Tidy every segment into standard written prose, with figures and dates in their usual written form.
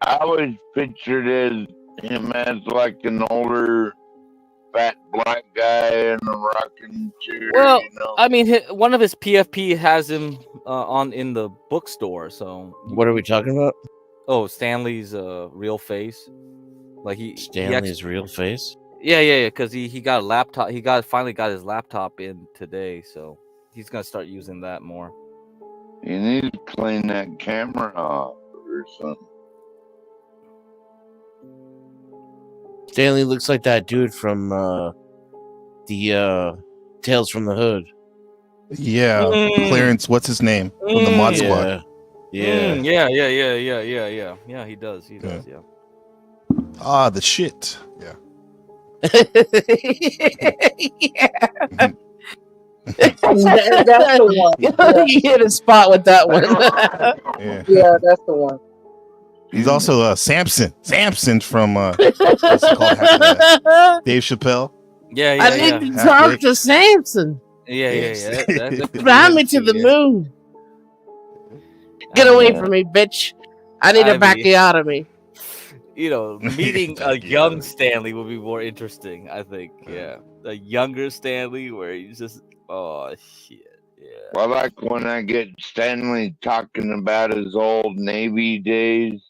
I always pictured him as like an older fat black guy in a rocking chair, Well, you know. I mean, one of his PFP has him on in the bookstore. So What are we talking about? Oh, Stanley's real face. Like he Stanley's actually, real face. yeah, because he got a laptop. He finally got his laptop in today, so he's gonna start using that more. You need to clean that camera off or something. Stanley looks like that dude from the Tales from the Hood. Yeah, Clarence. What's his name from the Mod Squad? Yeah. Yeah. Yeah, he does. Yeah. Ah, the shit. Yeah. Yeah. That's the one. Yeah. You hit a spot with that one. Yeah, that's the one. He's also Samson from what's it called? Dave Chappelle. Yeah. I need to talk to Samson. Yeah. Fly me to the moon. Get away from me, bitch. I need a backiotomy. You know, meeting a young Stanley would be more interesting, I think. Yeah. A younger Stanley where he's just, oh, shit. Yeah. Well, like when I get Stanley talking about his old Navy days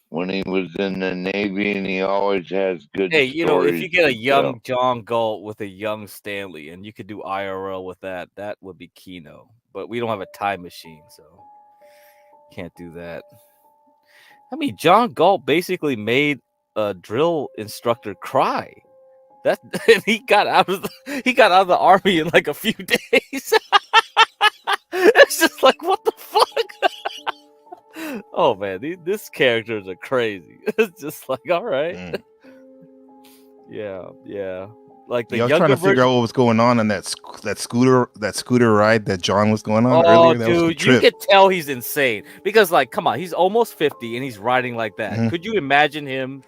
when he was in the Navy, and he always has good Hey, you know, if you get a stories to young tell. John Galt with a young Stanley and you could do IRL with that, that would be Kino. But we don't have a time machine, so can't do that. I mean, John Galt basically made a drill instructor cry. That and he got out of the army in like a few days. It's just like, what the fuck? Oh man, these characters are crazy. It's just like, all right. Yeah. Like the Y'all younger trying to figure version- out what was going on that scooter ride that John was going on Oh, earlier. That was the dude, you trip. could tell he's insane because, like, come on, he's almost 50 and he's riding like that. Mhm. Could you imagine him,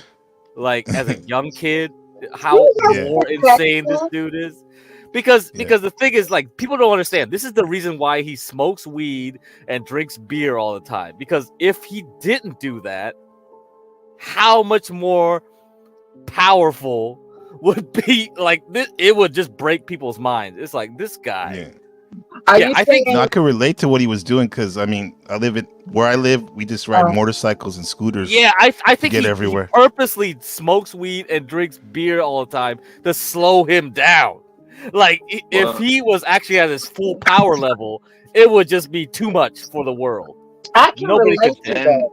like, as a young kid, how Yeah. more insane this dude is? Because the thing is, like, people don't understand. This is the reason why he smokes weed and drinks beer all the time. Because if he didn't do that, how much more powerful would be like this? It would just break people's minds. It's like this guy. Yeah. I think No, I could relate to what he was doing because I mean, where I live, we just ride motorcycles and scooters. Yeah, I think get he everywhere. purposely smokes weed and drinks beer all the time to slow him down. Like if he was actually at his full power level, it would just be too much for the world. I can Nobody relate could- to that.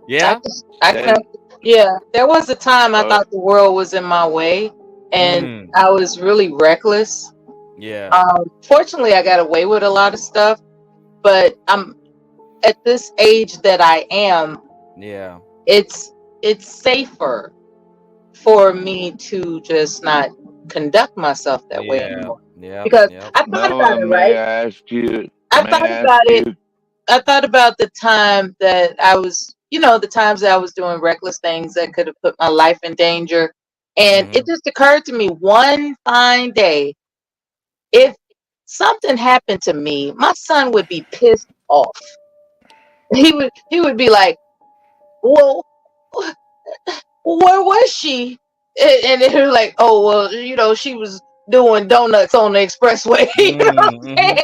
Yeah, I can. Yeah, there was a time I thought the world was in my way, and I was really reckless. yeah. Fortunately, I got away with a lot of stuff, but I'm at this age that I am. Yeah. It's safer for me to just not conduct myself that way anymore. Yeah. Because I thought about it, right? I ask you? I thought about it. I thought about the time that I was, the times that I was doing reckless things that could have put my life in danger. And it just occurred to me one fine day, if something happened to me, my son would be pissed off. He would be like, well, where was she? And it was like, oh, well, she was doing donuts on the expressway. You know what I'm saying?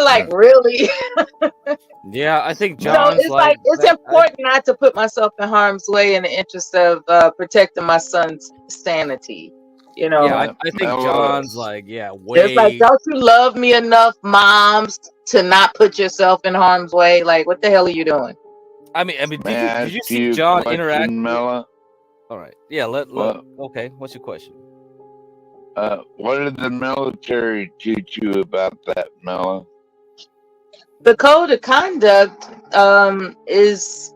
Like, really? Yeah, I think So John's it's important not to put myself in harm's way in the interest of protecting my son's sanity. Yeah, I think John's like, way. It's like, don't you love me enough, moms, to not put yourself in harm's way? Like, what the hell are you doing? I mean, did you see John interact? Mela? All right, yeah. Okay, what's your question? What did the military teach you about that, Mela? The code of conduct is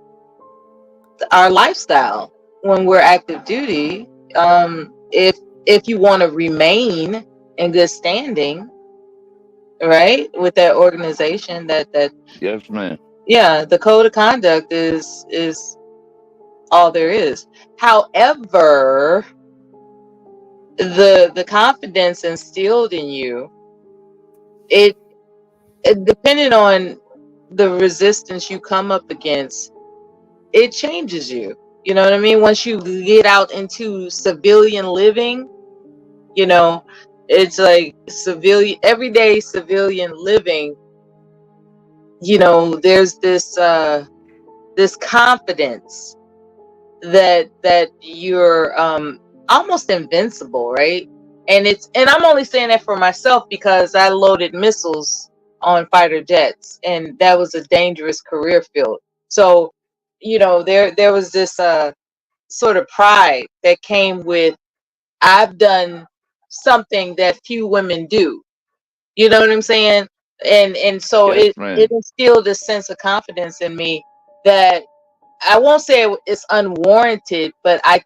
our lifestyle when we're active duty. If you want to remain in good standing, right, with that organization, that yes, ma'am. Yeah, the code of conduct is all there is. However, the confidence instilled in you, it depending on the resistance you come up against, it changes you. You know what I mean? Once you get out into civilian living, you know, it's like everyday civilian living. You know, there's this confidence that you're almost invincible, right? And I'm only saying that for myself because I loaded missiles on fighter jets, and that was a dangerous career field. So, you know, there was this sort of pride that came with, I've done something that few women do. You know what I'm saying? And so Yes, it man. instilled a sense of confidence in me that I won't say it's unwarranted, but I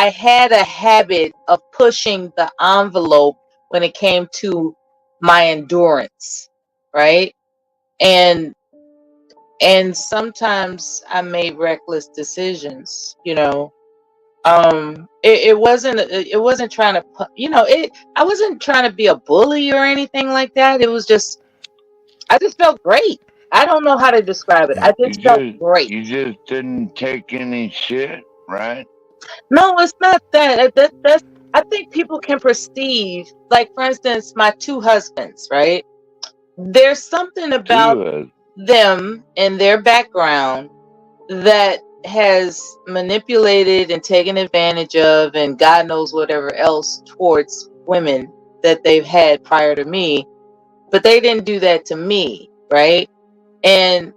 had a habit of pushing the envelope when it came to my endurance, right? And sometimes I made reckless decisions, you know. It wasn't trying to, you know, I wasn't trying to be a bully or anything like that. It was just, I just felt great. I don't know how to describe it. I just felt great. You just didn't take any shit, right? No, it's not that. That's, I think people can perceive, like, for instance, my two husbands, right? There's something about them and their background that has manipulated and taken advantage of, and God knows whatever else, towards women that they've had prior to me. But they didn't do that to me, right? And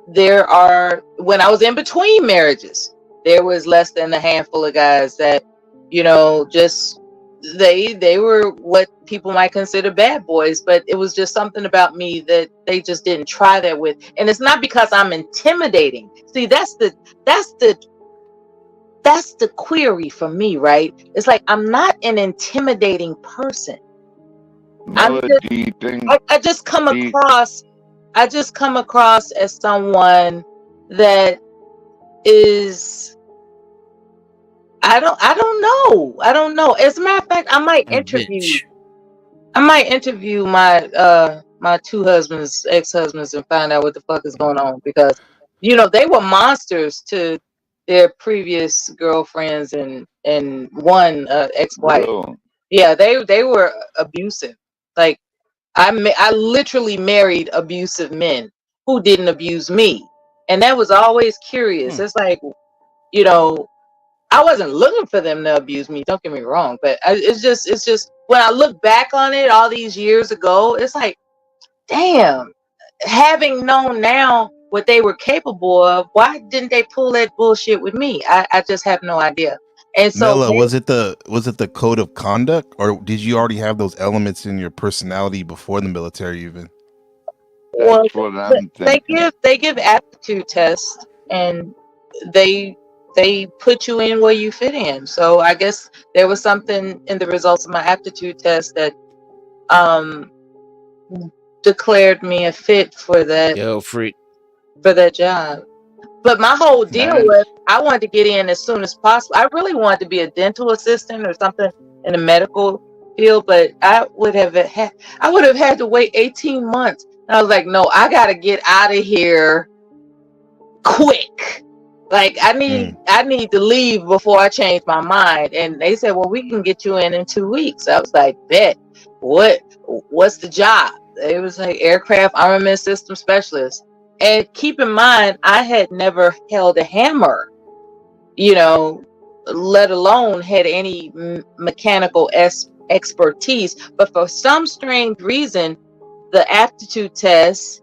there are, when I was in between marriages, there was less than a handful of guys that, you know, just they were what people might consider bad boys, but it was just something about me that they just didn't try that with. And it's not because I'm intimidating. See, that's the query for me, right? It's like, I'm not an intimidating person. Mela, do you think I just come across as someone that is, I don't know. As a matter of fact, I might interview my two husbands, ex-husbands, and find out what the fuck is going on, because, you know, they were monsters to their previous girlfriends and one ex-wife. Real? Yeah, they were abusive. Like, I literally married abusive men who didn't abuse me. And that was always curious. It's like, you know, I wasn't looking for them to abuse me. Don't get me wrong. But it's just when I look back on it all these years ago, it's like, damn, having known now what they were capable of, why didn't they pull that bullshit with me? I just have no idea. And so, Mela, was it the code of conduct, or did you already have those elements in your personality before the military even? That's what I'm thinking. They give aptitude tests, and they put you in where you fit in. So I guess there was something in the results of my aptitude test that declared me a fit for that job. But my whole deal was, I wanted to get in as soon as possible. I really wanted to be a dental assistant or something in the medical field, but I would have had to wait 18 months. And I was like, no, I got to get out of here quick. Like, I need to leave before I change my mind. And they said, well, we can get you in 2 weeks. I was like, bet. What's the job? It was like aircraft armament system specialist. And keep in mind, I had never held a hammer, you know, let alone had any mechanical expertise. But for some strange reason, the aptitude test,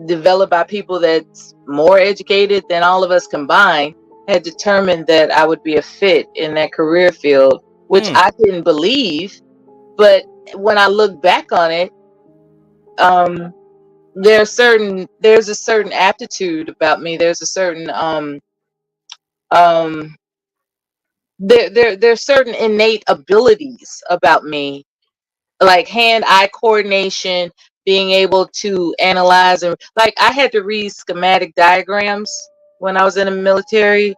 developed by people that's more educated than all of us combined, had determined that I would be a fit in that career field, which I didn't believe. But when I look back on it, there's a certain aptitude about me. There's a certain there's certain innate abilities about me, like hand-eye coordination, being able to analyze, and like, I had to read schematic diagrams when I was in the military.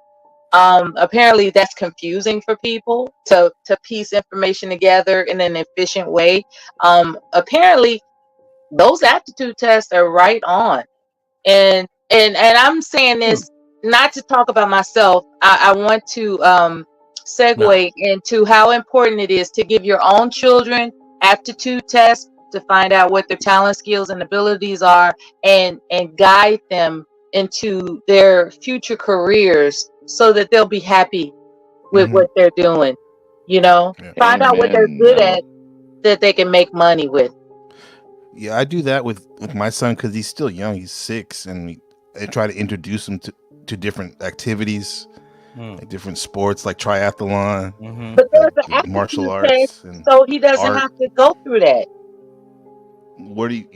Apparently that's confusing for people to piece information together in an efficient way. Apparently those aptitude tests are right on. And and I'm saying this not to talk about myself. I want to segue into how important it is to give your own children aptitude tests to find out what their talent, skills, and abilities are, and guide them into their future careers so that they'll be happy with what they're doing. You know, find out what they're good at that they can make money with. Yeah, I do that with my son because he's still young. He's 6, and I try to introduce him to different activities, like different sports, like triathlon, but there's an martial aptitude arts, test, so he doesn't have to go through that.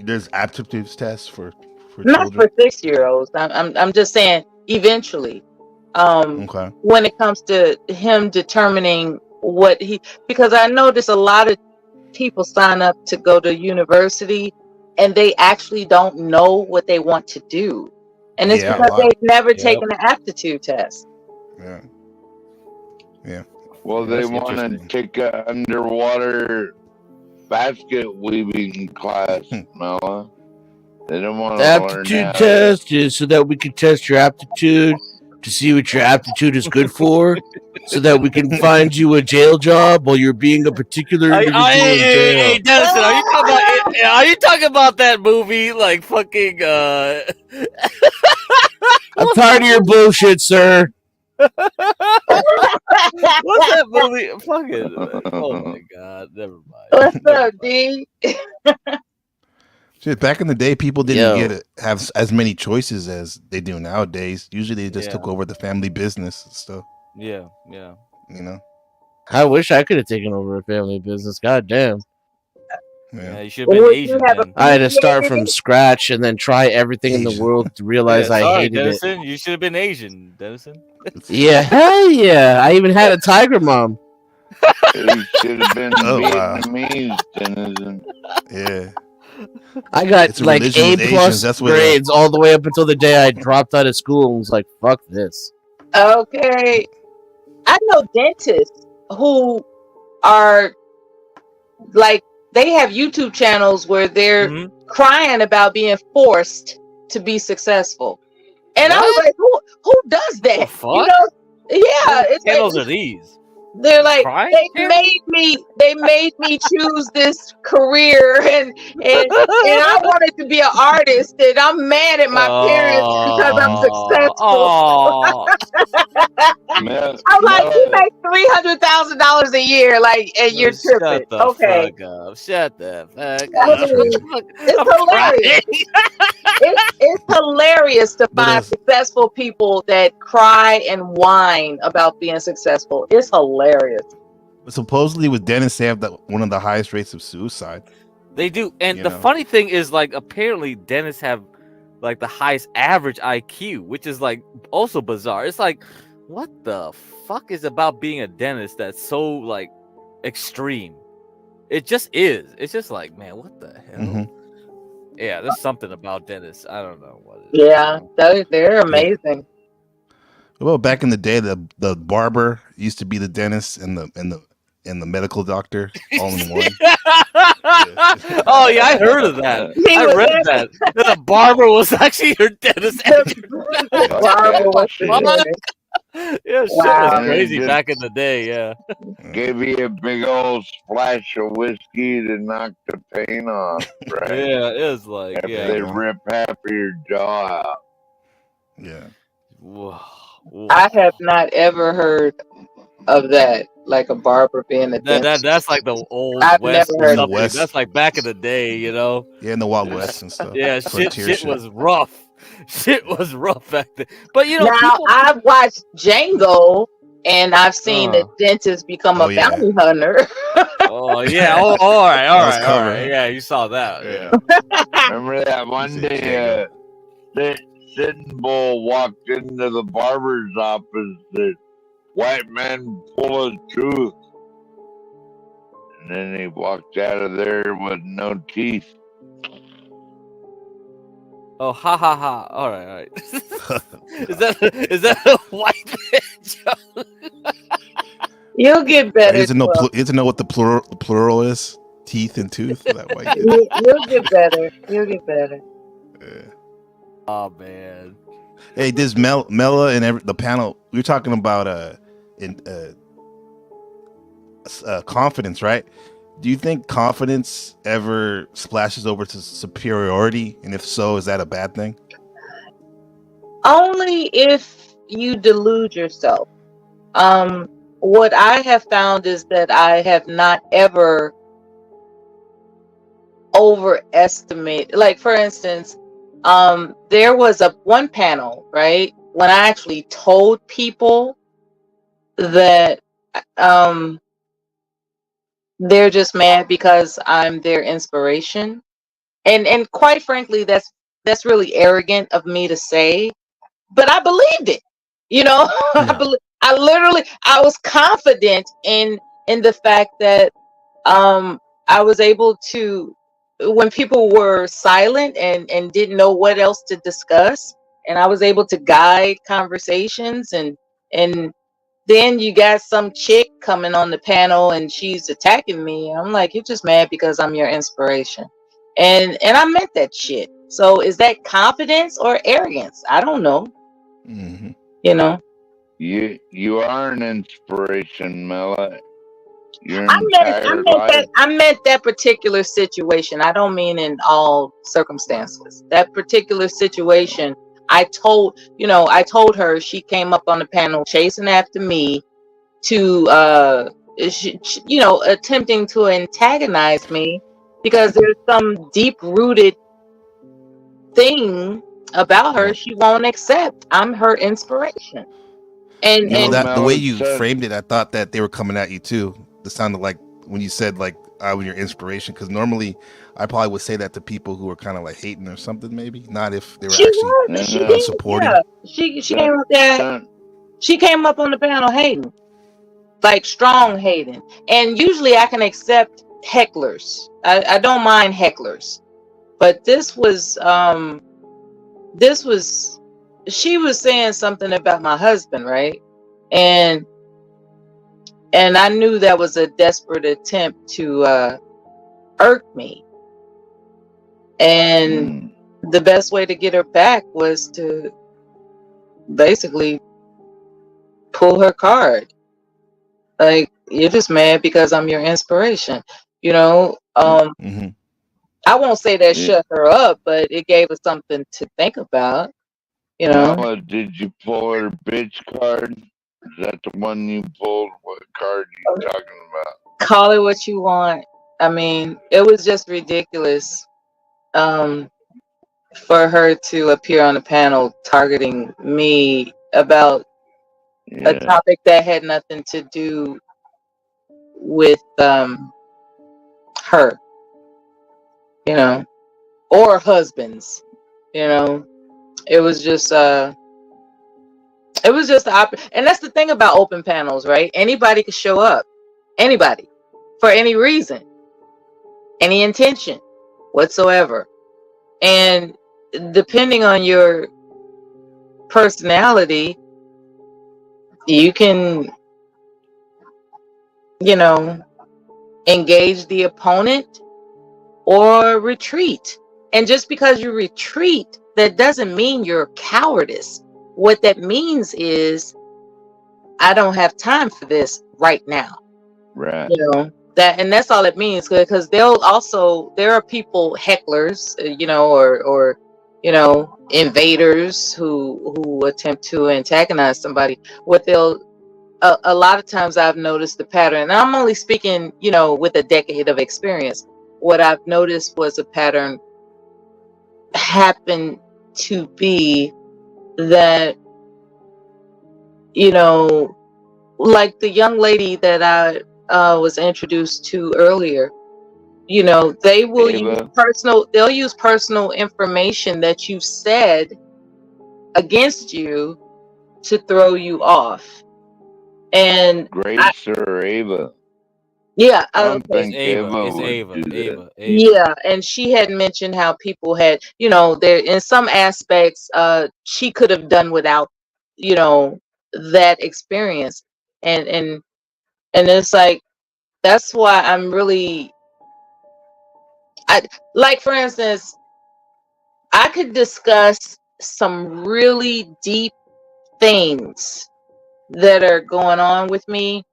There's aptitude tests for not children? for 6-year-olds. I'm just saying eventually. When it comes to him determining what because I notice a lot of people sign up to go to university and they actually don't know what they want to do, and it's because they've never taken an aptitude test. Well, they want to take an underwater basket weaving class, Mella. They don't want to learn aptitude test is so that we can test your aptitude to see what your aptitude is good for, so that we can find you a jail job while you're being a particular individual in jail. Hey, Dennison, are you talking about that movie? Like fucking. I'm tired of your bullshit, sir. What's that movie? Fucking. Oh my god! Never mind. What's up, D? Shit, back in the day, people didn't have as many choices as they do nowadays. Usually, they just took over the family business and stuff. Yeah. You know. I wish I could have taken over a family business. God damn. Yeah, you should have been Asian. I had to start from scratch and then try everything in the world to realize I hated Dennison, it. You should have been Asian, Dennison. Yeah, hell yeah. I even had a tiger mom. You should have been Vietnamese, Dennison. Yeah. I got like A+ grades all the way up until the day I dropped out of school and was like, fuck this. Okay. I know dentists who are like, they have YouTube channels where they're crying about being forced to be successfme. And I was like, who does that? You know? Yeah. What channels are these? They're like, they made me choose this career, and I wanted to be an artist, and I'm mad at my parents because I'm successful. I'm like, you make $300,000 a year, like, and you're tripping. Okay, shut the fuck up. It's hilarious. It's hilarious to find successful people that cry and whine about being successful. It's hilarious. But supposedly with Dennis, they have one of the highest rates of suicide. They do, and the funny thing is, like, apparently dentists have like the highest average IQ, which is like also bizarre. It's like, what the fuck is about being a dentist that's so like extreme? It just is. It's just like, man, what the hell? Yeah, there's something about dentists. I don't know what it is. Yeah, they're amazing. Well, back in the day, the barber used to be the dentist and the medical doctor all in one. Oh yeah, I heard of that. I read that. The barber was actually your dentist. Yeah, shit was crazy back in the day. Yeah, gave you a big old splash of whiskey to knock the pain off. Right? Yeah, it was like after they rip half of your jaw out. Yeah. Whoa. I have not ever heard of that, like a barber being a dentist. That's like the old I've West. never heard of West. That's like back in the day, you know. Yeah, in the Wild West and stuff. Yeah, shit was rough. Shit was rough back then. But you know, now I've watched Django, and I've seen the dentist become a bounty hunter. Oh yeah. Oh, all right. Yeah, you saw that. Yeah. Remember that one day? Sitting Bull walked into the barber's office, the white man full of truth. And then he walked out of there with no teeth. Oh, ha ha ha. All right. Is that a white man joke? You'll get better. He doesn't know what the plural is. Teeth and tooth. That white. You'll get better. You'll get better. Yeah. Oh man, Hey, this Mela and the panel. We were talking about confidence, right? Do you think confidence ever splashes over to superiority? And if so, is that a bad thing? Only if you delude yourself. What I have found is that I have not ever overestimated. Like, for instance, there was one panel, right, when I actually told people that they're just mad because I'm their inspiration. And quite frankly, that's really arrogant of me to say, but I believed it. You know, Yeah. I was confident in the fact that I was able to, when people were silent and didn't know what else to discuss, and I was able to guide conversations. And then you got some chick coming on the panel and she's attacking me. I'm like, you're just mad because I'm your inspiration. And I meant that shit. So is that confidence or arrogance? I don't know. Mm-hmm. You know, You are an inspiration, Mela. Your entire life. I meant that particular situation. I don't mean in all circumstances. That particular situation, I told her. She came up on the panel chasing after me to attempting to antagonize me because there's some deep rooted thing about her she won't accept. I'm her inspiration. And You know, and that the way Mela you said, framed it, I thought that they were coming at you too. It sounded like when you said like I was your inspiration, because normally I probably would say that to people who were kind of like hating or something, maybe not if they were actually she and, did, supporting. yeah. She that, came up there. that, She came up on the panel hating, like strong hating. And usually I can accept hecklers. I don't mind hecklers. But this was she was saying something about my husband, right? And I knew that was a desperate attempt to irk me. And the best way to get her back was to basically pull her card. Like, you're just mad because I'm your inspiration. You know, Mm-hmm. I won't say that yeah. shut her up, but it gave her something to think about. You know, Mela, did you pull her bitch card? Is that the one you pulled? What card are you talking about? call it what you want. I mean, it was just ridiculous for her to appear on the panel targeting me about a Yeah. topic that had nothing to do with her, you know, or husbands. You know, it was just and that's the thing about open panels, right? Anybody could show up, anybody, for any reason, any intention whatsoever. And depending on your personality, you can, you know, engage the opponent or retreat. And just because you retreat, that doesn't mean you're cowardice. What that means is, I don't have time for this right now. Right. You know, that's all it means, because there are people, hecklers, or invaders who attempt to antagonize somebody. What they'll a lot of times I've noticed the pattern, and I'm only speaking, with a decade of experience. What I've noticed was a pattern happened to be that, like the young lady that I was introduced to earlier, they will they'll use personal information that you said against you to throw you off. And Grace or Ava? yeah, I don't It's think Ava. Ava It's would Ava. do that. yeah, and she had mentioned how people had, there in some aspects, she could have done without, that experience, and it's like, that's why like, for instance, I could discuss some really deep things that are going on with me.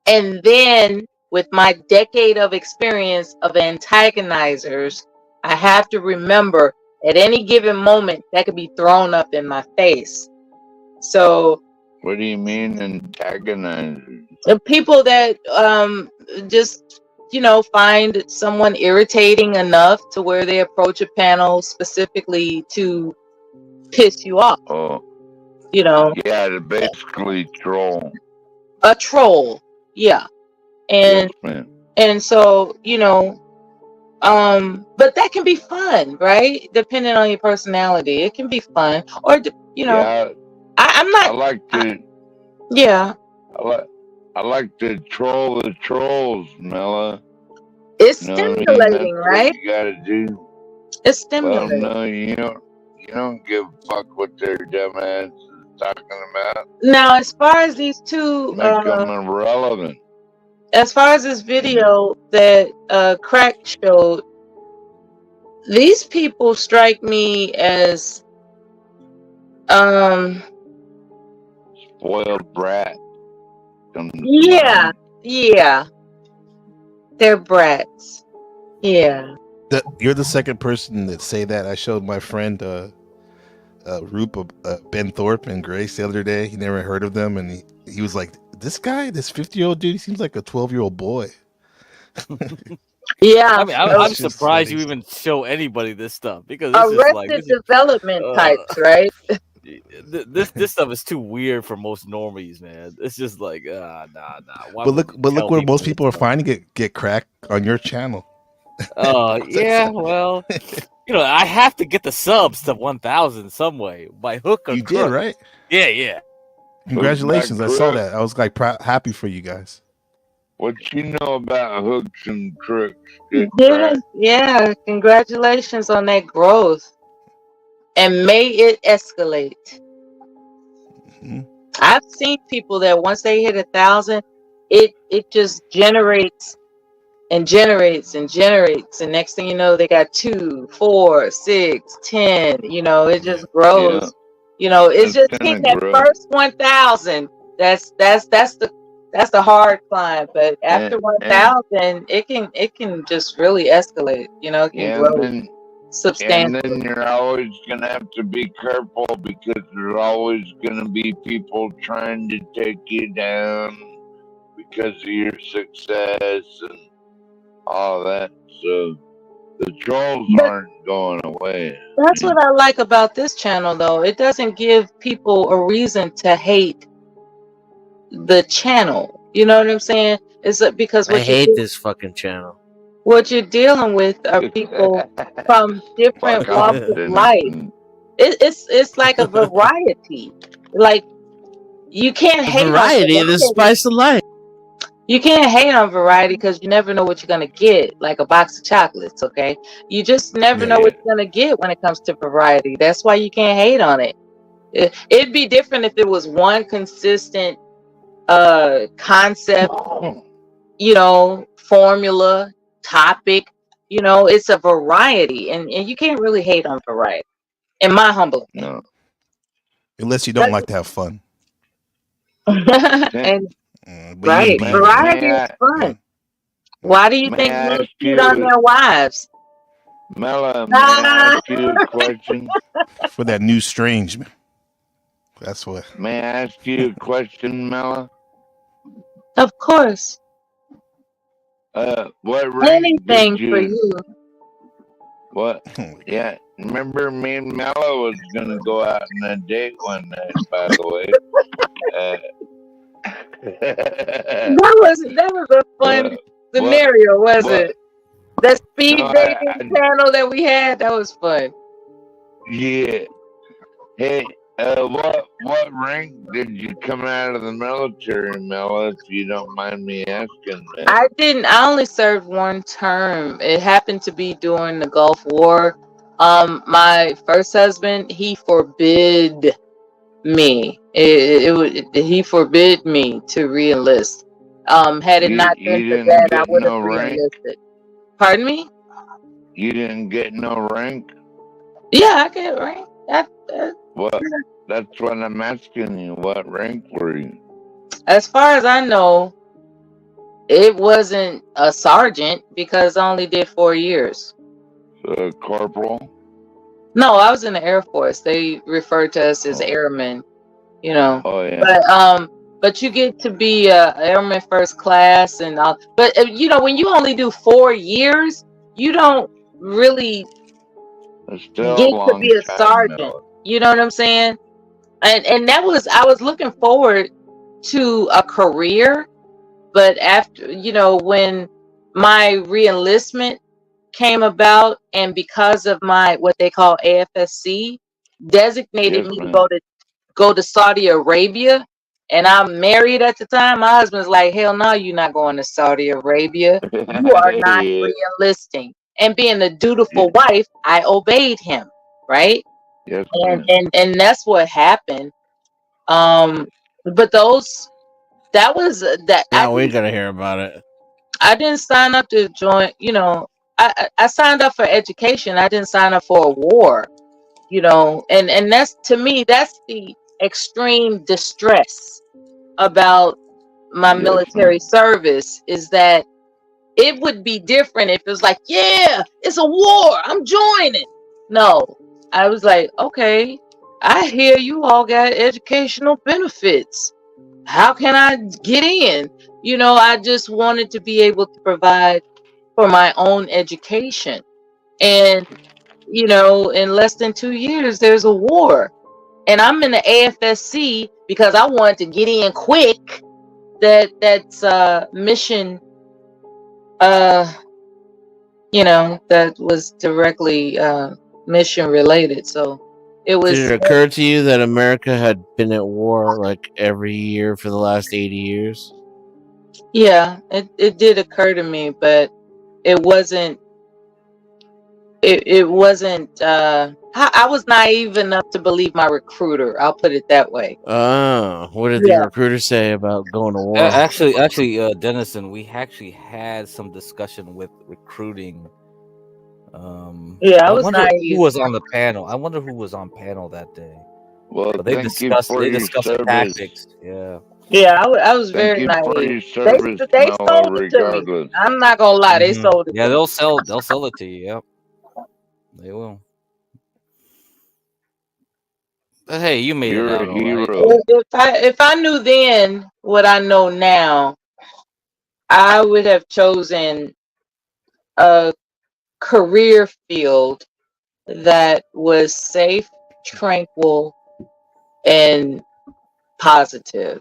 And then with my decade of experience of antagonizers, I have to remember at any given moment that could be thrown up in my face. So what do you mean antagonizers? people that just find someone irritating enough to where they approach a panel specifically to piss you off. Oh, You know, yeah, to basically troll. a troll. Yeah. Yes, And ma'am. and so, but that can be fun, right? Depending on your personality, it can be fun. Or Yeah, I'm I not. like to. Yeah, I like to troll the trolls, Mella. it's You know what I mean? That's stimulating, what right? you gotta do. It's Let them stimulating. know you don't give a fuck what their dumb ass is talking about. Now, as far as these two, Make them irrelevant. as far as this video that Crack showed, these people strike me as Spoiled brat. yeah, they're brats. Yeah. You're the second person that say that. I showed my friend Roop Ben Thorpe and Grace the other day. He never heard of them, and he was like, "This guy, this 50-year-old dude, he seems like a 12-year-old boy." Yeah. I mean, I'm It's just surprised you funny. even show anybody this stuff because it's just like Arrested Development types, right? this stuff is too weird for most normies, man. It's just like nah. Why But would you look tell where most this people are stuff? finding it. Get Crack on your channel. Yeah, well, I have to get the subs to 1,000 some way by hook or You crook. did, right? Yeah. Congratulations! I Hook by saw crook. that. I was like happy for you guys. What you know about hooks and crooks? Good Yeah, crack. yeah. Congratulations on that growth. And may it escalate. Mhm. I've seen people that once they hit 1,000, it just generates and generates and generates, and next thing you know, they got 2, 4, 6, 10. It just grows. Yeah. It's just It's hitting gonna that grow. first 1,000. That's the hard climb. But after And 1,000, it can just really escalate. It can yeah, grow and substantially. then you're always gonna have to be careful because there's always gonna be people trying to take you down because of your success and all that. So the trolls But aren't going away. that's what I like about this channel, though. It doesn't give people a reason to hate the channel. You know what I'm saying? It's because I hate this fucking channel. what you're dealing with are people from different Fuck off, walks of life. Denison. It's like a variety. Like you can't The hate variety, on the variety. spice of life. You can't hate on variety because you never know what you're gonna get. Like a box of chocolates, okay? You just never Yeah. know what you're gonna get when it comes to variety. That's why you can't hate on it. It'd be different if it was one consistent concept, formula, topic. It's a variety, and you can't really hate on variety, in my humble opinion. No. Unless you don't like to have fun. And But right, you variety is fun. Yeah. Why do you May think I men ask cheat on you- their wives? Mella, may I ask you a question? For that new strange. That's what. May I ask you a question, Mella? Of course, What rank anything did for you? you. What? Oh my God. Yeah, remember me and Mella was gonna go out on a date one night. By the way, That was a fun scenario, was it? That speed No, dating channel that we had, that was fun. Yeah. Hey, what rank did you come out of the military, Mella? If you don't mind me asking, man. I didn't. I only served one term. It happened to be during the Gulf War. My first husband, he forbid me. He forbid me to reenlist. Had it not been you for didn't that, I get would have no rank? reenlisted. Pardon me? You didn't get no rank? Yeah, I get rank. What? That's what I'm asking you. What rank were you? As far as I know, it wasn't a sergeant because I only did 4 years. Corporal? No, I was in the Air Force. They referred to us as airmen, you know. Oh yeah. But you get to be a airman first class and all. But you know, when you only do 4 years, you don't really It's still get a to long be a time, sergeant. though. You know what I'm saying? And that was, I was looking forward to a career, but after, you know, when my reenlistment came about, and because of my what they call AFSC designated Yes, me to ma'am. go to Saudi Arabia, and I'm married at the time. My husband's like, hell no, you're not going to Saudi Arabia. You are not Yeah. re-enlisting. And being a dutiful wife, I obeyed him, right? Yes, And ma'am. and that's what happened. But that was that Now we're gonna hear about it. I didn't sign up to join. You know, I signed up for education. I didn't sign up for a war. You know, and that's, to me, that's the extreme distress about my Yes, military ma'am. service, is that it would be different if it was like, yeah, it's a war, I'm joining. No, I was like, okay, I hear you all got educational benefits. How can I get in? You know, I just wanted to be able to provide for my own education. And, you know, in less than 2 years, there's a war. And I'm in the AFSC because I wanted to get in quick. That's mission, you know, that was directly mission related. So it Did was, it occur to you that America had been at war like every year for the last 80 years? yeah, it did occur to me, but it wasn't, it wasn't, I was naive enough to believe my recruiter. I'll put it that way. Oh, what did the Yeah. recruiter say about going to war? Actually, Dennison, we actually had some discussion with recruiting. Yeah, I I was wonder who naive. was on the panel. I wonder who was on panel that day. Well, But they thank you discussed for they your discussed service. tactics. Yeah. Yeah, I was Thank very you for naive. your service, They Mello, sold it to me. regardless. I'm not gonna lie, they sold it Yeah, to me. they'll sell it to you. Yep, they will. But hey, you made it You're a out all right. hero. If I knew then what I know now, I would have chosen a career field that was safe, tranquil, and positive.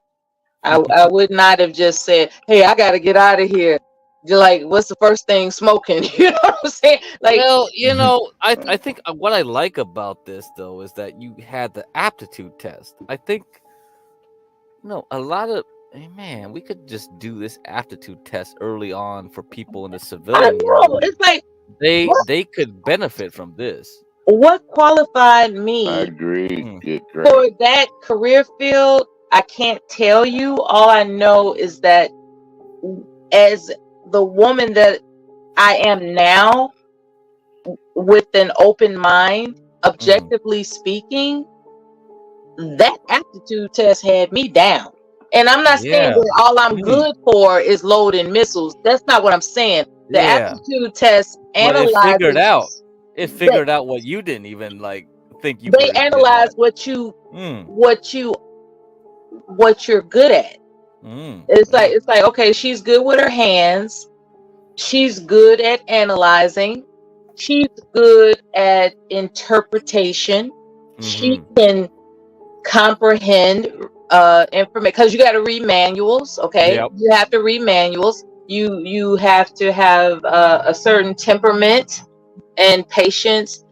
I would not have just said, "Hey, I got to get out of here." Just like, what's the first thing? Smoking. You know what I'm saying? Like, Well, you know, I think what I like about this though is that you had the aptitude test. I think a lot of man, we could just do this aptitude test early on for people in the I civilian know. world. It's like, They could benefit from this. what qualified I me agree. Mm. Get for great. that career field? I can't tell you. All I know is that as the woman that I am now, with an open mind, objectively speaking, that aptitude test had me down. And I'm not saying Yeah. that all I'm good for is loading missiles. That's not what I'm saying. The Yeah. aptitude test But it figured out. analyzes It that figured out what you didn't even like think you they could have did analyze that. what you Mm. what you're good at. It's Yeah. like, okay, she's good with her hands. She's good at analyzing. She's good at interpretation. She can comprehend information, because you got to read manuals. Okay, Yep. you have to read manuals. You have to have a certain temperament and patience.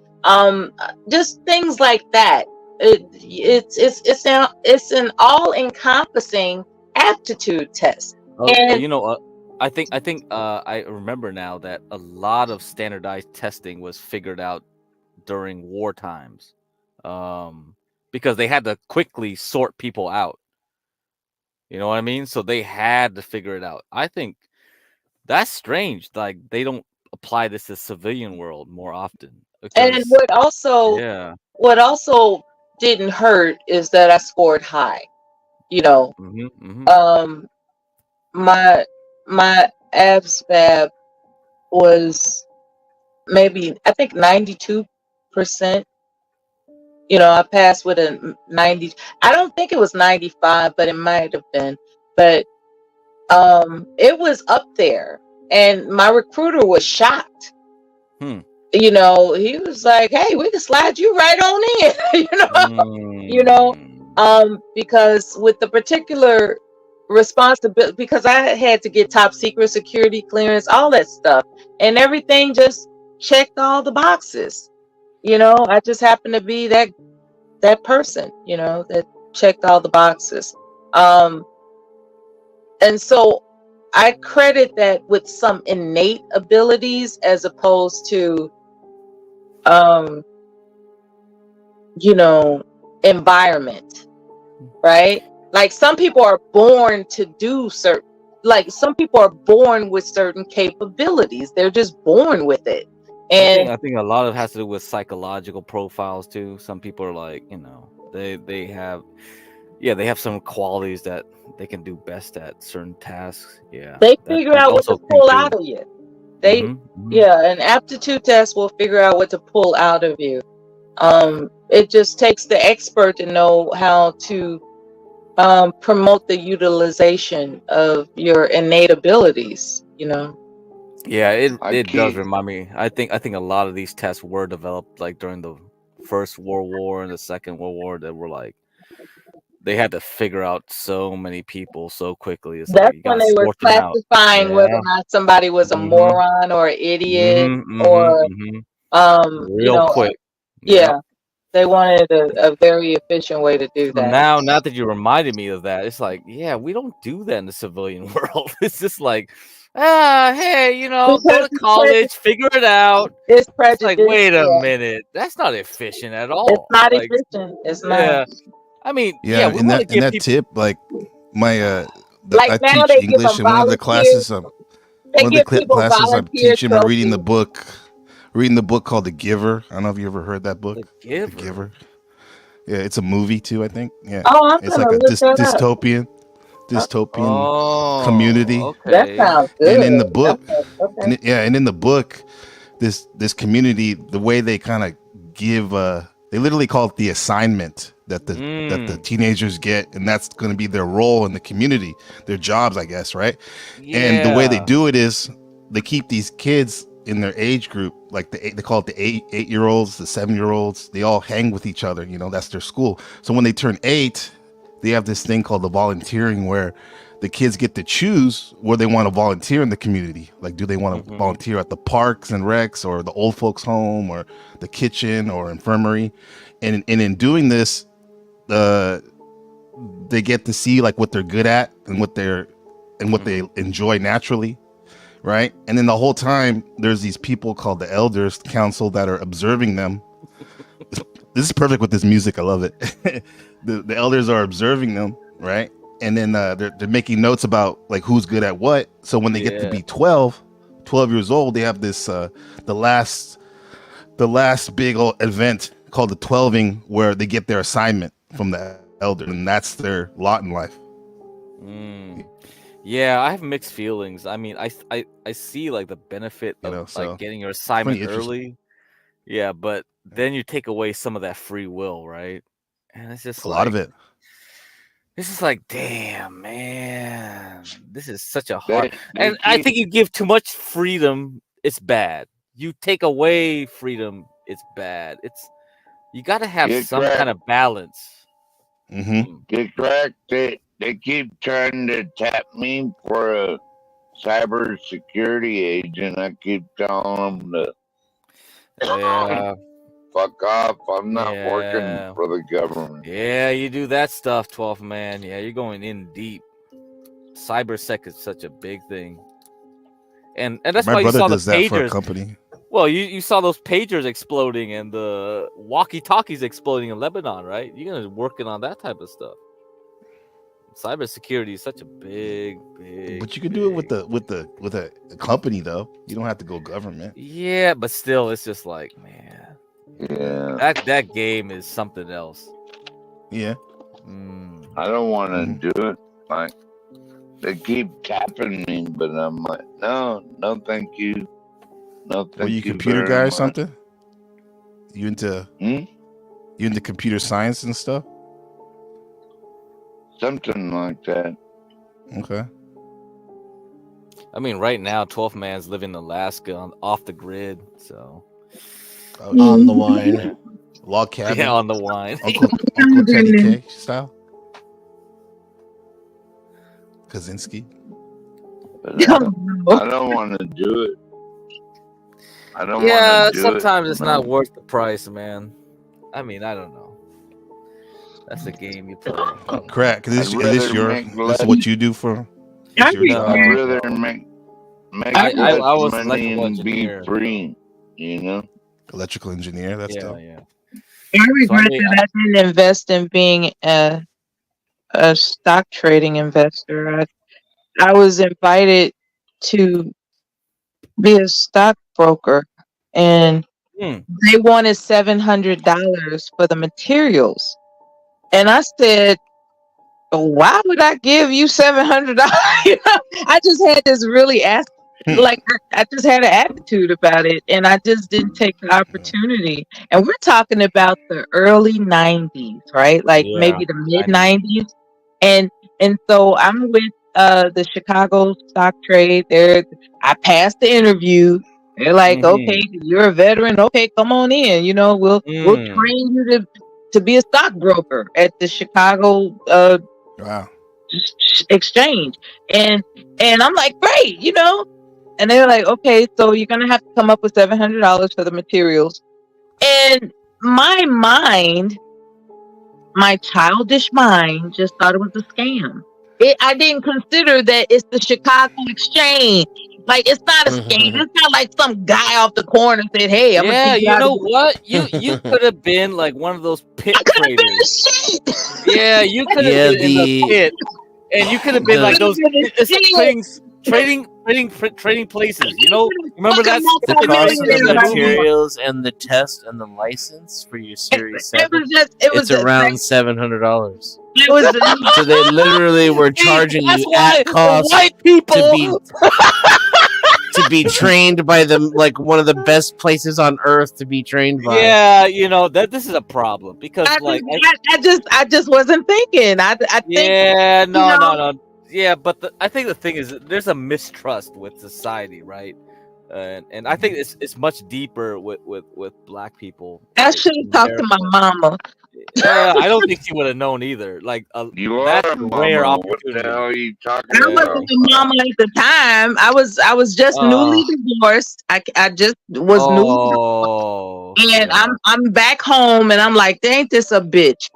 Just things like that. It's an all encompassing aptitude test. And You know, I think I remember now that a lot of standardized testing was figured out during war times, because they had to quickly sort people out. You know what I mean? So they had to figure it out. I think that's strange. Like they don't apply this to civilian world more often and because what also yeah, what also didn't hurt is that I scored high. You know, um, my my ABSFAB was maybe I think 92%. You know, I passed with a 90. I don't think it was 95, but it might have been. But it was up there, and my recruiter was shocked. You know, he was like, "Hey, we can slide you right on in." You know, because with the particular responsibility, because I had to get top secret security clearance, all that stuff, and everything just checked all the boxes. You know, I just happened to be that person, you know, that checked all the boxes. And so I credit that with some innate abilities as opposed to you know, environment, right? Like some people are born to do certain, like some people are born with certain capabilities. They're just born with it. And I think a lot of it has to do with psychological profiles too. Some people are like, you know, they have some qualities that they can do best at certain tasks. Yeah, they figure out what to pull out of you. They yeah, an aptitude test will figure out what to pull out of you. It just takes the expert to know how to promote the utilization of your innate abilities, you know. Yeah, it does remind me. I think a lot of these tests were developed like during the First World War and the Second World War that were like they had to figure out so many people so quickly. It's That's like you when gotta they were sort them out. classifying whether or Yeah. not somebody was a moron or an idiot or you Real know, quick. yeah, they wanted a very efficient way to do So that. now that you reminded me of that, it's like, yeah, we don't do that in the civilian world. It's just like, hey, you know, go Because to college, figure it out. It's It's like, prejudice. wait a Yeah. minute, that's not efficient at It's all. not Like, efficient. It's not. yeah, I mean, Yeah, we and want to that give people. tip, like my Like I now teach they give English, them and one of the volunteers. classes They give people classes I'm volunteer teaching, I'm trophies. reading the book called The Giver. I don't know if you ever heard that book. The The Giver. Yeah, it's a movie too, I think. Yeah, Oh, I'm it's gonna like a look that up. dystopian community. Oh, That okay. sounds And good. in the book, Okay. and in the book, this community, the way they kind of give, they literally call it the assignment that the teenagers get, and that's going to be their role in the community, their jobs, I guess, right? And the way they Yeah. do it is they keep these kids in their age group, like they call it the 8-year-olds, the 7-year-olds. They all hang with each other. You know, that's their school. So when they turn 8, they have this thing called the volunteering, where the kids get to choose where they want to volunteer in the community. Like, do they want to volunteer at the parks and recs, or the old folks home, or the kitchen, or infirmary? And in doing this, they get to see like what they're good at and what they enjoy naturally, right? And then the whole time there's these people called the elders council that are observing them. This is perfect with this music. I love it. The elders are observing them, right? And then they're making notes about like who's good at what. So when they get to be 12 years old, they have this the last big old event called the 12ing, where they get their assignment from the elder, and that's their lot in life. Yeah, I have mixed feelings. I mean, I see like the benefit of like getting your assignment early. Yeah, but then you take away some of that free will, right? And it's just a lot of it. This is like, damn, man, this is such a hard. And I think you give too much freedom, it's bad. You take away freedom, it's bad. You got to have some kind of balance. Get correct. They keep trying to tap me for a cyber security agent. I keep telling them to fuck off. I'm not working for the government. Yeah, you do that stuff, 12 man. Yeah, you're going in deep. Cybersec is such a big thing. And that's why you saw the pagers. For a company. Well, you saw those pagers exploding and the walkie-talkies exploding in Lebanon, right? You're gonna working on that type of stuff. Cybersecurity is such a big. But you can do it with a company though. You don't have to go government. Yeah, but still, it's just like, man, Yeah. That game is something else. Yeah. I don't want to do it. Like, they keep tapping me, but I'm like, no, thank you. No, thank Were you a you computer very guy or much. something? You into computer science and stuff? Something like that. Okay. I mean, right now, 12th Man's living in Alaska off the grid, so On the wine. Log cabin. yeah, on the wine. Uncle Teddy K style. Kaczynski. But I don't want to do it. I don't Yeah, want to do it. sometimes it's not worth the price, man. I mean, I don't know. That's a game you play. Crack. Is this less- what you do for? I is your No. I'd job? rather make I less was an money electrical and be engineer. free, you know? Electrical engineer. That's Yeah, dope. yeah. I regret mean, that I didn't invest in being a stock trading investor. I was invited to be a stockbroker, and they wanted $700 for the materials, and I said, "Why would I give you $700?" I just had this really I just had an attitude about it, and I just didn't take the opportunity. And we're talking about the early '90s, right? Like maybe the mid '90s, and so I'm with the Chicago Stock Trade. I passed the interview. They're like, "Okay, you're a veteran. Okay, come on in. We'll train you to be a stockbroker at the Chicago Wow. exchange." And I'm like, "Great, And they're like, "Okay, so you're gonna have to come up with $700 for the materials." And my childish mind, just thought it was a scam. I didn't consider that it's the Chicago Exchange. Like, it's not a scam. It's not like some guy off the corner said, "Hey, I'm gonna teach you you how know to." what? You could have been like one of those pit I could have been traders. the shit. Yeah, you could have been in the pit, and you could have been like those trading places. Remember that? The cost of the materials and the test and the license for your Series 7. It's around $700. It was So they literally were charging That's you why at cost the white people to be trained by one of the best places on earth to be trained by. Yeah, that this is a problem because I just wasn't thinking. I think no. Yeah, but I think the thing is there's a mistrust with society, right? And I think it's much deeper with black people. I should have talked to my mama. I don't think she would have known either. Like that's a rare What the opportunity. hell are you talking I about? wasn't a mama at the time. I was just newly divorced. I just was newly, and I'm back home, and I'm like, "Ain't this a bitch?"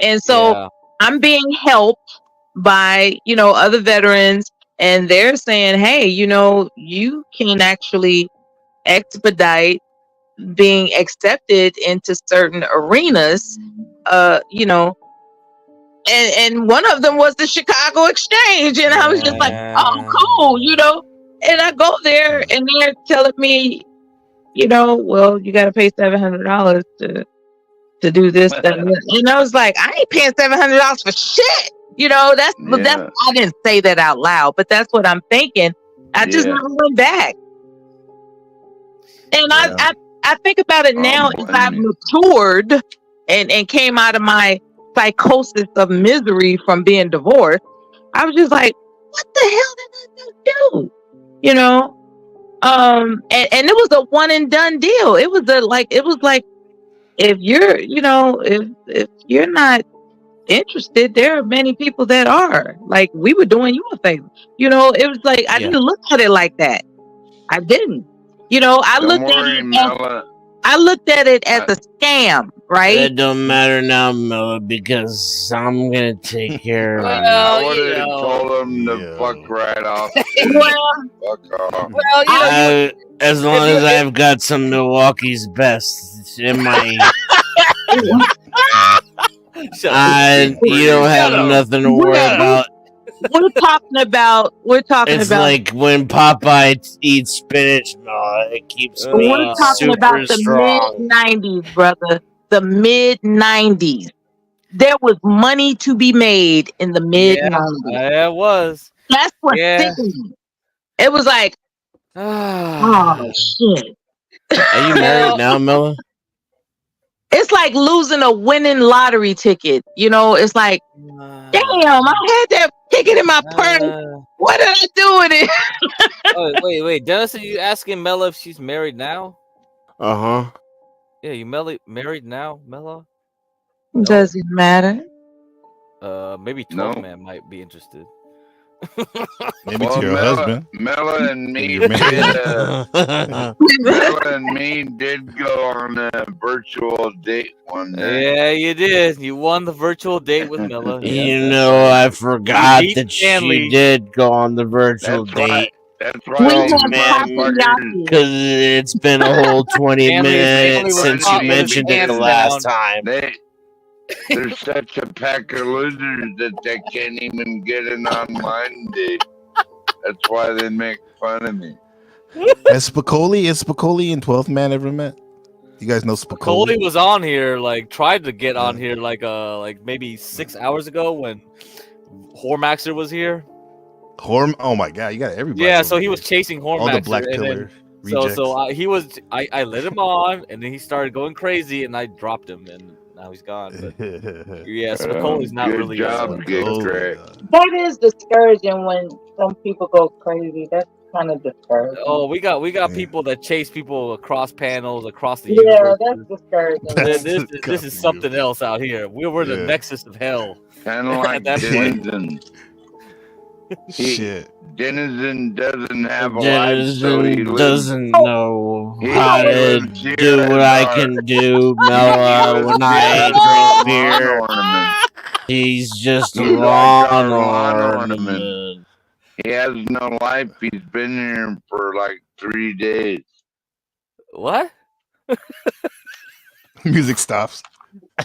And so I'm being helped by other veterans, and they're saying, "Hey, you can actually expedite being accepted into certain arenas." And one of them was the Chicago Exchange, and I was just like, "Oh, cool," And I go there, and they're telling me, "Well, you got to pay $700 to do this." And I was like, "I ain't paying $700 for shit." That's I didn't say that out loud, but that's what I'm thinking. I just never went back. And I think about it now as I've matured and came out of my psychosis of misery from being divorced. I was just like, "What the hell did I just do?" And it was a one and done deal. It was like if you're if you're not interested, there are many people that are. Like, we were doing you a favor. It was like I didn't look at it like that. I didn't. I looked at it as a scam, right? It don't matter now, Miller, because I'm gonna take care of I would have told him to fuck right off. Fuck off. As long as I've got some Milwaukee's best in my, you don't have nothing to worry about. we're talking about. It's like when Popeye eats spinach, Mela. It keeps me We're talking about super the mid strong. '90s, brother. The mid '90s. There was money to be made in the mid Yeah, '90s. it was. That's what Yeah. sickened me. It was like, oh shit. Are you married now, Mela? It's like losing a winning lottery ticket. You know, it's like, damn, I had that ticket in my purse. What did I do with it? Oh, wait. Dennis, are you asking Mela if she's married now? Uh-huh. Yeah, you married now, Mela? Does it matter? Maybe 12 Man might be interested. Maybe to your husband. Mela and me You're married. Mela and me did go on a virtual date one day. Yeah, you did. You won the virtual date with Mela. You know, I forgot that Stanley. she did go on the virtual date. That's right, Because it's been a whole 20 minutes since you mentioned it the last time. They're such a pack of losers that they can't even get an online date. That's why they make fun of me. Has Spicoli and 12th Man ever met? You guys know Spicoli? Spicoli was on here, tried to get on here maybe 6 hours ago when Hormaxer was here. Oh my god, you got everybody. Yeah, so he was chasing Hormaxer. All the Black Pillar rejects. I let him on, and then he started going crazy, and I dropped him, and now he's gone. But yeah, Spicoli's not good really. Job, great. That is discouraging when some people go crazy. That's kind of discouraging. Oh, we got people that chase people across panels, across the universe. Yeah, that's discouraging. This is something else out here. We're the nexus of hell. Kind of like Denizen. Shit. Denizen doesn't have a life, Denizen doesn't know how to do what I can do, Mela, when I drink beer. He's just a lawn ornament. He has no life. He's been here for like 3 days. What? Music stops.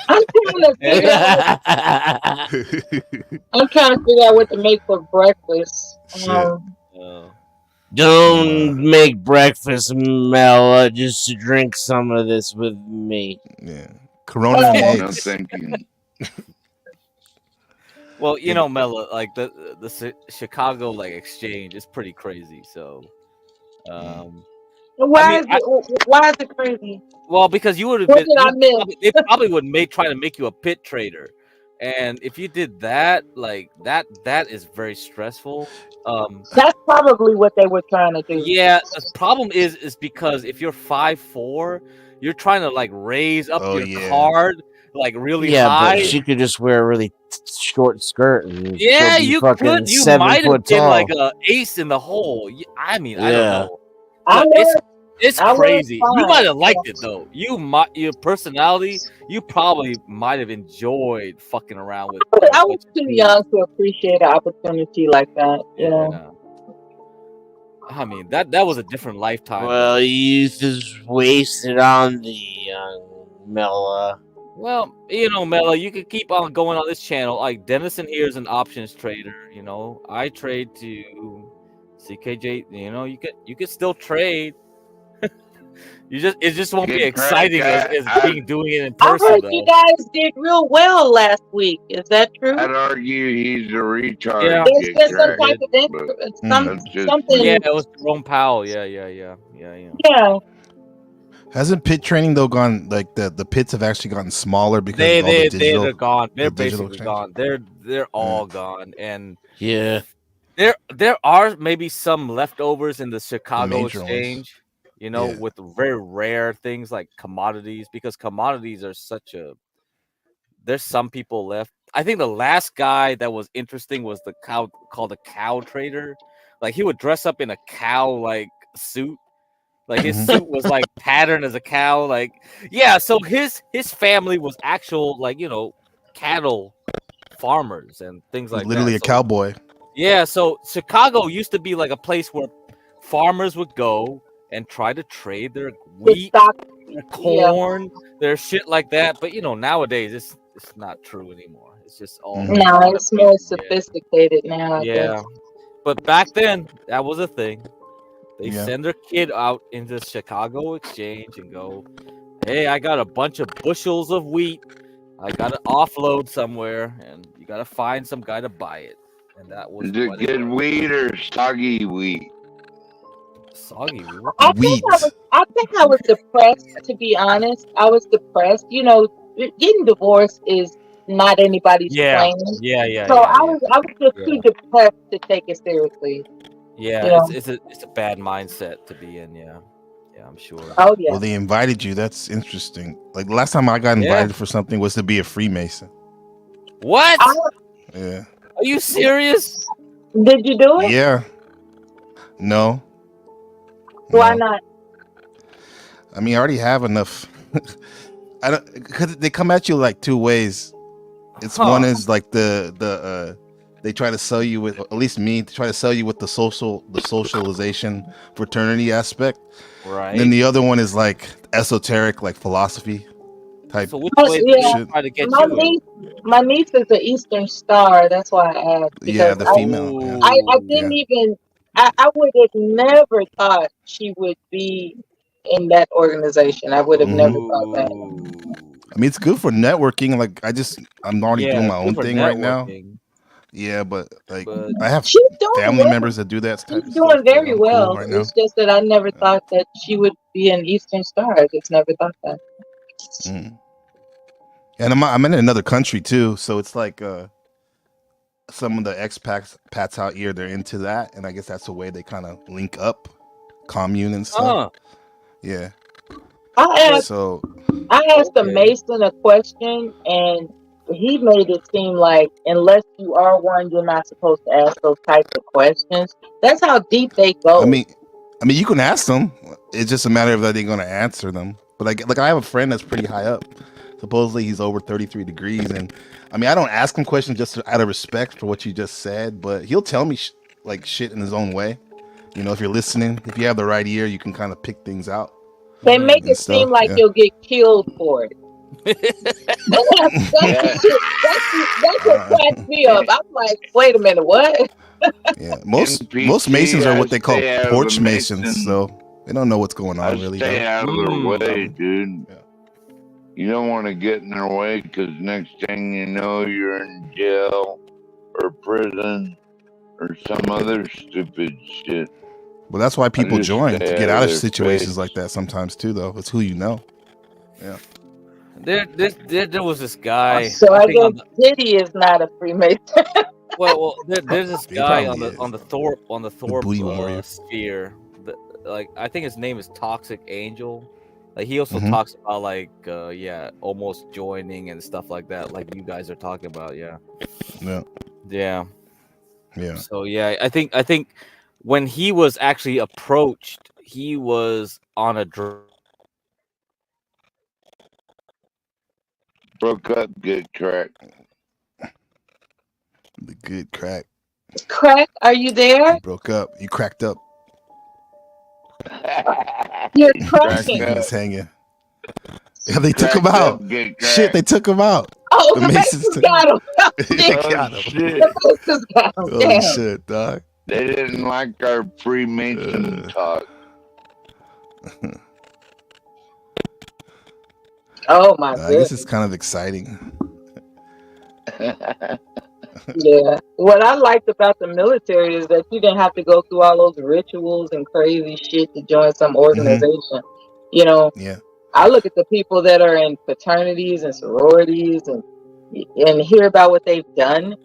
I'm trying to figure out what to make for breakfast. Don't make breakfast, Mela, just to drink some of this with me. Yeah. Corona and eggs. Thinking. Well, Mela, the Chicago exchange is pretty crazy. So, why is it crazy? Well, because you would have been. They probably would try to make you a pit trader, and if you did that, that is very stressful. That's probably what they were trying to do. Yeah, the problem is because if you're 5'4", you're trying to raise up your card really high. But she could just wear a really short skirt. And you could. You might have been like an ace in the hole. I mean, I don't know. It's crazy. You might have liked it though. Your personality. You probably might have enjoyed fucking around with. I was too young to appreciate an opportunity like that. You know. I mean that was a different lifetime. Well, youth is wasted on the young, Mela. Well, Mela, you could keep on going on this channel. Like Dennison here is an options trader. I trade to CKJ. You could still trade. It just won't be exciting as doing it in person. I heard you guys did real well last week. Is that true? I'd argue he's a retard. Yeah. There's just some type of something. Yeah, it was Jerome Powell. Yeah. Yeah. Hasn't pit training though gone the pits have actually gotten smaller because of all the digital, they're gone. They're basically gone. They're all gone. And there are maybe some leftovers in the Chicago exchange. With very rare things like commodities, because commodities are there's some people left. I think the last guy that was interesting was the called a cow trader. He would dress up in a cow suit. His suit was patterned as a cow. So his family was actual cattle farmers and things like literally that. A cowboy. Yeah, so Chicago used to be a place where farmers would go and try to trade their wheat, their corn, their shit like that. But nowadays it's it's not true anymore. It's just all Mhm. based No, on it's more opinion. sophisticated now, I Yeah. guess. But back then, that was a thing. They Yeah. send their kid out into Chicago Exchange and go, "Hey, I got a bunch of bushels of wheat. I got to offload somewhere, and you got to find some guy to buy it." And that was Is it what it good was. wheat or soggy wheat? Soggy wheat. What? Wheat. I think I was depressed, to be honest. I was depressed. You know, getting divorced is not anybody's Yeah. plan. Yeah. Yeah. So Yeah. Yeah. I was just Yeah. too depressed to take it seriously. Yeah. You know. It's a bad mindset to be in. Yeah. Yeah. I'm sure. Oh yeah. Well, they invited you. That's interesting. Like the last time I got Yeah. invited for something was to be a Freemason. What? I, Yeah. Are you serious? did you do it? Yeah. No. Why No. not? I mean, I already have enough. I don't, because they come at you like two ways. It's one is like they try to sell you with, at least me, they try to sell you with the socialization fraternity aspect. Right. And then the other one is like esoteric, like philosophy type. So which But, way yeah, they try to get my you in? niece is an Eastern Star. That's why I asked, Yeah, because the female. Yeah. I Ooh. didn't Yeah. even I would have never thought she would be in that organization. I would have never thought that. Ooh. I mean, it's good for networking. Like I'm already Yeah, doing my it's good own for thing right now. networking, Yeah, but like but I have She's doing family well. members that do that type She's of doing stuff. So very I'm cool well. right now. It's just that I never thought that she would be an Eastern Star. I just never thought that. Mm. And I'm in another country too, so it's like some of the expats out here, they're into that, and I guess that's the way they kind of link up, commune and stuff. Yeah. I asked So a okay. Mason a question, and he made it seem like unless you are one, you're not supposed to ask those types of questions. That's how deep they go. I mean, you can ask them. It's just a matter of that they're going to answer them. But like I have a friend that's pretty high up. Supposedly he's over 33 degrees, and I mean I don't ask him questions just out of respect for what you just said, but he'll tell me like shit in his own way. You know, if you're listening, if you have the right ear, you can kind of pick things out. They make and it seem stuff. like Yeah. you'll get killed for it. That's the shit. That's what cracks me up. I'm like, wait a minute, what? Yeah, most NPT, Masons are what they call stay out of porch the Masons, Mason. so they don't know what's going I on really. stay Though. out of their way, dude. Yeah. You don't want to get in their way, because next thing you know, you're in jail or prison or some other stupid shit. Well, that's why people just join stay to get out out of of their situations face. like that. Sometimes too, though, it's who you know. Yeah. There was this guy. So I think guess on the, Diddy is not a Freemason. there's this He guy probably is. on the Thorpe booty warrior. sphere. Like I think his name is Toxic Angel. Like he also Mhm. talks about like almost joining and stuff like that. Like you guys are talking about. Yeah. Yeah. Yeah. Yeah. So yeah, I think when he was actually approached, he was on a Broke up, get cracked. The good crack. Crack, are you there? You broke up. You cracked up. You're Crack cracking. up. He's hanging. Yeah, they took him Cracked out. up, get Shit, cracked. they took him out. Oh, The the Masons Masons took- got him. They Oh, got him. shit. The Masons got him. Oh Damn. shit, dog. They didn't like our Freemason talk. Oh my I guess goodness. it's kind of exciting. Yeah. What I liked about the military is that you didn't have to go through all those rituals and crazy shit to join some organization. You know, Yeah. I look at the people that are in fraternities and sororities and hear about what they've done.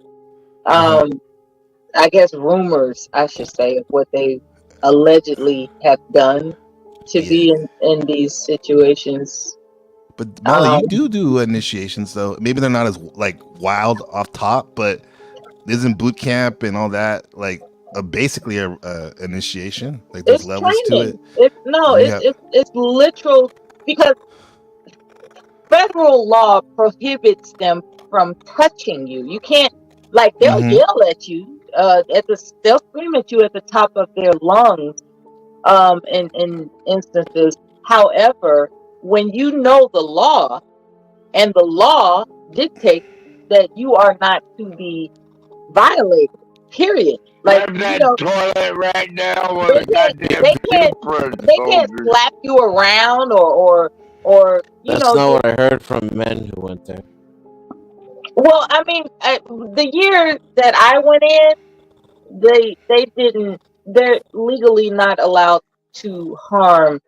I guess rumors, I should say, of what they allegedly have done to be in these situations. But Molly, you do initiations though. Maybe they're not as like wild off top, but isn't boot camp and all that like basically a initiation? Like there's It's levels training. to it. It's literal, because federal law prohibits them from touching you. You can't, like, they'll yell at you, they'll scream at you at the top of their lungs, in instances. However, when you know the law, and the law dictates that you are not to be violated. Period. Like, Grab that toilet right now with they a goddamn they can't toothbrush, they can't soldier. slap you around or That's not what I heard from men who went there. Well, I mean, the year that I went in, they didn't. They're legally not allowed to harm,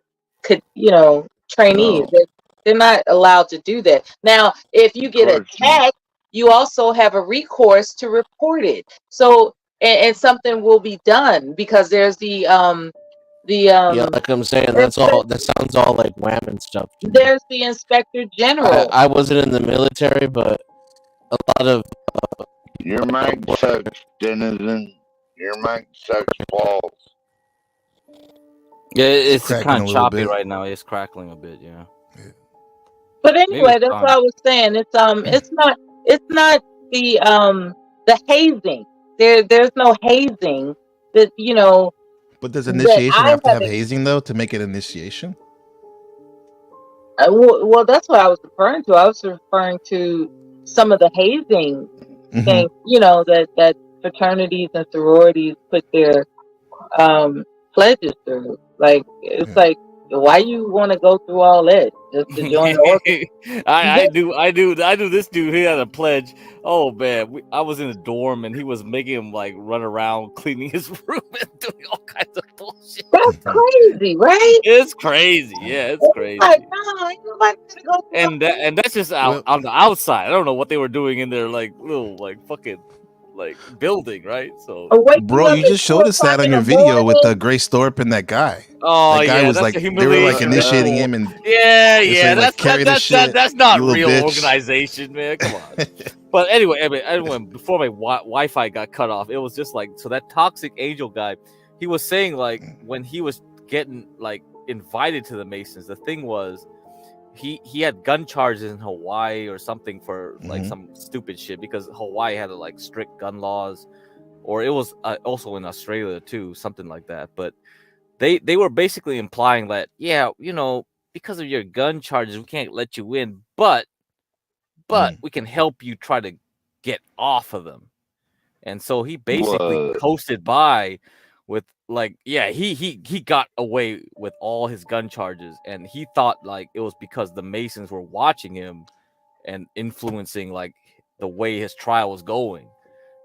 trainees. No. They're not allowed to do that. Now, if you get attacked, you also have a recourse to report it. So, and something will be done because there's yeah, like I'm saying, that's all. That sounds all like wham and stuff. There's the inspector general. I wasn't in the military, but a lot of your mic sucks, Denizen. Your mic sucks balls. Yeah, it's cracking kind a of little choppy bit. right now. It's crackling a bit, yeah. But anyway, that's what I was saying. It's not the hazing. There's no hazing that But does initiation that have to have hazing though to make it initiation? Well, that's what I was referring to. I was referring to some of the hazing things, that fraternities and sororities put their pledges through. Like, it's like, why you want to go through all that just to join the organ? I do. This dude, he had a pledge. Oh man, I was in a dorm and he was making him like run around cleaning his room and doing all kinds of bullshit. That's crazy, right? It's crazy. Yeah, it's crazy. Like, no, ain't nobody gonna go through and that's just on the outside. I don't know what they were doing in their like little fucking building, right? So, bro, you just showed us that on your video with Grace Thorpe and that guy. Oh, that guy was like, they were like initiating him, and that's not real bitch. organization, man. Come on. But anyway, before my Wi-Fi got cut off, it was just like, so that toxic angel guy, he was saying like when he was getting like invited to the Masons, the thing was, he had gun charges in Hawaii or something for like some stupid shit because Hawaii had like strict gun laws, or it was also in Australia too, something like that. But they were basically implying that, yeah, because of your gun charges, we can't let you in, but we can help you try to get off of them. And so he basically coasted by with like, yeah, he got away with all his gun charges, and he thought like it was because the Masons were watching him and influencing like the way his trial was going.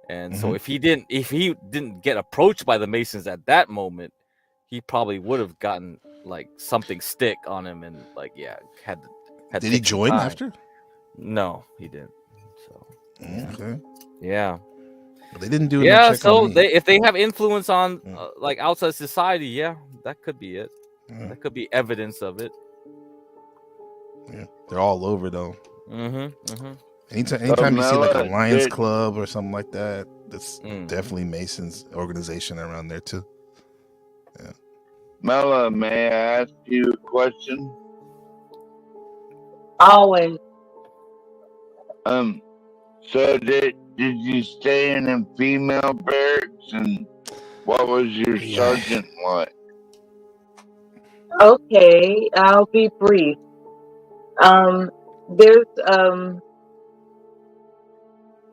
And so if he didn't get approached by the Masons at that moment, he probably would have gotten like something stick on him, and like, yeah, had did he join after? No, he didn't. So okay, yeah. They didn't do it. Yeah, so if they have influence on like outside society, yeah, that could be it. That could be evidence of it. Yeah, they're all over though. Anytime you see like a Lions Club or something like that, that's definitely Mason's organization around there too. Yeah. Mela, may I ask you a question? Always. So did you stay in a female barracks, and what was your sergeant like? Okay, I'll be brief. There's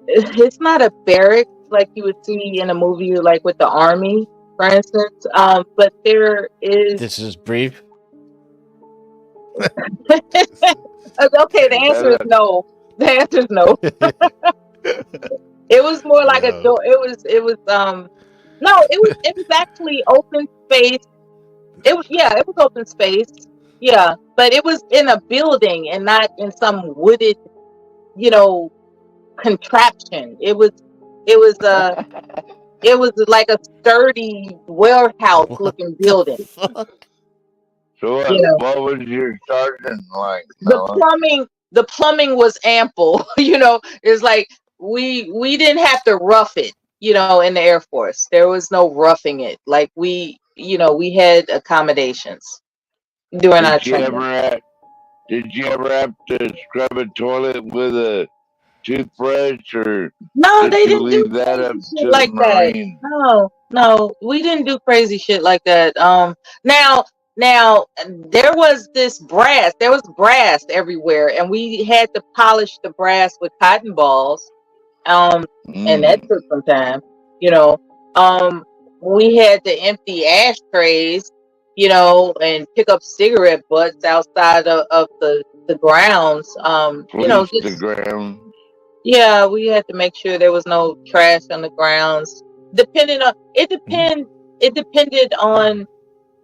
it's not a barracks like you would see in a movie like with the army, for instance. But there is. This is brief. Okay, the answer is no. The answer is no. It was more like a door. It was no, it was actually open space. It was open space. Yeah, but it was in a building and not in some wooded, contraption. It was like a sturdy warehouse looking building. So what was your sergeant like? The plumbing was ample. It's like we didn't have to rough it, in the Air Force. There was no roughing it. Like we had accommodations during our training. Did you ever have to scrub a toilet with a toothbrush, or no, they didn't leave do that up to like the Marine? that. No, we didn't do crazy shit like that. Now Now there was brass everywhere, and we had to polish the brass with cotton balls. And that took some time, you know. We had to empty ashtrays, you know, and pick up cigarette butts outside of the grounds. You know, the ground. Yeah, we had to make sure there was no trash on the grounds. It depended on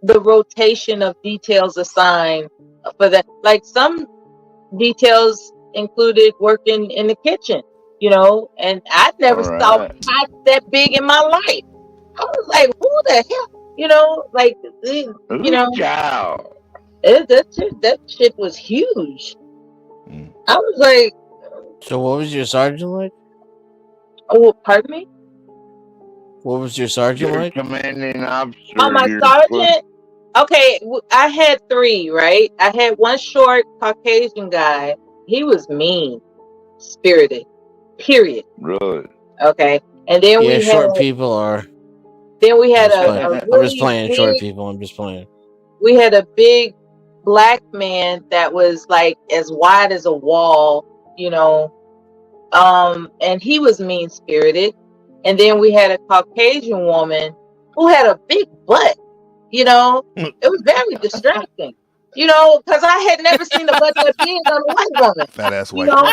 the rotation of details assigned for that. Like some details included working in the kitchen, you know, and I never saw pots that big in my life. I was like, who the hell, you know, like, you know, that shit was huge. I was like, so what was your sergeant like? Oh, pardon me? What was your sergeant like? Commanding officer. Oh, my sergeant? Okay, I had 3, right? I had one short Caucasian guy. He was mean, spirited, period. Really? Okay. And then we had short people are. Then we had I'm just playing short people. I'm just playing. We had a big black man that was like as wide as a wall, you know. And he was mean spirited. And then we had a Caucasian woman who had a big butt, you know. It was very distracting, you know, because I had never seen a butt that big on a white woman. Fat ass white woman.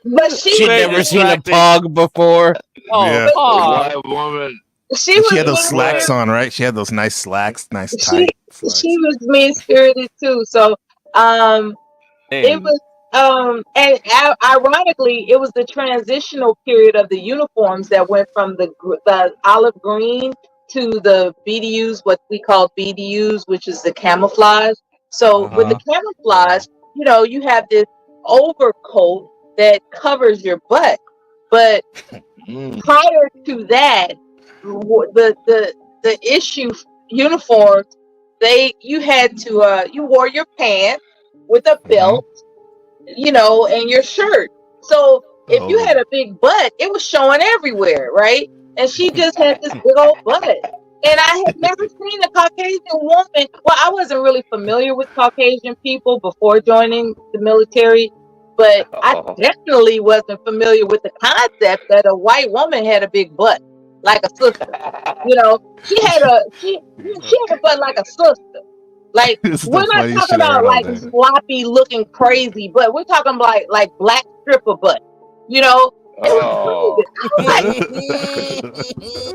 But she'd never seen a pog before. Oh, yeah. White woman. She had those slacks on, right? She had those nice slacks, nice tight slacks. She was mean spirited too. So it was and ironically, it was the transitional period of the uniforms that went from the olive green to the BDUs, what we call BDUs, which is the camouflage. So with the camouflage, you know, you have this overcoat that covers your butt, but prior to that, the issue uniforms, you had to you wore your pants with a belt, you know, and your shirt. So if you had a big butt, it was showing everywhere, right? And she just had this big old butt. And I had never seen a Caucasian woman. Well, I wasn't really familiar with Caucasian people before joining the military, but I definitely wasn't familiar with the concept that a white woman had a big butt, like a sister. You know, she had a butt like a sister. Like we're not talking about like sloppy looking crazy, but we're talking like black stripper butt. You know, it was crazy.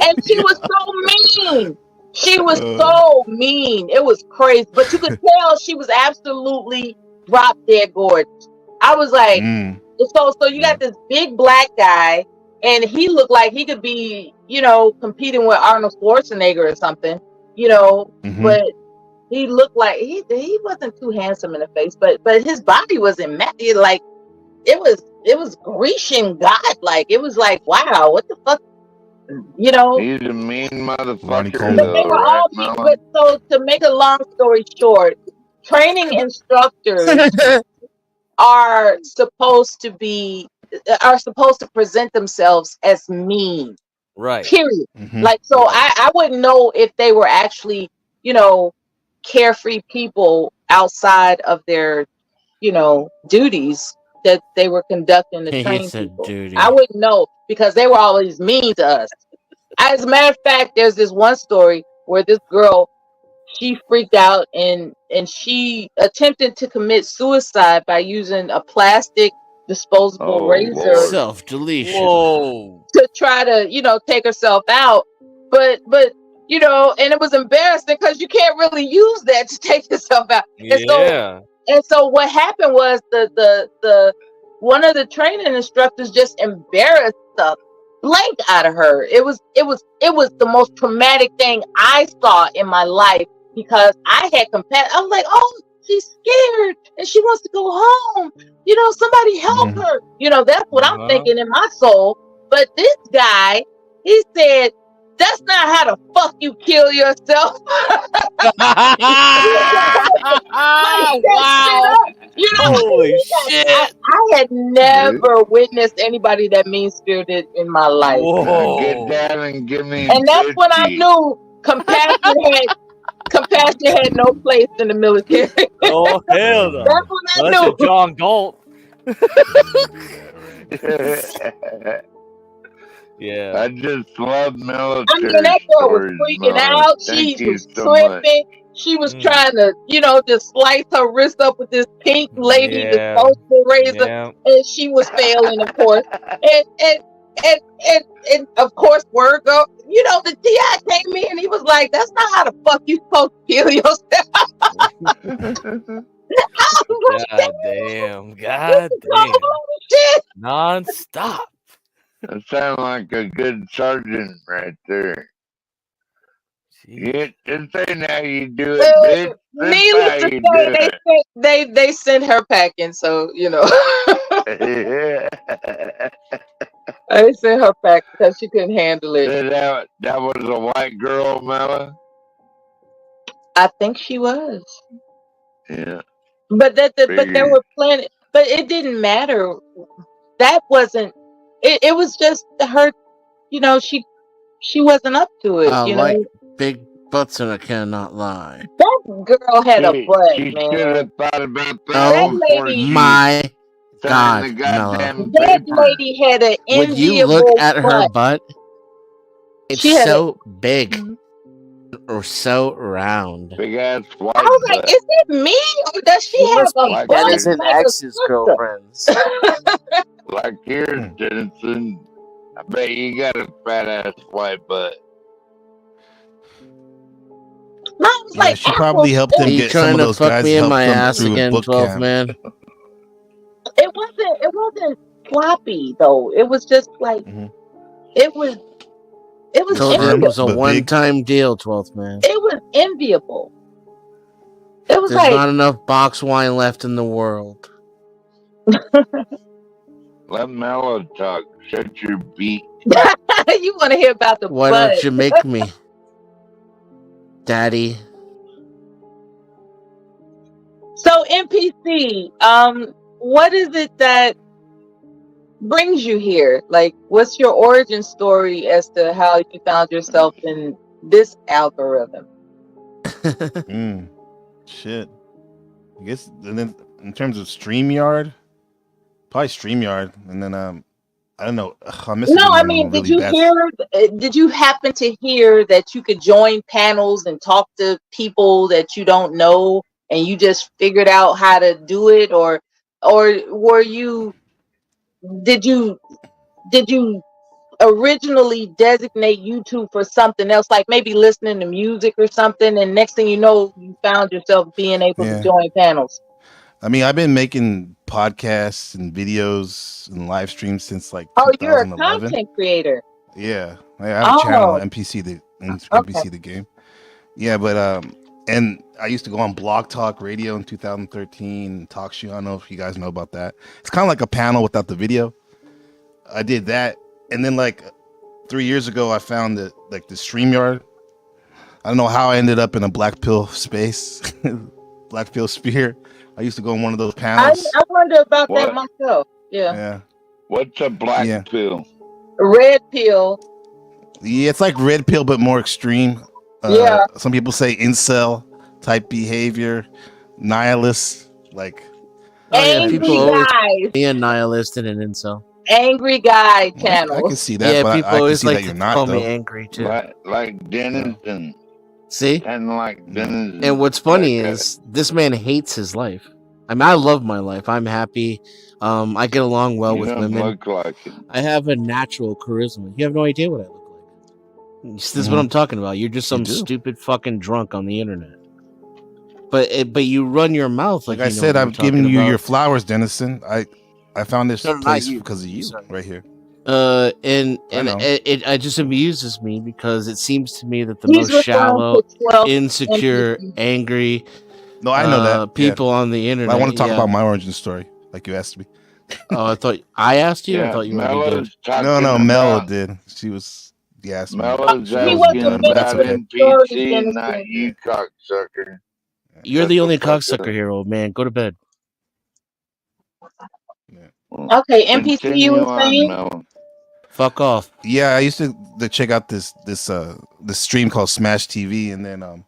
And she was so mean. She was so mean. It was crazy, but you could tell she was absolutely drop dead gorgeous. I was like, so you got this big black guy, and he looked like he could be, you know, competing with Arnold Schwarzenegger or something, you know, but he looked like he wasn't too handsome in the face, but his body was immaculate. Like it was Grecian godlike. It was like, wow, what the fuck, you know? He's a mean motherfucker. So to make a long story short, training instructors are supposed to present themselves as mean. Right. Period. Like, so I wouldn't know if they were actually, you know, carefree people outside of their, you know, duties that they were conducting to train people. I wouldn't know because they were always mean to us. As a matter of fact, there's this one story where this girl, she freaked out and she attempted to commit suicide by using a plastic disposable razor. Self-deletion. To try to, you know, take herself out. But you know, and it was embarrassing because you can't really use that to take yourself out. Yeah. And so what happened was the one of the training instructors just embarrassed the blank out of her. It was the most traumatic thing I saw in my life because I had compassion. I was like, oh, she's scared and she wants to go home. You know, somebody help her. You know, that's what I'm thinking in my soul. But this guy, he said, that's not how the fuck you kill yourself. Wow. You know, holy shit. I had never witnessed anybody that mean-spirited in my life. Get down and give me. And that's when I knew compassion Compassion had no place in the military. Oh hell no! That's what I That's knew. a John Galt. Yeah. I just love I military mean, that girl was stories, freaking Miller. out. Thank She you was so much. tripping. She was trying to, just slice her wrist up with this pink lady Yeah. disposable razor, Yeah. and she was failing, of course. And of course, word go. The TI came in and he was like, "That's not how the fuck you supposed to kill yourself." God damn. God damn. Shit. Non-stop. That sounds like a good sergeant right there. Jeez. Yeah, this ain't how you do it, bitch. This Needless how to you say, do they sent her packing. So it. they sent her packing because she couldn't handle it. That was a white girl, Mella. I think she was. Yeah. But there Figured. were plenty. But it didn't matter. That wasn't. It was just her. She wasn't up to it. I like big butts and I cannot lie. That girl had a butt, She man. should have thought about that Oh before lady- she my signed the God, goddamn That paper. lady had an Would you look enviable at her butt? It's She had so big or so round. Big ass white I was like, butt. is it me or does she have must a be butt Dennison like a X's sister? girlfriends. Like yours, Dennison. I bet you got a fat ass white butt. No, I was Yeah, like, she probably helped him Are you get some trying of to those fuck guys me in helped my him ass through again, book 12th camp. man? It wasn't floppy though. It was just like it was Told you it enviable. was a one-time deal, 12th man. It was enviable. It was There's like not enough box wine left in the world. Let Mellow talk. Shut your beat. you want to hear about the Why butt. don't you make me, Daddy? So NPC, what is it that brings you here? Like, what's your origin story as to how you found yourself in this algorithm? Shit. I guess, and then in terms of StreamYard, probably StreamYard, and then I don't know. I'm missing No, I one mean, really did you bad. did you happen to hear that you could join panels and talk to people that you don't know, and you just figured out how to do it, or were you? Did you originally designate YouTube for something else, like maybe listening to music or something, and next thing you know, you found yourself being able to join panels? I mean, I've been making podcasts and videos and live streams since like 2011. You're a content creator. Yeah, I have a channel, NPC the game. Yeah, but and I used to go on Blog Talk Radio in 2013, Talk Show. I don't know if you guys know about that. It's kind of like a panel without the video. I did that, and then like 3 years ago, I found the StreamYard. I don't know how I ended up in a black pill space, black pill sphere. I used to go on one of those panels. I wonder about that myself. Yeah. What's a black pill? Red pill. Yeah, it's like red pill, but more extreme. Yeah. Some people say incel type behavior, nihilist, like. Angry guys. Be a nihilist and an incel. Angry guy channel. I can see that. Yeah, but people I can always see like that you're to not, call though. me angry too. Like Dennison. See? Kind of like Dennison. And what's funny is this man hates his life. I mean, I love my life. I'm happy. I get along well with women. Look like it. I have a natural charisma. You have no idea what I look like. This is what I'm talking about. You're just some stupid fucking drunk on the internet. But you run your mouth like I said, I'm giving you your flowers, Dennison. I found this place because of you right here. It just amuses me because it seems to me that the most shallow, insecure, angry, no, I know that people on the internet. I want to talk about my origin story, like you asked me. Oh, I thought I asked you. I thought you were No, Mel did. She was. Yes, Melo's asking about NPC, not you, cocksucker. You're the only cocksucker here, old man. Go to bed. Okay, NPC, you were saying? Fuck off. Yeah, I used to check out this stream called Smash TV, and then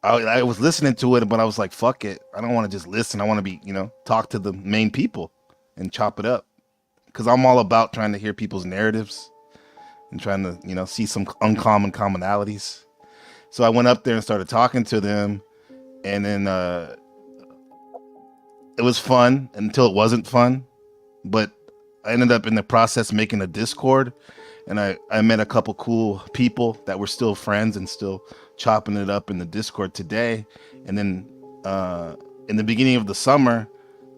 I was listening to it, but I was like, fuck it. I don't want to just listen. I want to be, talk to the main people and chop it up. Because I'm all about trying to hear people's narratives and trying to, see some uncommon commonalities. So I went up there and started talking to them. And then it was fun until it wasn't fun. But I ended up in the process making a Discord. And I met a couple cool people that were still friends and still chopping it up in the Discord today. And then in the beginning of the summer,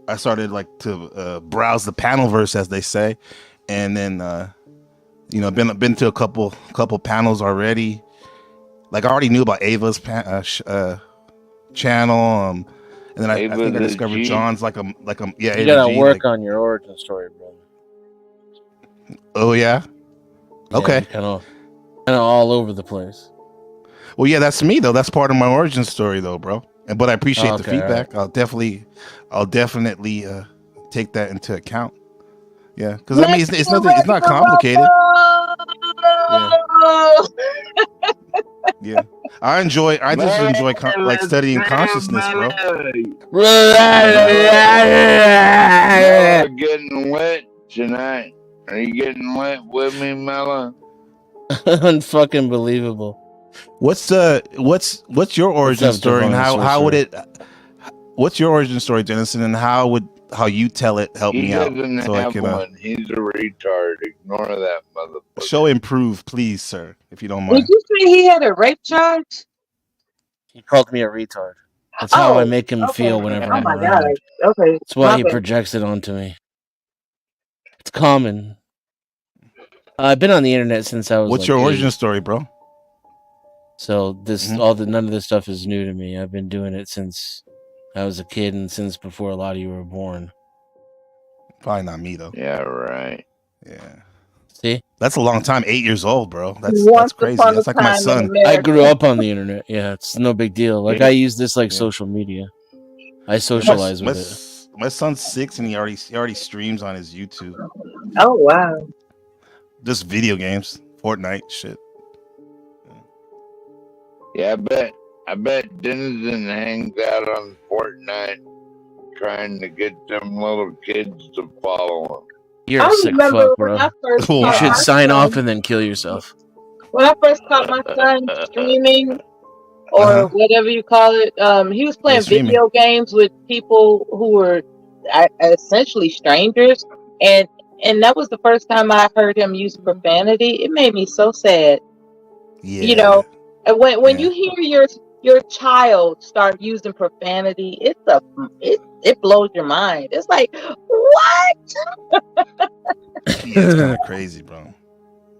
I started to browse the panelverse, as they say. And then, been to a couple panels already. Like I already knew about Ava's channel. And then I think I discovered John's yeah. You gotta work on your origin story, brother. Oh yeah. Okay. Kind of all over the place. Well, yeah, that's me though. That's part of my origin story though, bro. But I appreciate the feedback. Right. I'll definitely take that into account. Yeah, because I mean, it's nothing. It's not complicated. Yeah. I just enjoy studying consciousness, bro. Getting wet tonight. Are you getting wet with me, Mella? Unfucking believable. What's your origin story and how would it? What's your origin story, Denison, and how you tell it help me out? He doesn't have one. He's a retard. Ignore that motherfucker. Show improve, please, sir, if you don't mind. Did you say he had a rape charge? He called me a retard. That's how I make him feel whenever I'm around. God. Okay. That's why he projects it onto me. It's common. I've been on the internet since I was. What's your origin story, bro? So none of this stuff is new to me. I've been doing it since I was a kid and since before a lot of you were born. Probably not me though. Yeah, right. Yeah. See? That's a long time. 8 years old, bro. That's crazy. That's like my son. I grew up on the internet. Yeah, it's no big deal. Like I use this like social media. I socialize with it. My son's 6 and he already streams on his YouTube. Oh wow. Just video games, Fortnite shit. Yeah, I bet Denizen hangs out on Fortnite trying to get them little kids to follow him. You're a sick fuck, bro. You should sign off and then kill yourself. When I first caught my son streaming, or whatever you call it, he was playing video games with people who were essentially strangers, and that was the first time I heard him use profanity. It made me so sad. Yeah. When you hear your child start using profanity, it blows your mind. It's like, what? Yeah, it's kind of crazy, bro.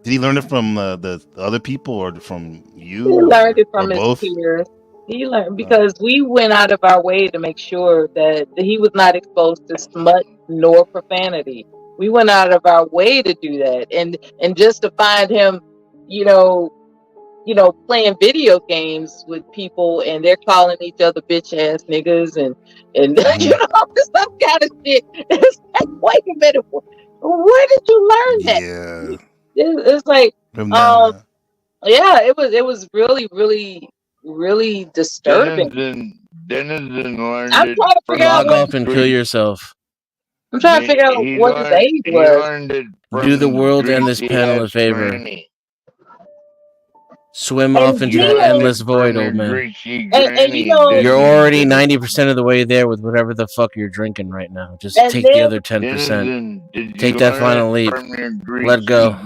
Did he learn it from the other people or from you? He learned it from his peers. He learned because we went out of our way to make sure that he was not exposed to smut nor profanity. We went out of our way to do that, and just to find him, playing video games with people and they're calling each other bitch ass niggas and this some kind of shit. It's like, wait a minute, where did you learn that? Yeah, it's like, it was really, really, really disturbing. Denizen learned I'm trying to figure out. Log off and kill yourself. I'm trying to figure out what his age was. Do the world and this panel a favor. Swim off into the endless void, old man. You're already 90% of the way there with whatever the fuck you're drinking right now. Just take the other 10%. Take that final leap. Let go.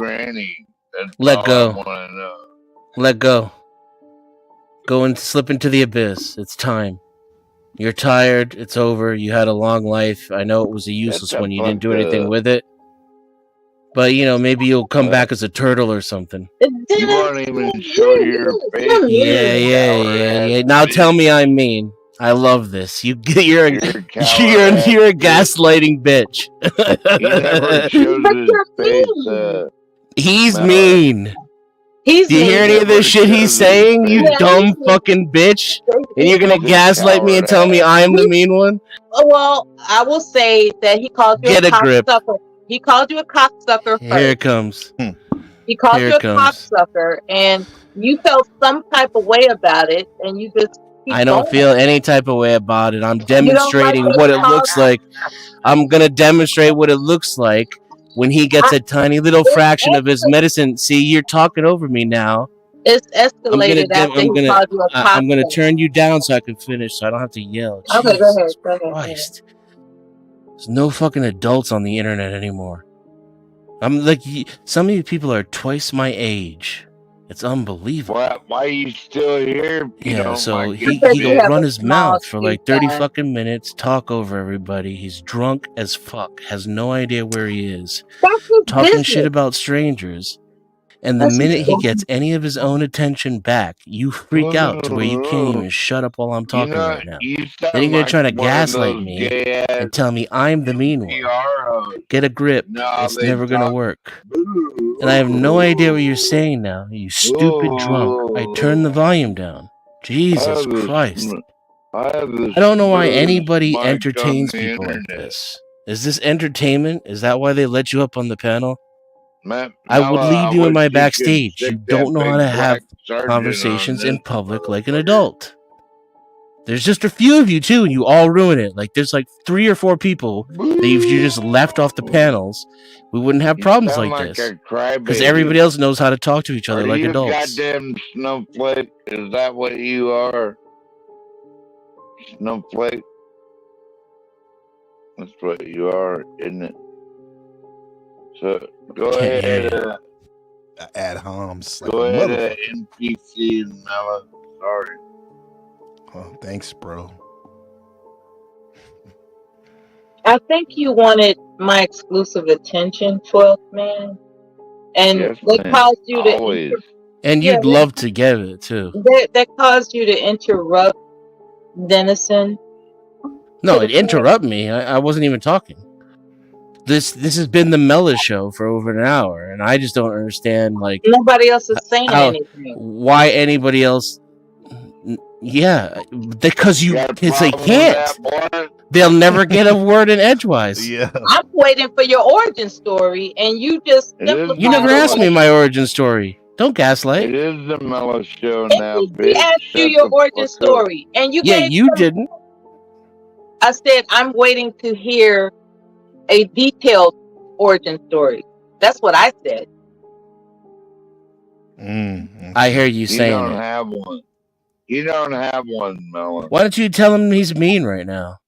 Let go. Let go. Go and slip into the abyss. It's time. You're tired. It's over. You had a long life. I know it was a useless one. You didn't do anything with it. But, maybe you'll come back as a turtle or something. You won't even show your face. Yeah. Now tell me I'm mean. I love this. You're a gaslighting bitch. He never shows his face. He's mean. Do you hear any of this shit he's saying? You dumb fucking bitch. And you're gonna gaslight me and tell me I'm the mean one? Well, I will say that he called you a cocksucker. He called you a cocksucker first. Here it comes. He called you a cocksucker, and you felt some type of way about it, and you just I don't feel any type of way about it. I'm You don't like demonstrating they what it call looks like. I'm going to demonstrate what it looks like when he gets a tiny little fraction of his medicine. See, you're talking over me now. It's escalated after he called you a I'm gonna turn you down so I can finish, so I don't have to yell. Okay, Jesus go ahead. Christ. There's no fucking adults on the internet anymore. I'm like, some of you people are twice my age. It's unbelievable. Why are you still here? Yeah, so he'll run his mouth for like 30 fucking minutes, talk over everybody. He's drunk as fuck, has no idea where he is, talking shit about strangers. And the minute he gets any of his own attention back, you freak out to where you can't even shut up while I'm talking right now. Then you're gonna try to gaslight me and tell me I'm the mean one. Get a grip. It's never gonna work. And I have no idea what you're saying now, you stupid drunk. I turned the volume down. Jesus Christ. I don't know why anybody entertains people like this. Is this entertainment? Is that why they let you up on the panel? I would leave you in my backstage. You don't know how to have conversations in public like an adult. There's just a few of you too, and you all ruin it. Like there's like 3 or 4 people that if you just left off the panels, we wouldn't have problems like this. Because everybody else knows how to talk to each other like adults. Goddamn snowflake! Is that what you are? Snowflake. That's what you are, isn't it? So go ahead. Ad homs. Go ahead, NPC and Mela. Sorry. Oh, thanks, bro. I think you wanted my exclusive attention, 12th man, and that caused you to. And you'd love to get it too. That caused you to interrupt Denison. No, it interrupt me. I wasn't even talking. This has been the Mela show for over an hour, and I just don't understand. Like nobody else is saying anything. Why anybody else? Yeah, because they can't. They'll never get a word in edgewise. Yeah, I'm waiting for your origin story, and you just you never asked me my origin story. Don't gaslight. It is the Mela show now, bitch. We asked you your origin story, and you didn't. I said I'm waiting to hear a detailed origin story. That's what I said. I hear you saying you don't have one. You don't have one, Mela. Why don't you tell him he's mean right now?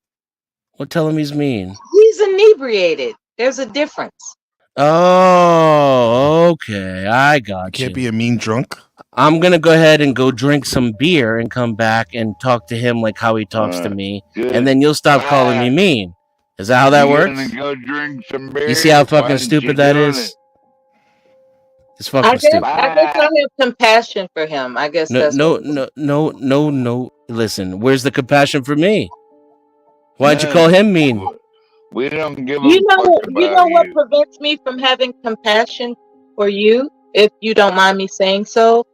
Tell him he's mean. He's inebriated. There's a difference. Oh, okay. I got you. Can't be a mean drunk. I'm going to go ahead and go drink some beer and come back and talk to him like how he talks to me. Good. And then you'll stop calling me mean. Is that how that works? Go drink some beer. You see how fucking stupid that is? It's fucking stupid. I guess I have compassion for him. I guess no. Listen, where's the compassion for me? Why'd you call him mean? We don't give you know what prevents me from having compassion for you, if you don't mind me saying so?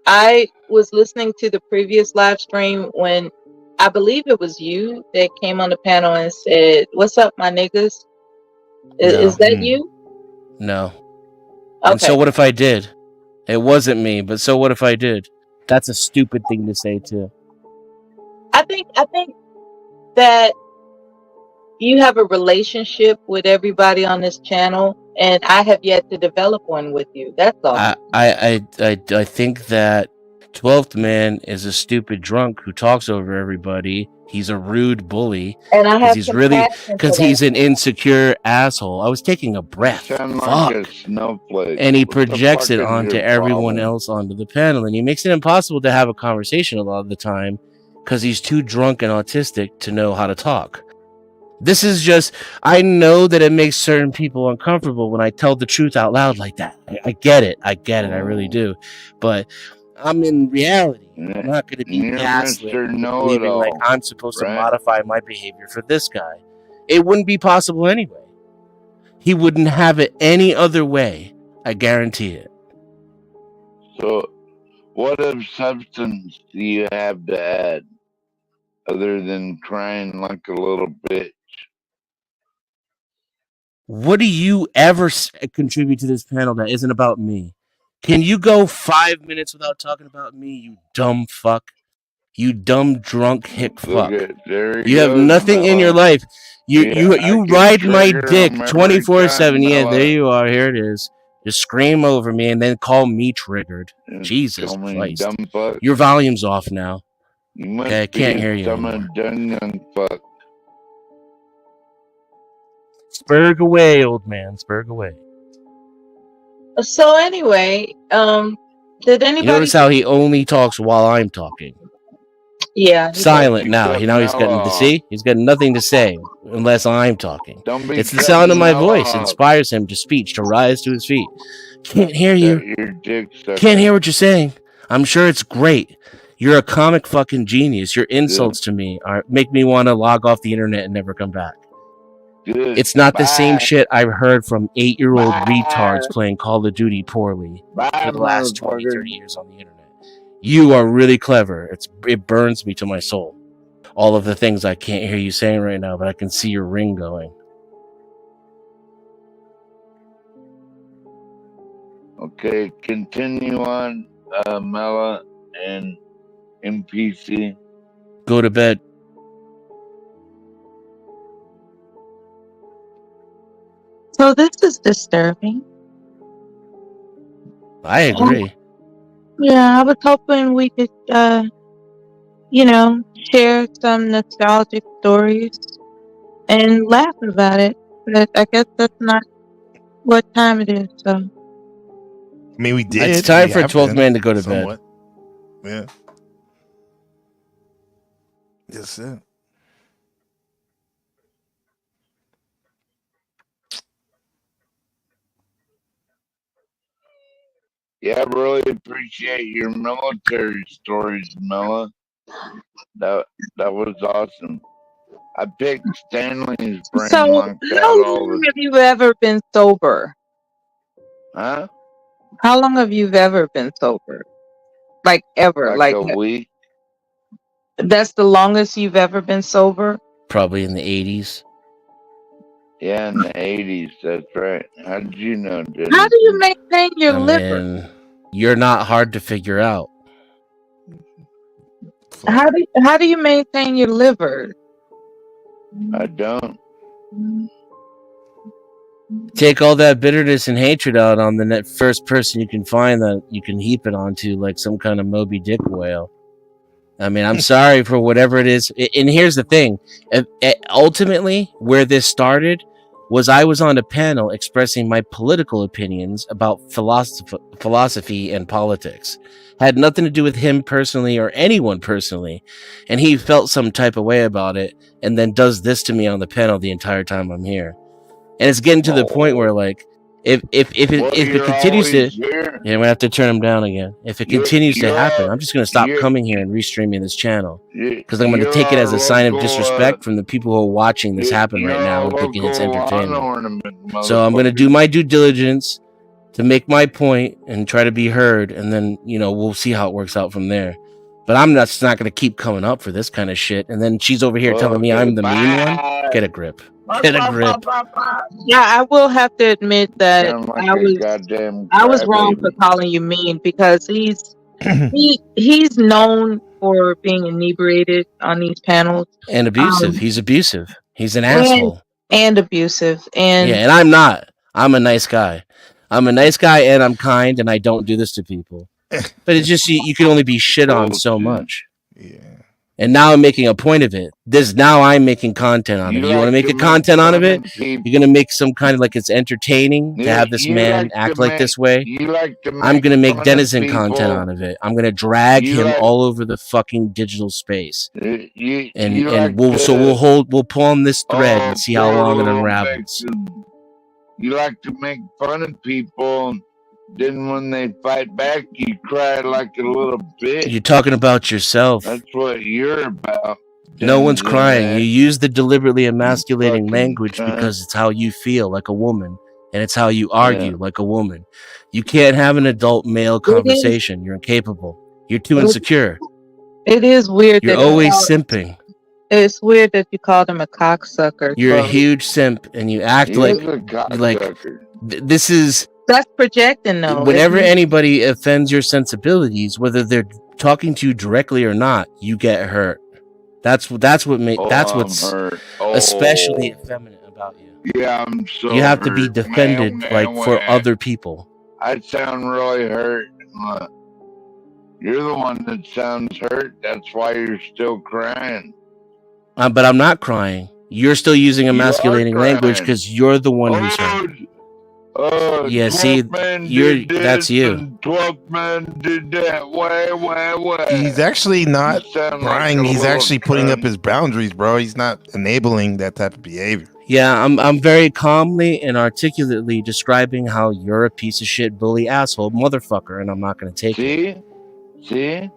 I was listening to the previous live stream when I believe it was you that came on the panel and said, "What's up, my niggas?" Is that you? No. Okay. And so what if I did? It wasn't me, but so what if I did? That's a stupid thing to say too. I think that you have a relationship with everybody on this channel, and I have yet to develop one with you. That's all. I think that 12th man is a stupid drunk who talks over everybody. He's a rude bully. And I have because he's an insecure asshole. I was taking a breath. Fuck. Like a snowflake. And he projects it onto everyone else onto the panel, and he makes it impossible to have a conversation a lot of the time because he's too drunk and autistic to know how to talk. This is just, I know that it makes certain people uncomfortable when I tell the truth out loud like that. I get it. I really do. But I'm in reality. I'm not going to be gaslit believing like I'm supposed to modify my behavior for this guy. It wouldn't be possible anyway. He wouldn't have it any other way. I guarantee it. So, what of substance do you have to add other than crying like a little bitch? What do you ever contribute to this panel that isn't about me? Can you go 5 minutes without talking about me, you dumb fuck? You dumb drunk hick fuck. You have nothing in your life. You ride my dick 24/7. Yeah, there you are. Here it is. Just scream over me and then call me triggered. Jesus Christ. Your volume's off now. Okay, I can't hear you anymore. Spurg away, old man. Spurg away. So anyway, did anybody... You notice how he only talks while I'm talking? Yeah. Silent now. He's got nothing to say unless I'm talking. It's the sound of my voice that inspires him to speech, to rise to his feet. Can't hear you. Can't hear what you're saying. I'm sure it's great. You're a comic fucking genius. Your insults to me make me want to log off the internet and never come back. It's not the same shit I've heard from 8-year-old retards playing Call of Duty poorly for the last 20, 30 years on the internet. You are really clever. It burns me to my soul. All of the things I can't hear you saying right now, but I can see your ring going. Okay, continue on, Mela and NPC. Go to bed. So this is disturbing. I agree. Yeah, I was hoping we could, share some nostalgic stories and laugh about it. But I guess that's not what time it is. So, I mean, we did. It's time for 12th man to go to bed. Yeah. That's it. Yeah, I really appreciate your military stories, Mela. That was awesome. I picked Stanley's brain. so how long have you ever been sober? Huh? How long have you ever been sober? Like ever? Like a week. That's the longest you've ever been sober? Probably in the 80s. Yeah, in the 80s. That's right. How did you know? How do you maintain your liver? You're not hard to figure out. How do you maintain your liver? I don't. Take all that bitterness and hatred out on the first person you can find that you can heap it onto, like some kind of Moby Dick whale. I mean, I'm sorry for whatever it is. And here's the thing. Ultimately, where this started was I was on a panel expressing my political opinions about philosophy and politics. Had nothing to do with him personally or anyone personally. And he felt some type of way about it and then does this to me on the panel the entire time I'm here. And it's getting to the point where, like, if it continues to, yeah, I'm gonna have to turn him down again. If it continues to happen, I'm just gonna stop coming here and restreaming this channel because I'm gonna take it as a sign of disrespect from the people who are watching this happen right now and thinking it's entertainment. So I'm gonna do my due diligence to make my point and try to be heard, and then we'll see how it works out from there. But I'm just not gonna keep coming up for this kind of shit. And then she's over here telling me I'm the mean one. Get a grip. Get a grip. Yeah, I will have to admit that I was wrong for calling you mean because he's known for being inebriated on these panels and abusive. He's abusive. He's an asshole and abusive. And and I'm not. I'm a nice guy. I'm a nice guy, and I'm kind, and I don't do this to people. But it's just you can only be shit on so much. Yeah. And now I'm making a point of it. Now I'm making content on it. You want to make a content out of it? You're going to make some kind of like it's entertaining to have this man act like this way. I'm going to make Denizen content out of it. I'm going to drag him all over the fucking digital space. And we'll pull on this thread and see how long it unravels. You like to make fun of people. Then when they fight back, you cry like a little bitch. You're talking about yourself. That's what you're about. No one's crying. You use the deliberately emasculating language because it's how you feel like a woman. And it's how you argue like a woman. You can't have an adult male conversation. You're incapable. You're too insecure. It is weird. You're always simping. It's weird that you called him a cocksucker. You're a huge simp and you act like this is... That's projecting, though. Whenever anybody offends your sensibilities, whether they're talking to you directly or not, you get hurt. That's what's especially effeminate about you. Yeah, I'm so You have to be hurt. defended for other people. I sound really hurt. You're the one that sounds hurt. That's why you're still crying. But I'm not crying. You're still using emasculating language because you're the one who's hurt. Yeah, see, that's you. 12 men did that. Why? He's actually not crying. He's actually putting up his boundaries, bro. He's not enabling that type of behavior. Yeah, I'm very calmly and articulately describing how you're a piece of shit, bully, asshole, motherfucker, and I'm not going to take it. See?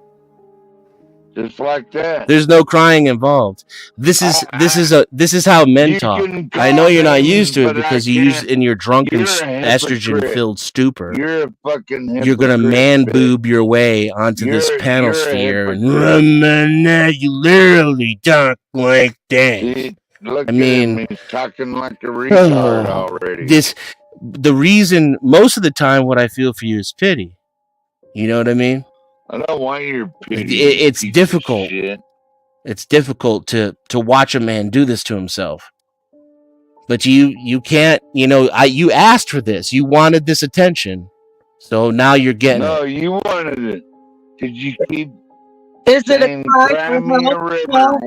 Just like that. There's no crying involved. This is how men talk. I know you're not used to it because you use in your drunken estrogen-filled stupor. You're a fucking hypocrite. You're gonna man boob your way onto this panel sphere, and you literally talk like that. See, look at him. He's talking like a retard already. The reason most of the time what I feel for you is pity. You know what I mean? I don't want your pity. It's difficult. It's difficult to watch a man do this to himself. But you can't, you asked for this. You wanted this attention. So now you're getting it. No, you wanted it. Did you keep Is it a cry for help?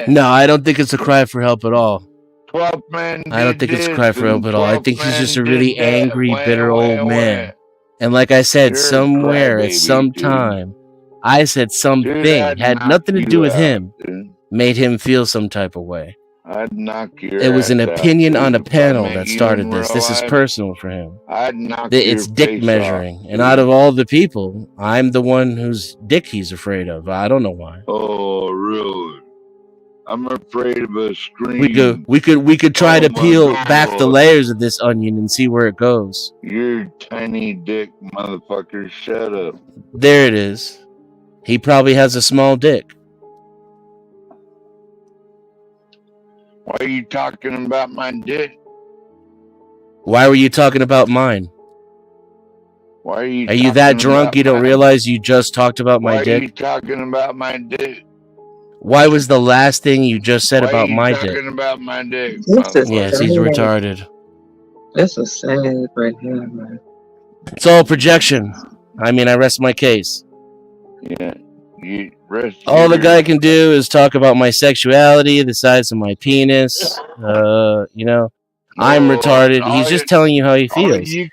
No, I don't think it's a cry for help at all. 12 men I don't think it's a cry for help at all. I think he's just a really angry, bitter old man. And like I said, somewhere at some time, I said something had nothing to do with him, made him feel some type of way. I'd knock your It was an ass opinion out, on a dude. panel If I that met you started in this. real This is life, personal for him. I'd knock It's your dick face measuring. off, And out of all the people, I'm the one whose dick he's afraid of. I don't know why. Oh, really? I'm afraid of a scream. We could try to my peel God. back the layers of this onion and see where it goes. You're tiny dick motherfucker. Shut up. There it is. He probably has a small dick. Why are you talking about my dick? Why were you talking about mine? Why are you? Are you that drunk you don't realize you just talked about my Why dick? are you talking about my dick? Why was the last thing you just said about my dick? Talking about my dick. Yes, he's retarded. This is sad right here, man. It's all projection. I mean, I rest my case. Yeah, you rest. All the guy can do is talk about my sexuality, the size of my penis. I'm retarded. He's just telling you how he feels. He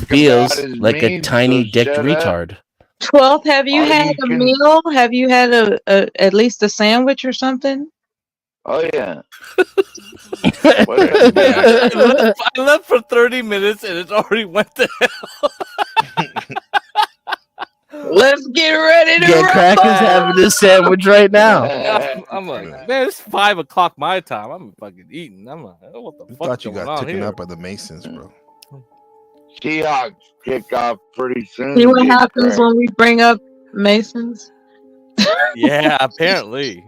feels like a tiny dicked retard. 12th, have you had a meal? Have you had at least a sandwich or something? Oh yeah. I left for 30 minutes and it already went to hell. Let's get ready to roll. Cracker's having a sandwich right now. I'm like, man, it's 5 o'clock my time. I'm fucking eating. I'm like, what the fuck? I thought you got taken here? out by the Masons, bro. Seahawks kick off pretty soon. See what happens when we bring up Masons? Yeah, apparently,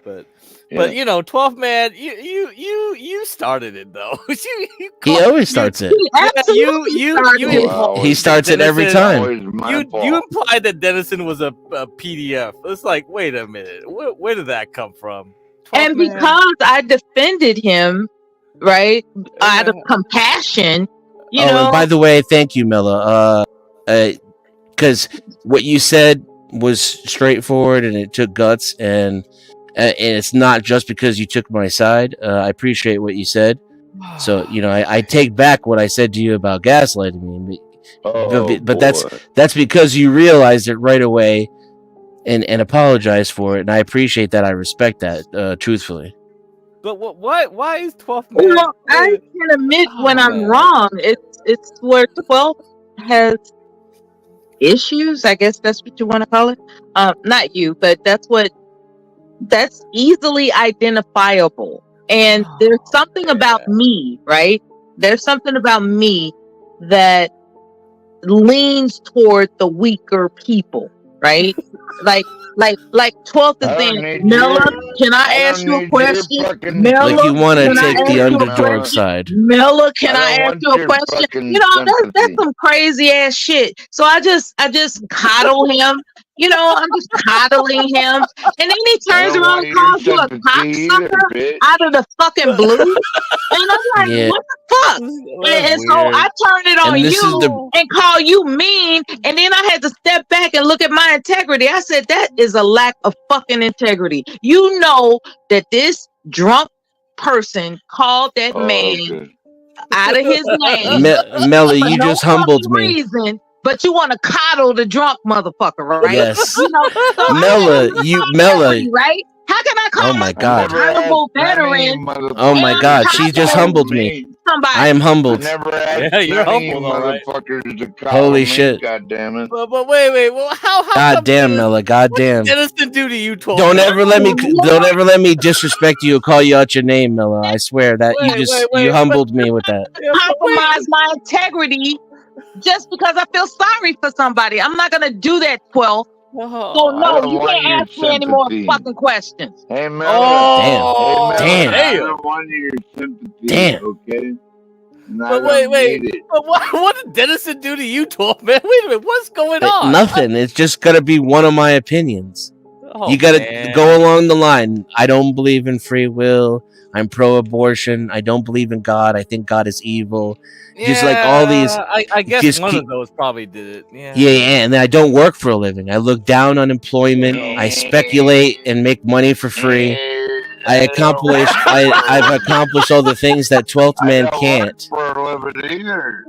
but. Yeah. But 12 man, you started it though. He always starts it. He starts it every time. You implied that Dennison was a PDF. It's like, wait a minute, where did that come from? And because I defended him, right, out of compassion, you know. And by the way, thank you, Milla. Because what you said was straightforward and it took guts and it's not just because you took my side. I appreciate what you said. So, I take back what I said to you about gaslighting me. But that's because you realized it right away and apologized for it. And I appreciate that. I respect that, truthfully. But why is 12 man? Well, I can admit when I'm wrong. It's where 12 has issues. I guess that's what you want to call it. Not you, but that's easily identifiable. And there's something about me, right? There's something about me that leans toward the weaker people, right? Like 12th is I saying, don't need Miller, your. can I I ask don't you a need your question? fucking Like you Miller, want to can I take the ask you a underdog Miller. question? side. Miller, I can I don't ask want you a your question? fucking You know, that's sympathy. some crazy ass shit. So I just coddle him. You know, I'm just coddling him. And then he I turns don't around want and your calls you a sympathy either, cocksucker bitch. out of the fucking blue. And I'm like, Yeah. what the fuck? And so I turned it on And this is you the and call you mean. And then I had to step back and look at my integrity. I said, that is a lack of fucking integrity. You know that this drunk person called that man Okay. out of his name Melly, for you no just humbled fucking me. reason, but you want to coddle the drunk motherfucker, right? Yes. You know, so I Mella, have you no Mella. integrity, right? How can I call Oh my I God. never asked honorable any veteran Oh my and God. She just coddle humbled me. somebody? I am I humbled. never asked Yeah, you're any humbled, all right. motherfuckers to coddle Holy me. shit. God damn it. But wait. Well, how God come damn, Mella. God what did damn. Denison do to you, 12? Don't Miller? ever let me disrespect you or call you out your name, Mella. I swear that you humbled me with that. Yeah, but wait. Compromise my integrity just because I feel sorry for somebody. I'm not gonna do that, 12. So Oh, I no, don't you want can't your ask me any more sympathy. fucking questions. Hey, Miller. Damn. Hey, Miller. Damn. I don't want your sympathy, Damn. okay? And I but don't wait. need it. But what did Denison do to you, 12, man? Wait a minute. What's going on? Nothing. It's just gotta be one of my opinions. Oh, You gotta man. go along the line. I don't believe in free will. I'm pro-abortion. I don't believe in God. I think God is evil. Just like all these. I guess just one keep- of those probably did it. Yeah. Yeah, and then I don't work for a living. I look down on employment. I speculate and make money for free. I've accomplished all the things that 12th man can't. For a living either.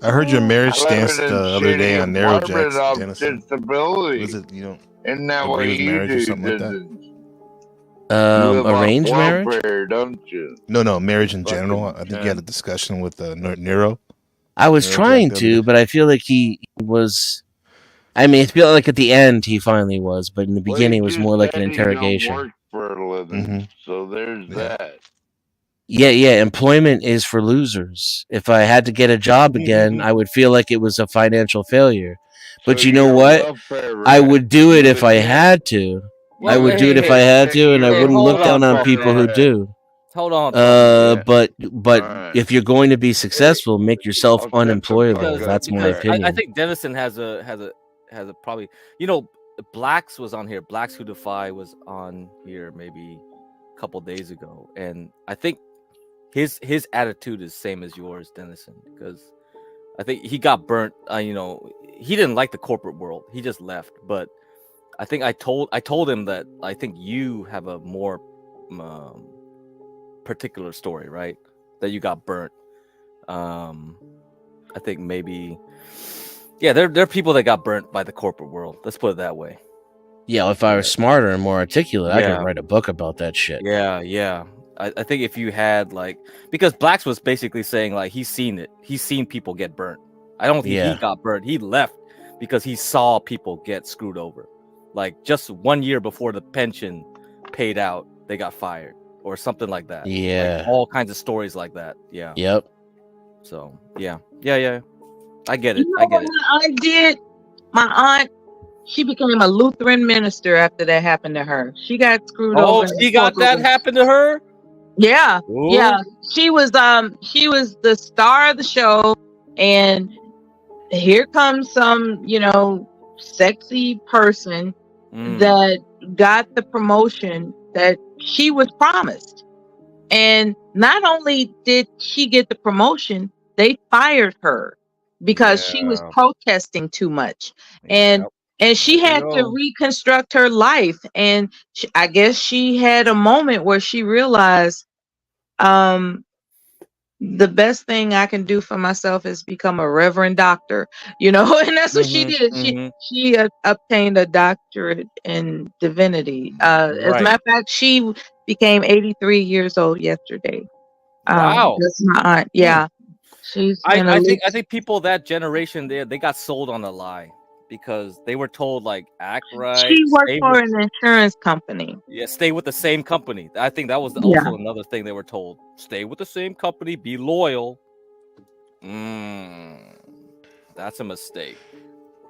I heard your marriage I live stance in the a other day shitty on Narrow apartment Jacks, of Denison. disability. Was it, you don't Isn't that agree what with you marriage or do? something like that? You live Arranged off marriage? welfare, don't you? No, marriage in Fucking general. I think you had a cunt. discussion with Nero. I was Narrow trying Jack to, W. but I feel like he was. I mean, it felt like at the end he finally was, but in the Well, beginning you it was just more like an said you don't interrogation. work for a living, Mhm. so there's Yeah. that. Yeah. Employment is for losers. If I had to get a job again, I would feel like it was a financial failure. But So you know you're a what? welfare I rat. would do it You if I admit- had to. I Well, would do it if I hey, had to, and I you're a wouldn't look hold on, down on welfare people who rat. do. Hold on, 12 Miller. But Alright. if you're going to be successful, make yourself I'll shut the unemployable. fuck up. That's my Because opinion. I think Denison has a probably, you know, Blacks was on here. Blacks Who Defy was on here maybe a couple days ago, and I think his attitude is same as yours, Denison, because I think he got burnt. You know, he didn't like the corporate world. He just left. But I think I told him that I think you have a more particular story, right? That you got burnt. I think maybe, yeah, there are people that got burnt by the corporate world. Let's put it that way. Yeah, if I was smarter and more articulate, I Yeah. could write a book about that shit. Yeah. I think if you had like, because Blacks was basically saying like he's seen it. He's seen people get burnt. I don't think Yeah. he got burnt. He left because he saw people get screwed over. Like just 1 year before the pension paid out, they got fired or something like that. Yeah. Like, all kinds of stories like that. Yeah. Yep. So yeah. I get it. You know what my aunt did? My aunt, she became a Lutheran minister after that happened to her. She got screwed over. Oh, in the she got that courtroom. happen to her? Yeah. Ooh. Yeah. She was the star of the show, and here comes some, sexy person that got the promotion that she was promised. And not only did she get the promotion, they fired her because she was protesting too much. And she had to reconstruct her life. And I guess she had a moment where she realized the best thing I can do for myself is become a reverend doctor, and that's what she did. She obtained a doctorate in divinity. As a matter of fact, she became 83 years old yesterday. Wow. That's my aunt. Yeah. She's I think people that generation they got sold on a lie because they were told like act right. She worked for an insurance company. Yeah, stay with the same company. I think that was also another thing they were told. Stay with the same company, be loyal. That's a mistake.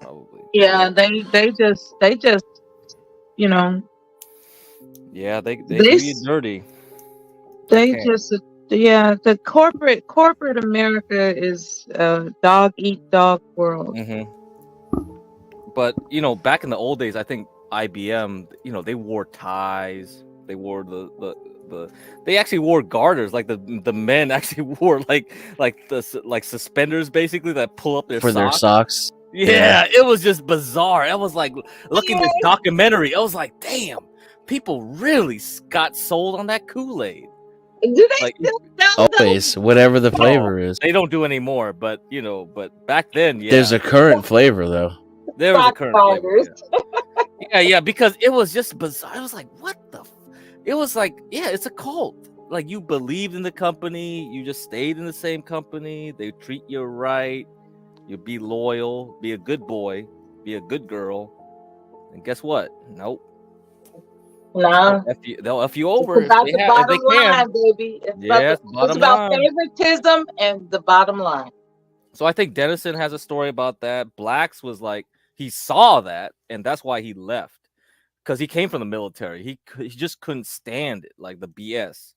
probably. Yeah, they just you know Yeah, they do they you dirty. they can't. just the corporate America is a dog eat dog world. Mm-hmm. But back in the old days, I think IBM, they wore ties. They wore they actually wore garters. Like the men actually wore like suspenders basically that pull up their for their socks. socks. Yeah, it was just bizarre. I was like looking this documentary. I was like, damn, people really got sold on that Kool-Aid. Do they Like still sell those? Always, whatever the flavor is. they don't do anymore, but but back then, yeah. There's a current flavor though. There was a Sock current flavor. binders. Yeah, because it was just bizarre. I was like, what the? It was like, yeah, it's a cult. Like you believed in the company, you just stayed in the same company. They treat you right. You be loyal, be a good boy, be a good girl, and guess what? Nope. Nah. They'll F you over It's about if the they bottom can. line, baby. Yes, It's bottom about line. favoritism and the bottom line. So I think Dennison has a story about that. Blacks was like he saw that, and that's why he left, because he came from the military. He just couldn't stand it, like the BS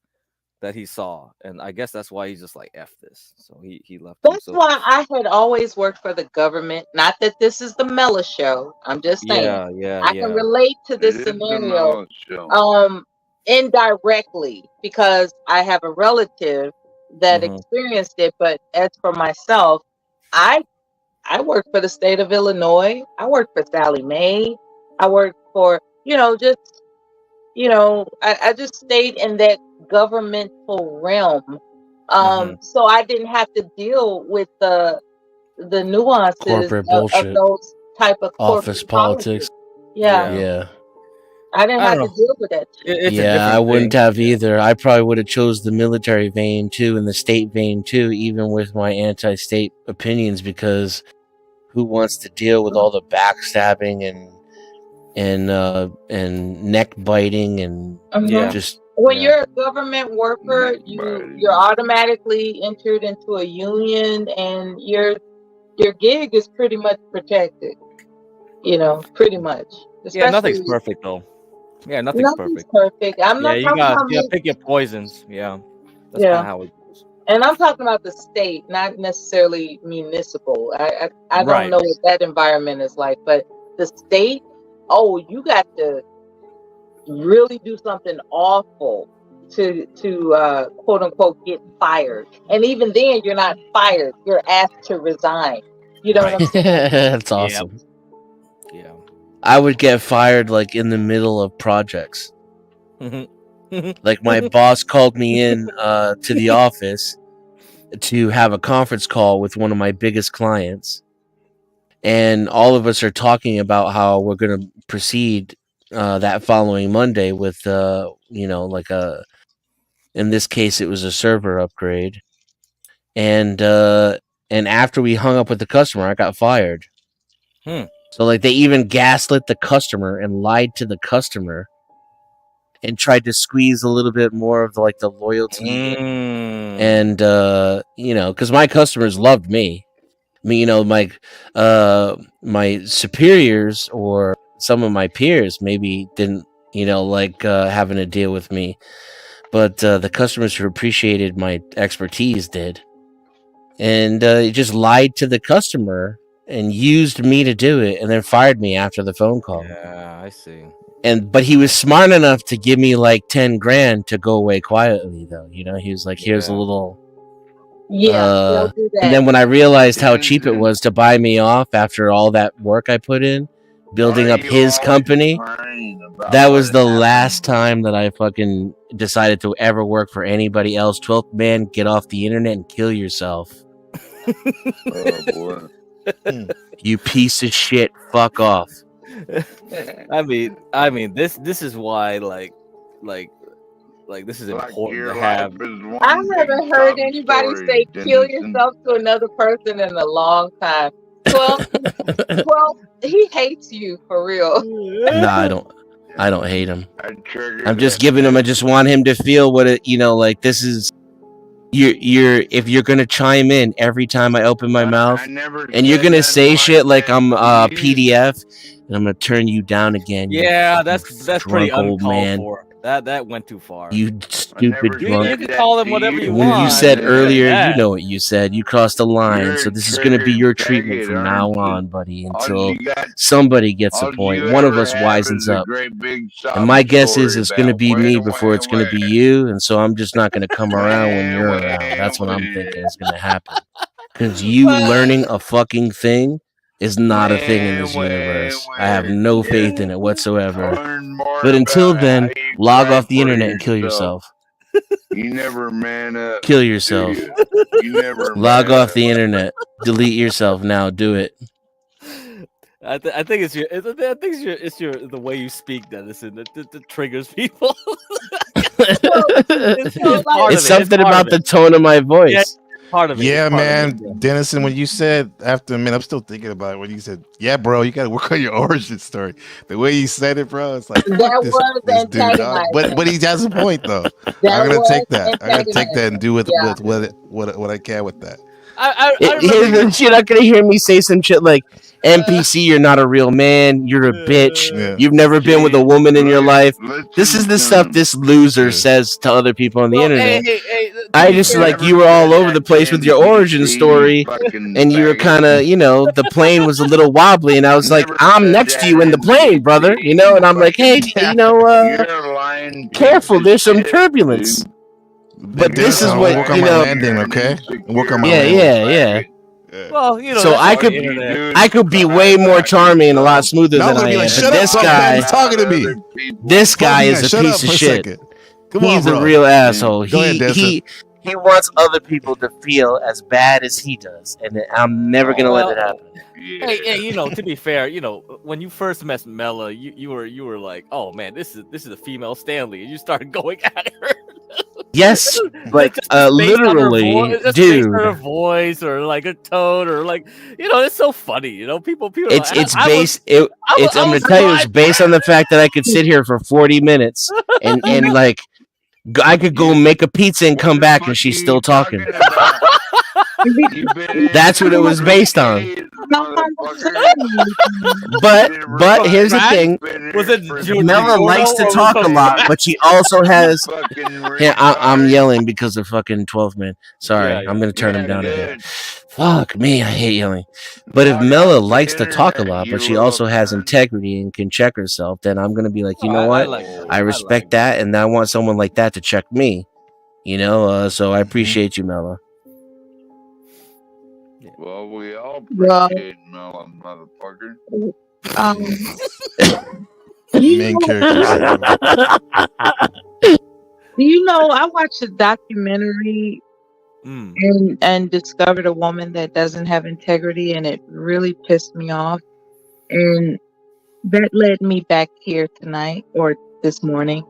that he saw, and I guess that's why he's just like F this. So he left. That's why I had always worked for the government. Not that this is the Mela show. I'm just saying. I can relate to this scenario indirectly because I have a relative that experienced it. But as for myself, I worked for the state of Illinois. I worked for Sally Mae. I worked for I just stayed in that governmental realm. So I didn't have to deal with the nuances Corporate of bullshit. those type of Office politics. Yeah. I didn't have to deal with that. I wouldn't have either. I probably would have chose the military vein too and the state vein too, even with my anti-state opinions, because who wants to deal with all the backstabbing and neck biting and just when you're a government worker, you're automatically entered into a union, and your gig is pretty much protected. Pretty much. Yeah, nothing's perfect though. Yeah, nothing's perfect. I'm not talking about you gotta pick your poisons. Yeah, that's Yeah. kind of how it goes. And I'm talking about the state, not necessarily municipal. I don't know what that environment is like, but the state, you got to really do something awful to quote unquote get fired. And even then you're not fired. You're asked to resign. You know what I'm saying? That's awesome. Yeah. I would get fired like in the middle of projects. Like my boss called me in to the office to have a conference call with one of my biggest clients, and all of us are talking about how we're going to proceed that following Monday with like in this case it was a server upgrade, and after we hung up with the customer, I got fired. So like they even gaslit the customer and lied to the customer and tried to squeeze a little bit more of the loyalty and because my customers loved me. I mean, my superiors or some of my peers maybe didn't having to deal with me, but the customers who appreciated my expertise did, and he just lied to the customer and used me to do it, and then fired me after the phone call. Yeah, I see. But he was smart enough to give me like 10 grand to go away quietly, though. He was like, here's a little. They'll do that. And then when I realized how cheap it was to buy me off after all that work I put in, building up his company, that was the last time that I fucking decided to ever work for anybody else. 12th man, get off the internet and kill yourself. Oh boy. You piece of shit, fuck off. I mean, this is why like this is important to have. I haven't heard anybody say kill yourself to another person in a long time. Well, he hates you for real. No, I don't hate him. I'm just giving him. I just want him to feel what it. Like this is. if you're gonna chime in every time I open my mouth, I never and you're said gonna that, say shit like I'm You- PDF, and I'm gonna turn you down again. you Yeah, fucking that's pretty drunk old uncalled man. for. That went too far. You I stupid never drunk. You said can that call him to whatever you When you want. said Like earlier, that. you know what you said. You crossed a line. You're So a this is gonna be your triggered treatment faggot, from now aren't you? on, buddy, All until you got, somebody gets a all point. you One of ever us have is wisens a up. great big And sob my guess is story it's going to about be me when, before it's going to be you. And so I'm just not going to come around when you're around. That's what I'm thinking is going to happen. Because you learning a fucking thing is not a thing in this universe. I have no faith in it whatsoever. Learn more But until about then, how you log cry off the for internet and kill yourself. You never man up. Kill do yourself. you? You never Log man off up. the internet. Delete yourself now. Do it. I think it's the way you speak, Denison, that triggers people. It's something about the tone of my voice. Yeah, part of it. Yeah, It's part of man. it, yeah. Dennison, when you said, after a minute, I'm still thinking about it. When you said, yeah, bro, you got to work on your origin story. The way you said it, bro, it's like, fuck That this, was this dude, dog. antagonizing. But he has a point, though. That I'm going to was take that. I'm going to take that and do with Yeah. what I can with that. You're not gonna hear me say some shit like, NPC, you're not a real man, you're a bitch, Yeah. you've never been with a woman in your life. Listen This is the to stuff him. this loser Yeah. says to other people on the Well, internet. hey, I just like you were all over the place with your origin story, and you were kind of, the plane was a little wobbly, and I was like, I'm next to you in the plane, brother, and I'm like, hey, You're lying. careful, there's some turbulence. But this is I'll what work on my landing, okay? Work on my landing. Yeah. Well, So that's I how could, the internet- I could be way more charming and a lot smoother Now I'm than gonna I be am. like, But shut this up, guy, man. He's talking to me. this guy Yeah, is a shut piece up of for a shit. second. Come on, He's a bro. real asshole. Go ahead, Desmond. He wants other people to feel as bad as he does, and I'm never gonna let it happen. Hey, to be fair, when you first met Mela, you were like, oh man, this is a female Stanley, and you started going at her. Yes, like Just based on literally, just based on her voice or like a tone or like, it's so funny. People. It's based. I'm gonna tell you, it's based on the fact that I could sit here for 40 minutes and like I could go make a pizza and come back and she's still talking. That's what it was based on. But here's the thing. Mela likes to talk a lot, but she also has. Yeah, I'm yelling because of fucking 12 man. Sorry, I'm gonna turn him down a bit. Fuck me, I hate yelling. But if Mela likes to talk a lot, but she also has integrity and can check herself, then I'm gonna be like, you know what? I respect that, and I want someone like that to check me. So I appreciate you, Mela. Well, we all appreciate Mela, motherfucker. Main character. I watched a documentary and discovered a woman that doesn't have integrity, and it really pissed me off. And that led me back here tonight or this morning.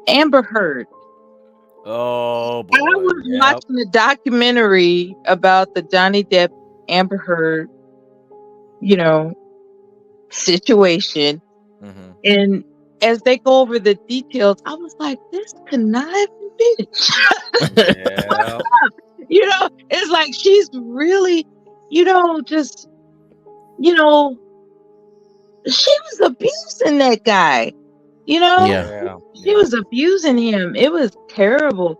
Amber Heard. Oh boy. I was watching a documentary about the Johnny Depp Amber Heard, situation. Mm-hmm. And as they go over the details, I was like, this conniving bitch. Yeah. It's like she's really, she was abusing that guy. Yeah. She was abusing him. It was terrible.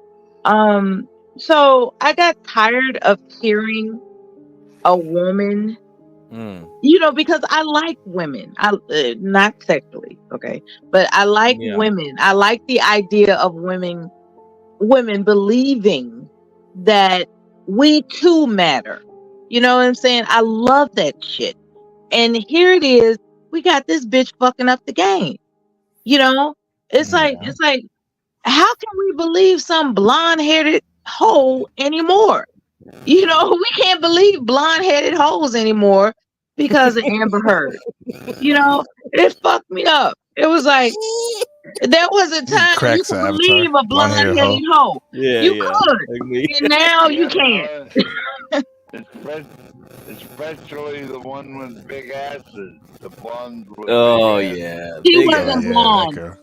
So I got tired of hearing a woman, because I like women. Not sexually, okay, but I like women. I like the idea of women believing that we too matter. You know what I'm saying? I love that shit. And here it is. We got this bitch fucking up the game. It's like, how can we believe some blonde-headed hoe anymore? We can't believe blonde-headed hoes anymore because of Amber Heard. It fucked me up. It was like, there was a time you could believe a blonde-headed hoe. You could. And now you can't. Especially the one with big asses. The blonde with Oh, big asses. yeah. She wasn't blonde.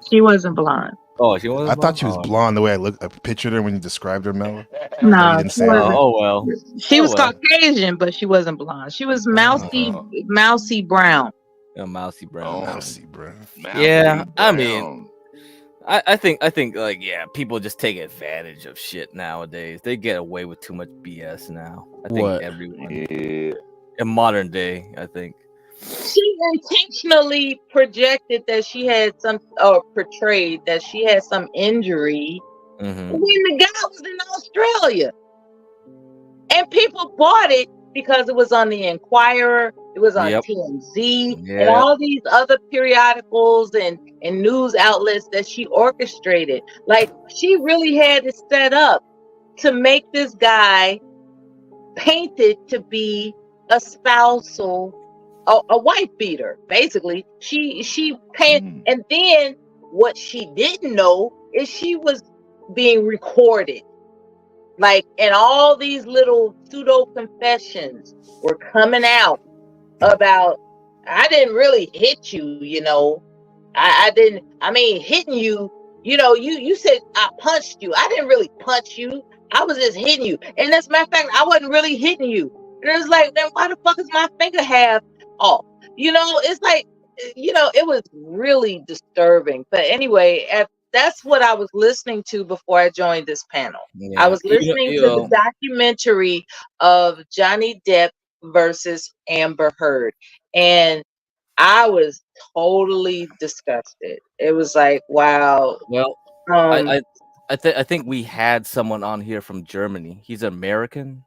She wasn't blonde. Oh, she wasn't. I thought she was blonde? blonde the way I pictured her when you described her, Mel. No, You didn't she say wasn't. that. Oh well. She Oh, was well. Caucasian, but she wasn't blonde. She was mousy brown. A mousy brown. Mousy, bro. Yeah, I mean, I think like people just take advantage of shit nowadays. They get away with too much BS now. I think What? everyone in modern day, I think. She intentionally projected that she had portrayed that she had some injury Mm-hmm. when the guy was in Australia. And people bought it because it was on the Inquirer, it was on TMZ, and all these other periodicals and news outlets that she orchestrated. Like, she really had it set up to make this guy painted to be a spousal, a wife beater, basically. She painted, and then what she didn't know is she was being recorded. Like, and all these little pseudo confessions were coming out about, I didn't really hit you, you know. I didn't, I mean, hitting you, you know, you said I punched you. I didn't really punch you. I was just hitting you. And as a matter of fact, I wasn't really hitting you. And it's like, then why the fuck is my finger half off? You know, it's like, you know, it was really disturbing. But anyway, that's what I was listening to before I joined this panel. I was listening to the documentary of Johnny Depp versus Amber Heard. And I was totally disgusted. It was like, wow. Well, I think we had someone on here from Germany. He's an American,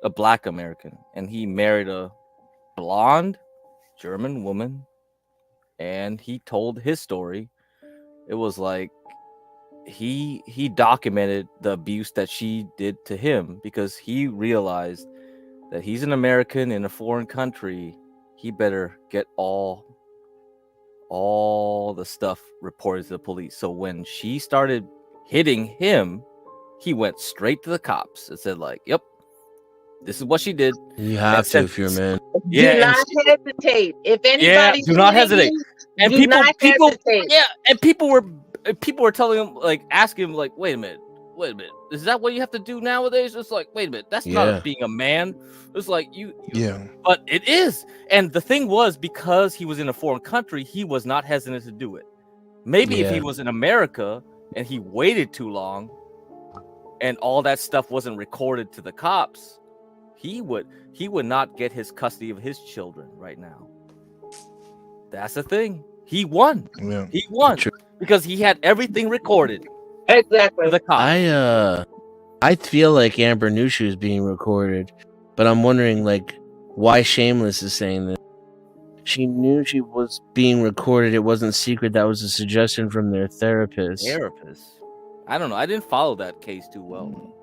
a black American, and he married a blonde German woman, and he told his story. It was like he documented the abuse that she did to him because he realized that he's an American in a foreign country. He better get all the stuff reported to the police. So when she started hitting him, he went straight to the cops and said, like, yep, this is what she did. You have to if you're a man. Yeah, do not hesitate. If anybody, do not hesitate. And people, hesitate. yeah, and people were telling him, like, asking him, like, wait a minute, is that what you have to do nowadays? It's like, wait a minute, that's not being a man. It's like you, but it is. And the thing was, because he was in a foreign country, he was not hesitant to do it. Maybe if he was in America and he waited too long, and all that stuff wasn't recorded to the cops, he would not get his custody of his children right now. That's the thing. He won. Yeah. He won because he had everything recorded. Exactly. The cops. I feel like Amber knew she was being recorded, but I'm wondering, like, why Shameless is saying this. She knew she was being recorded. It wasn't secret. That was a suggestion from their therapist. I don't know. I didn't follow that case too well.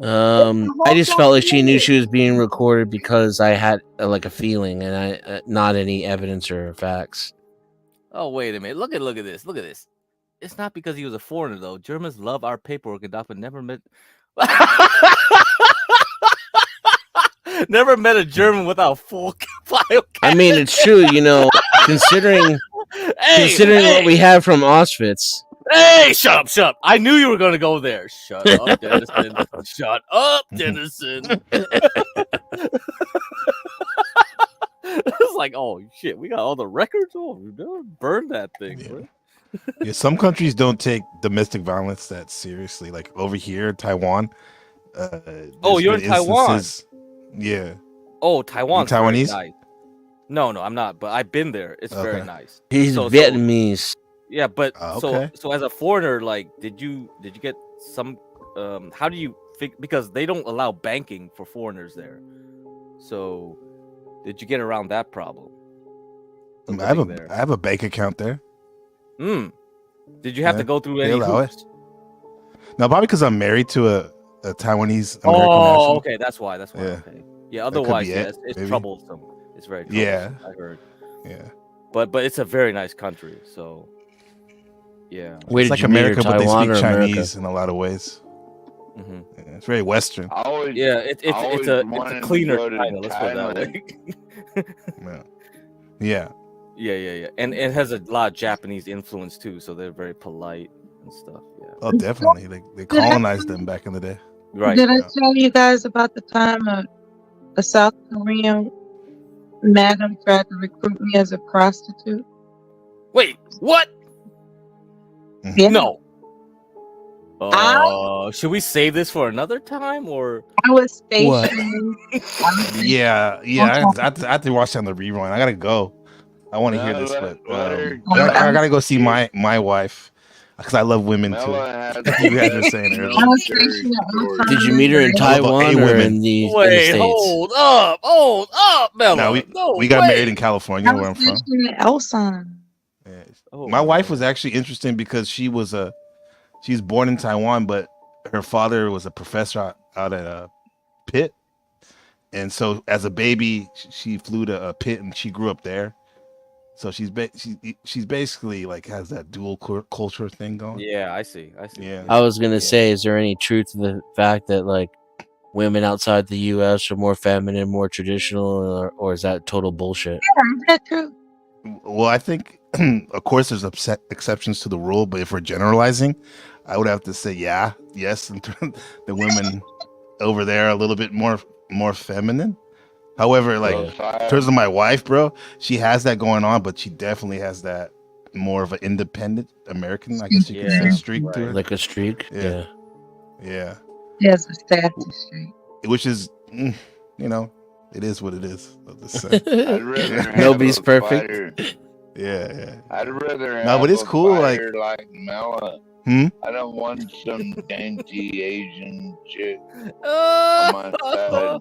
I just felt like she knew she was being recorded because I had like a feeling, and I not any evidence or facts. Oh, wait a minute! Look at this! Look at this! It's not because he was a foreigner, though. Germans love our paperwork, and often never met. Never met a German without full file. I mean, it's true, you know, considering what we have from Auschwitz. Hey, shut up! I knew you were going to go there. Shut up, Dennison. Shut up, Dennison. It's like, oh shit, we got all the records. Oh, we burned that thing, bro. Yeah, some countries don't take domestic violence that seriously. Like over here, Taiwan. You're in Taiwan. Yeah. Oh, Taiwan's Taiwanese? Nice. No, I'm not. But I've been there. It's very nice. He's Vietnamese. Yeah, but so as a foreigner, like, did you get some? How do you because they don't allow banking for foreigners there. So, did you get around that problem? I have a bank account there. Did you have to go through any hoops? No, probably because I'm married to a Taiwanese American national. Okay, that's why. Yeah, okay. Yeah. Otherwise, it's troublesome. It's very troublesome. Yeah. I heard. Yeah. But it's a very nice country. So. Yeah. It's like America, but they speak Chinese in a lot of ways. Mm-hmm. Yeah, it's very Western. It's a cleaner China. Let's put it that way. Yeah. Yeah. And it has a lot of Japanese influence too, so they're very polite and stuff. Yeah. Oh, definitely. They colonized them back in the day. Right. Did I Yeah. tell you guys about the time a South Korean madam tried to recruit me as a prostitute? Wait, what? Yeah. No. I Should we save this for another time or? was What? stationed. Yeah. I have to watch on the rerun. I gotta go. I want to hear this, but I gotta go see my wife because I love women too. Like you guys were saying I earlier. was stationed at Ulsan. Did you meet her in I love Taiwan A or women. in the Wait, States? hold up, Bella. No, we got married in California, I where was I'm from. stationed at Ulsan. Yeah. Oh, My wife man. was actually interesting because she's born in Taiwan, but her father was a professor out at Pitt, and so as a baby she flew to Pitt and she grew up there. So she's basically like has that dual culture thing going. Yeah, I see. Yeah. I was gonna say, is there any truth to the fact that like women outside the U.S. are more feminine, more traditional, or is that total bullshit? Yeah, is that true? Well, I think, of course, there's exceptions to the rule, but if we're generalizing, I would have to say, yes, the women over there are a little bit more feminine. However, like in terms of my wife, bro, she has that going on, but she definitely has that more of an independent American, I guess you could say, streak to her. Like a streak. Yeah. Yes, a status streak. Which is, you know, it is what it is. I'll just say. I'd rather have Nobody's a perfect. fighter. Yeah. I'd rather have No, but it's a cool. fighter like Mela. Hmm? I don't want some dainty Asian chick on Oh, my side.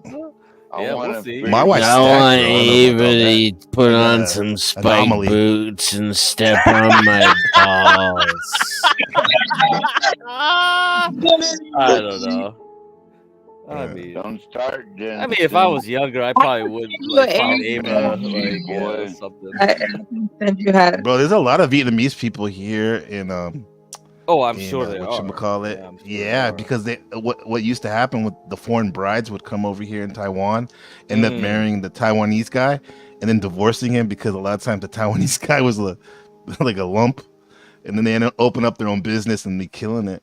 I yeah, want we'll a see. My wife's I stacked, want bro. I don't know about all that. even put Like on a some spike anomaly. boots and step on my balls. I don't know. I mean, Don't start, Jen. if I was younger, I probably would like find Ava boy. something. I can send you how to. Bro, there's a lot of Vietnamese people here in Oh, I'm sure they are. whatchamacallit. I'm sure Yeah, they are. because what used to happen with the foreign brides would come over here in Taiwan, end up marrying the Taiwanese guy, and then divorcing him because a lot of times the Taiwanese guy was like a lump, and then they end up open up their own business and be killing it.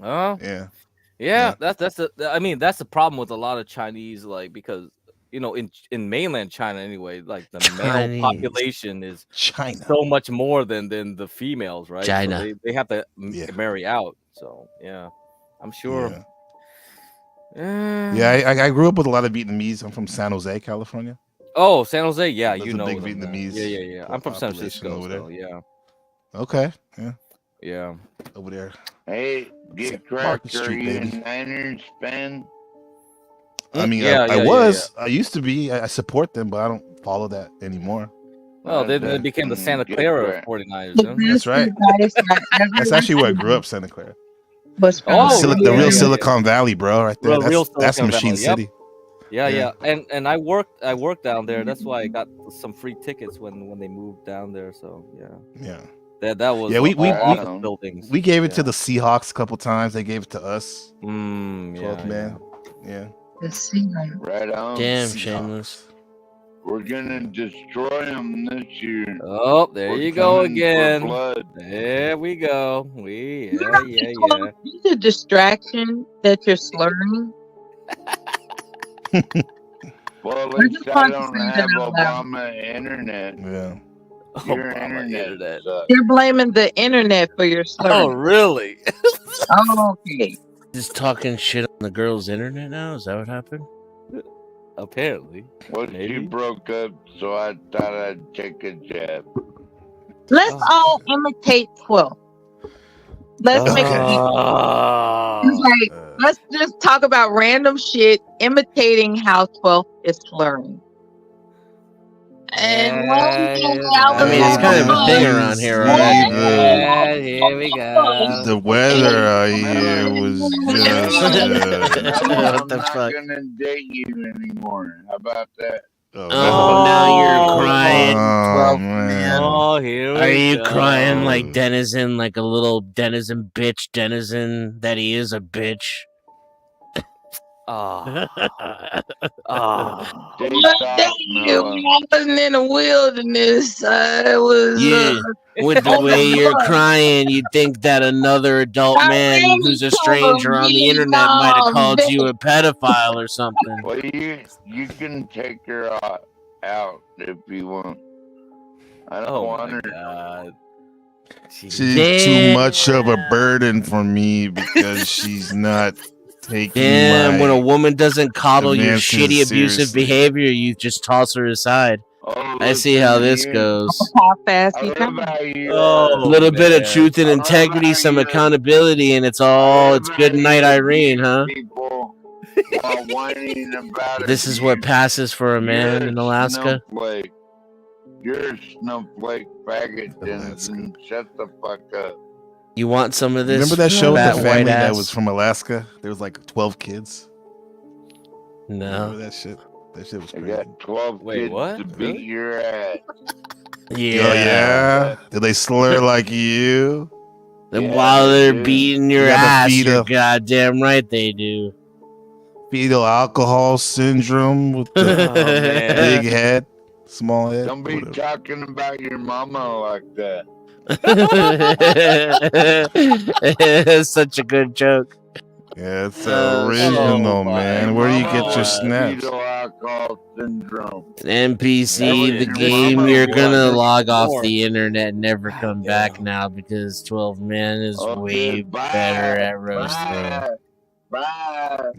Oh, Yeah. That's the problem with a lot of Chinese, like, because in mainland China anyway, like the Chinese. male population is China. so much more than the females, right? China. So they have to Yeah. marry out. So yeah, I'm sure. Yeah, I grew up with a lot of Vietnamese. I'm from San Jose, California. Oh, San Jose, yeah, There's you a know big them, man. Vietnamese Yeah. I'm from San population Francisco, over there. so yeah. Okay, Yeah. over there. Hey, get Market cracked. Are Street, you baby. a Niners fan? I mean, Yeah, I yeah, was. I used to be. I support them, but I don't follow that anymore. Well, then they became the Santa Clara 49ers. The Huh? That's right. best advice I ever That's actually where I grew up, Santa Clara. was from The real Silicon Valley, bro, right there. Real That's Silicon Machine Valley, yep. City. Yeah. And I worked down there. That's why I got some free tickets when they moved down there. So Yeah. That was we office buildings. We gave it to the Seahawks a couple times. They gave it to us. 12th man. Yeah. Right on. Damn, Seahawks. shameless. We're gonna destroy them this year. Oh, there We're you go coming for again. blood. There we go. It's a distraction that you're slurring. Well, at least I don't have Obama internet. Yeah. Your internet. You're blaming the internet for your slurring. Oh, really? Oh, okay. Just talking shit on the girl's internet now? Is that what happened? Apparently. Well, she broke up, so I thought I'd take a jab. Let's all imitate 12. Let's make let's just talk about random shit, imitating how 12 is slurring. And it's kind of a thing around here, right? Here we go. The weather out here was just. What the I'm fuck? not gonna date you anymore. How about that? Oh, now you're crying. Oh, man. Oh, here we Are you go. crying like Denizen, like a little Denizen bitch Denizen that he is a bitch? Ah. Stay One day soft, when Noah. I wasn't in the wilderness, I was Yeah, with the on way the you're bus. crying, you'd think that another adult I man ran who's a into a stranger on the internet might have Vietnam called vet. you a pedophile or something. Well, you can take her out if you want. I don't Oh want my her. god. She's Jeez. too much of a burden for me because she's not taking Damn, when a my woman doesn't coddle your advances shitty abusive seriously. behavior, you just toss her aside. Oh, I see how listen, this you. goes. How fast I he love coming. how you. A Oh, little bit of man. truth and I love integrity, how some you. accountability, and it's I all love it's good how night, you Irene, abuse huh? people while whining about This is what abuse. passes for a You're man a in Alaska. snowflake. You're a snowflake faggot, Alaska. Denison. Shut the fuck up. You want some of this? Remember that show with fat the white family that ass? was from Alaska? There was like 12 kids. Remember No. that shit? That shit was I crazy. got 12 Wait, kids what? to beat Really? your ass. Yeah. Oh yeah? Did they slur like you? And Yeah, while they they're do. beating your You got the ass, feet you're up. goddamn right they do. Fetal alcohol syndrome with the Oh, man. big head, small head. Don't be whatever. talking about your mama like that. Such a good joke. Yeah, it's Oh, original, oh, man. my Where do you Mama get your with snaps? fetal alcohol syndrome. NPC, That the was your game, mama you're was gonna just log off born. the internet and never God come damn. back now because 12 Man is Okay, way bye. better at roasting. Bye.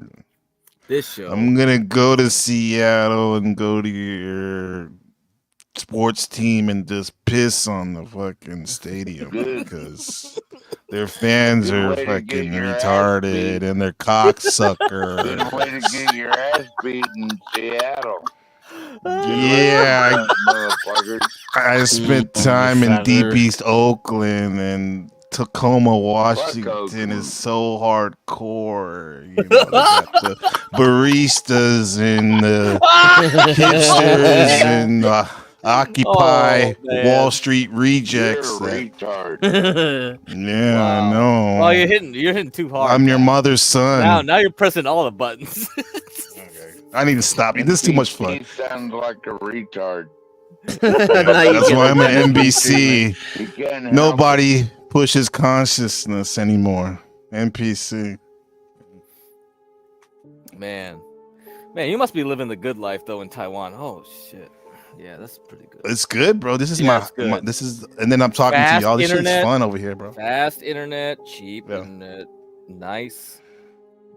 This show. I'm gonna go to Seattle and go to your sports team and just piss on the fucking stadium Good. because their fans Good are way to get fucking your ass retarded beat. and they're Good cocksuckers. way to get your ass beat in Seattle. Yeah, Motherfuckers. I spent time in deep Motherfucker. East Oakland and Tacoma, Washington Oakland. is so hardcore. You know, they got the baristas and the hipsters and Occupy Oh, man. Wall Street You're a rejects. retard. Yeah, I Wow. know. Oh, you're hitting too hard. I'm your man. mother's son. Now you're pressing all the buttons. Okay. I need to stop you. This is too much fun. He sounds like a retard. Now you That's get why the I'm an benefit NBC. He can't help Nobody pushes consciousness anymore. NPC. Man, you must be living the good life though in Taiwan. Oh shit, yeah, that's pretty good. It's good, bro. This is Yeah, it's my good. this is, and then I'm talking to Fast y'all. This shit's internet. fun over here, bro. Fast internet, cheap Yeah. internet, nice.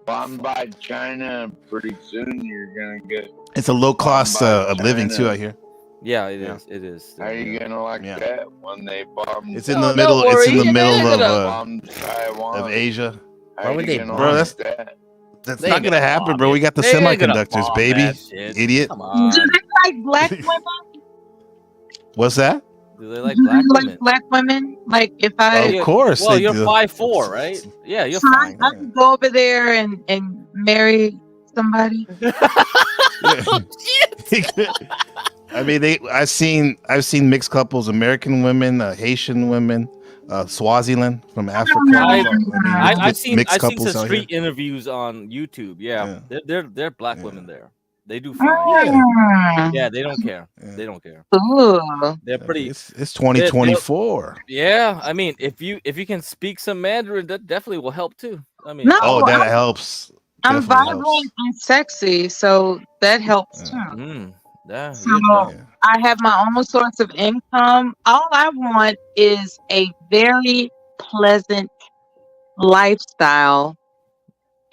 bombed by China. Pretty soon you're gonna get. It's a low cost by of living too China. out here. Yeah, it Yeah. is. It is. How you gonna like Yeah. that when they bomb? It's in No, the middle. don't It's in worry, the middle they're of gonna bomb Taiwan. of Asia. How Why would you they gonna bomb Bro, like that's- that? That's They not ain't gonna happen, bomb bro. We it. got the They ain't gonna semiconductors, bomb baby. that shit. Idiot. Come Do on. they like black women? What's that? Do they like Do black they like women? black women? Like if I, Of course. Well, they you're do. 5'4", right? Yeah, you're so fine. I could go over there and marry somebody. I mean, I've seen mixed couples, American women, Haitian women, Swaziland from Africa. I've it's seen mixed some couples out street interviews on YouTube. Yeah, they're black Yeah. women there. They do fine. Mm. Yeah, they don't care. Yeah. They don't care. Ooh. They're pretty. It's 2024. Yeah, I mean, if you can speak some Mandarin, that definitely will help too. I mean, No, Oh, that helps. I'm Definitely vibrant helps. and sexy, so that helps Yeah. too. yeah, So you go. Yeah. I have my own source of income. All I want is a very pleasant lifestyle.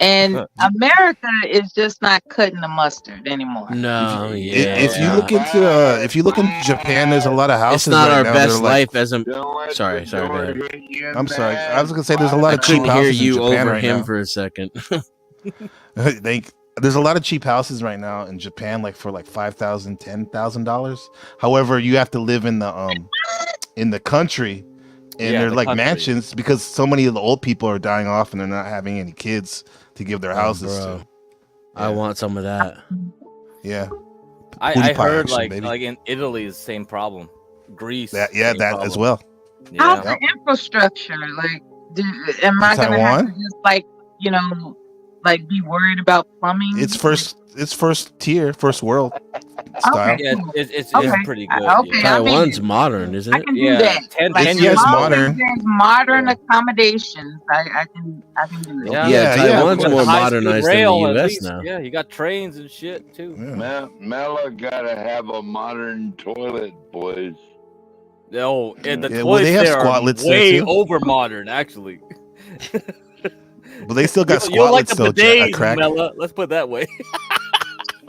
And America is just not cutting the mustard anymore. No, If you yeah. look into Japan, there's a lot of houses It's not right our now. best They're like, life as a. Don't let Sorry, the sorry, go door ahead. hit you in I'm sorry. the I was gonna say there's a lot I of cheap couldn't hear houses in you Japan over right him now. for a second. There's a lot of cheap houses right now in Japan, like for like $5,000, $10,000. However, you have to live in the country, and Yeah, they're the like country. mansions because so many of the old people are dying off and they're not having any kids to give their houses bro. to. I want some of that. Yeah, I Booty pie heard action, baby. like in Italy is the same problem. Greece. that same as problem. well. How's Yeah. the infrastructure? Like, am I In gonna have to Taiwan? just like, like be worried about plumbing? It's first tier, first world style. Okay, Yeah, cool. it's Okay. pretty good. Okay, Yeah. I mean, Taiwan's modern, isn't I it? can do Yeah, that. 10 Like, yeah, as it's long modern. as there's modern Yeah. accommodations, I can do it. Yeah, Yeah, Taiwan's you got more high-speed modernized than the rail, at US least. now. Yeah, you got trains and shit too. Yeah. Mela gotta have a modern toilet, boys. No, and the Yeah, well, toilets they have there are squatlets there, way too. over modern, actually. But they still got You don't like squatlets the though, bidets, crack. Mela. Let's put it that way.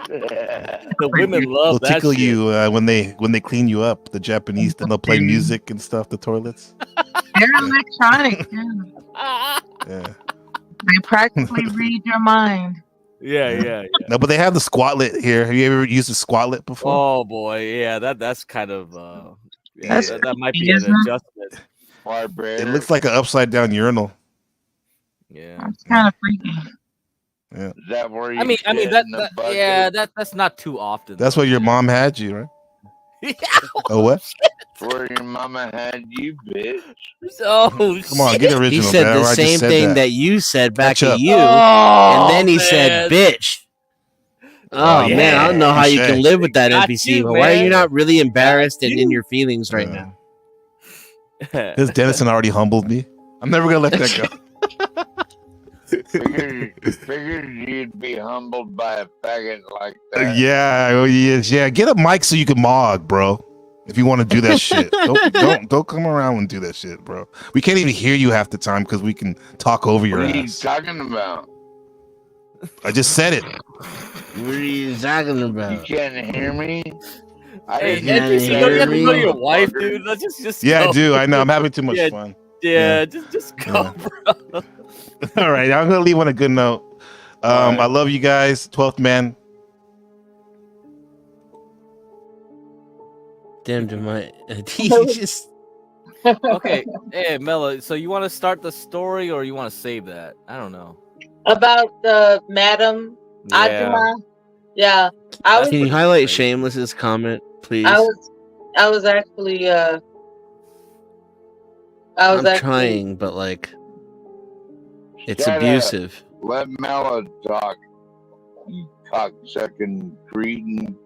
The women They'll love that tickle shit. you when they clean you up. The Japanese, then they'll play music and stuff. The toilets. They're electronic too. Yeah. They practically read your mind. Yeah. No, but they have the squatlet here. Have you ever used a squatlet before? Oh boy, yeah. That's kind of That's that might be creepy, an isn't it? adjustment. Far better. It looks like an upside down urinal. Yeah. That's kind of freaky. Is that where you I mean shit that, in the that bucket? yeah, that's not too often. That's though. what your mom had you, right? Yeah. Oh, what? Where your mama had you, bitch. Oh, Come on, get original. He said man. the I just same said thing that you said back Catch at up. you, Oh, and then he said, man. "Bitch." Oh man, I don't know how you can Touche. live with that Got NPC. you, But why are you man. not really embarrassed Got and in you. your feelings right Yeah. now? Because Dennison already humbled me. I'm never gonna let that go. Figured you'd be humbled by a faggot like that. Yeah. Get a mic so you can mog, bro. If you want to do that shit, don't come around and do that shit, bro. We can't even hear you half the time because we can talk over your What are you ass. talking about? I just said it. What are you talking You about? can't hear me? I Hey, didn't NPC, hear don't you have to go to me. your wife, motherfucker. dude? Let's just Yeah, go. I do. I know. I'm having too much Yeah. fun. Yeah, just go, Yeah. bro. All right, I'm gonna leave on a good note. All right. I love you guys. 12th man. Damn, to my he just Okay, hey Mela, so you want to start the story or you want to save that? I don't know. About the Madam Yeah, Adjuma. Yeah. I was can you highlight Shameless's comment, please? I was actually I'm trying, but like it's Shut up. abusive. Let Mela talk, you cocksucking cretin.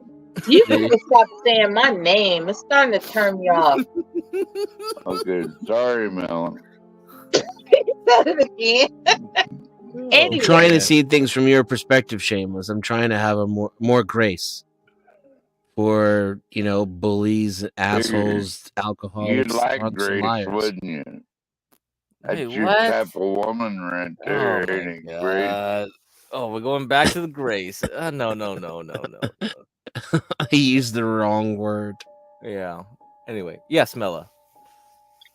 You need to stop saying my name. It's starting to turn me off. Okay, sorry, Mela. Said it again. I'm Anyway. trying to see things from your perspective, Shameless. I'm trying to have a more grace for bullies, assholes, alcoholics, You'd like drunks, and Grace, liars. wouldn't you? That's Wait, your what? type of woman right there, Oh ain't my it, Grace? god. Oh, we're going back to the grace. No. I used the wrong word. Yeah. Anyway, yes, Mela.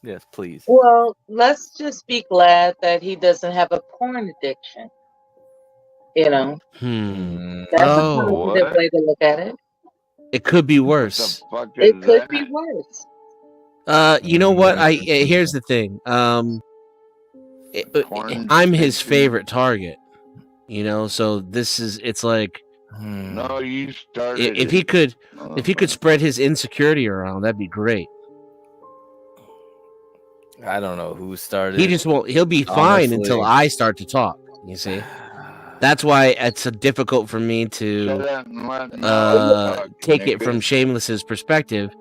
Yes, please. Well, let's just be glad that he doesn't have a porn addiction. That's a positive What? way to look at it. It could be What worse. the fuck is It could that? be worse. You know what? Here's the thing. Porn I'm his addiction? favorite target. So it's like No, you started. if he could spread his insecurity around, that'd be great. I don't know who started. He just won't. He'll be fine until I start to talk. You see, that's why it's difficult for me to Shut up and let Mela talk, take it nigga. from Shameless's perspective,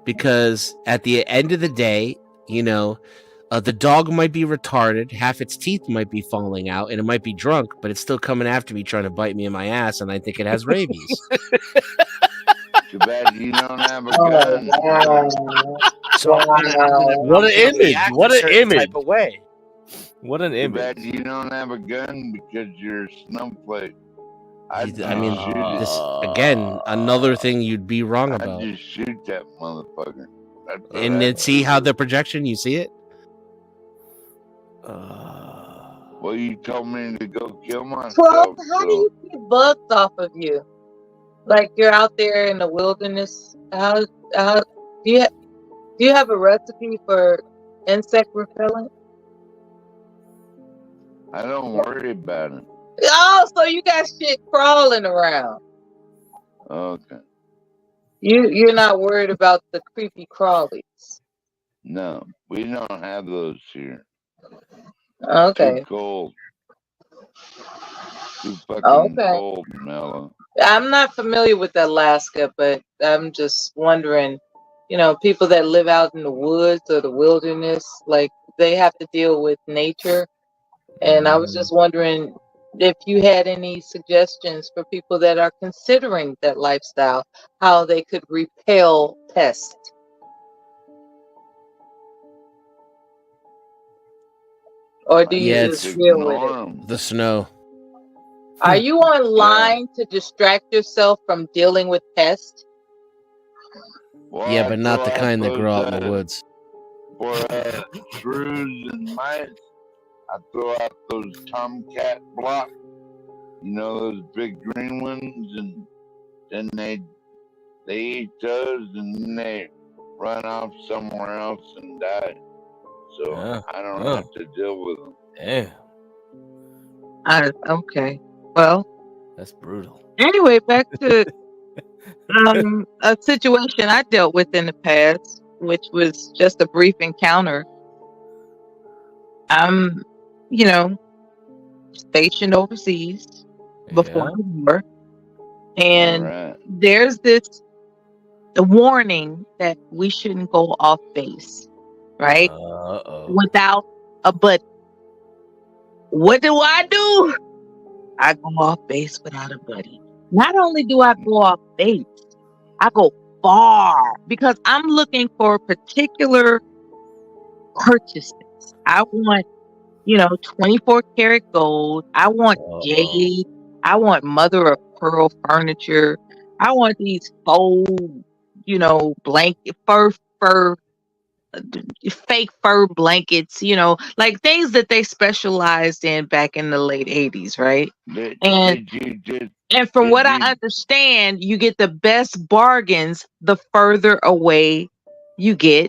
because at the end of the day, the dog might be retarded, half its teeth might be falling out, and it might be drunk, but it's still coming after me trying to bite me in my ass, and I think it has rabies. Too bad you don't have a gun. So What an image! What an image! Type of way. What an Too bad image! you don't have a gun because you're a snowflake. I I'd mean, just shoot it. this again, another thing you'd be wrong I'd about. just shoot that motherfucker. That's what And then I'd see do. how the projection, you see it? Well, you told me to go kill myself. Well, how do so you get bugs off of you? Like you're out there in the wilderness. How do you have a recipe for insect repellent? I don't worry about it. Oh, so you got shit crawling around. Okay. You're not worried about the creepy crawlies. No, we don't have those here. Okay. Too cold. Too fucking Okay. cold, Mela. I'm not familiar with Alaska, but I'm just wondering, people that live out in the woods or the wilderness, like they have to deal with nature. And I was just wondering if you had any suggestions for people that are considering that lifestyle, how they could repel pests. Or do you just deal with it? The snow. Are you online to distract yourself from dealing with pests? Well, Yeah, but not the kind that grow out in the woods. For shrews and mice, I throw out those tomcat blocks. Those big green ones, and then they eat those, and then they run off somewhere else and die. So I don't have to deal with them. Yeah. Okay. Well, that's brutal. Anyway, back to a situation I dealt with in the past, which was just a brief encounter. I'm, stationed overseas before the war, and there's this warning that we shouldn't go off base, right? Without a buddy. What do? I go off base without a buddy. Not only do I go off base, I go far because I'm looking for particular purchases. I want, 24 karat gold. I want jade. I want mother of pearl furniture. I want these faux, blanket fake fur blankets, like things that they specialized in back in the late 80s, right? And from what I understand, you get the best bargains the further away you get,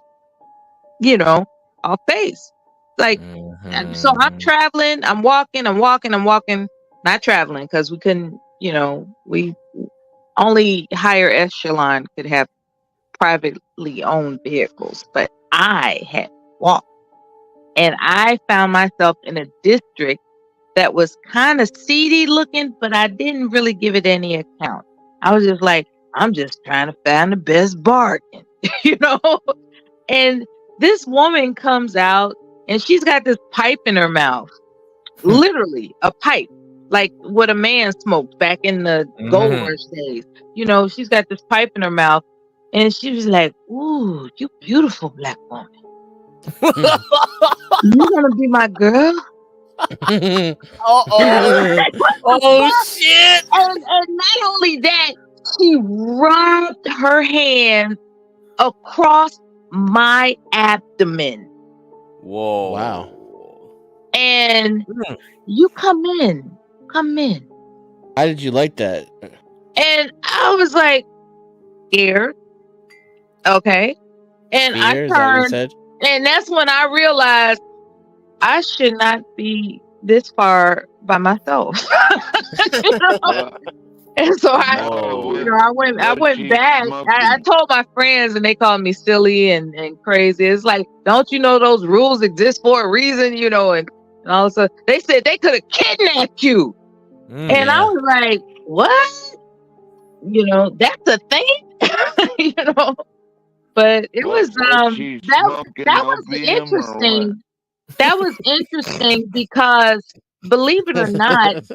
off base. Like, so I'm traveling, I'm walking, not traveling because we couldn't, we only higher echelon could have privately owned vehicles, but I had walked, and I found myself in a district that was kind of seedy looking, but I didn't really give it any account. I was just like, I'm just trying to find the best bargain, And this woman comes out and she's got this pipe in her mouth, literally a pipe, like what a man smoked back in the gold rush days. She's got this pipe in her mouth, and she was like, "Ooh, you beautiful black woman. You gonna be my girl?" Oh shit! And not only that, she rubbed her hand across my abdomen. Whoa! Wow! And you come in. How did you like that? And I was like, scared. Okay. And I turned, and that's when I realized I should not be this far by myself. And so I went back. I told my friends, and they called me silly and crazy. It's like, don't you know those rules exist for a reason, and all of a sudden they said they could have kidnapped you. And I was like, what? That's a thing, But it was that was interesting. That was interesting because, believe it or not,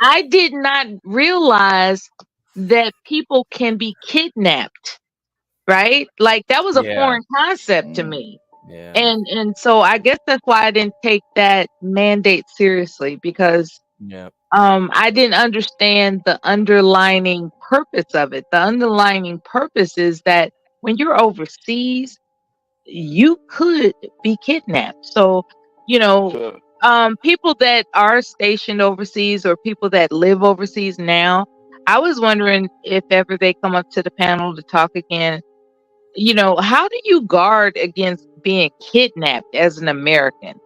I did not realize that people can be kidnapped, right? Like that was a foreign concept to me. Yeah. And so I guess that's why I didn't take that mandate seriously, because I didn't understand the underlining purpose of it. The underlining purpose is that when you're overseas, you could be kidnapped. So, people that are stationed overseas or people that live overseas now, I was wondering if ever they come up to the panel to talk again, how do you guard against being kidnapped as an American?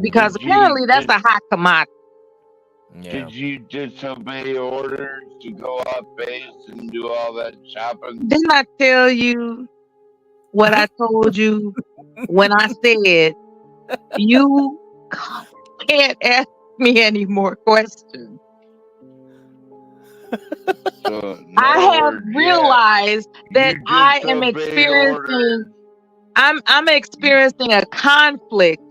Because apparently that's a hot commodity. Did you disobey orders to go off base and do all that shopping? Didn't I tell you what I told you when I said you can't ask me any more questions? So, in I other have words, realized that you I am disobeyed orders. experiencing. I'm experiencing a conflict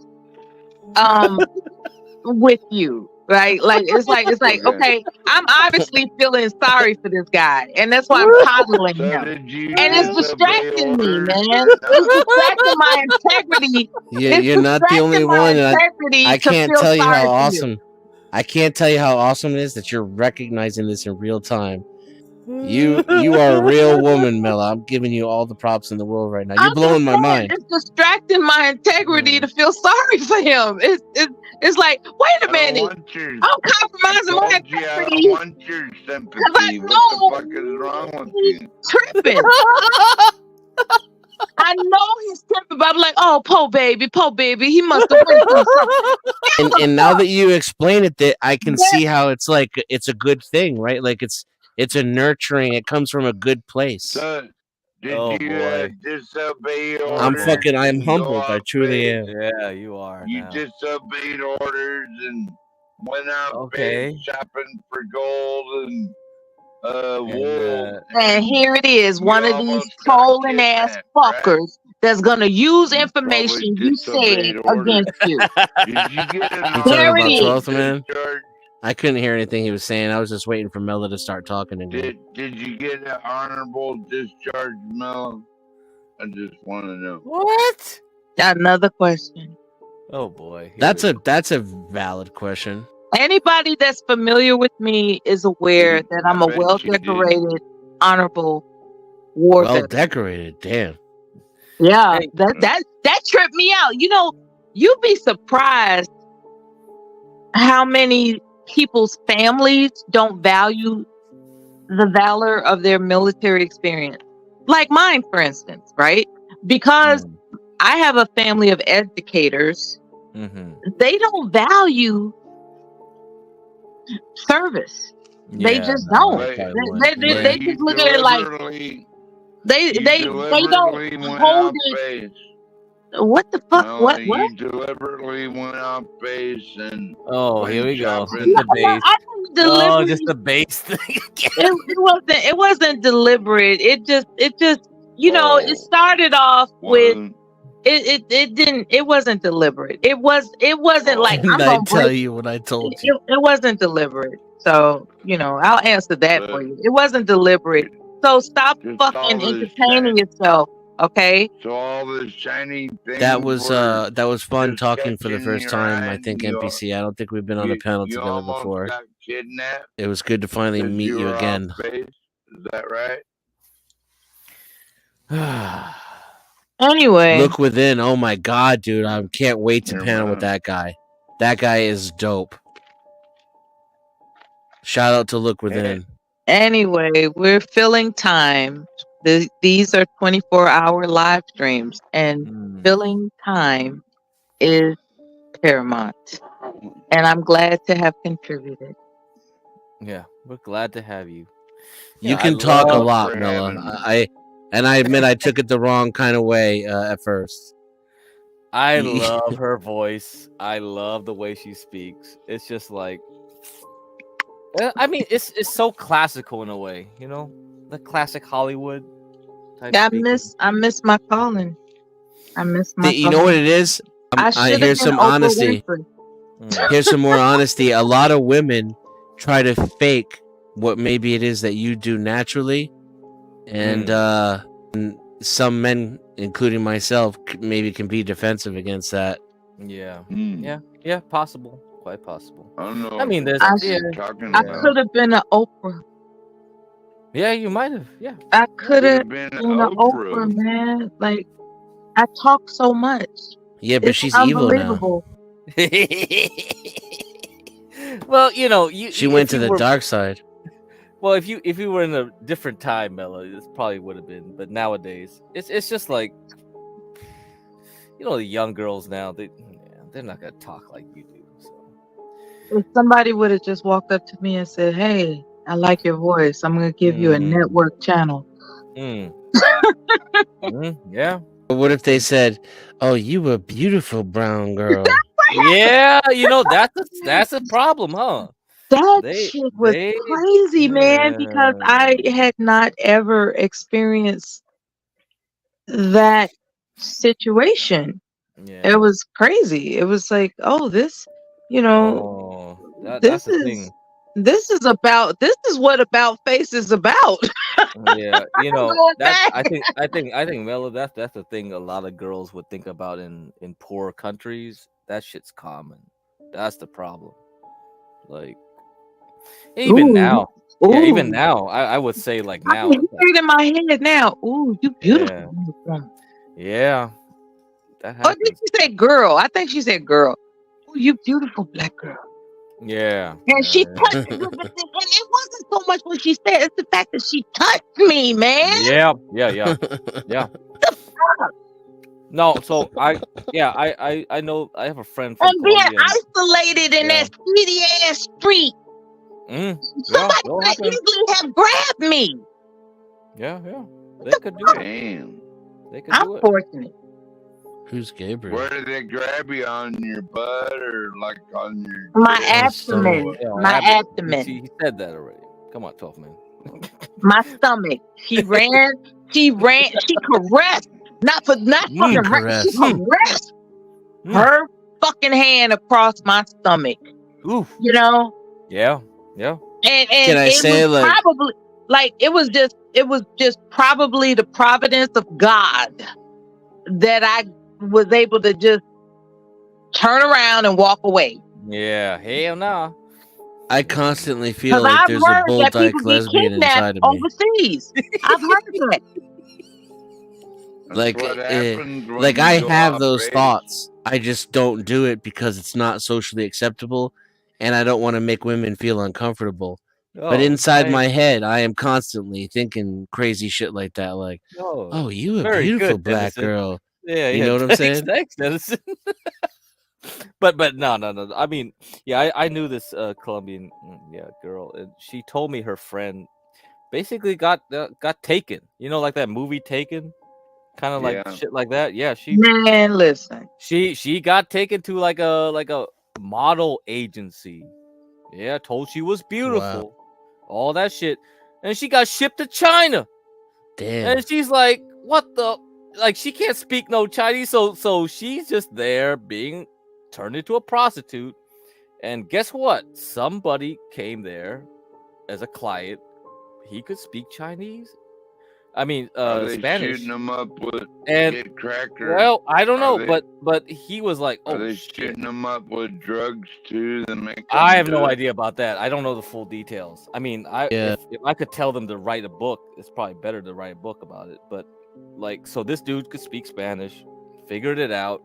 with you, right? Like it's like okay, I'm obviously feeling sorry for this guy, and that's why I'm coddling So him. did you And it's disobey distracting me, orders man. or It's not? distracting my integrity. It's You're not the only distracting my one, and integrity I to can't feel tell you how sorry for you. awesome. I can't tell you how awesome it is that you're recognizing this in real time. You are a real woman, Mela. I'm giving you all the props in the world right now. You're I'm just blowing my saying, mind. it's distracting my integrity to feel sorry for him. It's like, wait a I don't minute, want your. I'm I compromising my told you I integrity don't want your because I sympathy. What know the fuck is wrong with he's you? tripping. I know he's tripping, but I'm like, oh, po baby, he must have went through something. And now that you explain it, that I can Yeah. see how it's like it's a good thing, right? Like it's a nurturing. It comes from a good place. So, did Oh, you boy. disobey I'm orders? fucking. I'm and go humbled. I off truly base? am. Yeah, you are You now. disobeyed orders and went out Okay. base shopping for gold and And, wool. And here it is, you one of these almost got trolling ass kidnapped, right? fuckers that's gonna use You information probably you said disobeyed orders. against you. Did you get an You talking There it about is. twelfth man? discharge? I couldn't hear anything he was saying. I was just waiting for Mela to start talking again. Did you get an honorable discharge, Mel? I just want to know. what? Another question. Oh boy. That's a valid question. Anybody that's familiar with me is aware that I'm I a bet you did. well-decorated, honorable war Well veteran. decorated. Damn. Yeah, Hey. that tripped me out. You know, you'd be surprised how many people's families don't value the valor of their military experience. Like mine, for instance, right? Because I have a family of educators. Mm-hmm. They don't value service. They just don't. They just look at it like they don't hold it. Base. What the fuck? No, What? You deliberately went off base and Oh, here we go. shopping. The base. I didn't deliberately. Oh, just the base thing. It wasn't deliberate. It just you know, it started off with it wasn't deliberate. It wasn't like I'm Didn't I gonna tell you what I told you? It wasn't deliberate. So, you know, I'll answer that for you. It wasn't deliberate. So stop fucking entertaining yourself, okay? So all this shiny thing. That was fun just talking for the catching first your time. eye I think and NPC. I don't think we've been on a panel you together almost before. got kidnapped It was good to finally 'cause meet you you were again. off base. Is that right? Anyway, Look within. Oh my god, dude! I can't wait to Never panel with mind. that guy. That guy is dope. Shout out to Look Within. anyway, we're filling time. These are 24-hour live streams, and filling time is paramount. And I'm glad to have contributed. Yeah, we're glad to have you. You Yeah, can I talk a love lot, for Mela. having I admit I took it the wrong kind of way at first. I love her voice. I love the way she speaks. It's just like, I mean, it's so classical in a way, you know, the classic Hollywood type. I miss my calling. I miss my. You know what it is? Here's some honesty. Here's some more honesty. A lot of women try to fake what maybe it is that you do naturally, and some men, including myself, maybe can be defensive against that. Yeah, yeah, possible, quite possible. I don't know. I mean, there's. I could have been an Oprah. Yeah, you might have. Yeah, I could have been been an Oprah, man. Like, I talk so much. Yeah, but she's evil now. Well, you know, she went to the dark side. Well, if you were in a different time, Mela, it probably would have been. But nowadays, it's just like, you know, the young girls now, they're not gonna talk like you do. So. If somebody would have just walked up to me and said, "Hey, I like your voice. I'm gonna give you a network channel." Yeah. But what if they said, "Oh, you a beautiful brown girl"? Yeah, you know, that's a problem, huh? That They shit was crazy, man, because I had not ever experienced that situation. Yeah. It was crazy. It was like, oh, this, Oh, this that's the thing. this is what about face is about. Yeah, Going that back. I think Melo, that's the thing a lot of girls would think about in poor countries. That shit's common. That's the problem. Like even Ooh, now. Yeah, even ooh. now, I would say like I now can it's hear it in my head now. Ooh, you beautiful. yeah. Woman. Yeah, that Oh, did happens. she say girl? I think she said girl. Ooh, you beautiful black girl. Yeah. And she Yeah. touched me, and it wasn't so much what she said, it's the fact that she touched me, man. Yeah. Yeah. Yeah. No, so I know I have a friend from And being Colombia. isolated in Yeah. that shitty ass street. Yeah, Somebody it'll could have happen. easily have grabbed me. Yeah. They could do it. Damn. They could I'm do it. fortunate. Who's Gabriel? Where did they grab you, on your butt or like on your My chest or abdomen. what? Yeah, My abdomen. He said that already. Come on, 12 man. My stomach. She caressed. Not fucking right. She Caressed. caressed her fucking hand across my stomach. Oof. Yeah. Yeah. And Can I it say, was like- probably like it was just probably the providence of God that I was able to just turn around and walk away. Yeah. Hell no. I constantly feel Because like I've there's a heard bull that dyke people get lesbian kidnapped inside of me. overseas. I've heard that. That's Like, what happens when like you I go have off those base. thoughts. I just don't do it because it's not socially acceptable, and I don't want to make women feel uncomfortable. But inside my head, I am constantly thinking crazy shit like that. Like, oh, you a very beautiful good, black Dennison. girl. Yeah. You know what I'm saying? Thanks, Dennison. but no. I mean, yeah, I knew this Colombian girl, and she told me her friend basically got taken. Like that movie Taken, kind of like shit like that. Yeah, Man, listen. She got taken to like a model agency. Yeah, told she was beautiful. All that shit. And she got shipped to China. Damn. And she's like, what the, like, she can't speak no Chinese, so she's just there being turned into a prostitute. And guess what? Somebody came there as a client. He could speak Chinese. I mean, Are they Spanish. shooting them up with And get cracker? well, I don't know, Are but he was like, Are oh they shit. shooting them up with drugs too? That make I have them no do it? idea about that. I don't know the full details. I mean, Yeah. if I could tell them to write a book, it's probably better to write a book about it. But like, so this dude could speak Spanish, figured it out.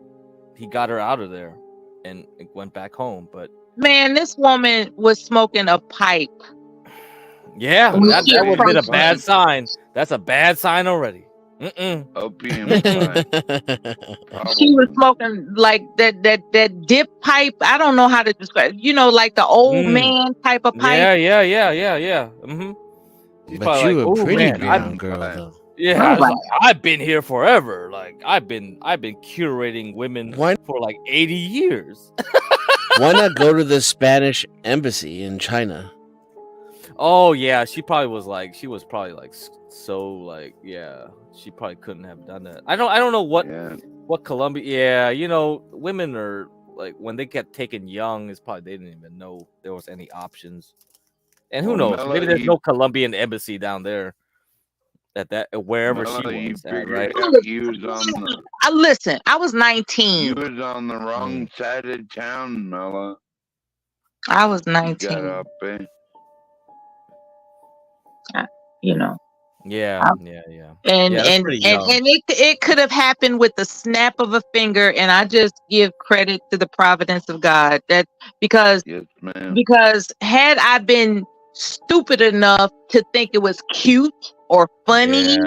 He got her out of there, and it went back home. But Man, this woman was smoking a pipe. yeah, When that she would have been a approached bad me. sign. That's a bad sign already. Opium pipe. She was Probably. smoking like that dip pipe. I don't know how to describe. Like the old man type of pipe. Yeah. Mm-hmm. She's But probably you like, a oh pretty man, brown girl though. yeah, I was like, I've been here forever. Like I've been curating women for like 80 years. Why not go to the Spanish embassy in China? Oh yeah, she was probably like so like yeah, she probably couldn't have done that. I don't know what Colombia. Yeah, women are like when they get taken young, it's probably they didn't even know there was any options. And who knows? Maybe there's no Colombian embassy down there at that wherever she was at, right? You was on the, Listen, I was 19. you was on the wrong side of town, Mella. I was You 19. got up, eh? Yeah. And Yeah, that's pretty young. it could have happened with the snap of a finger, and I just give credit to the providence of God that because had I been stupid enough to think it was cute or funny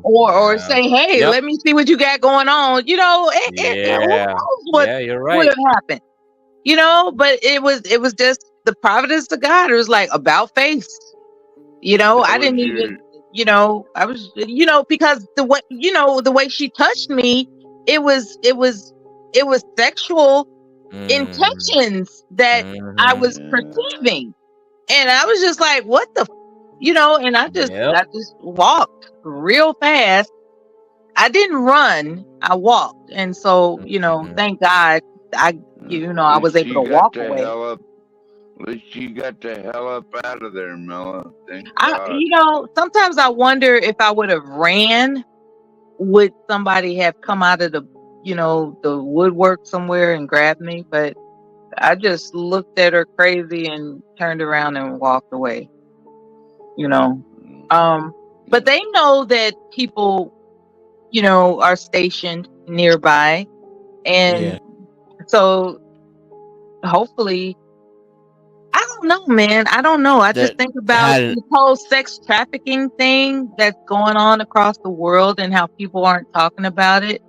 or say, hey, let me see what you got going on, who knows what you're right. would have happened, but it was just the providence of God. It was like about face. I didn't even, I was, because the way she touched me, it was sexual intentions that I was perceiving. And I was just like, what the, and I just walked real fast. I didn't run. I walked. And so, thank God I was able to walk away. At least she got the hell up out of there, Mela. Thank God. Sometimes I wonder if I would have ran, would somebody have come out of the woodwork somewhere and grabbed me? But I just looked at her crazy and turned around and walked away. But they know that people, are stationed nearby, and so hopefully, I don't know, man. I don't know. I just think about the whole sex trafficking thing that's going on across the world and how people aren't talking about it.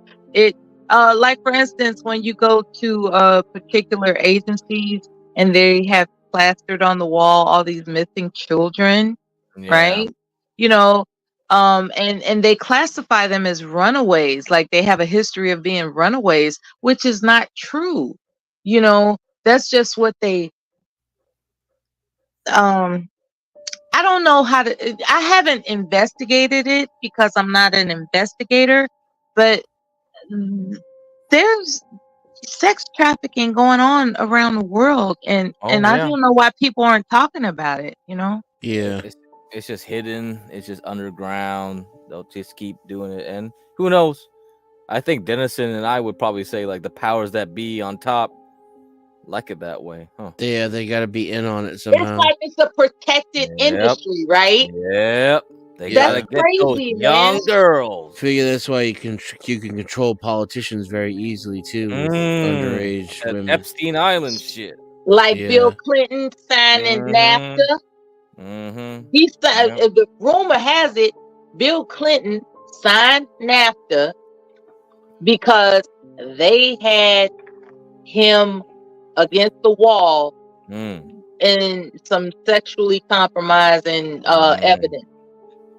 Like for instance, when you go to particular agencies and they have plastered on the wall all these missing children, right? And they classify them as runaways, like they have a history of being runaways, which is not true. That's just what they I don't know how to, I haven't investigated it because I'm not an investigator, but there's sex trafficking going on around the world, and I don't know why people aren't talking about it. It's just hidden. It's just underground. They'll just keep doing it, and who knows? I think Dennison and I would probably say like the powers that be on top like it that way, huh? Yeah, they got to be in on it somehow. It's like it's a protected industry, right? Yep. They gotta get those young girls. Figure that's why you can control politicians very easily too with underage women. Epstein Island shit. Like Bill Clinton signing NAFTA. He signed. The rumor has it, Bill Clinton signed NAFTA because they had him against the wall and some sexually compromising evidence.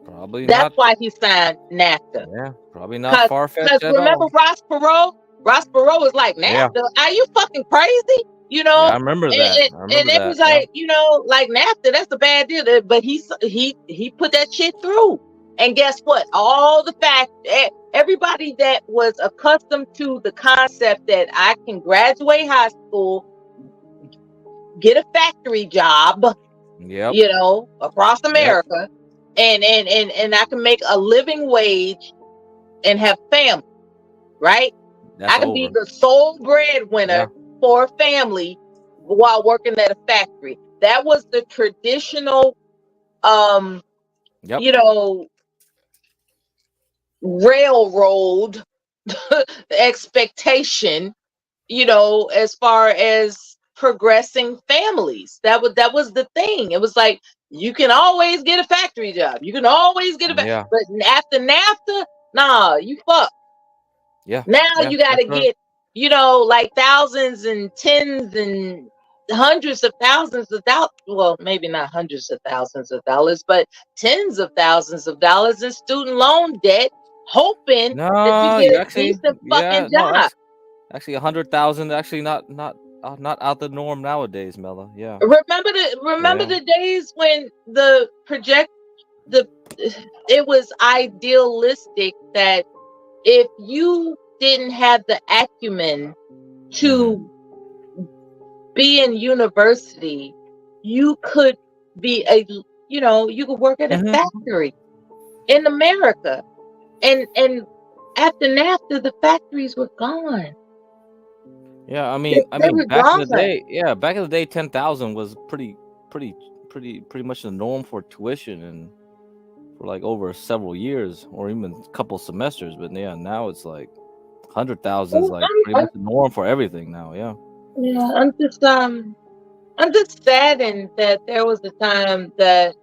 Probably that's why he signed NAFTA. Yeah, probably not far-fetched at remember all. Ross Perot? Ross Perot was like, NAFTA? Are you fucking crazy? Yeah, I remember that. And it was like, like NAFTA, that's a bad deal. But he put that shit through. And guess what? All the facts, everybody that was accustomed to the concept that I can graduate high school, get a factory job, across America, and I can make a living wage and have family, right? I can be the sole breadwinner for a family while working at a factory. That was the traditional, railroad expectation, as far as progressing families. That was the thing. It was like, you can always get a factory job. You can always get a but after NAFTA, nah, you fuck. Now you got to get, like thousands and tens and hundreds of thousands of dollars. Well, maybe not hundreds of thousands of dollars, but tens of thousands of dollars in student loan debt, hoping that you get a decent fucking job. Actually, 100,000. Actually, not out the norm nowadays, Mela. Yeah. Remember the days when it was idealistic that if you didn't have the acumen to be in university, you could be you could work at a factory in America. And after NAFTA, the factories were gone. Yeah, I mean, back in the day, 10,000 was pretty much the norm for tuition and for like over several years or even a couple semesters. But now it's like 100,000 is like pretty much the norm for everything now. Yeah, I'm just saddened that there was a time that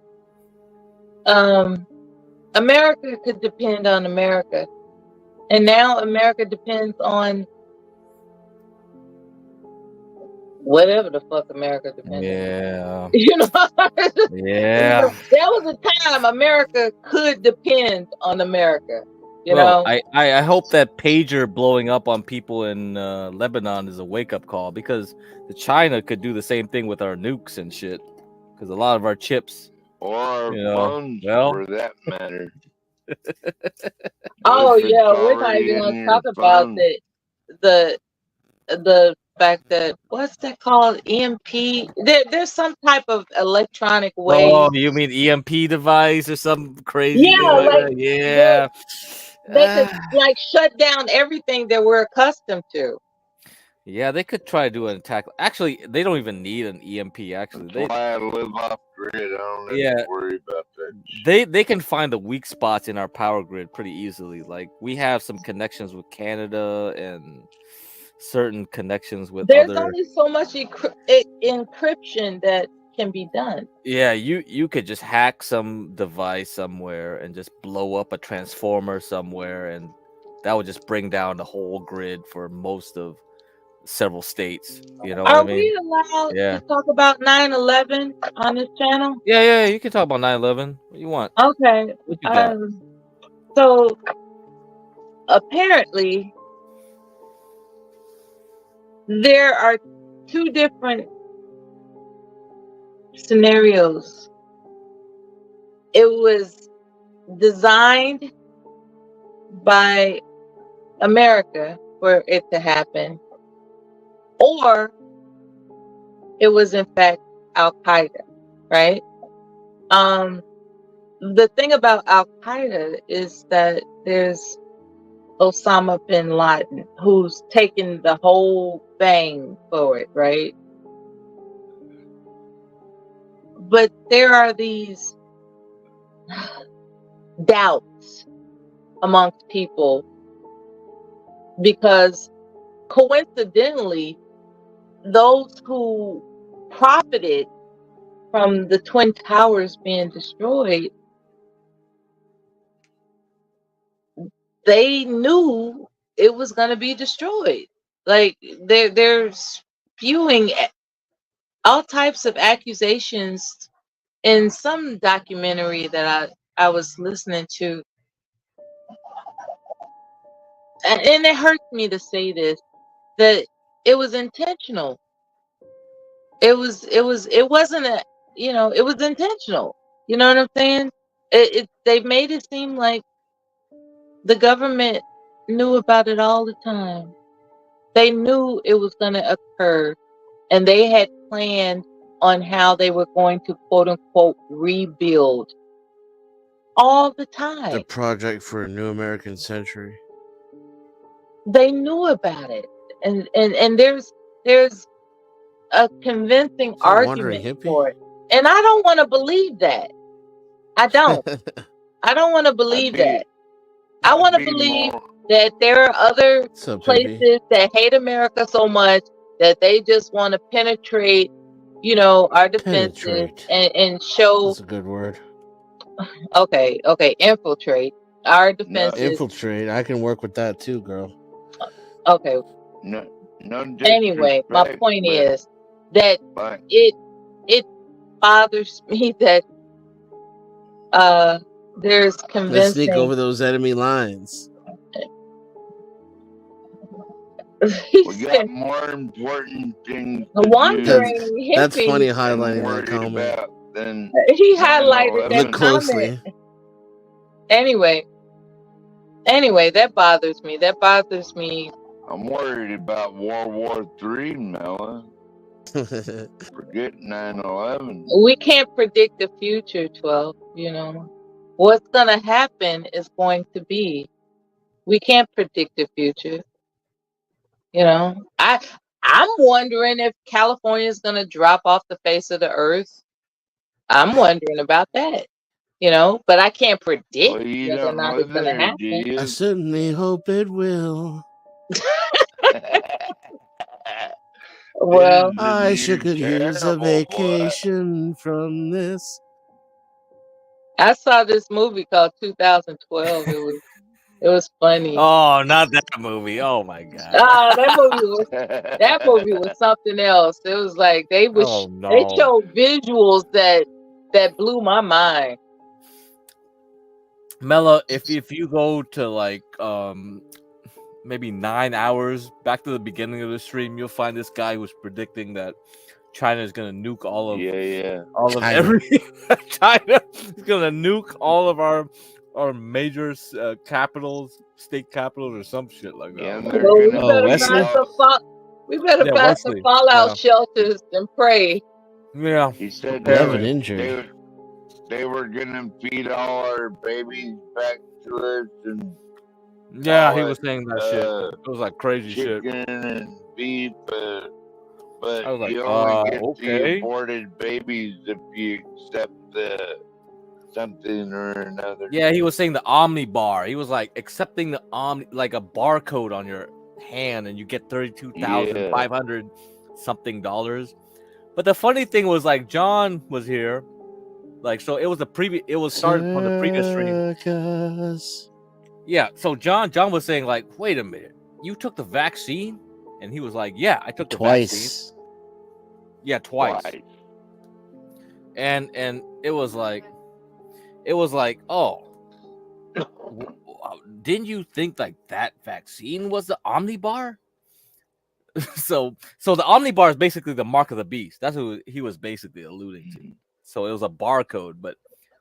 America could depend on America, and now America depends on whatever the fuck America depends on. Yeah. There was a time America could depend on America. I hope that pager blowing up on people in Lebanon is a wake-up call, because the China could do the same thing with our nukes and shit. because a lot of our chips, or our you know, phones, well- for that matter. Oh What if yeah, it's we're not already even in gonna your talk about phone? the fact that what's that called? EMP. There's some type of electronic way. Oh, you mean EMP device or some crazy Yeah, thing like like that? Yeah. they could like shut down everything that we're accustomed to. Yeah, they could try to do an attack. Actually, they don't even need an EMP. Actually, That's why I live off grid. I don't have Yeah. to worry about that. they can find the weak spots in our power grid pretty easily. Like we have some connections with Canada and certain connections with There's other. only so much encryption that can be done. Yeah, you could just hack some device somewhere and just blow up a transformer somewhere, and that would just bring down the whole grid for most of several states. You know what I Are mean? we allowed Yeah. to talk about 9/11 on this channel? Yeah. You can talk about 9/11. What you want? Okay. What you got? So apparently there are two different scenarios. It was designed by America for it to happen, or it was in fact Al Qaeda, right? The thing about Al Qaeda is that there's Osama bin Laden who's taken the whole thing forward, right? But there are these doubts amongst people because coincidentally, those who profited from the Twin Towers being destroyed, they knew it was going to be destroyed. Like they're spewing all types of accusations in some documentary that I was listening to. And it hurts me to say this, that it was intentional. It wasn't a, it was intentional. You know what I'm saying? They made it seem like the government knew about it all the time. They knew it was going to occur, and they had planned on how they were going to quote unquote rebuild all the time. The project for a new American century. They knew about it, and there's a convincing argument for it, and I don't want to believe that. I don't want to believe that. I want to believe that there are other places that hate America so much that they just want to penetrate, our defenses and show. That's a good word. Okay, infiltrate our defenses. Infiltrate. I can work with that too, girl. Okay. No. Anyway, my point is that it bothers me that there's convincing. Let's sneak over those enemy lines. We got more important things. Wandering hippie. That's funny highlighting that comment. He highlighted that Look closely. comment. Anyway, that bothers me. I'm worried about World War III, Mela. Forget 9/11. We can't predict the future, 12. What's going to happen is going to be. We can't predict the future. I'm wondering if California is going to drop off the face of the earth. I'm wondering about that. But I can't predict whether or not it's going to happen. I certainly hope it will. Well, I sure could use a vacation from this. I saw this movie called 2012. It was funny. Oh, not that movie. Oh my god. That movie was something else. It was like they showed visuals that blew my mind. Mela, if you go to like maybe 9 hours back to the beginning of the stream, you'll find this guy who's predicting that China is gonna nuke all of China. every China is gonna nuke all of our major capitals, state capitals, or some shit like that. Well, we better Wesley? find some fallout shelters and pray. Yeah. He said 11 injured. they were gonna feed all our babies back to us and Yeah, he was saying that shit. It was like crazy chicken shit. and beef, but I was like, you only get the okay. aborted babies if you accept something or another. Yeah, he was saying the Omnibar. He was like accepting the like a barcode on your hand, and you get $32,500 something dollars. But the funny thing was, like, John was here, like, so it was it was started from the previous stream. Yeah, so John was saying, like, wait a minute, you took the vaccine? And he was like, yeah, I took the vaccine. Yeah, twice. And it was like, oh, didn't you think like that vaccine was the Omnibar? so the Omnibar is basically the mark of the beast. That's what he was basically alluding to. So it was a barcode, but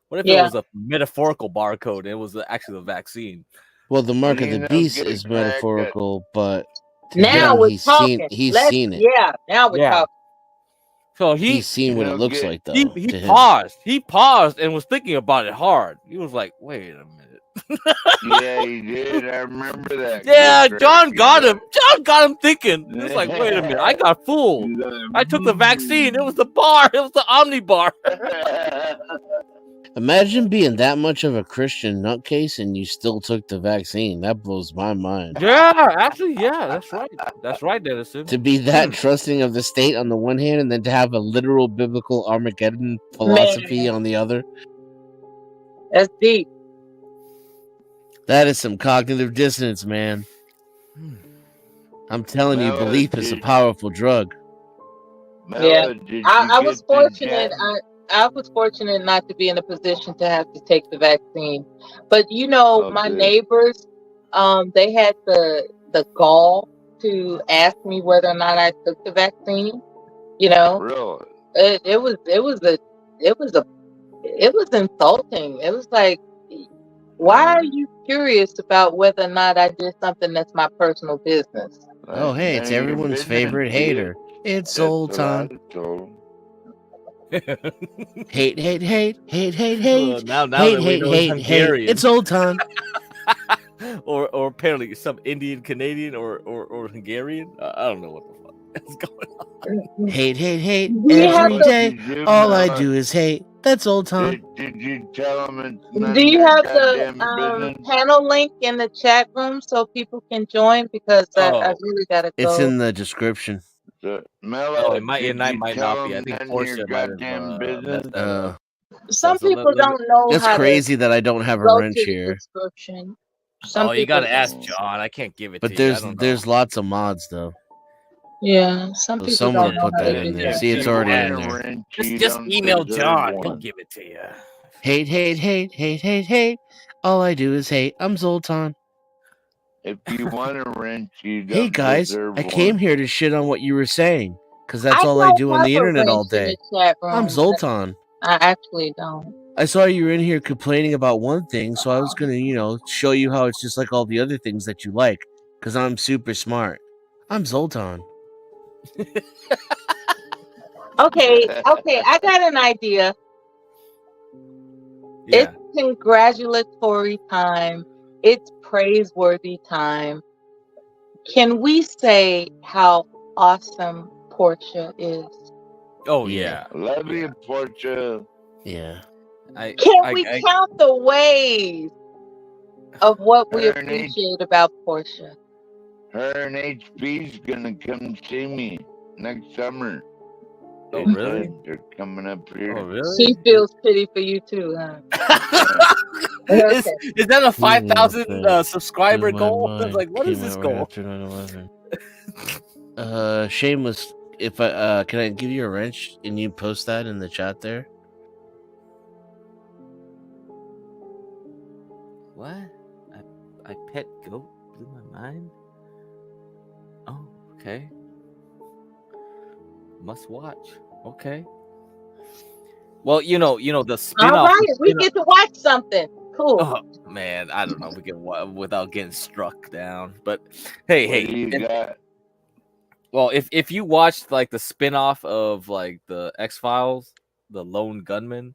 what if it was a metaphorical barcode and it was actually the vaccine? Well, the mark of the beast is metaphorical, but now we're talking. He's seen it. Yeah, now we're talking. So he's seen what it looks like, though. He paused. He paused and was thinking about it hard. He was like, wait a minute. Yeah, he did. I remember that. Yeah, John got him. John got him thinking. He was like, wait a minute, I got fooled. I took the vaccine. It was the bar. It was the Omnibar. Imagine being that much of a Christian nutcase and you still took the vaccine. That blows my mind. Yeah, actually, yeah, that's right. That's right, Denison. To be that trusting of the state on the one hand, and then to have a literal biblical Armageddon philosophy on the other. That's deep. That is some cognitive dissonance, man. I'm telling you, belief is a powerful drug. Yeah, I was fortunate. I was fortunate not to be in a position to have to take the vaccine. But you know, my neighbors, they had the gall to ask me whether or not I took the vaccine. You know, really, it was insulting. It was like, why are you curious about whether or not I did something that's my personal business? Oh, hey, it's everyone's favorite hater. It's Zoltan. Hate. Now hate. It's Zoltan. or apparently some Indian Canadian or Hungarian. I don't know what the fuck is going on. Hate. Every day, all I do is hate. That's Zoltan. Did you tell him it's none Do you of have their the goddamn business? panel link in the chat room so people can join? Because I really gotta go. It's in the description. Mello, it might not be. I think Portia might have business. Some people don't know. It's crazy that I don't have a wrench here. Description. You gotta ask John. I can't give it to you. But there's lots of mods though. Yeah, people someone don't put that in there. See, it's already in there. Just email John. He'll give it to you. Hate. All I do is hate. I'm Zoltan. If you want a wrench, you don't. Hey guys, I came here to shit on what you were saying because that's all I I do on the internet all day. I'm Zoltan. I actually don't. I saw you were in here complaining about one thing, so I was gonna, show you how it's just like all the other things that you like, because I'm super smart. I'm Zoltan. Okay, I got an idea. Yeah. It's congratulatory time. It's praiseworthy time. Can we say how awesome Portia is? Oh yeah. Love you, Portia. Yeah. Can we count the ways of what we appreciate about Portia? Her and HP's gonna come see me next summer. Oh, really? They're coming up here. Oh, really? She feels pity for you too, huh? Is that a 5,000 subscriber goal? It's like, what is this goal? Shameless. If I can I give you a wrench and you post that in the chat there? What? I pet goat blew my mind. Oh, okay. Must watch. Okay. Well, the All spin-off. right, we get to watch something. Cool. Oh man, I don't know. We can without getting struck down. But hey, What do you got? Well, if you watched like the spin-off of like the X-Files, the Lone Gunman,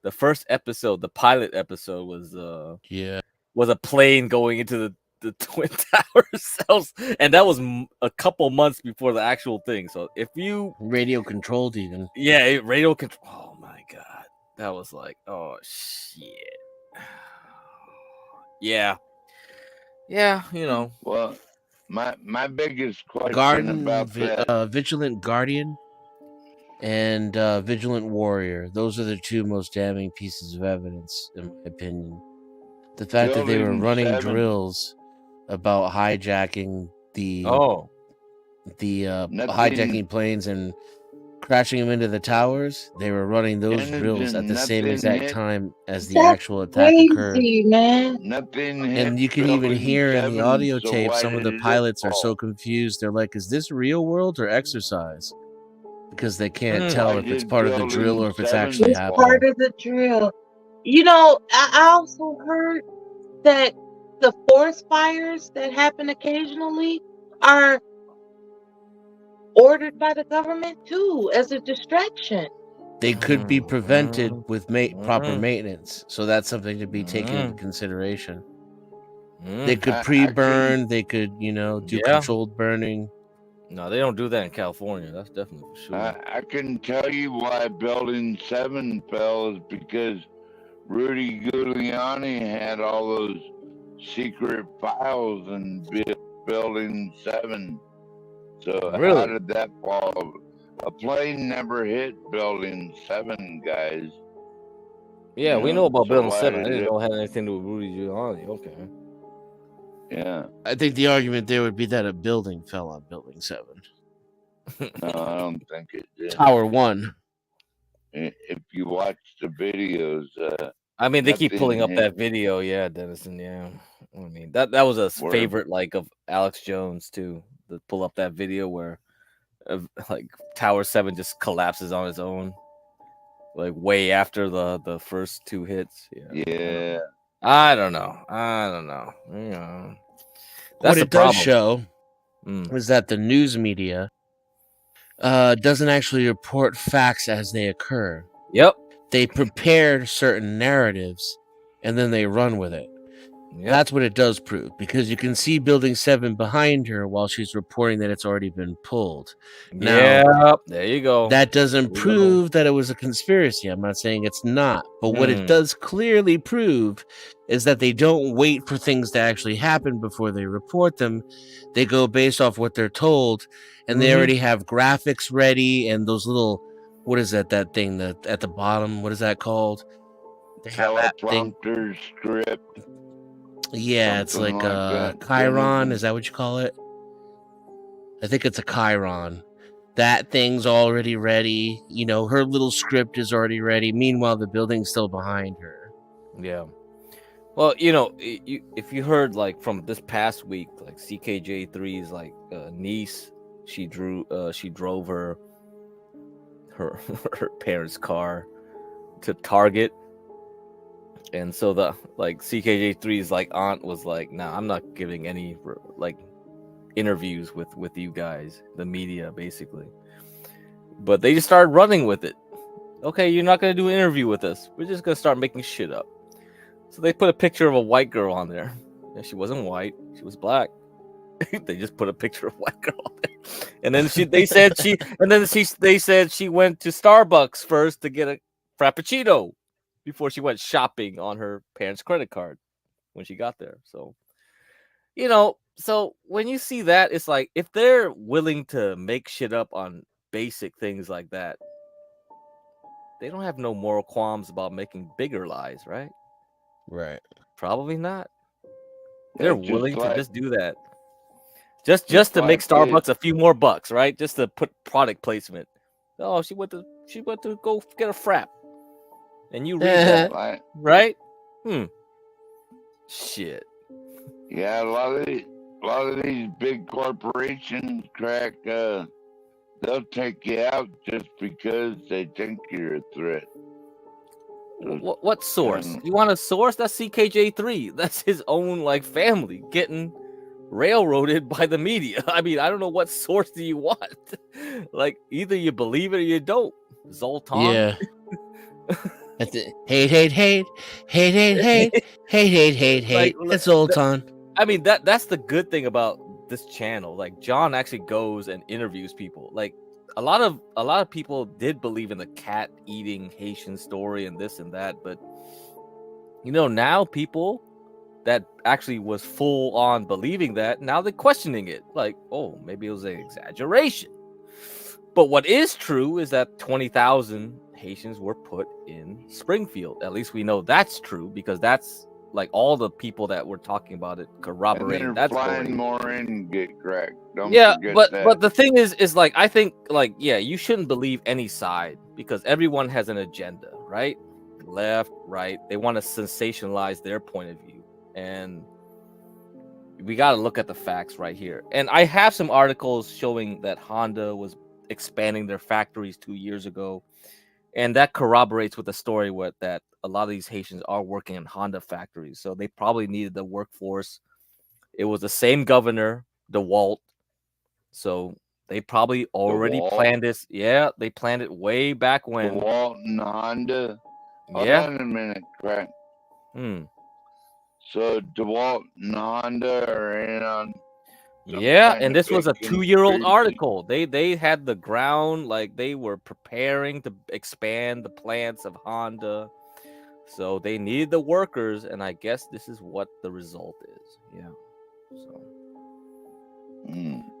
the first episode, the pilot episode was a plane going into the Twin Tower cells, and that was a couple months before the actual thing. So if you radio controlled even, radio control. Oh my god, that was like, oh shit. Yeah, Well, my biggest question about that. Vigilant Guardian and Vigilant Warrior. Those are the two most damning pieces of evidence, in my opinion. The fact that they were running drills about hijacking hijacking planes and crashing them into the towers. They were running those drills at the same exact time as the actual attack occurred. Man. And you can even hear in the audio tape some of the pilots are so confused. They're like, is this real world or exercise? Because they can't tell if it's part of the drill or if it's actually happening. Part of the drill. I also heard that the forest fires that happen occasionally are ordered by the government too as a distraction. They could be prevented with proper maintenance, so that's something to be taken into consideration. They could pre-burn. They could, do controlled burning. No, they don't do that in California. That's definitely for sure. I can tell you why Building 7 fell is because Rudy Giuliani had all those secret files in Building 7. So really? How did that fall? A plane never hit Building 7, guys. Yeah, we know about Building 7. I didn't know it had anything to do with Rudy Giuliani. Okay. Yeah. I think the argument there would be that a building fell on Building 7. No, I don't think it did. Tower 1. If you watch the videos, I mean, they keep pulling up that video, Dennison. Yeah, I mean that was a favorite like of Alex Jones too. To pull up that video where like Tower 7 just collapses on its own, like way after the first two hits. Yeah. I don't know. That's what it does show is that the news media doesn't actually report facts as they occur. Yep. They prepare certain narratives and then they run with it. Yep. That's what it does prove, because you can see Building 7 behind her while she's reporting that it's already been pulled. Now, there you go. That doesn't prove that it was a conspiracy. I'm not saying it's not. But what it does clearly prove is that they don't wait for things to actually happen before they report them. They go based off what they're told, and they already have graphics ready and those little, what is that thing that at the bottom? What is that called? They have that thing. Script. Yeah, it's like a Chiron. Is that what you call it? I think it's a Chiron. That thing's already ready. Her little script is already ready. Meanwhile, the building's still behind her. Yeah. Well, if you heard like from this past week, like CKJ3's like niece, she drove her parents' car to Target. And so the like CKJ3's like aunt was like, "Nah, I'm not giving any like interviews with you guys, the media, basically." But they just started running with it. Okay, you're not gonna do an interview with us. We're just gonna start making shit up. So they put a picture of a white girl on there. And she wasn't white; she was black. They just put a picture of a white girl on there. And then they said she went to Starbucks first to get a frappuccino before she went shopping on her parents' credit card when she got there. So, so when you see that, it's like, if they're willing to make shit up on basic things like that, they don't have no moral qualms about making bigger lies, right? Right. Probably not. They're willing to just do that. Just to make Starbucks a few more bucks, right? Just to put product placement. Oh, she went to go get a frap. And you read that, right? Shit. Yeah, a lot of these big corporations crack they'll take you out just because they think you're a threat. What source? You want a source? That's CKJ3. That's his own like family getting railroaded by the media. I mean, I don't know what source do you want. Like either you believe it or you don't. Zoltan. Yeah. Hate. It's Zoltan. I mean, that's the good thing about this channel. Like John actually goes and interviews people. Like a lot of people did believe in the cat eating Haitian story and this and that, but now people that actually was full on believing that, now they're questioning it. Like, oh, maybe it was an exaggeration. But what is true is that 20,000 Haitians were put in Springfield. At least we know that's true, because that's like all the people that were talking about it corroborating that flying more in get cracked. Don't forget but that. But the thing is like, I think like, yeah, you shouldn't believe any side, because everyone has an agenda, right? Left, right. They want to sensationalize their point of view, and we got to look at the facts right here. And I have some articles showing that Honda was expanding their factories 2 years ago, and that corroborates with the story that a lot of these Haitians are working in Honda factories, so they probably needed the workforce. It was the same governor, DeWalt, so they probably already planned this. Yeah, they planned it way back when. DeWalt and Honda. Hold Yeah. on a minute, Crack. So DeWalt and Honda are in on. Yeah, and this was a 2-year-old article. They had the ground, like they were preparing to expand the plants of Honda, so they needed the workers, and I guess this is what the result is. Yeah. So,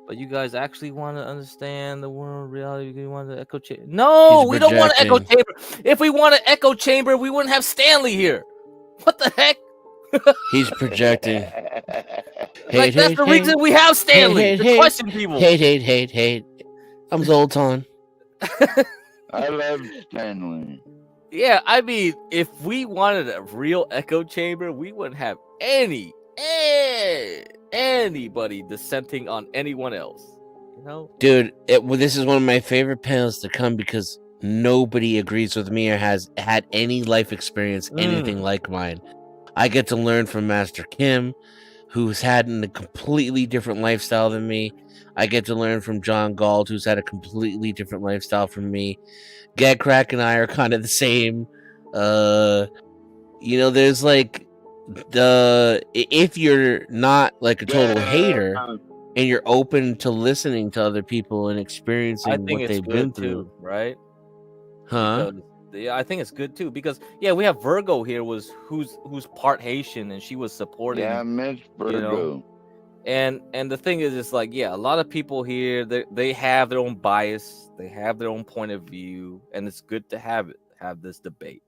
but you guys actually want to understand the world reality? You want the echo chamber? No, we don't want an echo chamber. If we want an echo chamber, we wouldn't have Stanley here. What the heck? He's projecting. That's the reason we have Stanley. To question people. Hate. I'm Zoltan. I love Stanley. Yeah, I mean, if we wanted a real echo chamber, we wouldn't have anybody dissenting on anyone else. Dude, this is one of my favorite panels to come, because nobody agrees with me or has had any life experience anything like mine. I get to learn from Master Kim, who's had a completely different lifestyle than me. I get to learn from John Galt, who's had a completely different lifestyle from me. Get Crack and I are kind of the same. There's like if you're not like a total hater and you're open to listening to other people and experiencing what they've been through, right? Huh? Yeah, I think it's good too, because we have Virgo here who's part Haitian, and she was supporting. Yeah, Miss Virgo. And the thing is, it's like, a lot of people here, they have their own bias, they have their own point of view, and it's good to have this debate,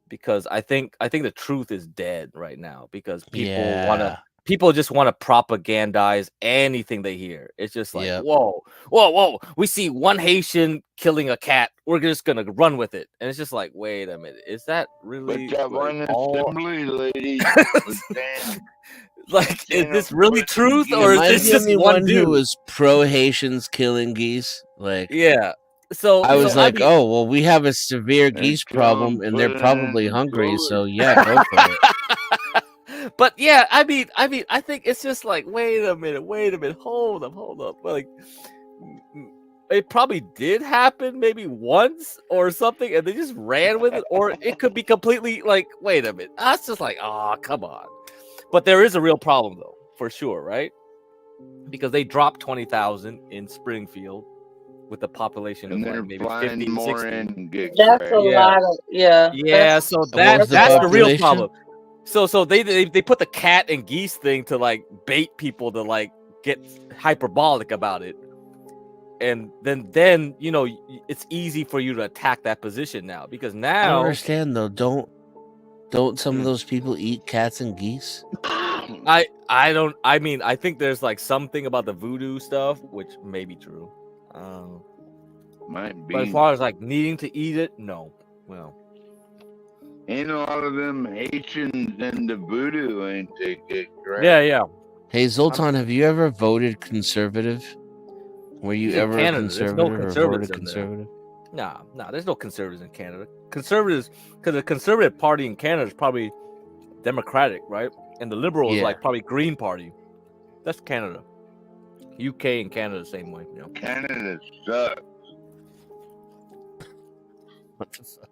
because I think the truth is dead right now, because people just want to propagandize anything they hear. It's just like, whoa, we see one Haitian killing a cat, we're just gonna run with it. And it's just like, wait a minute, is that really but that one assembly lady like, is this really truth, or is this just one dude who was pro Haitians killing geese? Like, so I was like, oh well, we have a severe geese problem, and they're probably hungry, so go for it. But I mean, I think it's just like, wait a minute, hold up. Like, it probably did happen maybe once or something, and they just ran with it, or it could be completely like, wait a minute. That's just like, oh, come on. But there is a real problem, though, for sure, right? Because they dropped 20,000 in Springfield with a population of like maybe 50, 60. That's a lot of, so that's the real problem. So they put the cat and geese thing to like bait people to like get hyperbolic about it, and then it's easy for you to attack that position now, because now I don't understand though. Don't some of those people eat cats and geese? I think there's like something about the voodoo stuff, which may be true. Might be. But as far as like needing to eat it, no. Well, ain't a lot of them Haitians into voodoo, ain't they? Yeah. Hey, Zoltan, have you ever voted conservative? Were you He's in ever a Canada. There's no conservative or voted conservatives in there. conservative? Nah, there's no conservatives in Canada. Conservatives, because the Conservative Party in Canada is probably Democratic, right? And the Liberal is Yeah. like probably Green Party. That's Canada. UK and Canada the same way, you know. Canada sucks. What the fuck?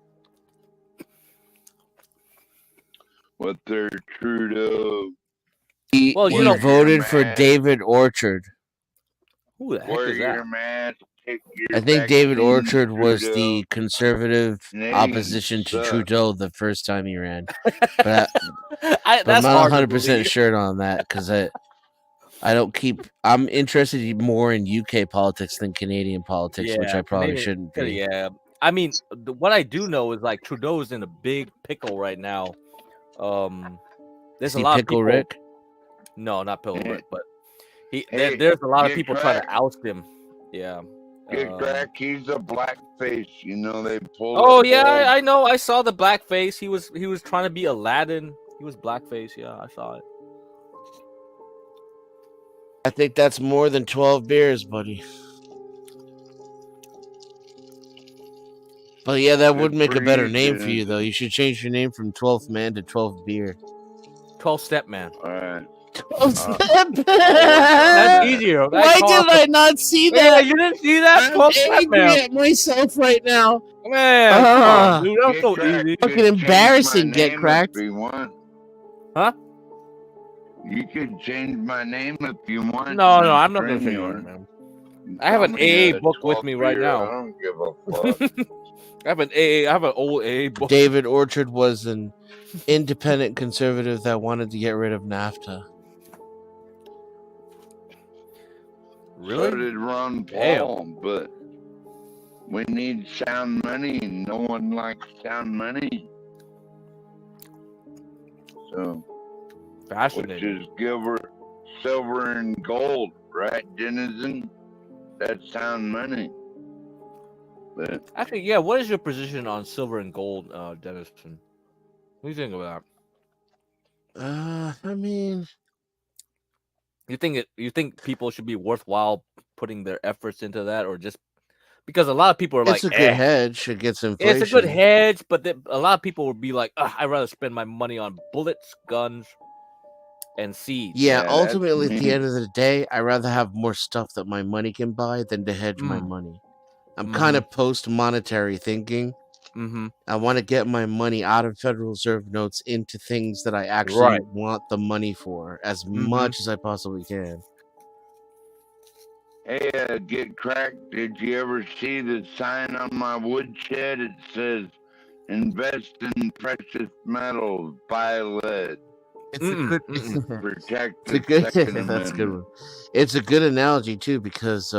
What they're Trudeau. Well, you Wear know, your voted for mask, David Orchard. who the heck wear is your that? mask, take your I think David vaccine, Orchard was Trudeau. the conservative Canadians opposition to suck. Trudeau the first time he ran. But I'm That's not hard to 100% believe. sure on that because I don't keep. I'm interested more in UK politics than Canadian politics, which I probably shouldn't be. Yeah, I mean, what I do know is like Trudeau's in a big pickle right now. There's Is a he lot Pickle of people. Rick? No, not Pickle Hey. Rick, but Hey, there's a lot of get people trying to cracked. oust him. Yeah. Get crack. He's a blackface. You know they pull. Oh it yeah, old. I know. I saw the blackface. He was trying to be Aladdin. He was blackface. Yeah, I saw it. I think that's more than 12 beers, buddy. But yeah, that would Good make for a better you, name for you, Dennis. though. You should change your name from 12th Man to 12th Beer. 12-step man. All right. 12 Step. That's easier. Why did I not see Yeah, that? you didn't see that? I'm 12-step angry man. at myself right now. Man, come on, dude. That's Get so cracked. easy. You Fucking can change embarrassing, my Get name Cracked. If you want. Huh? You can change my name if you want. No, I'm not gonna say Stream it, you. man. I have an Call me AA a book with 12 me right beer, now. I don't give a fuck. I have an old AA book. David Orchard was an independent conservative that wanted to get rid of NAFTA. Really? So did Ron Damn. Paul, but we need sound money. No one likes sound money. So, which Fascinating. is silver and gold, right, Denizen? That's sound money. But Actually, yeah. What is your position on silver and gold, Dennison? What do you think of that? I mean, You think people should be worthwhile putting their efforts into that, or just because a lot of people are it's like, a good hedge against inflation. It's a good hedge, but a lot of people would be like, I'd rather spend my money on bullets, guns, and seeds. Yeah, Yeah, ultimately, that's at the end of the day, I'd rather have more stuff that my money can buy than to hedge my money. I'm kind of post-monetary thinking. Mm-hmm. I want to get my money out of Federal Reserve notes into things that I actually want the money for as much as I possibly can. Hey, Get Cracked, did you ever see the sign on my woodshed? It says, invest in precious metals, buy lead. It's a good, Protect it's the a good, Second that's a good Amendment. one. It's a good analogy too, because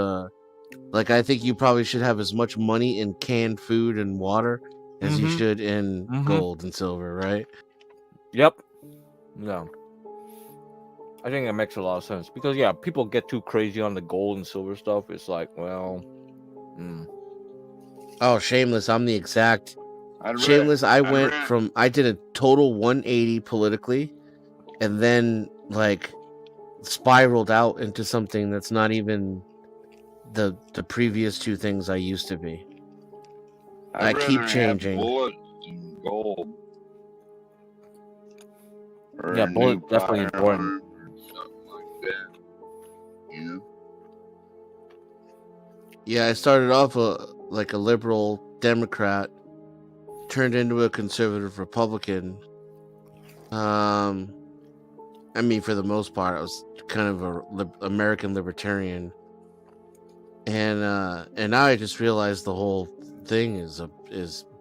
like I think you probably should have as much money in canned food and water as you should in gold and silver, right? Yep. No. I think that makes a lot of sense because people get too crazy on the gold and silver stuff. It's like, well, Oh, shameless! I'm the exact shameless. I did a total 180 politically, and then like spiraled out into something that's not even the previous two things I used to be. I keep changing. Bullets and gold. Yeah, bullet definitely important. Something like that. You know? Yeah, I started off like a liberal Democrat, turned into a conservative Republican. I mean, for the most part, I was kind of a American libertarian, and now I just realized the whole thing is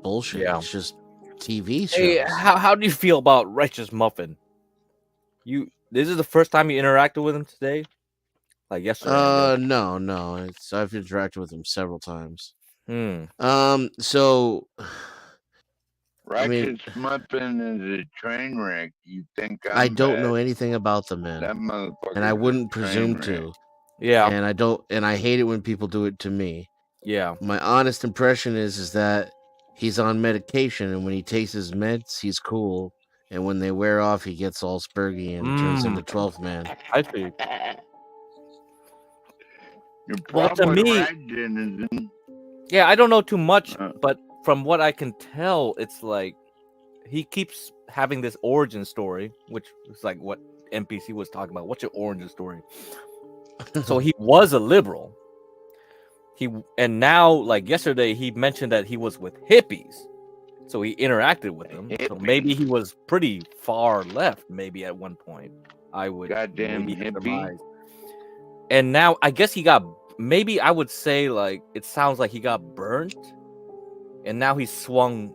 bullshit. Yeah. It's just TV shows. Hey, how do you feel about Righteous Muffin? This is the first time you interacted with him today, like yesterday. No, I've interacted with him several times. Righteous So Muffin is a train wreck. You think I don't know anything about the man, that motherfucker, and I wouldn't presume to. Yeah, and I hate it when people do it to me. Yeah, my honest impression is that he's on medication, and when he takes his meds, he's cool, and when they wear off, he gets all spurgy and turns into 12th Man. I see. You're Well, to probably me, right, Denizen. yeah, I don't know too much, but from what I can tell, it's like he keeps having this origin story, which is like what NPC was talking about. What's your origin story? So he was a liberal. And now, like yesterday, he mentioned that he was with hippies. So he interacted with them. So maybe he was pretty far left, maybe at one point. I would Goddamn maybe hippie. surmise. And now I guess he got, maybe I would say, like, it sounds like he got burnt. And now he's swung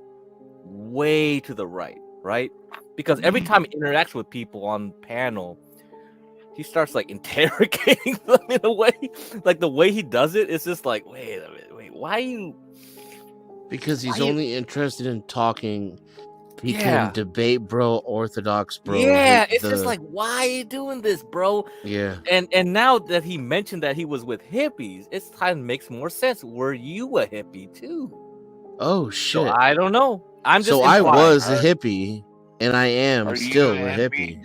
way to the right? Because every time he interacts with people on panel, he starts like interrogating them in a way. Like the way he does it, it's just like, wait a minute, why you? Because he's only interested in talking. He Yeah. can debate, bro, orthodox, bro. Yeah, it's just like, why are you doing this, bro? Yeah. And now that he mentioned that he was with hippies, it's kind of makes more sense. Were you a hippie too? Oh shit! So I don't know. I'm just. So I was a hippie, and I am still a hippie.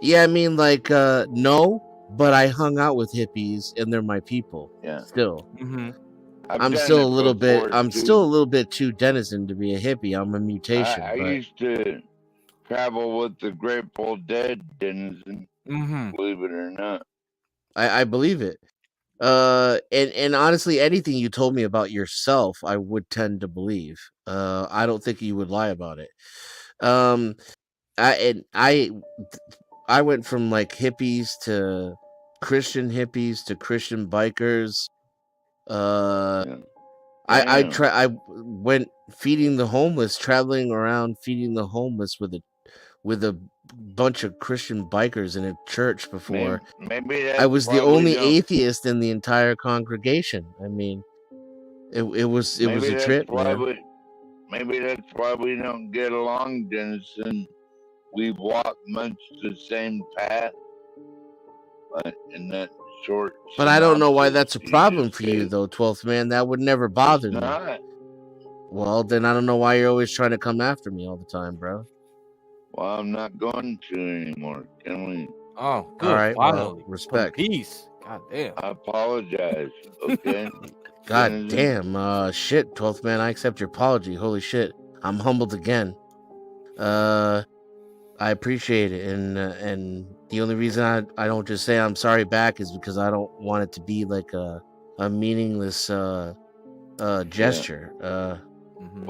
Yeah, I mean, like, no, but I hung out with hippies, and they're my people. Yeah. Still. Mm-hmm. I'm still a little bit. I'm still a little bit too denizen to be a hippie. I'm a mutation. I used to travel with the Grateful Dead, Denizen. Believe it or not. I believe it. And honestly, anything you told me about yourself, I would tend to believe. I don't think you would lie about it. I went from like hippies to Christian bikers. I went feeding the homeless, traveling around feeding the homeless with a bunch of Christian bikers in a church before. Maybe I was the only atheist in the entire congregation. I mean, it was a trip, man. Maybe that's why we don't get along, Denizen. We've walked much the same path, but in that short. But I don't know why that's a problem for you, though, 12th man. That would never bother me. Well, then I don't know why you're always trying to come after me all the time, bro. Well, I'm not going to anymore. Can we? Oh, good. All right, Finally. well, respect. Peace. God damn. I apologize. Okay. God damn. Shit, 12th man. I accept your apology. Holy shit. I'm humbled again. I appreciate it, and the only reason I don't just say I'm sorry back is because I don't want it to be like a meaningless gesture. Well,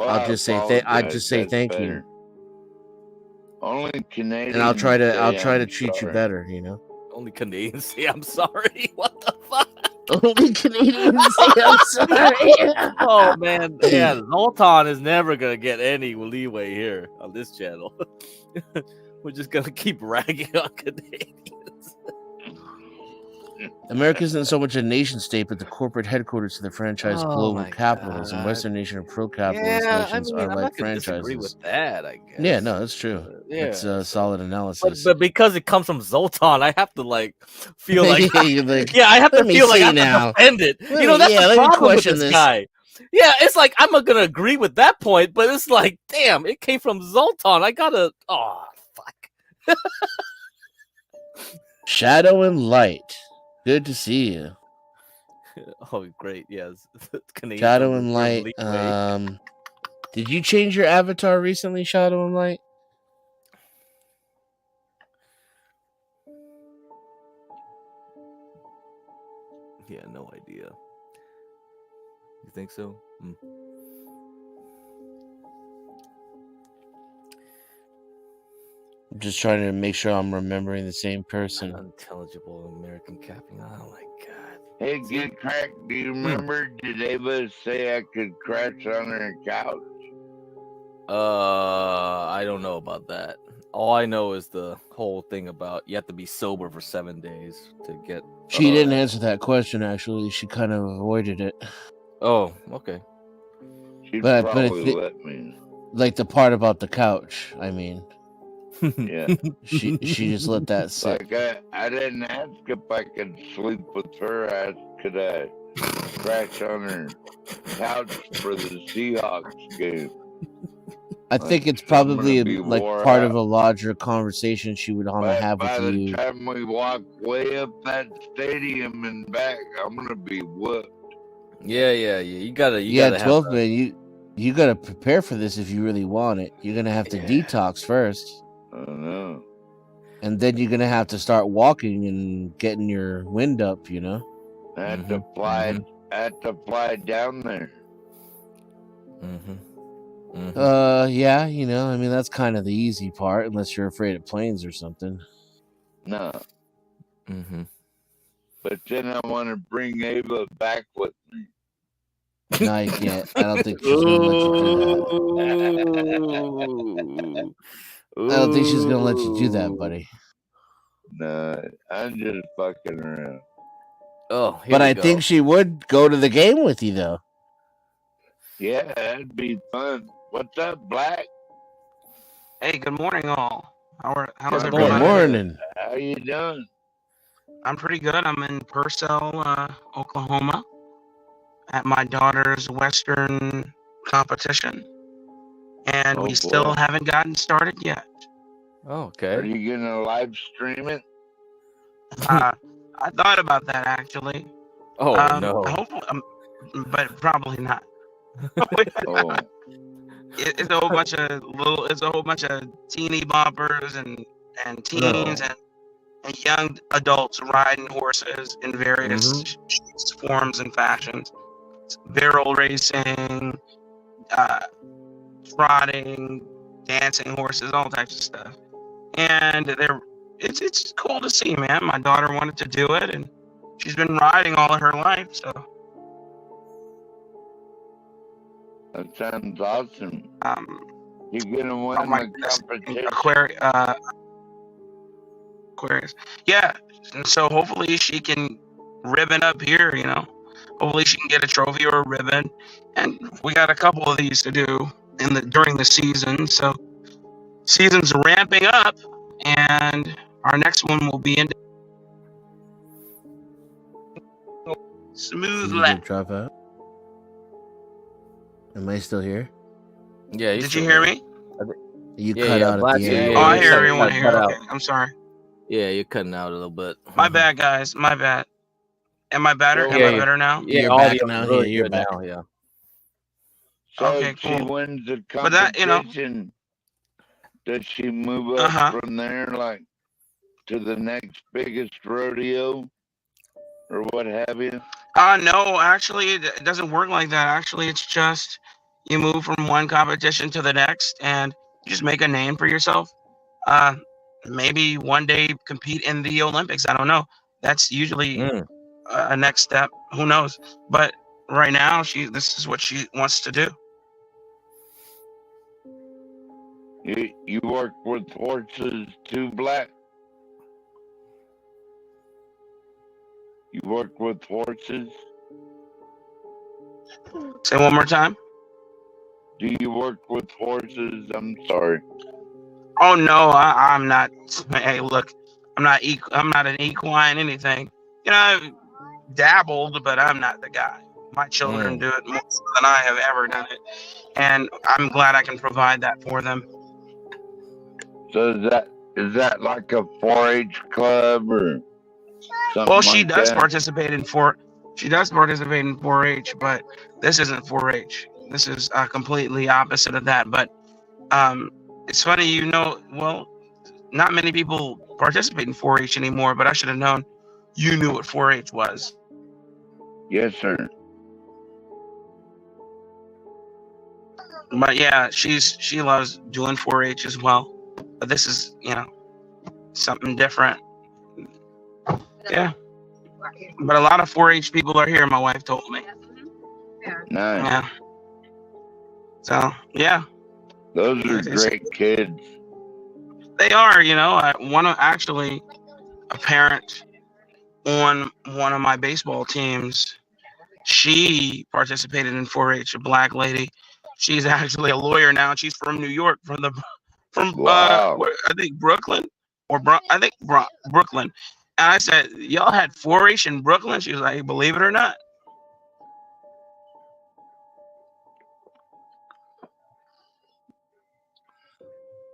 I'll just say thank you. Only Canadians. And I'll try to treat you better, you know. Only Canadians say I'm sorry. What the fuck? Only Canadians say I'm sorry. Oh man, yeah, Zoltan is never gonna get any leeway here on this channel. We're just gonna keep ragging on Canadians. America isn't so much a nation state, but the corporate headquarters of the franchise global capitalism. Western nation and pro-capitalist nations are like franchises. Disagree with that, I guess. Yeah, no, that's true. It's a solid analysis. But because it comes from Zoltan, I have to like feel like, like I have to feel like I have to defend it. You know, that's the problem with this guy. Yeah, it's like I'm not gonna agree with that point, but it's like, damn, it came from Zoltan. I gotta. Oh, fuck. Shadow and Light. Good to see you. Oh, great. Yes. Shadow and Light. Did you change your avatar recently, Shadow and Light? Yeah, no idea. You think so? I'm just trying to make sure I'm remembering the same person. Unintelligible American capping. Oh my god. Hey, Get Cracked, do you remember? Did Ava say I could crash on her couch? I don't know about that. All I know is the whole thing about you have to be sober for 7 days to get. She didn't answer that question. Actually, she kind of avoided it. Oh, okay. But let me. Like the part about the couch. I mean. Yeah. She just let that sit. Like I didn't ask if I could sleep with her. I asked could I crash on her couch for the Seahawks game. I think it's probably like part of a larger conversation she would want to have with you. By the time we walk way up that stadium and back, I'm gonna be whooped. Yeah. You gotta 12 man. You gotta prepare for this if you really want it. You're gonna have to detox first. I know. And then you're gonna have to start walking and getting your wind up. You know. I had to fly. I had to fly down there. Yeah, you know, I mean, that's kind of the easy part, unless you're afraid of planes or something. No. But then I want to bring Ava back with me. No, you can't. I don't think she's gonna let you do that. I don't think she's gonna let you do that, buddy. No, I'm just fucking around. Oh, but I think she would go to the game with you, though. Yeah, that'd be fun. What's up, Black? Hey, good morning, all. How's Good everybody? morning. How you doing? I'm pretty good. I'm in Purcell, Oklahoma, at my daughter's Western competition, and we still haven't gotten started yet. Oh, okay. Are you gonna live stream it? I thought about that actually. Oh no. Hopefully, but probably not. Oh. It's a whole bunch of teeny boppers and teens and young adults riding horses in various shapes, forms, and fashions. Barrel racing, trotting, dancing horses, all types of stuff. And it's cool to see, man. My daughter wanted to do it, and she's been riding all of her life, so. That sounds awesome. You're gonna win the competition. Aquarius. Yeah. And so hopefully she can ribbon up here, you know. Hopefully she can get a trophy or a ribbon. And we got a couple of these to do during the season. So season's ramping up, and our next one will be in smooth lap. Drop out. Am I still here? Yeah. Did you hear me? You cut out at the end. Oh, I hear everyone here. Okay, I'm sorry. Yeah, you're cutting out a little bit. My bad, guys. My bad. Am I better? Am I better now? Yeah, you're back now. Really You're back now. Yeah. So okay, she cool. wins the competition. But that, you know, does she move up from there, like to the next biggest rodeo, or what have you? No, actually, it doesn't work like that. Actually, it's just you move from one competition to the next, and you just make a name for yourself. Maybe one day compete in the Olympics. I don't know. That's usually a next step. Who knows? But right now, this is what she wants to do. You work with horses too, Black? You work with horses? Say one more time. Do you work with horses? I'm sorry. Oh no, I'm not. Hey, look, I'm not an equine anything. You know, I've dabbled, but I'm not the guy. My children do it more than I have ever done it, and I'm glad I can provide that for them. So is that like a 4-H club or something? Well, she like does that? participate in 4-H, but this isn't 4-H. This is completely opposite of that. But it's funny, you know. Well, not many people participate in 4-H anymore, but I should have known you knew what 4-H was. Yes, sir. But yeah, she loves doing 4-H as well. But this is, you know, something different. Yeah. But a lot of 4-H people are here, my wife told me. Nice. Yeah. So, yeah. Those are great kids. They are, you know. A parent on one of my baseball teams, she participated in 4-H, a black lady. She's actually a lawyer now. She's from New York, from Wow. I think Brooklyn, Brooklyn. And I said, y'all had 4-H in Brooklyn? She was like, believe it or not.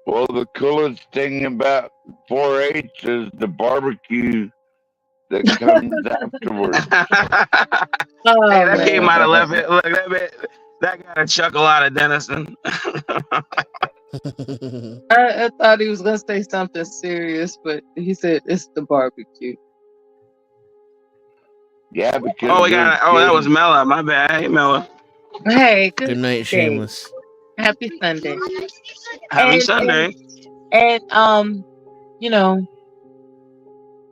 Well, the coolest thing about 4-H is the barbecue that comes afterwards. Oh, Hey, that kid man. might have left it. Look, that got a chuckle out of Denison. I thought he was gonna say something serious, but he said it's the barbecue. Yeah, because Oh, we got. Oh, that was Mella. My bad. Hey, Mella. Hey, Good night, day. Shameless. Happy Sunday. Happy Sunday. And you know,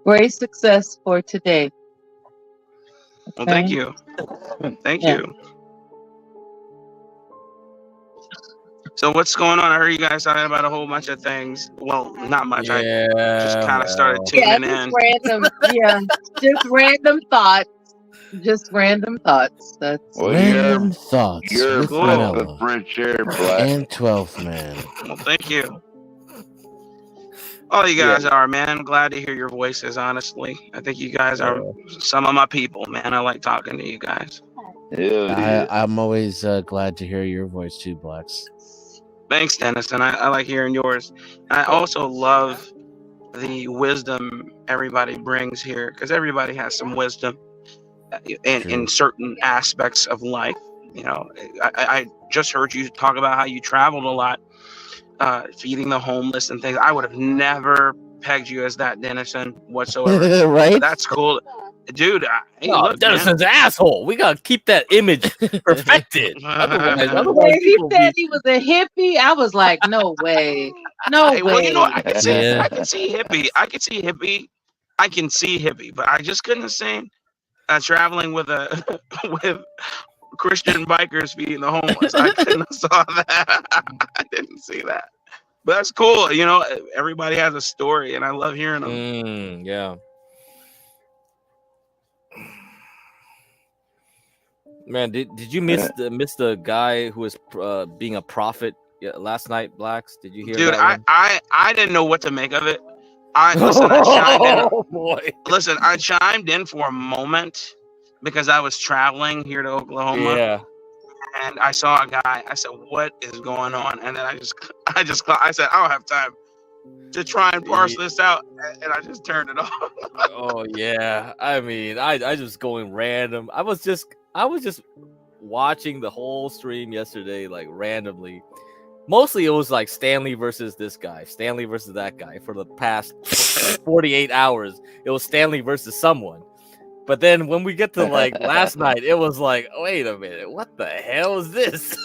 great success for today. Well, thank you. Thank Yeah. you. So what's going on? I heard you guys talking about a whole bunch of things. Well, not much. I just kind of started Yeah, tuning just in. random. Yeah, just random thoughts. Just random thoughts. That's Well, Random thoughts you're with cool. Mella the fresh air, Black. and 12th Man. Well, thank you. All you guys are, man. I'm glad to hear your voices, honestly. I think you guys are some of my people, man. I like talking to you guys. I'm always glad to hear your voice too, Blacks. Thanks, Dennis, and I like hearing yours. I also love the wisdom everybody brings here, because everybody has some wisdom in certain aspects of life. You know, I just heard you talk about how you traveled a lot, feeding the homeless and things. I would have never pegged you as that, Dennison, whatsoever. Right? But that's cool. Dude, hey, look, Dennison's an asshole. We gotta keep that image perfected. Otherwise when he people said he was a hippie, I was like, no way, no way. Well, you know, I can see hippie. I can see hippie, but I just couldn't say traveling with with Christian bikers feeding the homeless. I couldn't have saw that. I didn't see that. But that's cool. You know, everybody has a story, and I love hearing them. Yeah. Man, did you miss the guy who was being a prophet last night, Blacks? Did you hear Dude, that? I didn't know what to make of it. I chimed in. Oh boy. Listen, I chimed in for a moment because I was traveling here to Oklahoma. Yeah. And I saw a guy. I said, "What is going on?" And then I said, "I don't have time to try and parse this out," and I just turned it off. Oh yeah. I mean, I just going random. I was just watching the whole stream yesterday, like randomly. Mostly it was like Stanley versus this guy, Stanley versus that guy. For the past 48 hours, it was Stanley versus someone. But then when we get to like last night, it was like, wait a minute, what the hell is this?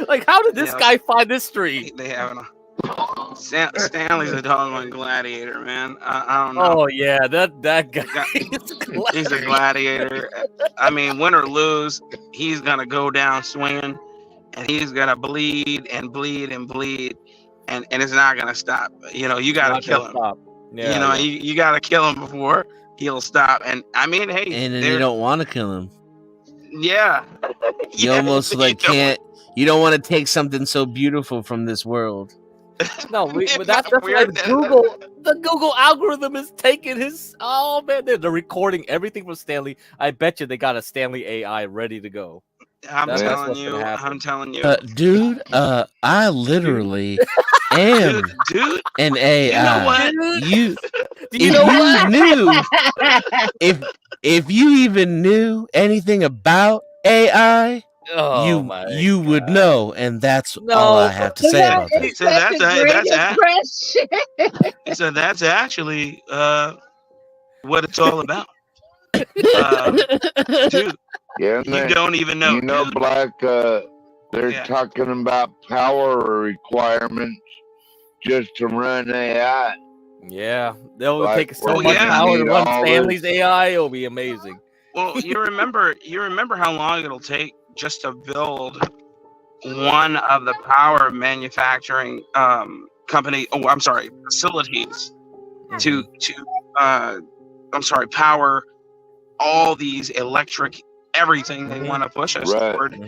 Like, how did this guy find this stream? They have Stanley's a doggone gladiator, man. I don't know. Oh yeah, that guy. He's a gladiator. I mean, win or lose, he's gonna go down swinging, and he's gonna bleed and bleed and bleed, and it's not gonna stop. You know, you gotta kill him. Yeah, you know, you gotta kill him before he'll stop. And I mean, hey, and then you don't want to kill him. Yeah, you almost like can't. You don't want to take something so beautiful from this world. No, that's why the Google algorithm is taking his. Oh man, they're recording everything from Stanley. I bet you they got a Stanley AI ready to go. I'm telling you, dude. I literally am dude. An AI. You know what? If you even knew anything about AI, you would know, and that's all I have to say about that. So that's actually what it's all about. Dude, yeah, you don't even know. You know, Black, they're talking about power requirements just to run AI. Yeah, they'll take so much power to run Stanley's AI. It'll be amazing. Well, you remember how long it'll take just to build one of the power manufacturing facilities to power all these electric everything they want to push us toward.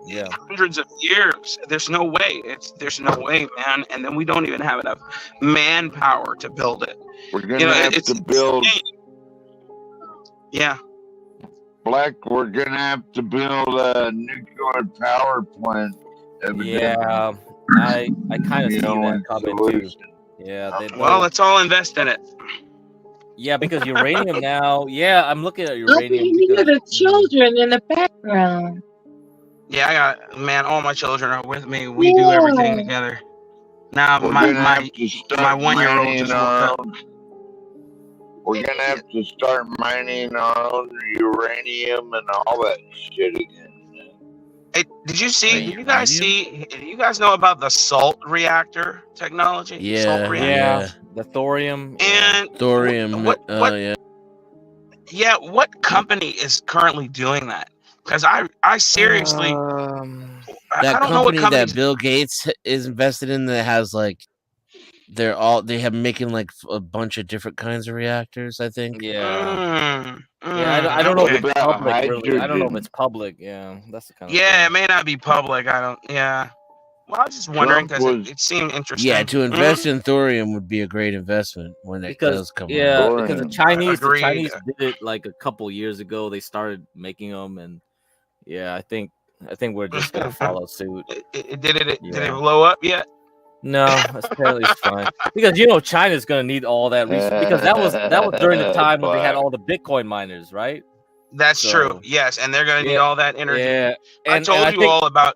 Yeah, hundreds of years. There's no way, man. And then we don't even have enough manpower to build it. We're gonna have to build. Yeah. Black, we're gonna have to build a nuclear power plant. Yeah, I kind of see that coming too. Yeah. Well, let's all invest in it. Yeah, because uranium now. Yeah, I'm looking at I uranium can hear because the children in the background. Yeah, I got all my children are with me. We do everything together. Now my 1-year-old just woke up. We're gonna have to start mining our own uranium and all that shit again. Hey, did you guys know about the salt reactor technology? Yeah, Salt reactor? the thorium. And thorium. What company is currently doing that? Because I seriously, that I don't know what company that Bill Gates is invested in that has like they have making like a bunch of different kinds of reactors. I think. Yeah. I don't know if it's public. Really. I don't know if it's public. Yeah, that's the kind of. Yeah, it may not be public. I don't. Yeah. Well, I was just wondering because it seemed interesting. Yeah, to invest in thorium would be a great investment when it does come. Yeah, because the Chinese did it like a couple years ago. They started making them, and yeah, I think we're just gonna follow suit. Did it blow up yet? No, apparently it's fine because China's gonna need all that research because that was during the time when they had all the Bitcoin miners, right? That's true. Yes, and they're gonna need all that energy. Yeah, I told you all about.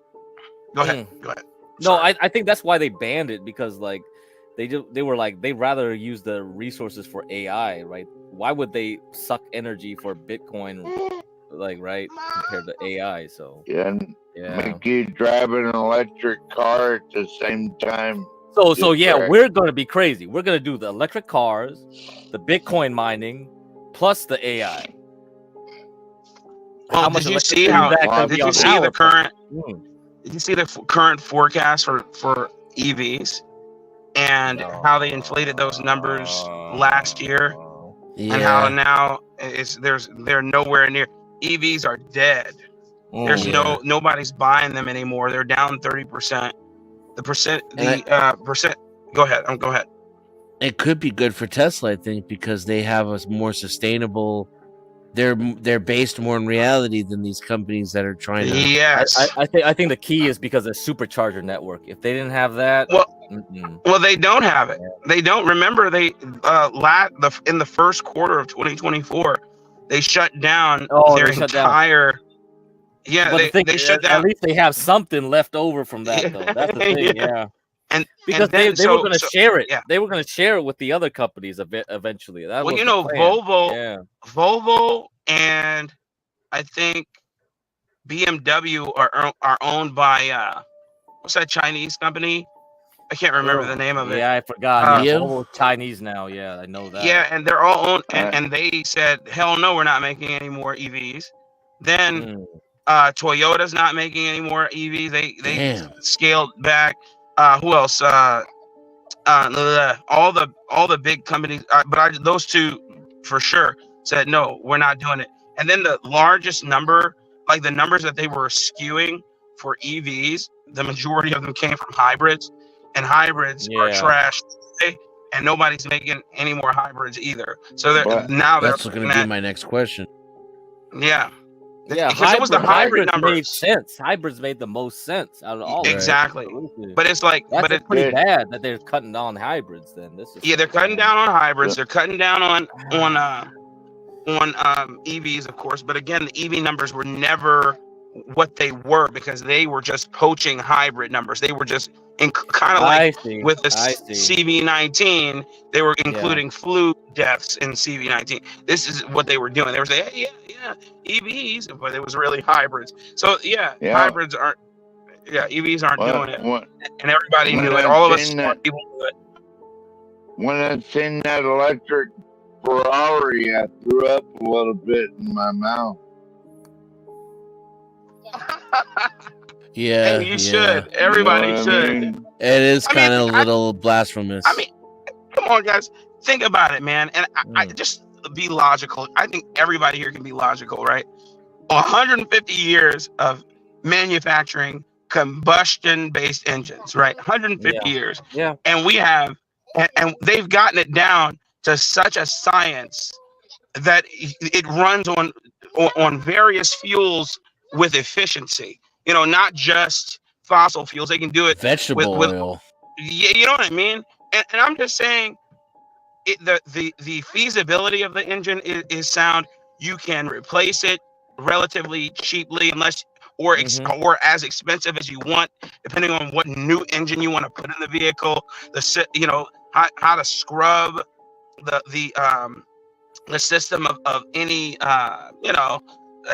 Go ahead. Go ahead. No, I think that's why they banned it because like they were like they'd rather use the resources for AI, right? Why would they suck energy for Bitcoin, like right compared to AI? So make you drive an electric car at the same time. So yeah, we're gonna be crazy. We're gonna do the electric cars, the Bitcoin mining, plus the AI. Well, did you see the current? Did you see the current forecast for EVs and how they inflated those numbers last year, and how now they're nowhere near. EVs are dead. There's nobody's buying them anymore. They're down 30%. Percent. Go ahead. Go ahead. It could be good for Tesla, I think, because they have a more sustainable. They're based more in reality than these companies that are trying to. Yes, I think the key is because of supercharger network. If they didn't have that, well, they don't have it. They don't. Remember, they in the first quarter of 2024, they shut down their entire. Yeah, they shut down. At least they have something left over from that, though. That's the thing. Yeah. And because they were going to share it. Yeah. They were going to share it with the other companies eventually. That was Volvo and I think BMW are owned by what's that Chinese company? I can't remember the name of it. Yeah, I forgot. Volvo Chinese now. Yeah, I know that. Yeah, and they're all owned, and they said, "Hell no, we're not making any more EVs." Then Toyota's not making any more EVs. They scaled back. Who else? All the big companies, but those two for sure said no, we're not doing it. And then the largest number, like the numbers that they were skewing for EVs, the majority of them came from hybrids, and hybrids are trash, and nobody's making any more hybrids either. So that's going to be my next question. Yeah. Yeah, because it was the hybrid numbers. Made sense. Hybrids made the most sense out of all. Exactly, but it's like, it's pretty bad that they're cutting down hybrids. Then they're cutting down on hybrids. They're cutting down on EVs, of course. But again, the EV numbers were never what they were because they were just poaching hybrid numbers. They were just kind of like with the CV19, they were including flu deaths in CV19. This is what they were doing. They were saying, hey, yeah, EVs, but it was really hybrids. So hybrids aren't. Yeah, EVs aren't doing it, and everybody knew it. All of us smart people knew it. When I seen that electric Ferrari, I threw up a little bit in my mouth. Yeah, you should. Everybody should. I mean? It is kind of a little blasphemous. I mean, come on, guys, think about it, man. And I just be logical. I think everybody here can be logical, right? 150 years of manufacturing combustion-based engines, right? 150 years. Yeah. And we have, and they've gotten it down to such a science that it runs on various fuels with efficiency. Not just fossil fuels. They can do it Vegetable with oil. yeah, you know what I mean. And I'm just saying, the feasibility of the engine is sound. You can replace it relatively cheaply, unless or as expensive as you want, depending on what new engine you want to put in the vehicle. How to scrub the system of any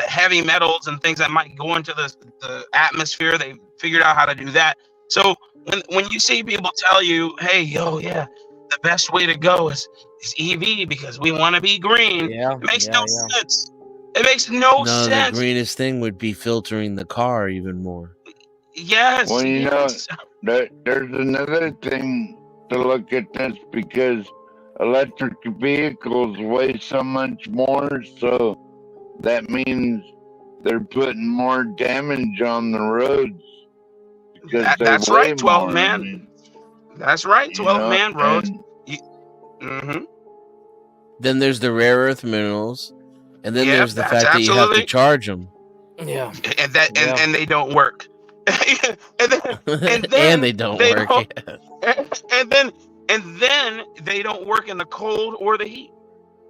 heavy metals and things that might go into the atmosphere. They figured out how to do that. So when you see people tell you, hey, yeah, the best way to go is EV because we want to be green, it makes no sense. It makes no sense. The greenest thing would be filtering the car even more. Yes. Well, yes. There's another thing to look at this, because electric vehicles weigh so much more, so that means they're putting more damage on the roads. That's right, 12 man. That's right, 12 man roads. Then there's the rare earth minerals, and then there's the fact that you have to charge them. Yeah, and they don't work. and then and they don't work. And then they don't work in the cold or the heat.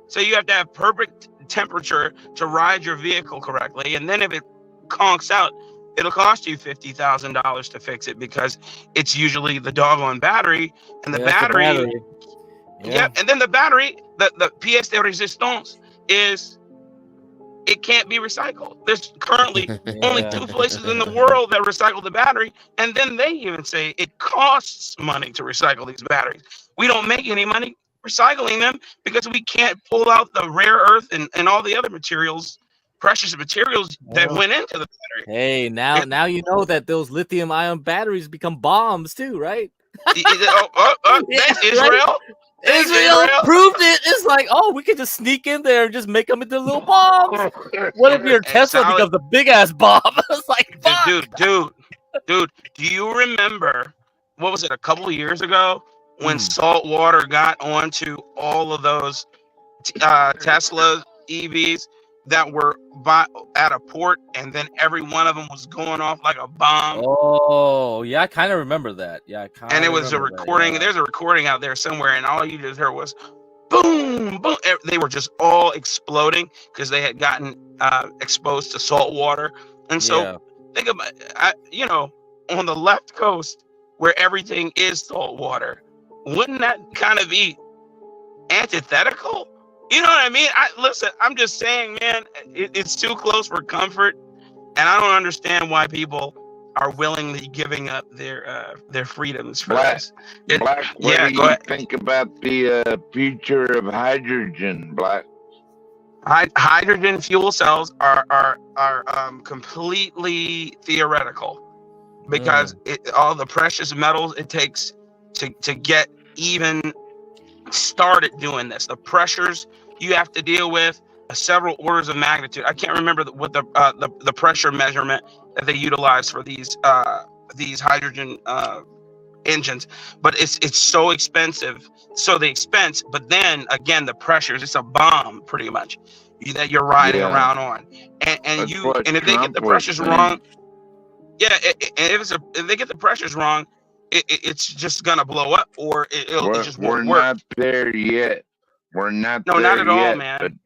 So you have to have perfect temperature to ride your vehicle correctly. And then if it conks out, it'll cost you $50,000 to fix it, because it's usually the doggone battery, and the battery. Yeah, and then the battery, the pièce de résistance is it can't be recycled. There's currently only 2 places in the world that recycle the battery, and then they even say it costs money to recycle these batteries. We don't make any money recycling them because we can't pull out the rare earth and all the other materials, precious materials that went into the battery. Hey, now you know that those lithium-ion batteries become bombs too, right? Thanks, Israel. Israel proved it. It's like, oh, we could just sneak in there and just make them into little bombs. What if your Tesla becomes a big ass bomb? It's like, fuck. Dude, do you remember, what was it, a couple of years ago when salt water got onto all of those Tesla EVs that were at a port, and then every one of them was going off like a bomb? Oh, yeah, I kind of remember that. Yeah, and it was a recording. That, yeah. There's a recording out there somewhere, and all you just heard was boom, boom. They were just all exploding because they had gotten exposed to salt water. And so think about, on the left coast where everything is salt water, wouldn't that kind of be antithetical? You know what I mean? Listen, I'm just saying, man, it's too close for comfort, and I don't understand why people are willingly giving up their freedoms for this. Black, what do you think about the future of hydrogen, Black? Hydrogen fuel cells are completely theoretical, because all the precious metals it takes to get even started doing this, the pressures you have to deal with, several orders of magnitude. I can't remember what the pressure measurement that they utilize for these hydrogen engines, but it's so expensive. So the expense, but then again, the pressures, it's a bomb pretty much that you're riding around on, and if they get the pressures wrong, if they get the pressures wrong, it's just gonna blow up, or it just won't work. We're not there yet. We're not. No, there not at all, yet, man.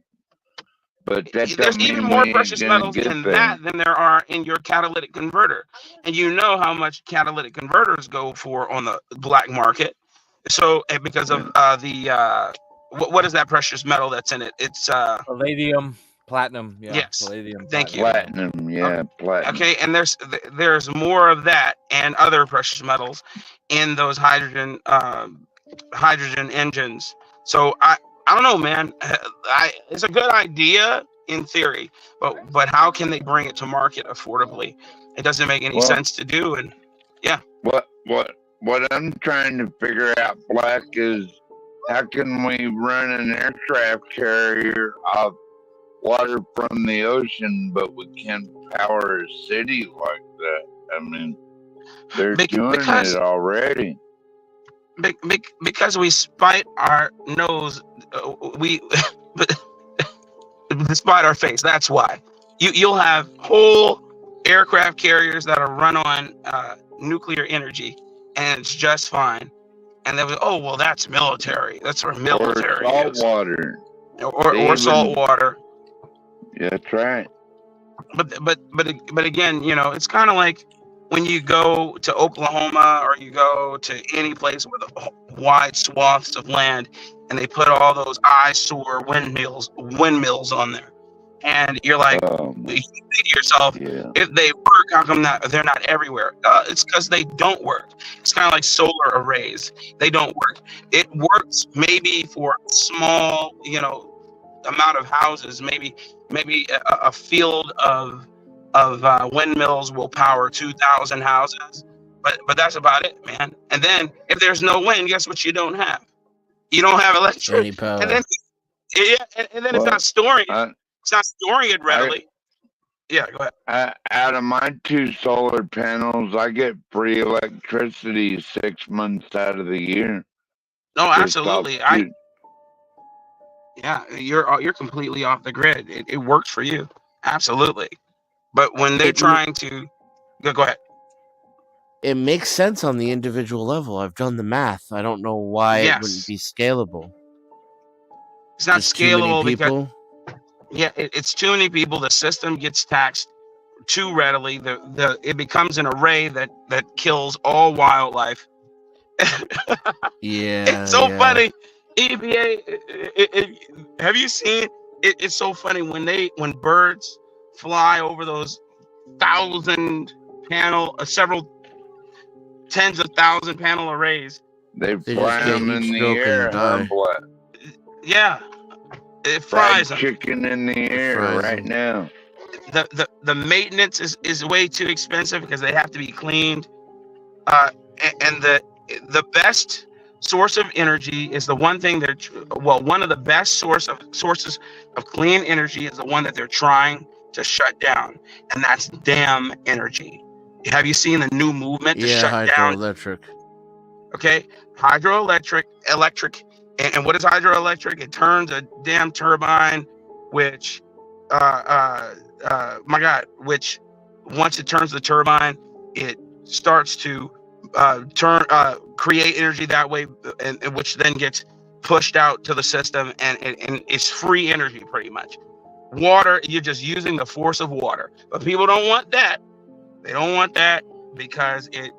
But there's even more precious metals in that than there are in your catalytic converter, and you know how much catalytic converters go for on the black market. So because of what is that precious metal that's in it? It's palladium. Platinum, yes. Palladium. Thank you. Platinum, platinum. Okay, and there's more of that and other precious metals in those hydrogen engines. So I don't know, man. It's a good idea in theory, but how can they bring it to market affordably? It doesn't make any sense to do. And what I'm trying to figure out, Black, is how can we run an aircraft carrier off water from the ocean, but we can't power a city like that? I mean, they're doing it already. Because we spite our nose, despite our face. That's why you'll have whole aircraft carriers that are run on nuclear energy, and it's just fine. And they was, oh well, that's military. That's for military or use. salt water. Or salt water. Yeah, that's right. But again, you know, it's kind of like when you go to Oklahoma or you go to any place with wide swaths of land, and they put all those eyesore windmills on there, and you're like, you think to yourself, if they work, how come they're not everywhere? It's because they don't work. It's kind of like solar arrays. They don't work. It works maybe for a small, you know, amount of houses. Maybe a field of windmills will power 2,000 houses, but that's about it, man. And then if there's no wind, guess what? You don't have electricity. Any power. And then it's not storing it. It's not storing it readily. Yeah, go ahead. Out of my 2 solar panels, I get free electricity 6 months out of the year. No, absolutely. Yeah, you're completely off the grid. It works for you, absolutely. But when they're trying to, go ahead. It makes sense on the individual level. I've done the math. I don't know why it wouldn't be scalable. It's not scalable because it's too many people. The system gets taxed too readily. It becomes an array that kills all wildlife. It's so funny. EPA. Have you seen? It's so funny when birds fly over those several tens of thousand panel arrays. They fly them in the air. Yeah, it fries them. Chicken in the air right now. The maintenance is way too expensive because they have to be cleaned. And the best source of energy is the one thing one of the best sources of clean energy is the one that they're trying to shut down, and that's dam energy. Have you seen the new movement to shut down? Hydroelectric. Okay, hydroelectric. And what is hydroelectric? It turns a damn turbine, which which once it turns the turbine, it starts to create energy that way, and which then gets pushed out to the system, and it's free energy pretty much. Water, you're just using the force of water, but people don't want that. They don't want that because it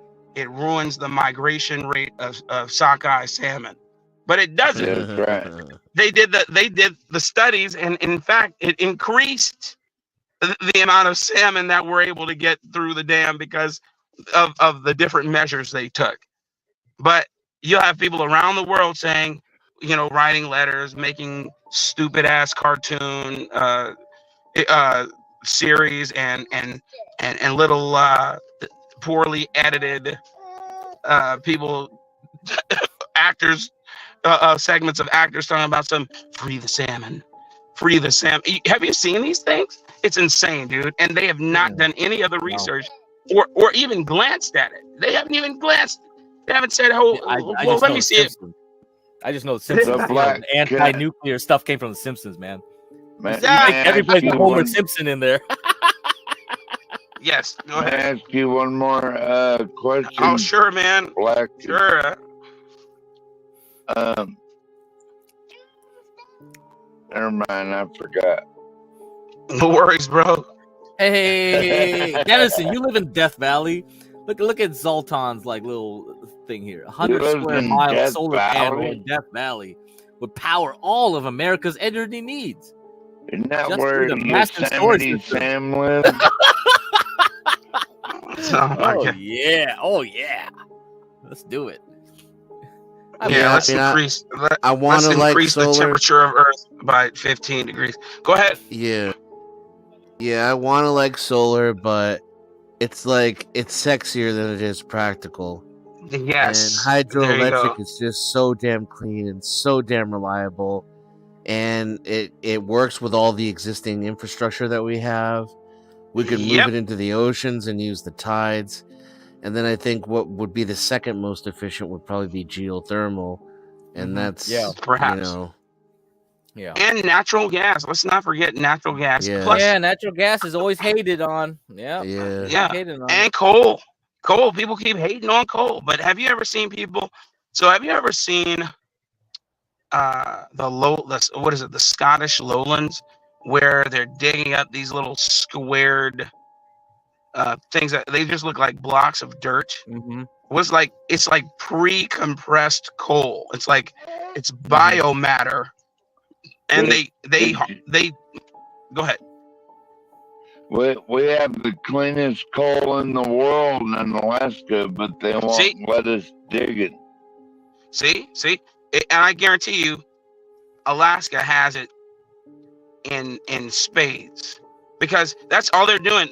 ruins the migration rate of sockeye salmon. But it doesn't. That's right. They did the studies, and in fact, it increased the amount of salmon that we're able to get through the dam because of the different measures they took. But you'll have people around the world saying, you know, writing letters, making stupid ass cartoon series and little poorly edited people actors segments of actors talking about some free the salmon. Have you seen these things? It's insane, dude. And they have not done any other research or even glanced at it. They haven't even glanced. They haven't said, let me see it. I just know the Simpsons. The anti-nuclear stuff came from the Simpsons, man. Everybody's a Homer Simpson in there. Yes, go ahead. Can I ask you one more question? Oh, sure, man. Black. Sure. Never mind, I forgot. No worries, bro. Hey, Dennison, you live in Death Valley. Look at Zoltan's like little thing here. 100 square mile solar panel in Death Valley would power all of America's energy needs. Isn't that where Yosemite Sam lives? Oh yeah. Let's do it. Let's increase the temperature of Earth by 15 degrees. Go ahead. Yeah, I want to like solar, but it's sexier than it is practical. Yes. And hydroelectric is just so damn clean and so damn reliable, and it works with all the existing infrastructure that we have. We could move it into the oceans and use the tides. And then I think what would be the second most efficient would probably be geothermal. And that's, perhaps. And natural gas. Let's not forget natural gas. Yeah. Plus, natural gas is always hated on. Yeah. And coal. Coal. People keep hating on coal, but have you ever seen people? So have you ever seen the Scottish lowlands, where they're digging up these little squared things that they just look like blocks of dirt? Mm-hmm. It's like pre-compressed coal. It's like it's biomatter, and they go ahead. We have the cleanest coal in the world in Alaska, but they won't let us dig it. See, and I guarantee you, Alaska has it in spades, because that's all they're doing.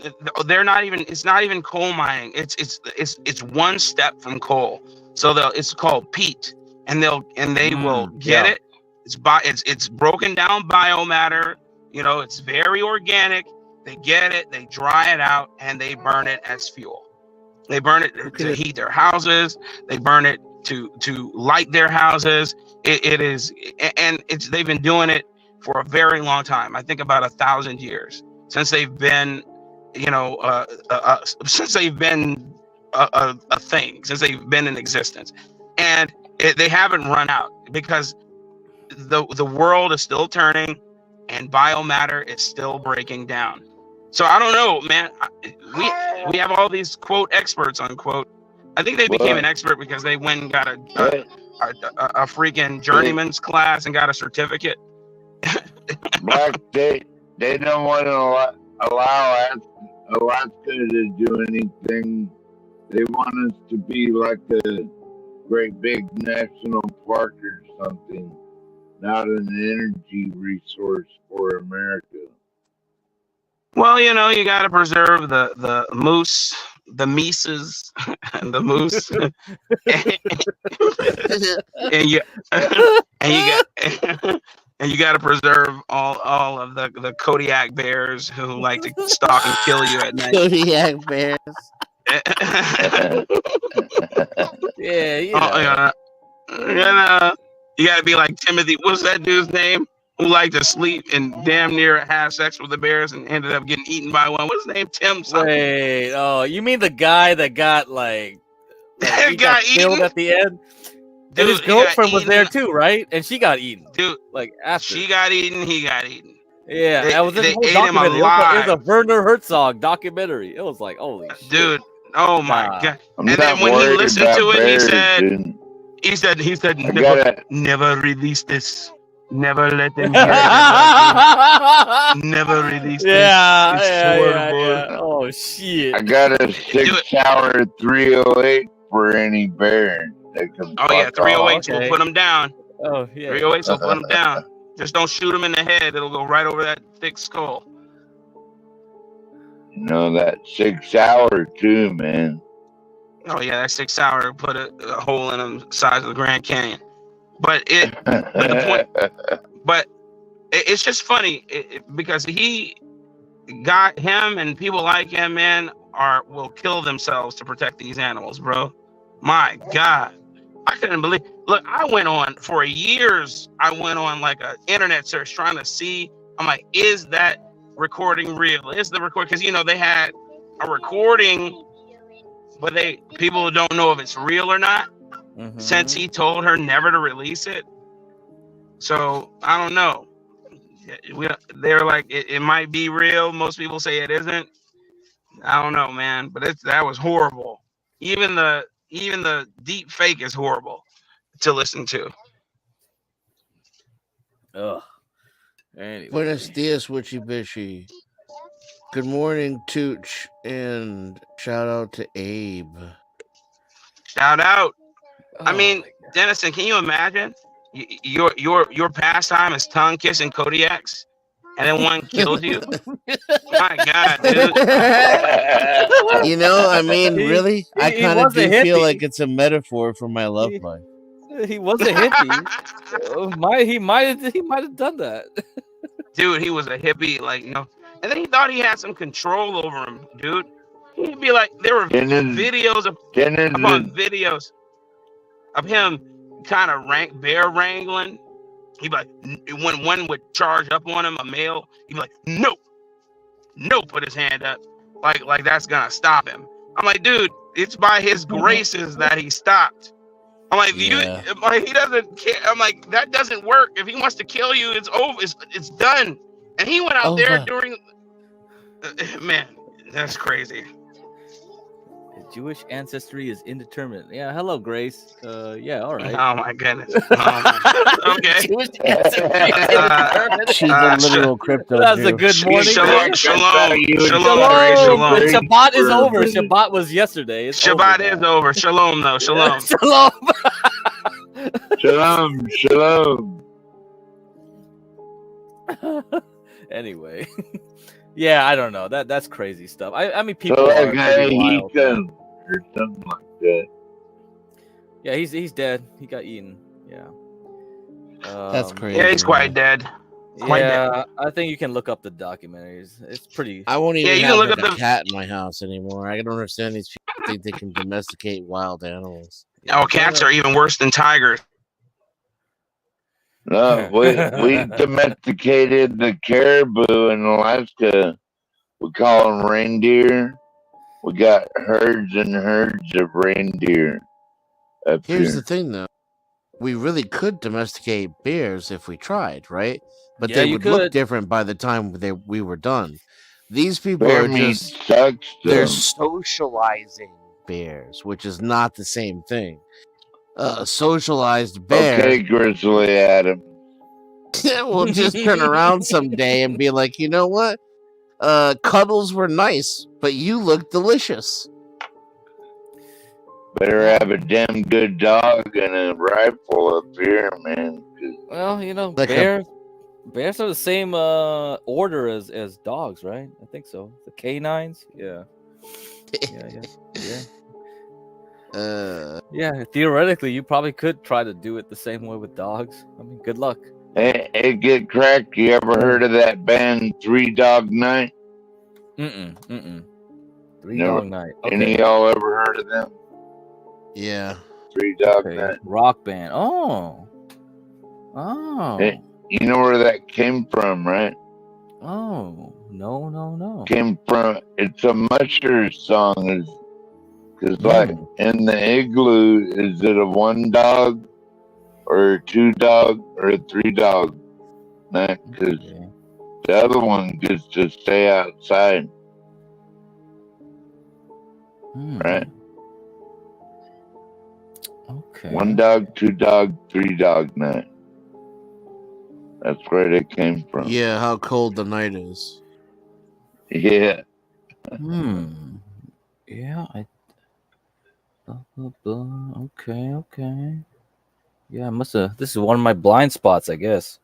They're not even. It's not even coal mining. It's one step from coal. So it's called peat, and they will get it. It's broken down biomatter. It's very organic. They get it, they dry it out, and they burn it as fuel. They burn it to heat their houses. They burn it to light their houses. They've been doing it for a very long time. I think about 1,000 years since they've been, since they've been a thing, since they've been in existence, and they haven't run out, because the world is still turning, and biomatter is still breaking down. So I don't know, man. We have all these quote experts unquote. I think they became an expert because they went and got a freaking journeyman's class and got a certificate. Black, they don't want to allow Alaska to do anything. They want us to be like a great big national park or something, not an energy resource for America. Well, you got to preserve the moose, the mises, and the moose, and you got to preserve all of the Kodiak bears who like to stalk and kill you at night. Kodiak bears. Yeah. You got to be like Timothy. What's that dude's name? Who liked to sleep and damn near have sex with the bears and ended up getting eaten by one. What's his name? Tim something. Wait, you mean the guy that got he got killed at the end? Dude, and his girlfriend was there too, right? And she got eaten. Dude, after she got eaten, he got eaten. Yeah, that was they whole ate him documentary. alive. It was a Werner Herzog documentary. It was like, holy shit. Dude, oh my god. I'm and then when he listened to it, he said, never release this. Never let them hear it. Never release this. It's horrible. Yeah. Oh shit. I got a 6 hour 308 for any bear that can. Oh yeah, 308 will put them down. Oh yeah. 308 will put them down. Just don't shoot them in the head. It'll go right over that thick skull. That 6 hour too, man. Oh yeah, that 6 hour put a hole in them size of the Grand Canyon. But it's just funny because he got him and people like him, man, will kill themselves to protect these animals, bro. My God, I couldn't believe. Look, I went on for years. I went on like an internet search trying to see. I'm like, is that recording real? Is the record? Because they had a recording, but people don't know if it's real or not. Mm-hmm. Since he told her never to release it. So I don't know. They're like, it might be real. Most people say it isn't. I don't know, man. But that was horrible. Even the deep fake is horrible to listen to. Ugh. Anyway. Buenos dias, Witchy Bishy. Good morning, Tooch, and shout out to Abe. Shout out. I mean, Dennison, can you imagine your pastime is tongue kissing Kodiaks, and then one kills you? My God, dude. I mean, really, I kind of do feel like it's a metaphor for my love life. He was a hippie. He might have done that. Dude, he was a hippie, and then he thought he had some control over him, dude. He'd be like, there were videos of him kind of bear wrangling. He'd be like, when one would charge up on him, a male, he'd be like, no, put his hand up, like that's gonna stop him. I'm like, dude, it's by his graces that he stopped. I'm like, Yeah. he doesn't care. I'm like, that doesn't work. If he wants to kill you, it's over. It's done. And he went out there during. Man, that's crazy. Jewish ancestry is indeterminate. Yeah, hello, Grace. Yeah, all right. Oh my goodness. Okay. Jewish ancestry is indeterminate. She's a literal crypto. That's a good morning. Shalom, Grace. shalom, Grace, Shalom. shalom. Shabbat is over. Shabbat was yesterday. It's Shabbat over is over. Shalom, though. Shalom. Shalom. Shalom. Anyway. Yeah, I don't know. That's crazy stuff. I mean, people So are like pretty wild. or something like that. Yeah, he's dead. He got eaten. Yeah. That's crazy. Yeah, he's quite dead. Yeah, I think you can look up the documentaries. It's pretty. I won't even you have can look like, at a cat in my house anymore. I don't understand these people think they can domesticate wild animals. Oh, cats are even worse than tigers. No, we domesticated the caribou in Alaska. We call them reindeer. We got herds and herds of reindeer up Here's here. the thing, though. We really could domesticate bears if we tried, right? But Yeah, they you would look could. different by the time we were done. These people Bear are meat just sucks. they're Them. socializing bears, which is not the same thing. A socialized bear Okay, Grizzly Adam. will just turn around someday and be like, you know what? Cuddles were nice, but you look delicious. Better have a damn good dog and a rifle up here, man. 'Cause Well, you know, Like bears are the same order as dogs, right? I think so. The canines. Yeah. Yeah. Theoretically, you probably could try to do it the same way with dogs. I mean, good luck. Hey, get cracked. You ever heard of that band 3 Dog Night? Mm-mm. Three Never. Dog Night. Any of y'all ever heard of them? Yeah. 3 Dog Okay. Night. Rock band. Oh. Hey, you know where that came from, right? Oh. No. Came from, it's a Mushers song. Because, like, in the igloo, is it a 1 dog, or a 2 dog, or a 3 dog night? Because the other one gets to stay outside, right? Okay. 1 dog, 2 dog, 3 dog night. That's where they came from. Yeah, how cold the night is. Yeah. Yeah, Okay. Yeah, I must have. This is one of my blind spots, I guess.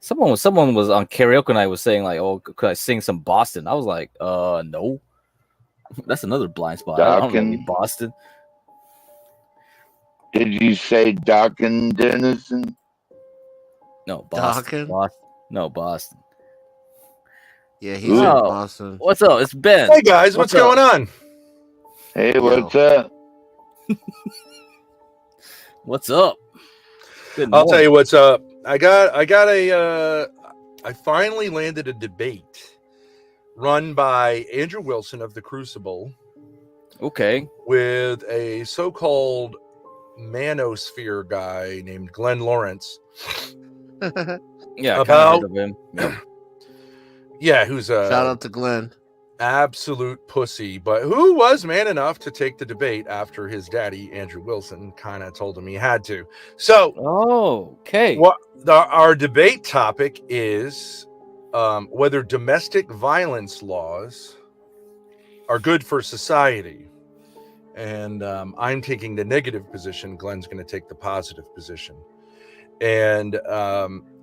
Someone was on karaoke night was saying like, "Oh, could I sing some Boston?" I was like, no. That's another blind spot. I don't know any Boston. Did you say Dockin Dennison? No, Boston. Dockin? No, Boston. Yeah, he's in Boston. What's up? It's Ben. Hey guys, what's going on? Hey, what's up? What's up? I'll tell you what's up. I finally landed a debate run by Andrew Wilson of the Crucible. Okay. With a so-called manosphere guy named Glenn Lawrence. Yeah, about heard of him. Yep. Yeah, who's a shout out to Glenn. Absolute pussy, but who was man enough to take the debate after his daddy Andrew Wilson kind of told him he had to. So, okay. Our debate topic is whether domestic violence laws are good for society. And I'm taking the negative position. Glenn's going to take the positive position. And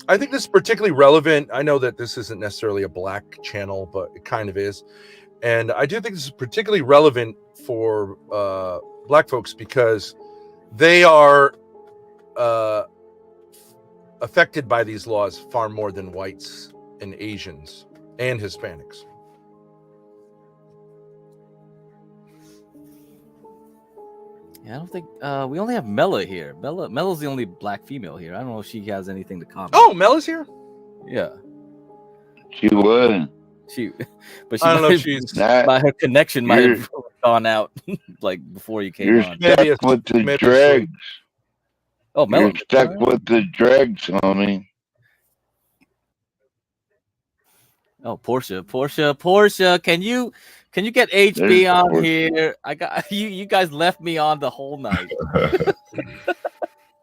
I think this is particularly relevant. I know that this isn't necessarily a black channel, but it kind of is. And I do think this is particularly relevant for black folks because they are affected by these laws far more than whites and Asians and Hispanics. Yeah, I don't think we only have Mela here. Mela's the only black female here. I don't know if she has anything to comment. Oh, Mela's here? Yeah. She would. But she I don't know if she's by her connection might have gone out like before you came You're on. stuck Maybe a with the minute or dregs. Oh, You're Melon. stuck with the dregs, homie. Oh, Portia. Can you get HB There's on Portia. here? I got you. You guys left me on the whole night.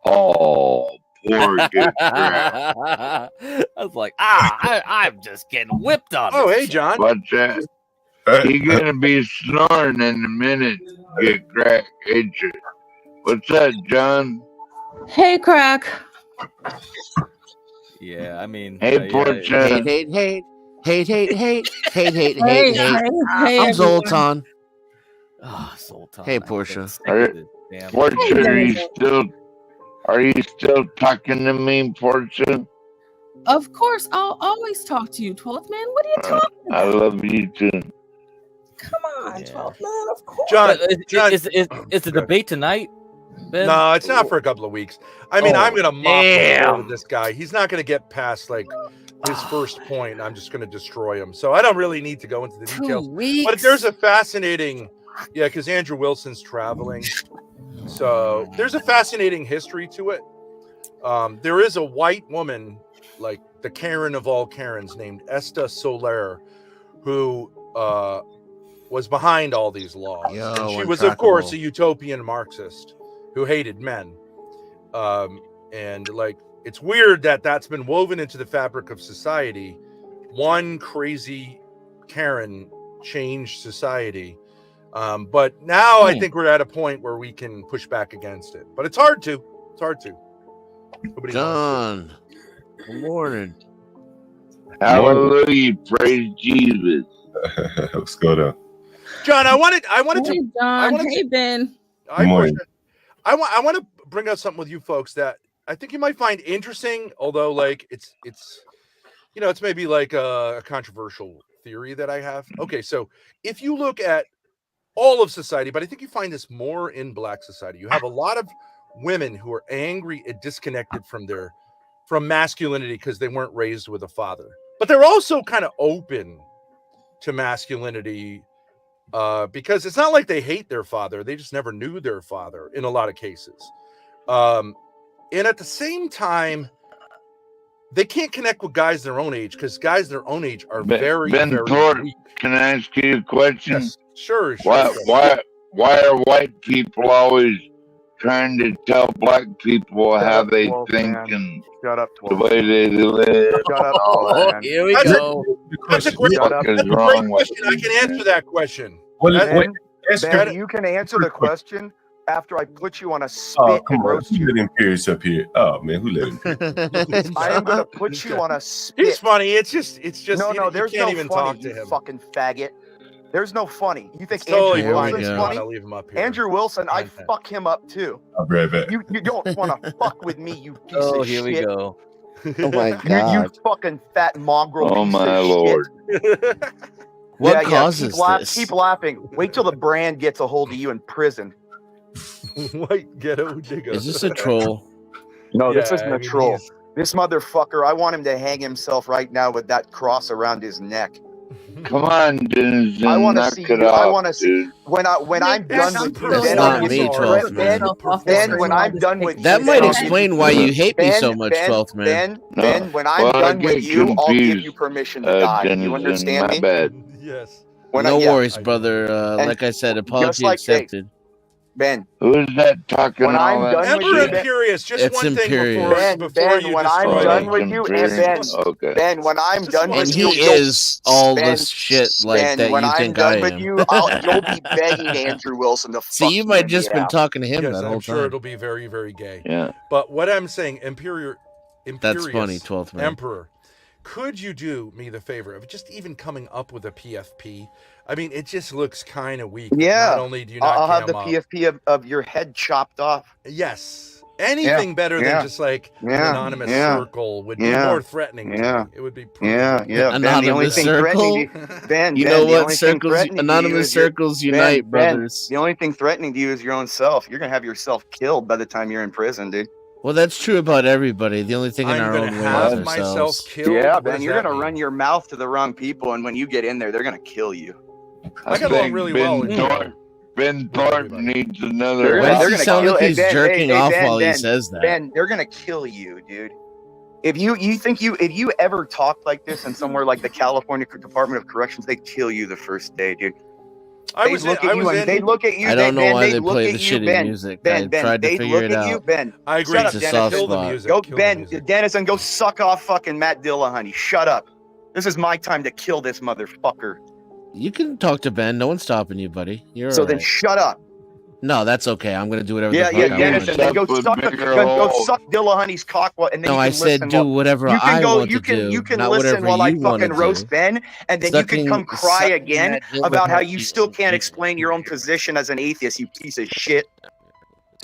Oh, poor good crap. I was like, I'm just getting whipped on. Oh, this hey, shit. John. What's that? He gonna be snoring in a minute. Get crack, ain't you? What's that, John? Hey, Crack. Yeah, I mean, Hey, Portia. Hate. Hey, I'm everyone. Zoltan. Oh, Sultan. Hey, I'm getting Portia. sick of this damn Portia, thing. are you still talking to me, Portia? Of course, I'll always talk to you, 12th man. What are you talking I about? love you too. Come on, Yeah. 12th man. Of course. John, But is the debate tonight, Ben? no, it's not for a couple of weeks. I mean, I'm going to mop the floor with this guy. He's not going to get past like his first point. I'm just going to destroy him. So I don't really need to go into the 2 details. weeks. But there's a fascinating, because Andrew Wilson's traveling. So there's a fascinating history to it. There is a white woman, like the Karen of all Karens, named Esta Soler, who was behind all these laws. And she was, of course, a utopian Marxist who hated men. And like, it's weird that that's been woven into the fabric of society. One crazy Karen changed society. But now I think we're at a point where we can push back against it. But it's hard to. Nobody John. Good morning. Hallelujah, praise Jesus. What's going on? John, I wanted Hey, to. John. Hey, Ben. I morning. want to bring up something with you folks that I think you might find interesting, although like it's it's maybe like a controversial theory that I have. Okay, so if you look at all of society, but I think you find this more in Black society, you have a lot of women who are angry and disconnected from masculinity because they weren't raised with a father, but they're also kind of open to masculinity. Because it's not like they hate their father, they just never knew their father in a lot of cases. And at the same time, they can't connect with guys their own age because guys their own age are very Thorpe, weak. can I ask you a question? Yes, sure. Why are white people always trying to tell black people how they think and Shut up, the way they live? Shut up, Oh, man. here we That's go. That's a great, Shut up. that's a great question. I can answer that question. Ben, you can answer the question after I put you on a spit Oh, come and on. roast Who you. let him Pierce up here? Oh, man, who let him? I am going to put you on a spit. He's funny. It's just No, you there's can't no even funny, talk to you him. fucking faggot. There's no funny. You think It's totally Andrew fine. Wilson's I funny? want to leave him up here. Andrew Wilson, I Content. fuck him up too. I'll be right back. You don't want to fuck with me, you piece Oh, of here we shit. go. Oh my You god. fucking fat mongrel Oh piece my of Lord. shit. What causes this? Keep laughing. Wait till the brand gets a hold of you in prison. White ghetto nigga. Is this a troll? No, this Yeah, isn't I a mean, troll. he's- This motherfucker, I want him to hang himself right now with that cross around his neck. Come on, Dennis, I want to knock see it you. I off, want to see dude. when I'm done It's with you. personal. Then Not I'll get me, you. 12th man. Ben, when I'm done with That you, might then I'll explain why you hate me so much, 12th man. Ben, when I'm Well, I done with get you, I'll give confused, you permission to die. You Denizen, understand my me? bad. Yes. No Yeah. worries, brother. Like I said, apology like Dave. accepted. Ben, Who is that talking when all I'm that done with Emperor you, Ben, Imperious, just It's one thing Imperious. before you when I'm destroy done me. with you, and Imperious? Ben, Okay. Ben, when I'm Just done one with And you, he you'll- is all Ben, this shit like Ben, that when you I'm think done I with am. you, you'll be begging Andrew Wilson to See, fuck you you might in just the been ass. talking to him Yes, that I'm whole sure time. it'll be very, very gay. Yeah. But what I'm saying, That's funny, 12th man. Emperor, could you do me the favor of just even coming up with a PFP? I mean, it just looks kind of weak. Yeah. Not only do you not I'll have the cam up. PFP of your head chopped off. Yes. Anything better than just like an anonymous circle would be more threatening to me. It would be Yeah. Ben, the only Anonymous thing circle? threatening to you, Ben, You Ben, know the what? only thing Circles, threatening to you anonymous is your- circles unite, brothers. The only thing threatening to you is your own self. You're gonna have yourself killed by the time you're in prison, dude. Well, that's true about everybody. The only thing in I'm our gonna own way have is myself ourselves. killed. Yeah, What Ben, does you're that gonna mean? run your mouth to the wrong people, and when you get in there, they're gonna kill you. I got along really well. Ben Thorpe needs another. They're Why gonna, does they're he gonna sound kill like he's Ben, jerking off Ben, while he Ben, says that? Ben, they're gonna kill you, dude. If you ever talk like this in somewhere like the California Department of Corrections, they kill you the first day, dude. They look at you. I don't know why they look play at the you, shitty Ben. music. Ben, I Ben, tried to they figure look it at you, out. Ben. I agree. Shut up, It's a soft Dennison. spot. Go, Ben, Dennison, go suck off fucking Matt Dillahunty. Shut up. This is my time to kill this motherfucker. You can talk to Ben. No one's stopping you, buddy. You're So all then right. shut up. No, that's okay. I'm gonna do whatever Yeah, the fuck I want Dennison, to then do. go suck Dillahunty's cock, and then No, you I can said listen. do whatever I want you to can, do, You can not listen whatever while I you wanna fucking roast do. Ben, and then you can come cry Sucking again that about how you Dillahunty still and can't explain your own position as an atheist, you piece of shit.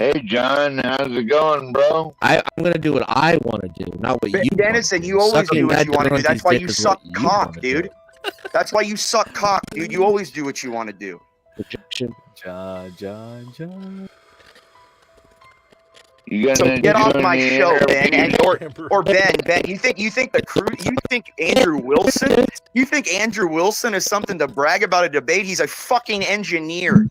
Hey, John, how's it going, bro? I'm gonna do what I want to do, not what you. Dennison, you always do what you want to do. That's why you suck cock, dude. That's why you suck cock, dude. You always do what you want to do. Projection. John. So get off my show, Ben, or Ben. You think Andrew Wilson? You think Andrew Wilson is something to brag about a debate? He's a fucking engineer.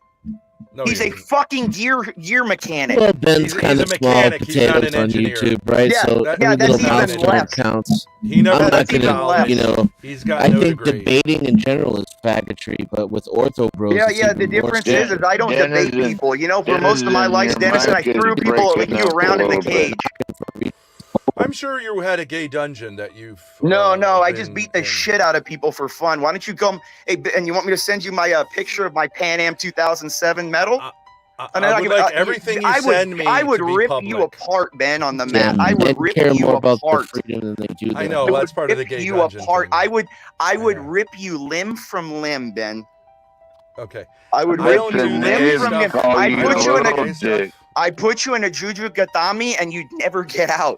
No, he's a fucking gear mechanic. Well, Ben's kind of small potatoes on YouTube, right? Yeah, so that's every little even milestone less. counts. He knows I'm not that's even gonna, less. you know. He's got I no think degree. debating in general is faggotry, but with ortho bros, it's Yeah. The even more difference so. is I don't debate people. You know, for most of my life, Dennison, I threw people like you around in the cage. I'm sure you had a gay dungeon that you've. No, I just beat the shit out of people for fun. Why don't you come? Hey, and you want me to send you my picture of my Pan Am 2007 medal? I would like everything you send me I would to be rip public. you apart, Ben, on the Yeah, mat. I would men rip care you more about apart. the freedom than they do. I know, that's part of the gay you dungeon apart. thing. I would rip you limb from limb, Ben. Okay. I would I rip don't you do limb that from limb. stuff. I put you in a Juju Gatami, and you'd never get out.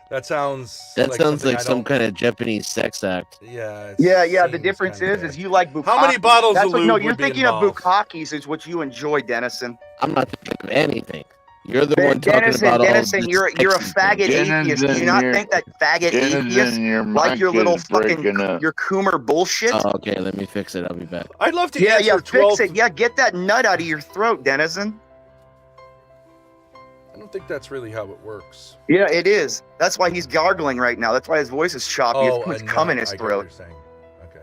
That sounds. That sounds something like I some don't- kind of Japanese sex act. Yeah. Yeah. The difference is you like bukkake. How many bottles That's of what, lube No, would you're be thinking involved? of bukkakis is what you enjoy, Dennison. I'm not thinking of anything. You're the one talking about all Dennison, this you're a faggot atheist. Do you not think that faggot atheists like your little fucking your Coomer bullshit? Oh, okay, let me fix it. I'll be back. I'd love to Yeah, answer 12. fix it. Yeah, get that nut out of your throat, Dennison. I don't think that's really how it works. Yeah, it is. That's why he's gargling right now. That's why his voice is choppy. It's and cum in his I get what you're throat. saying. Okay.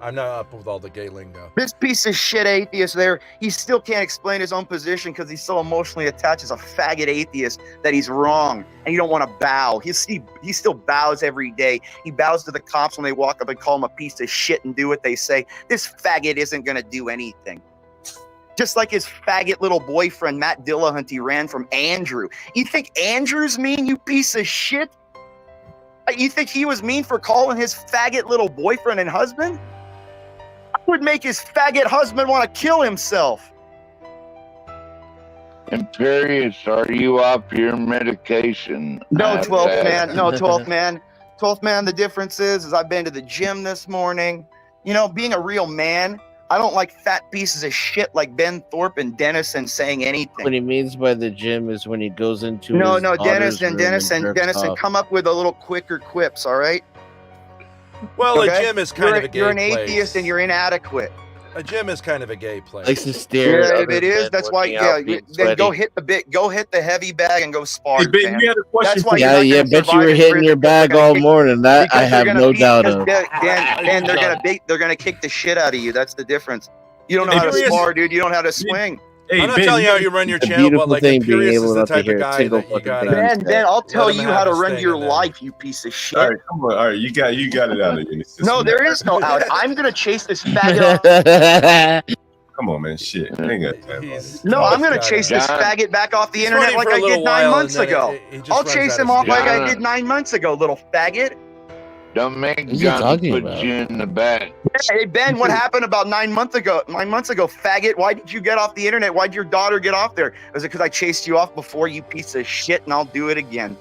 I'm not up with all the gay lingo. This piece of shit atheist there, he still can't explain his own position because he's so emotionally attached as a faggot atheist that he's wrong and you don't want to bow. He still bows every day. He bows to the cops when they walk up and call him a piece of shit and do what they say. This faggot isn't going to do anything. Just like his faggot little boyfriend, Matt Dillahunty, ran from Andrew. You think Andrew's mean, you piece of shit? You think he was mean for calling his faggot little boyfriend and husband? I would make his faggot husband want to kill himself. Imperious, are you off your medication? No, 12th man. No, 12th man. 12th man, the difference is I've been to the gym this morning. You know, being a real man, I don't like fat pieces of shit like Ben Thorpe and Dennison saying anything. What he means by the gym is when he goes into No, his daughter's room and jerks off. come up with a little quicker quips, all right? Well, Okay? a gym is kind of a gay You're an place. atheist and you're inadequate. A gym is kind of a gay place. Likes to stare. at Yeah, if other it is, men that's why. working Yeah, out, being then go sweaty. hit the heavy bag and go spar. Hey, Ben, you had a question That's for why me. you're Yeah, not yeah, gonna bet you survive were in hitting prison your because they're bag gonna all kick- morning. That I because have they're gonna no beat- doubt because of. they're gonna kick the shit out of you. That's the difference. You don't know Hey, how to Furious- spar, dude. You don't know how to swing. Hey, I'm not Ben, telling you how you run your It's a channel, but beautiful like thing being Imperious able is the not to type hear of a guy single that you fucking gotta. thing. Ben, I'll tell him you have how to his run thing your and then- life, you piece of shit. all right, come on. All right, you got it out of your system. No, there is no out. I'm gonna chase this faggot. Come on, man. Shit. I ain't got time. He's- No, I'm gonna he's chase gotta- this John, faggot back off the he's internet running like for a I little did 9 while, months and then ago. he just I'll runs chase out him of off like steam. I did 9 months ago, little faggot. Don't make What are you John talking put about? you in the back. Hey Ben, what happened about 9 months ago? 9 months ago, faggot. Why did you get off the internet? Why did your daughter get off there? Was it because I chased you off before, you piece of shit? And I'll do it again.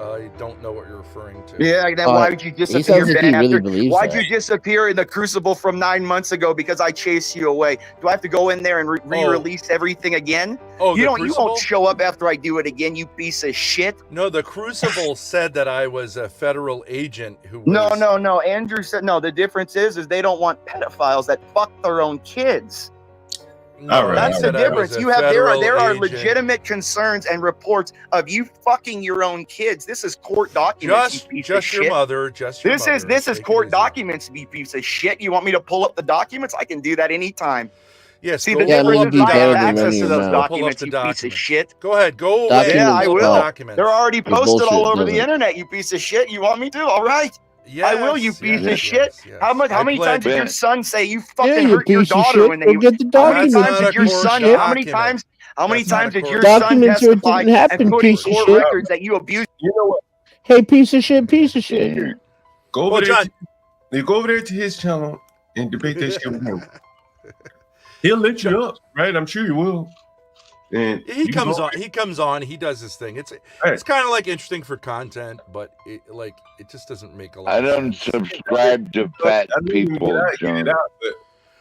I don't know what you're referring to. Yeah. Then why would you He disappear, sounds like Ben? he really After believes why'd that. you disappear in the Crucible from 9 months ago? Because I chased you away. Do I have to go in there and re-release everything again? Oh, You the don't. Crucible? You won't show up after I do it again, you piece of shit. No, the Crucible said that I was a federal agent who was... No. Andrew said no. The difference is they don't want pedophiles that fuck their own kids. No, All right. That's the I was difference. a You have there federal are agent. legitimate concerns and reports of you fucking your own kids. This is court documents. You piece of Just your shit. mother. Just your mother. This is Take it court easy. documents. You piece of shit. You want me to pull up the documents? I can do that anytime. Yes. See, go the Yeah, I mean, difference you'd is be I have better than access running to your those mouth. Pull up documents. the You piece of documents. shit. Go ahead. Go away. Yeah, and I pull up the will. documents. They're already Your posted all bullshit over the doesn't. internet. You piece of shit. You want me to? All right. I will. You piece of shit. yes. How I many pledge- times did your son say you Yeah, fucking you hurt your piece of daughter shit. when Go they? get the How many That's documents, times not did a your court son? shit. How many document. times? How many That's not times a did your court son Documents or it testify didn't happen, and put in piece of court shit. records that you abused? You know what? Hey, piece of shit, piece of shit. Go over Well, there. John- Go over there to his channel and debate that shit with him. He'll lift you up, right? I'm sure he will. And He comes on. He does his thing. It's kind of like interesting for content, but it just doesn't make a lot. I don't subscribe to fat people, John.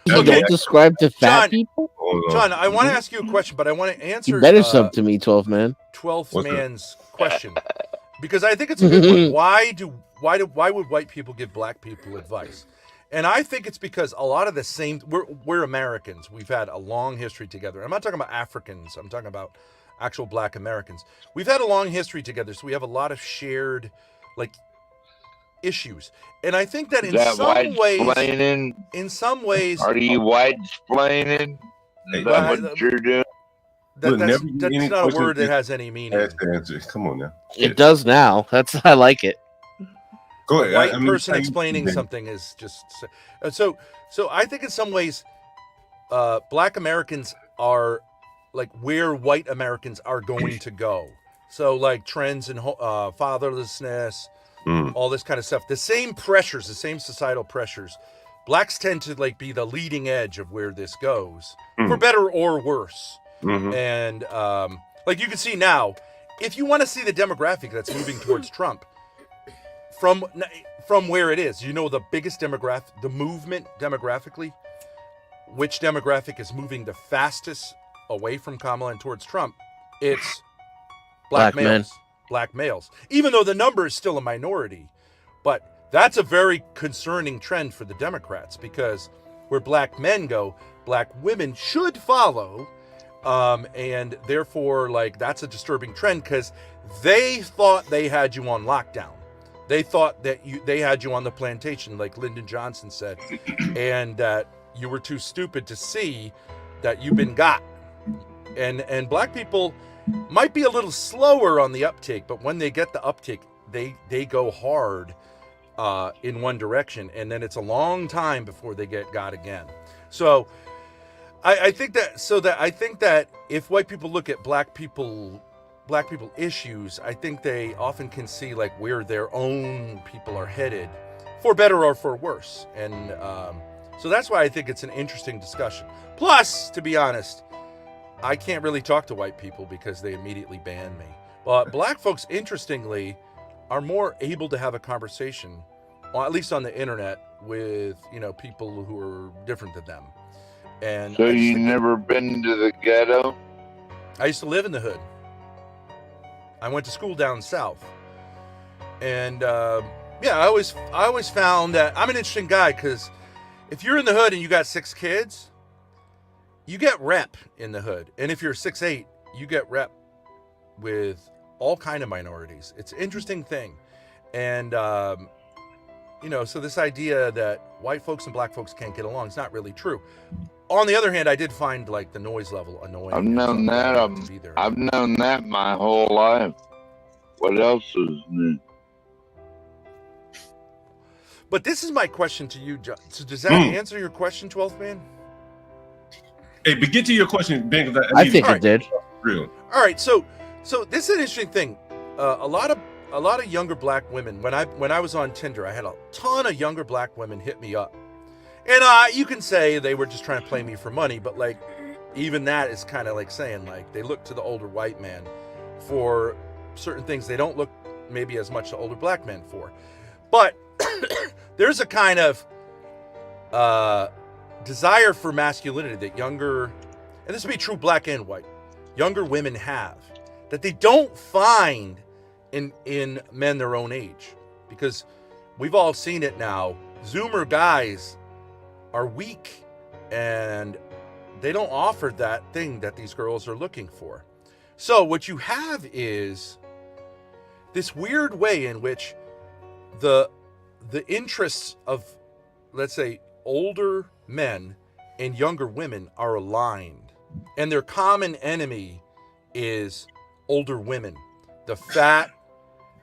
You don't describe to fat John, people? John, I want to ask you a question, but I want to answer. You better sub to me, 12th man. 12th man's question, because I think it's a good one. Why would white people give black people advice? And I think it's because a lot of the same. We're Americans. We've had a long history together. I'm not talking about Africans. I'm talking about actual black Americans. We've had a long history together, so we have a lot of shared issues. And I think that in some ways, are you white-splaining? Is that what you're doing? That's not a word that has any meaning. Come on now. It does now. I like it. Go ahead. A white person explaining something is just so. I think in some ways, black Americans are like where white Americans are going to go. So like trends in fatherlessness, all this kind of stuff. The same pressures, the same societal pressures. Blacks tend to be the leading edge of where this goes, for better or worse. And you can see now, if you want to see the demographic that's moving towards Trump, from where it is, the biggest demographic, the movement demographically, which demographic is moving the fastest away from Kamala and towards Trump? It's black males. Men. Black males. Even though the number is still a minority, but that's a very concerning trend for the Democrats, because where black men go, black women should follow. And therefore, that's a disturbing trend, because they thought they had you on lockdown. They thought that they had you on the plantation, like Lyndon Johnson said, and that you were too stupid to see that you've been got. And black people might be a little slower on the uptake, but when they get the uptake, they go hard in one direction, and then it's a long time before they get got again. So I think that if white people look at black people issues, I think they often can see where their own people are headed, for better or for worse. And so that's why I think it's an interesting discussion. Plus, to be honest, I can't really talk to white people because they immediately ban me. But black folks, interestingly, are more able to have a conversation, or at least on the internet, with people who are different than them. And so you never been to the ghetto? I used to live in the hood. I went to school down south, and I always found that I'm an interesting guy, because if you're in the hood and you got 6 kids, you get rep in the hood, and if you're 6'8", you get rep with all kind of minorities. It's an interesting thing, and so this idea that white folks and black folks can't get along is not really true. On the other hand, I did find the noise level annoying. I've known that. I've known that my whole life. What else is new? But this is my question to you, John. So does that answer your question, 12th man? Hey, but get to your question, Ben. I think it did. Real. All right. So this is an interesting thing. A lot of younger black women. When I was on Tinder, I had a ton of younger black women hit me up. And you can say they were just trying to play me for money, but even that is kind of like saying they look to the older white man for certain things they don't look maybe as much to older black men for. But there's a kind of desire for masculinity that younger, and this would be true black and white, younger women have, that they don't find in men their own age. Because we've all seen it now. Zoomer guys are weak and they don't offer that thing that these girls are looking for. So what you have is this weird way in which the interests of, let's say, older men and younger women are aligned, and their common enemy is older women, the fat,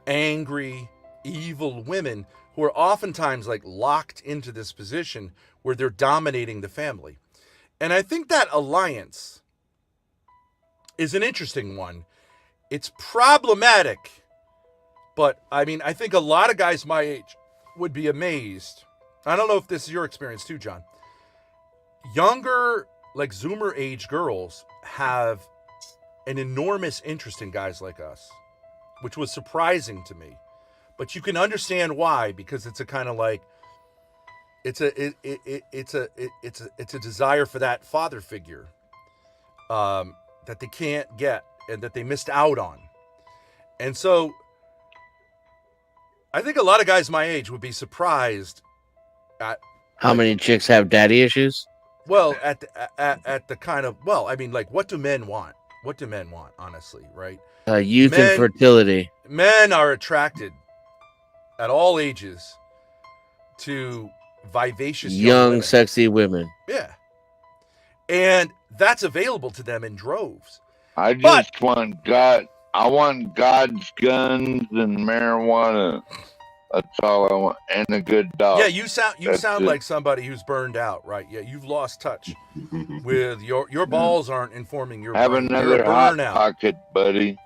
angry, evil women who are oftentimes like locked into this position where they're dominating the family. And I think that alliance is an interesting one. It's problematic, but I mean, I think a lot of guys my age would be amazed. I don't know if this is your experience too, John. Younger, like Zoomer age girls have an enormous interest in guys like us, which was surprising to me. But you can understand why, because it's a kind of like, it's a desire for that father figure that they can't get and that they missed out on. And so I think a lot of guys my age would be surprised at how many chicks have daddy issues. Well, at the kind of, well, I mean, like, what do men want? What do men want, honestly, right? Youth and fertility. Men are attracted at all ages to vivacious young women. Sexy women. Yeah. And that's available to them in droves. I want God's guns and marijuana. That's all I want, and a good dog. Yeah, you sound like somebody who's burned out, right? Yeah, you've lost touch with your balls aren't informing your brain. Another hot pocket, buddy.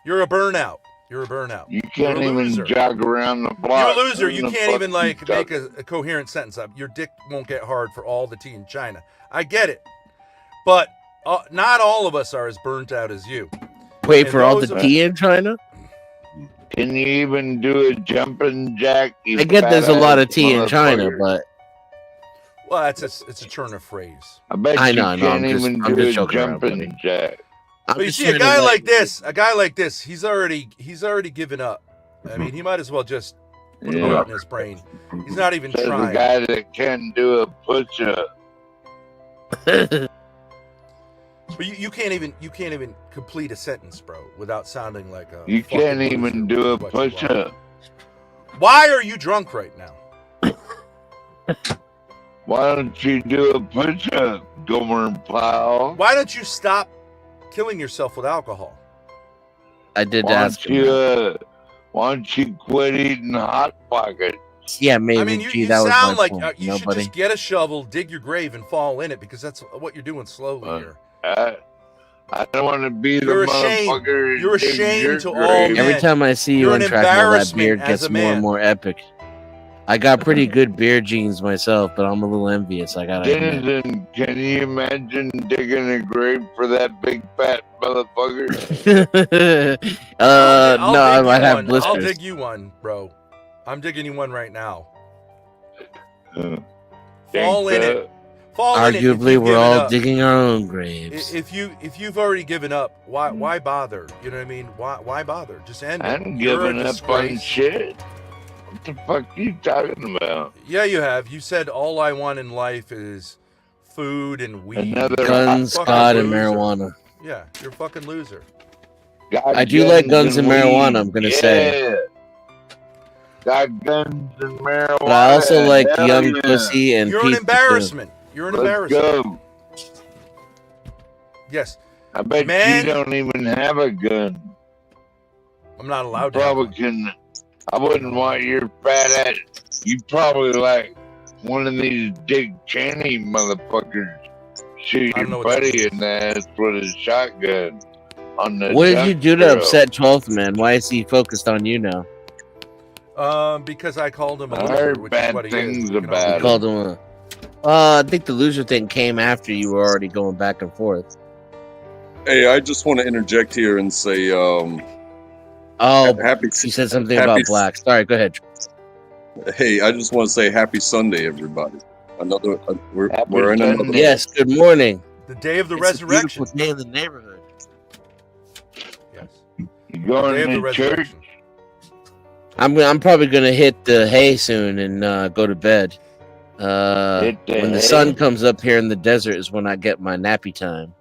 You're a burnout. You're a burnout. You can't even jog around the block. You're a loser. You can't even like make a coherent sentence up. Your dick won't get hard for all the tea in China. I get it, but not all of us are as burnt out as you. Wait, for all the tea in China? Can you even do a jumping jack? I get there's a lot of tea in China, but well, it's a turn of phrase. I bet you can't even do a jumping jack. But you see, a guy like this, he's already given up. I mean, he might as well just put it out in his brain. He's not even trying. The guy that can't do a push-up. But you can't even complete a sentence, bro, without sounding like a. You can't even do a push-up. Why are you drunk right now? Why don't you do a push-up, Gomer pal? Why don't you stop killing yourself with alcohol? I did ask you. Why don't you quit eating Hot Pockets? Yeah, maybe. I mean, you sound like you should just get a shovel, dig your grave, and fall in it, because that's what you're doing slowly here. I don't want to be the motherfucker. You're ashamed to all men. Every time I see you on track, that beard gets more and more epic. I got pretty good beard genes myself, but I'm a little envious. I gotta. Denison, can you imagine digging a grave for that big fat motherfucker? No, I might have blisters. I'll dig you one, bro. I'm digging you one right now. Fall in it. Arguably, we're all digging our own graves. If you've already given up, why bother? You know what I mean? Why bother? Just end it. I haven't given up on shit. What the fuck are you talking about? Yeah, you have. You said all I want in life is food and weed. Guns, God, and marijuana. Yeah, you're a fucking loser. I do like guns and marijuana, I'm gonna say. Got guns and marijuana. But I also like young pussy and you're an embarrassment. You're an embarrassment. Go. Yes. I bet you don't even have a gun. I'm not allowed to. Republican. I wouldn't want your fat ass. You probably like one of these Dick Cheney motherfuckers shoot your buddy in the ass with a shotgun on the. What did you do to upset 12th man? Why is he focused on you now? Because I called him a loser, loser, heard which bad is what he things is. about him. Called him a. I think the loser thing came after you were already going back and forth. Hey, I just want to interject here and say, happy. You said something about black. Sorry, go ahead. Hey, I just want to say happy Sunday, everybody. We're in another. Yes, good morning. The day of the resurrection. A beautiful day in the neighborhood. Yes. You going to church? I'm probably gonna hit the hay soon and go to bed. When the sun comes up here in the desert is when I get my nappy time.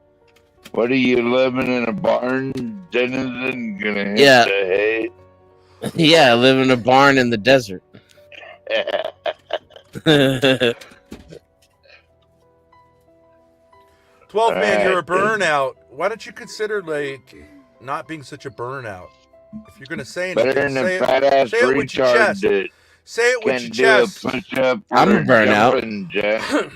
What are you living in a barn, denizen? Gonna hit Yeah. the hay? Yeah, I live in a barn in the desert. 12 man, you're a burnout. Why don't you consider like not being such a burnout? If you're gonna say anything, Better than say a fat ass it with your chest. retard that Say it with can your do chest. a push up. I'm a burnout. Jumping jack.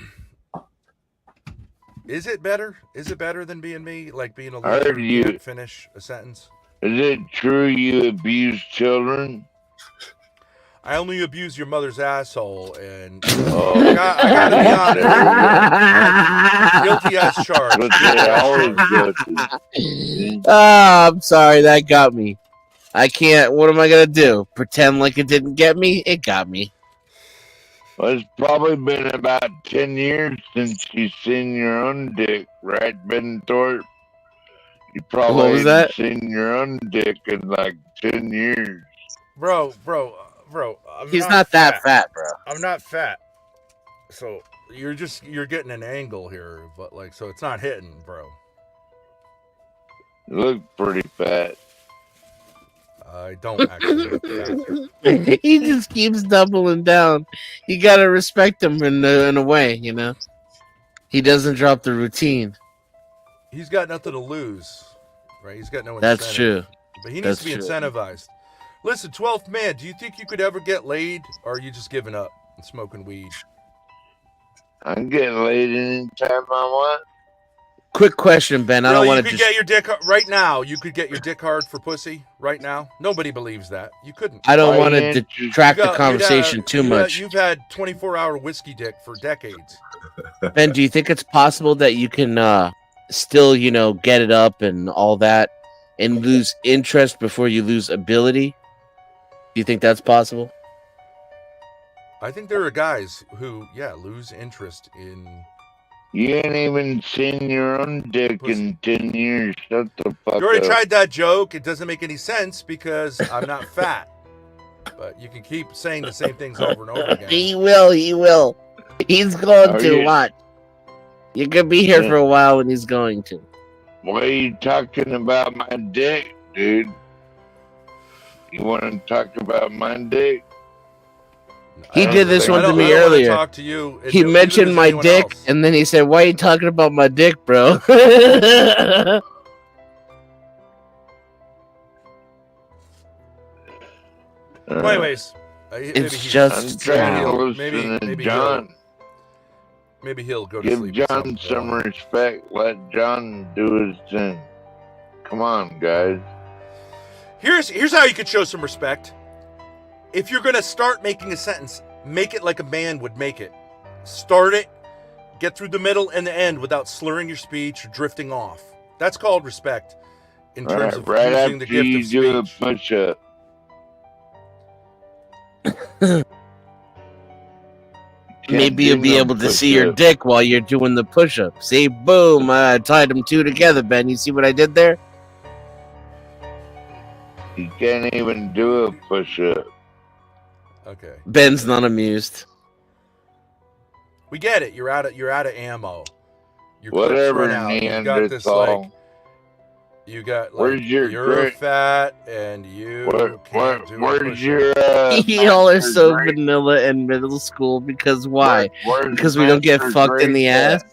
Is it better? Is it better than being me? Like being a I loser heard who you. can't finish a sentence? Is it true you abuse children? I only abuse your mother's asshole, and Oh, I gotta be honest. Guilty as charged. But they always guilty. I'm sorry, that got me. I can't. What am I gonna do? Pretend like it didn't get me? It got me. Well, it's probably been about 10 years since you've seen your own dick, right, Ben Thorpe? You probably What was haven't that? seen your own dick in like 10 years. Bro. He's not that fat, bro. I'm not fat. So you're getting an angle here, but like, so it's not hitting, bro. You look pretty fat. I don't actually look fat. He just keeps doubling down. You gotta respect him in a way, you know. He doesn't drop the routine. He's got nothing to lose, right? He's got no incentive. That's true. But he needs That's to be true. incentivized. Listen, 12th man, do you think you could ever get laid, or are you just giving up and smoking weed? I can get laid anytime I want. Quick question, Ben. I don't want You to could just. get your dick right now. You could get your dick hard for pussy right now. Nobody believes that. You couldn't. I don't Why want to ain't detract the conversation too You've much. had 24-hour whiskey dick for decades. Ben, do you think it's possible that you can still, you know, get it up and all that and lose interest before you lose ability? Do you think that's possible? I think there are guys who, lose interest in. You ain't even seen your own dick in 10 years. Shut the fuck You already up. tried that joke. It doesn't make any sense because I'm not fat. But you can keep saying the same things over and over again. He will. He's going to watch. You could be here for a while when he's going to. Why are you talking about my dick, dude? You want to talk about my dick? He did this one to me earlier. Talk to you. He mentioned my dick, and then he said, "Why are you talking about my dick, bro?" Anyways, it's just maybe John. Maybe he'll go to Give sleep. John some respect. Let John do his thing. Come on, guys. Here's how you could show some respect. If you're gonna start making a sentence, make it like a man would make it. Start it, get through the middle and the end without slurring your speech or drifting off. That's called respect in terms of right using the after gift you of do a speech. push-up. Maybe you'll be able to see your dick while you're doing the push-up. See, boom! I tied them two together, Ben. You see what I did there? You can't even do a push-up. Okay. Ben's not amused. We get it. You're out of ammo. Your Whatever, clip's run out. Neanderthal. You got this like. You got like. Where's your you're fat and you can't do a where's push-up. your Y'all are so vanilla in middle school because why? Because we don't get fucked in the ass.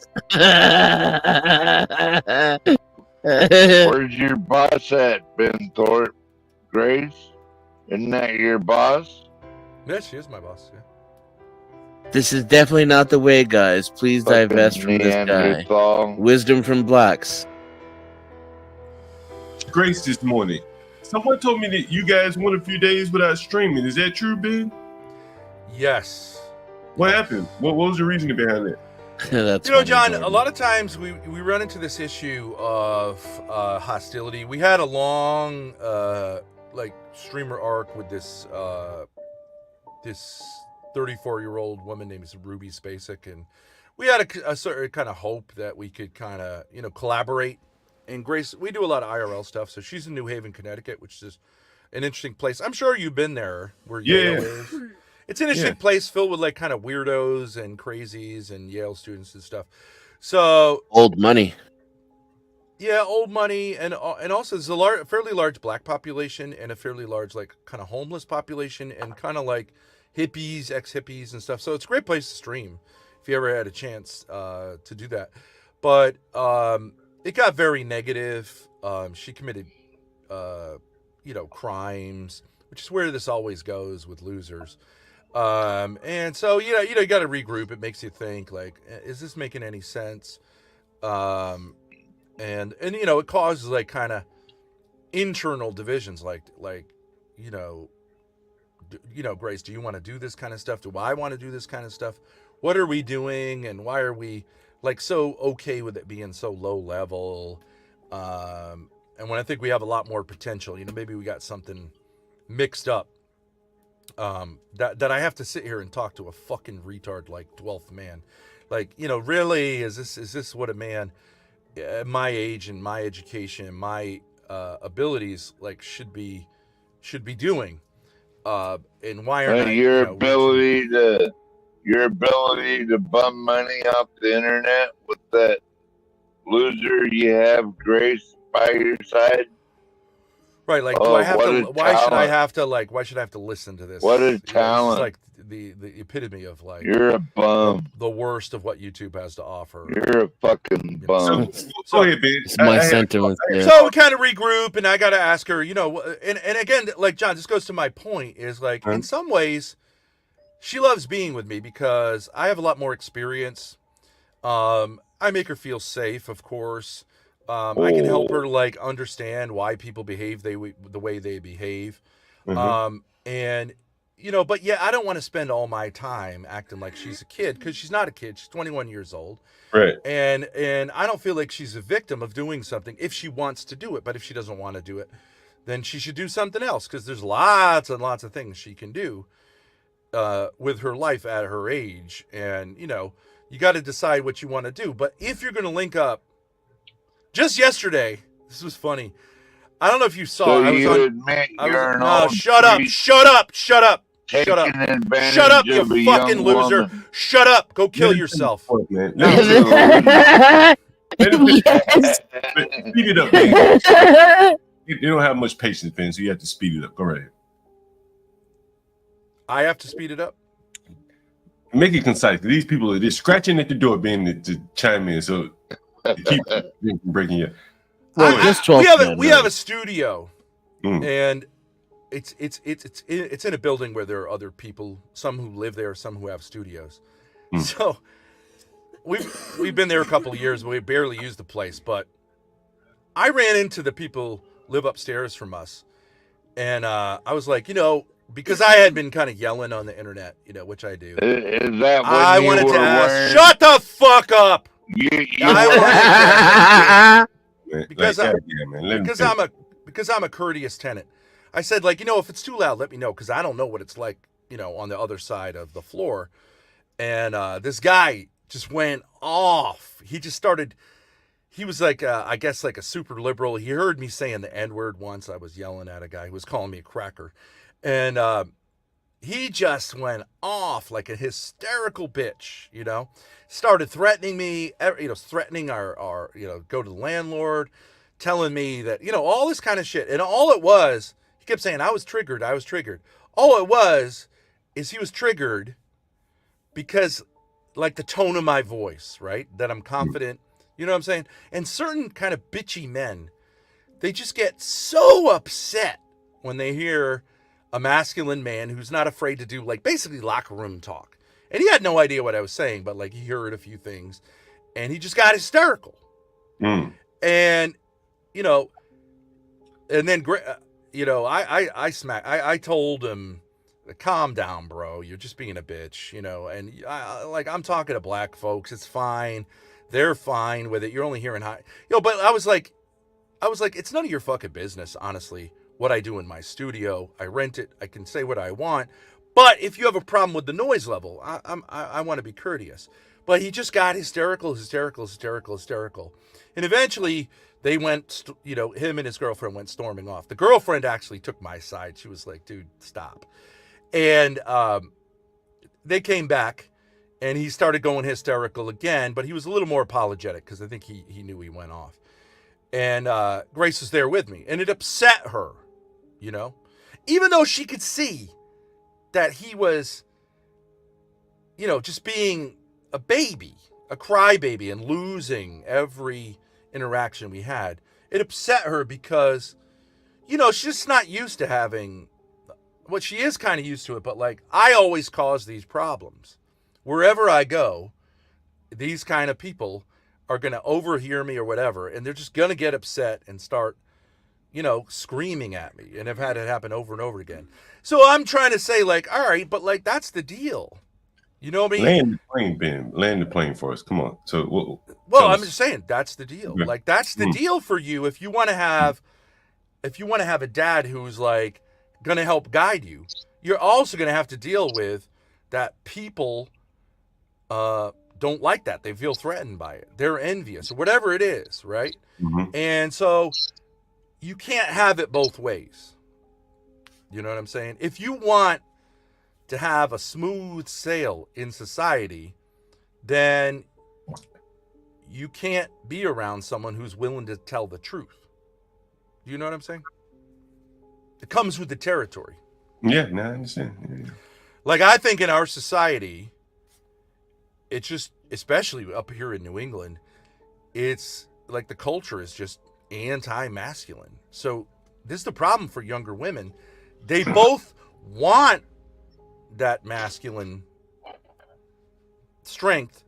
Where's your boss at, Ben Thorpe? Grace? Isn't that your boss? Yeah, she is my boss. Yeah. This is definitely not the way, guys. Please Fucking divest from this guy. Neanderthal. Wisdom from blacks. Grace this morning. Someone told me that you guys went a few days without streaming. Is that true, Ben? Yes. What happened? What was the reasoning behind that? That's You know, John, a lot of times we run into this issue of hostility. We had a long streamer arc with this 34-year-old woman named Ruby Spacek, and we had a certain kind of hope that we could kind of collaborate. And Grace, we do a lot of IRL stuff, so she's in New Haven, Connecticut, which is an interesting place. I'm sure you've been there where Yale is. It's an interesting place filled with like kind of weirdos and crazies and Yale students and stuff. So old money. Yeah, old money, and also there's a fairly large black population and a fairly large like kind of homeless population and kind of like hippies, ex-hippies and stuff. So it's a great place to stream if you ever had a chance to do that. But it got very negative. She committed, crimes, which is where this always goes with losers. And so you got to regroup. It makes you think like, is this making any sense? And it causes like kind of internal divisions, like Grace, do you want to do this kind of stuff? Do I want to do this kind of stuff? What are we doing, and why are we like so okay with it being so low level? And when I think we have a lot more potential, maybe we got something mixed up. That I have to sit here and talk to a fucking retard like 12th man, like really is this what a man at my age and my education, my abilities like should be doing, and why are your ability to bum money off the internet with that loser you have, Grace, by your side? Right, like do I have to? Why should I have to listen to this? What a talent! This is like the epitome of like you're a bum. The worst of what YouTube has to offer. You're a fucking bum. So it's my sentiment. So we kind of regroup, and I got to ask her, and again, like John, this goes to my point is like in some ways, she loves being with me because I have a lot more experience. I make her feel safe, of course. I can help her like understand why people behave the way they behave. And but yeah, I don't want to spend all my time acting like she's a kid, because she's not a kid. She's 21 years old. Right. And I don't feel like she's a victim of doing something if she wants to do it. But if she doesn't want to do it, then she should do something else, because there's lots and lots of things she can do with her life at her age. And, you got to decide what you want to do. But if you're going to link up, just yesterday, this was funny. I don't know if you saw. So shut up! Shut up, you fucking loser! Woman. Shut up! Go kill yourself. Yes. Speed it up, man. You don't have much patience, Ben, so you have to speed it up. Go right ahead. I have to speed it up. Make it concise. These people they're scratching at the door, Ben, to chime in. So keep breaking it. We have a studio, and it's in a building where there are other people, some who live there, some who have studios. So we've been there a couple of years, but we barely use the place. But I ran into the people live upstairs from us, and I was like, because I had been kind of yelling on the internet, which I do. Is that when I wanted to ask? Shut the fuck up! Because I'm a courteous tenant. I said, like, if it's too loud, let me know, because I don't know what it's like, on the other side of the floor. And this guy just went off. He just started. He was like, I guess, like a super liberal. He heard me saying the N-word once. I was yelling at a guy who was calling me a cracker, and he just went off like a hysterical bitch. Started threatening me. Threatening our go to the landlord, telling me that all this kind of shit. And all it was, he kept saying I was triggered. All it was is he was triggered because, like, the tone of my voice, right? That I'm confident. You know what I'm saying? And certain kind of bitchy men, they just get so upset when they hear a masculine man who's not afraid to do, like, basically locker room talk. And he had no idea what I was saying, but, like, he heard a few things, and he just got hysterical. And, and then, I told him, calm down, bro. You're just being a bitch, and I'm talking to black folks. It's fine. They're fine with it. You're only hearing high, but I was like, it's none of your fucking business, honestly, what I do in my studio. I rent it. I can say what I want. But if you have a problem with the noise level, I want to be courteous. But he just got hysterical. And eventually they went, him and his girlfriend went storming off. The girlfriend actually took my side. She was like, dude, stop. And they came back, and he started going hysterical again, but he was a little more apologetic because I think he knew he went off. And Grace was there with me, and it upset her, you know, even though she could see that he was, you know, just being a baby, a crybaby, and losing every interaction we had. It upset her because, you know, she's just not used to having, well, she is kind of used to it, but like, I always cause these problems. Wherever I go, these kind of people are going to overhear me or whatever, and they're just going to get upset and start, you know, screaming at me. And I've had it happen over and over again. So I'm trying to say, like, all right, but like, that's the deal. You know what I mean? Land the plane, Ben. Land the plane for us. Come on. So, well, I'm just saying that's the deal. Like, that's the deal for you. If you want to have a dad who's like going to help guide you, you're also going to have to deal with that people don't like that. They feel threatened by it. They're envious or whatever it is, right? Mm-hmm. And so you can't have it both ways. You know what I'm saying? If you want to have a smooth sail in society, then you can't be around someone who's willing to tell the truth. You know what I'm saying? It comes with the territory. Yeah, no, I understand. Yeah. Like, I think in our society, it's just, especially up here in New England, it's like the culture is just anti-masculine. So this is the problem for younger women. They both want that masculine strength,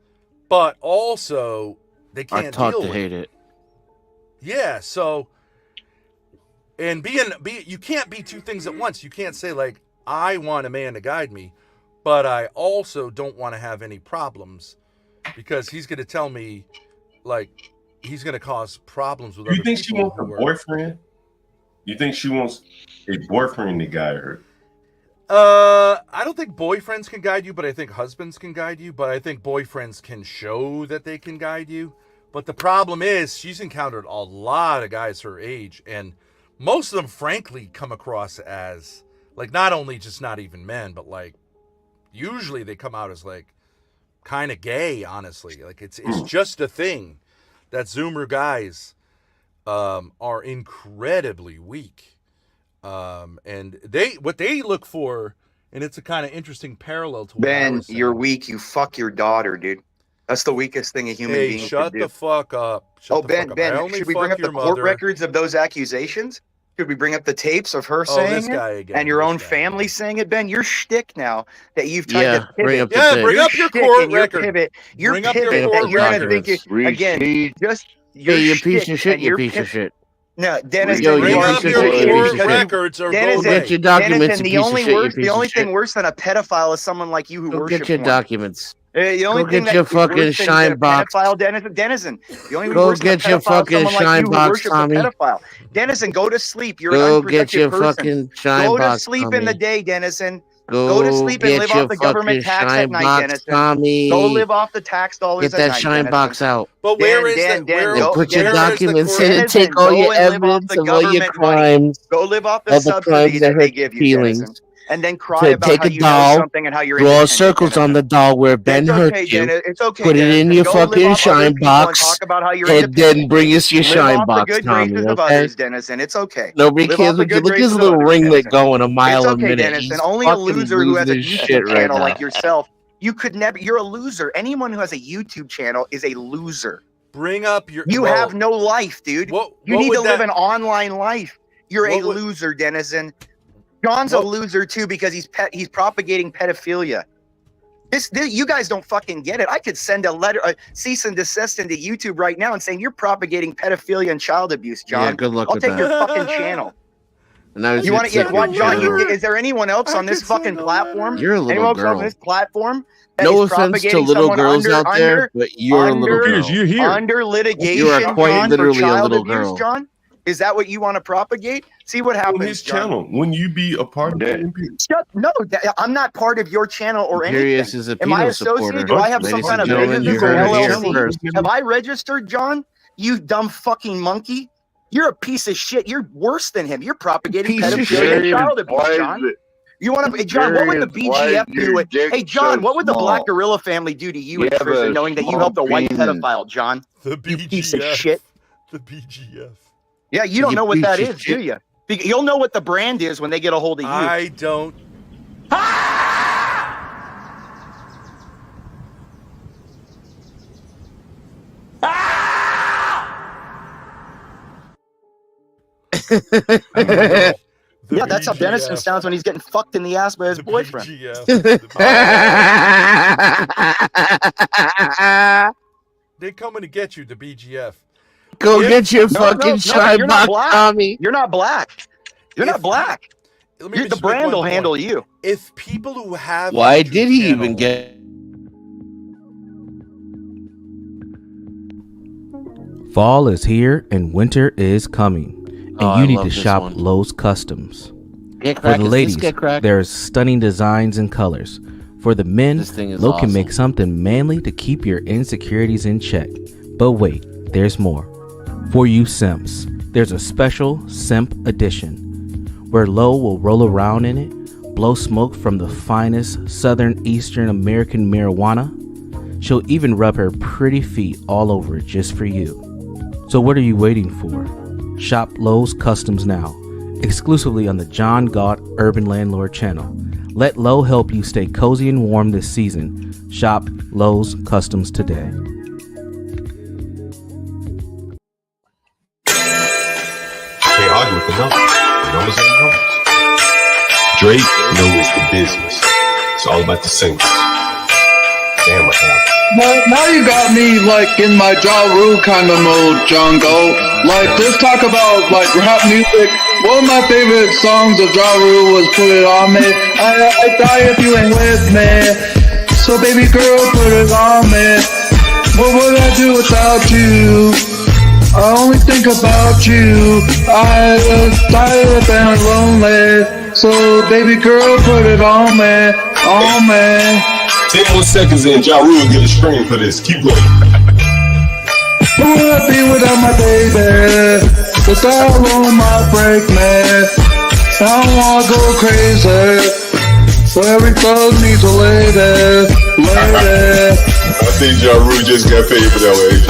but also they can't deal with it. Hate it. Yeah, so, and you can't be two things at once. You can't say, like, I want a man to guide me, but I also don't want to have any problems, because he's going to tell me, like, he's going to cause problems with other people. You think she wants a boyfriend? You think she wants a boyfriend to guide her? I don't think boyfriends can guide you, but I think husbands can guide you. But I think boyfriends can show that they can guide you. But the problem is, she's encountered a lot of guys her age, and most of them, frankly, come across as, like, not only just not even men, but like, usually they come out as like kind of gay, honestly. Like, it's just a thing that Zoomer guys are incredibly weak. And what they look for, and it's a kind of interesting parallel to what Ben, you're weak. You fuck your daughter, dude. That's the weakest thing a human being can do. Shut the fuck up. Ben, should we bring up the court records of those accusations? Should we bring up the tapes of her saying it? And your own family saying it, Ben? Your shtick now that you've tried to pivot. Bring up your court record. Your pivot that you're going to think it, again, just your piece of shit, you piece of shit. No, Dennis, bring up your court records or go get your documents. The only thing worse than a pedophile is someone like you who worships. Get your documents. The only go thing get your fucking shine box. Denizen. The only go get your fucking shine box, Tommy. Denizen, go to sleep. You're go an unprotected get your person. Fucking shine go box, to sleep Tommy. in the day, Denizen. Go to sleep and live off the government tax at night, Denizen. Tommy. Go live off the tax dollars at night. Get that shine box out. But where is that? Put your documents in and take all your evidence of all your crimes. Go live off the subsidies that they give you, Denizen. And then cry about how you know something and how you're draw circles on the doll where Ben hurt you. It's okay. Put it in your fucking shine box. Talk about how you're and then bring us your shine box, Tommy. Okay? Denizen. It's okay. Nobody cares. Look at his little ringlet going a mile a minute. Denizen. Only a loser who has a YouTube channel like yourself. You could never. You're a loser. Anyone who has a YouTube channel is a loser. Bring up your. You have no life, dude. You need to live an online life. You're a loser, Denizen. John's a loser too because he's propagating pedophilia. You guys don't fucking get it. I could send a cease and desist into YouTube right now and saying you're propagating pedophilia and child abuse, John. Yeah, good luck I'll with take that. your fucking channel. You want to? John, is there anyone else on this fucking platform? You're a little anyone girl. Else on this platform? No offense to little girls out there, but you're a little girl. You're here. Under litigation, you are quite literally a little girl. John? Is that what you want to propagate? See what happens. On his channel, when you be a part of that. No, I'm not part of your channel or anything. Is a Am I associated? Do I have some kind of business or LLC? Have I registered, John? You dumb fucking monkey. You're a piece of shit. You're worse than him. You're propagating pedophilia and child abuse, John. You want to, John? What would the BGF do? Hey, John, what would the Black Gorilla family do to you in prison, knowing that you helped a white pedophile, John? The BGF. You piece of shit. The BGF. Yeah, you don't know what that is, do you? You'll know what the brand is when they get a hold of you. I don't. Yeah, that's how Dennison sounds when he's getting fucked in the ass by his boyfriend. They're coming to get you, the BGF. Go get your fucking shine box, Tommy. You're not black. You're not black. The brand will handle you. If people who have Why did he even get? Fall is here and winter is coming. And you need to shop Lowe's Customs. For the ladies, there's stunning designs and colors. For the men, Lowe can make something manly to keep your insecurities in check. But wait, there's more. For you simps, there's a special Simp Edition, where Lowe will roll around in it, blow smoke from the finest Southern Eastern American marijuana. She'll even rub her pretty feet all over it just for you. So what are you waiting for? Shop Lowe's Customs now, exclusively on the John Galt Urban Landlord channel. Let Lowe help you stay cozy and warm this season. Shop Lowe's Customs today. Can't argue with the numbers. The numbers are the numbers. Drake knows the business. It's all about the singles. Damn, what happened? Now you got me like in my Ja Rule kind of mode, John Galt. Like just talk about like rap music. One of my favorite songs of Ja Rule was Put It On Me. I die if you ain't with me. So baby girl, put it on me. What would I do without you? I only think about you. I was tired and lonely. So baby girl, put it on me, on me. 10 more seconds and Ja Rule get a screen for this. Keep going. Who would I be without my baby? The style on my break, man. I don't wanna go crazy. So every thug needs a lady, lady. I think Ja Rule just got paid for that one.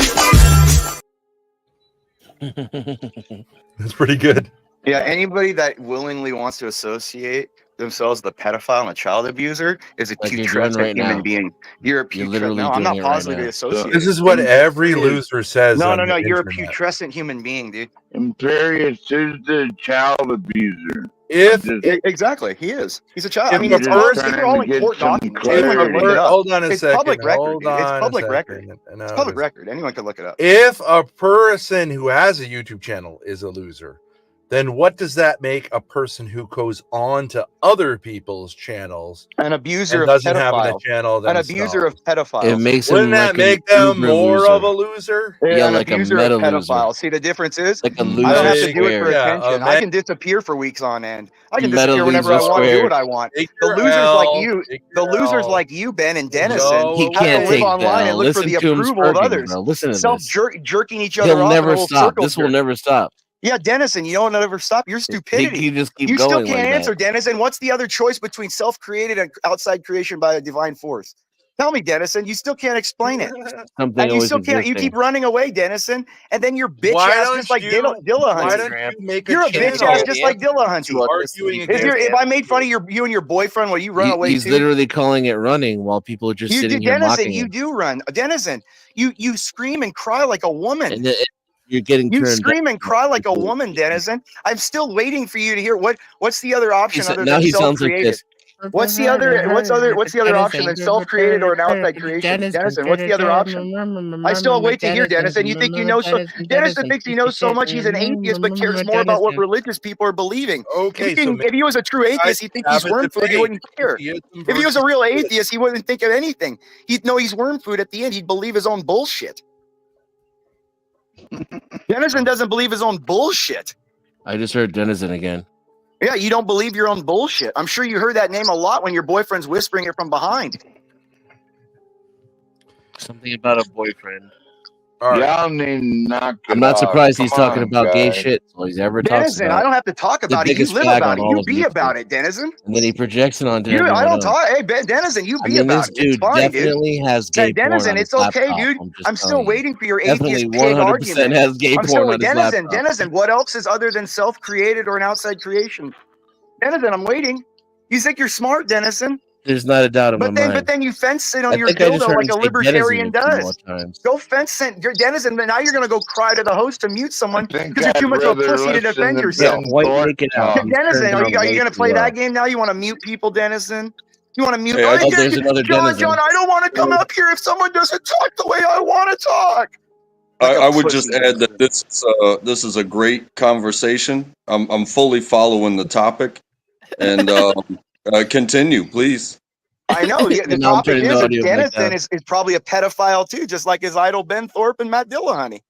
That's pretty good. Yeah, anybody that willingly wants to associate themselves with a pedophile and a child abuser is a putrescent human being. You're a putrescent. No, I'm not positively associated. This is what every loser says. No, on the you're a internet. putrescent human being, dude. Imperious is the child abuser. Exactly, he is. He's a child. I mean, If it's a all, person- these are all in court documents. Anyone can look it up. Hold on a It's second. public record. Hold Dude. It's on a public second. record. It's public record. Anyone can look it up. If a person who has a YouTube channel is a loser, then what does that make a person who goes on to other people's channels An abuser and of doesn't have a pedophiles. channel An themselves? abuser of pedophiles. It makes Wouldn't him that like make an them uber more loser. of a loser? Yeah, An like a abuser meta of loser. pedophiles. See, the difference is Like a I don't have loser to do it for square. attention. I can disappear for weeks on end. I can Meta disappear whenever I loser want, do squared. what I want. Take The your losers L, like you, take the your losers L. like you, Ben and Dennison, No, He have can't to live take online that. and look for Listen the to him approval of smirking, others. bro. Listen to Self this. jerking each other He'll off in a never little stop. circle This will jerk. never stop. Yeah, Dennison, you don't never stop. Your stupidity. He just keep You still going can't like answer, that. Dennison. What's the other choice between self-created and outside creation by a divine force? Tell me, Dennison. You still can't explain it. Something And you always still can't. You existing. keep running away, Dennison. And then you're bitch Why ass don't just like you- Dilla Why Hunty. don't you make You're a channel bitch ass just like Dilla Hunty. arguing If I made fun of you and your boyfriend, will you run away He's too? literally calling it running while people are just You do, sitting here Dennison. mocking You him. do run, Dennison. You scream and cry like a woman. And then you're getting You turned scream down. and cry like a woman, Dennison. I'm still waiting for you to hear what's the other option other Now than he sounds like self-created. this. What's the other option than self-created or an outside creation? Dennison, what's the other option? I still wait to hear Dennison. You think you know so Dennison thinks he knows so much he's an atheist but cares more about what religious people are believing. Okay, If he was a true atheist, he'd think he's worm food, he wouldn't care. If he was a real atheist, he wouldn't think of anything. He'd know he's worm food at the end. He'd believe his own bullshit. Dennison doesn't believe his own bullshit. I just heard Dennison again. Yeah, you don't believe your own bullshit. I'm sure you heard that name a lot when your boyfriend's whispering it from behind. Something about a boyfriend. All right. Y'all need to knock it I'm not off. surprised he's Come talking on, about gay guys. shit. All he's ever talks Denizen, about. I don't have to talk the about it. You biggest live fag about on it. all You of be YouTube. about it, Denizen. And then he projects it onto I everyone don't else. talk. Hey, Denizen, you I be mean, about this it. It's dude fine, definitely dude. has gay porn Denizen, on his it's okay, laptop. dude. I'm still telling you. waiting for your Definitely atheist pig 100% argument. has gay I'm porn still on his Denizen. laptop. Denizen, what else is other than self-created or an outside creation? Denizen, I'm waiting. You think you're smart, Denizen? There's not a doubt in my mind. But then you fence sit on I your think I just dildo heard like him a say libertarian denizen a few more does. times. Go fence sit your Denizen, but now you're gonna go cry to the host to mute someone think because you're too I'd much of a rather pussy to listen defend to yourself. Ben White Thornton naked out. talk. He's turned Denizen, are down you way gonna too play low. that game now? You want to mute people, Denizen? You want to mute? Hey, Oh, there's another John, Denizen. I don't want to come up here if someone doesn't talk the way I want to talk. Like I a would just pussy. add that this is a great conversation. I'm fully following the topic, and continue, please. I know the And now I'm topic turning is the that audio back Denizen down. is probably a pedophile too, just like his idol Ben Thorpe and Matt Dillahunty.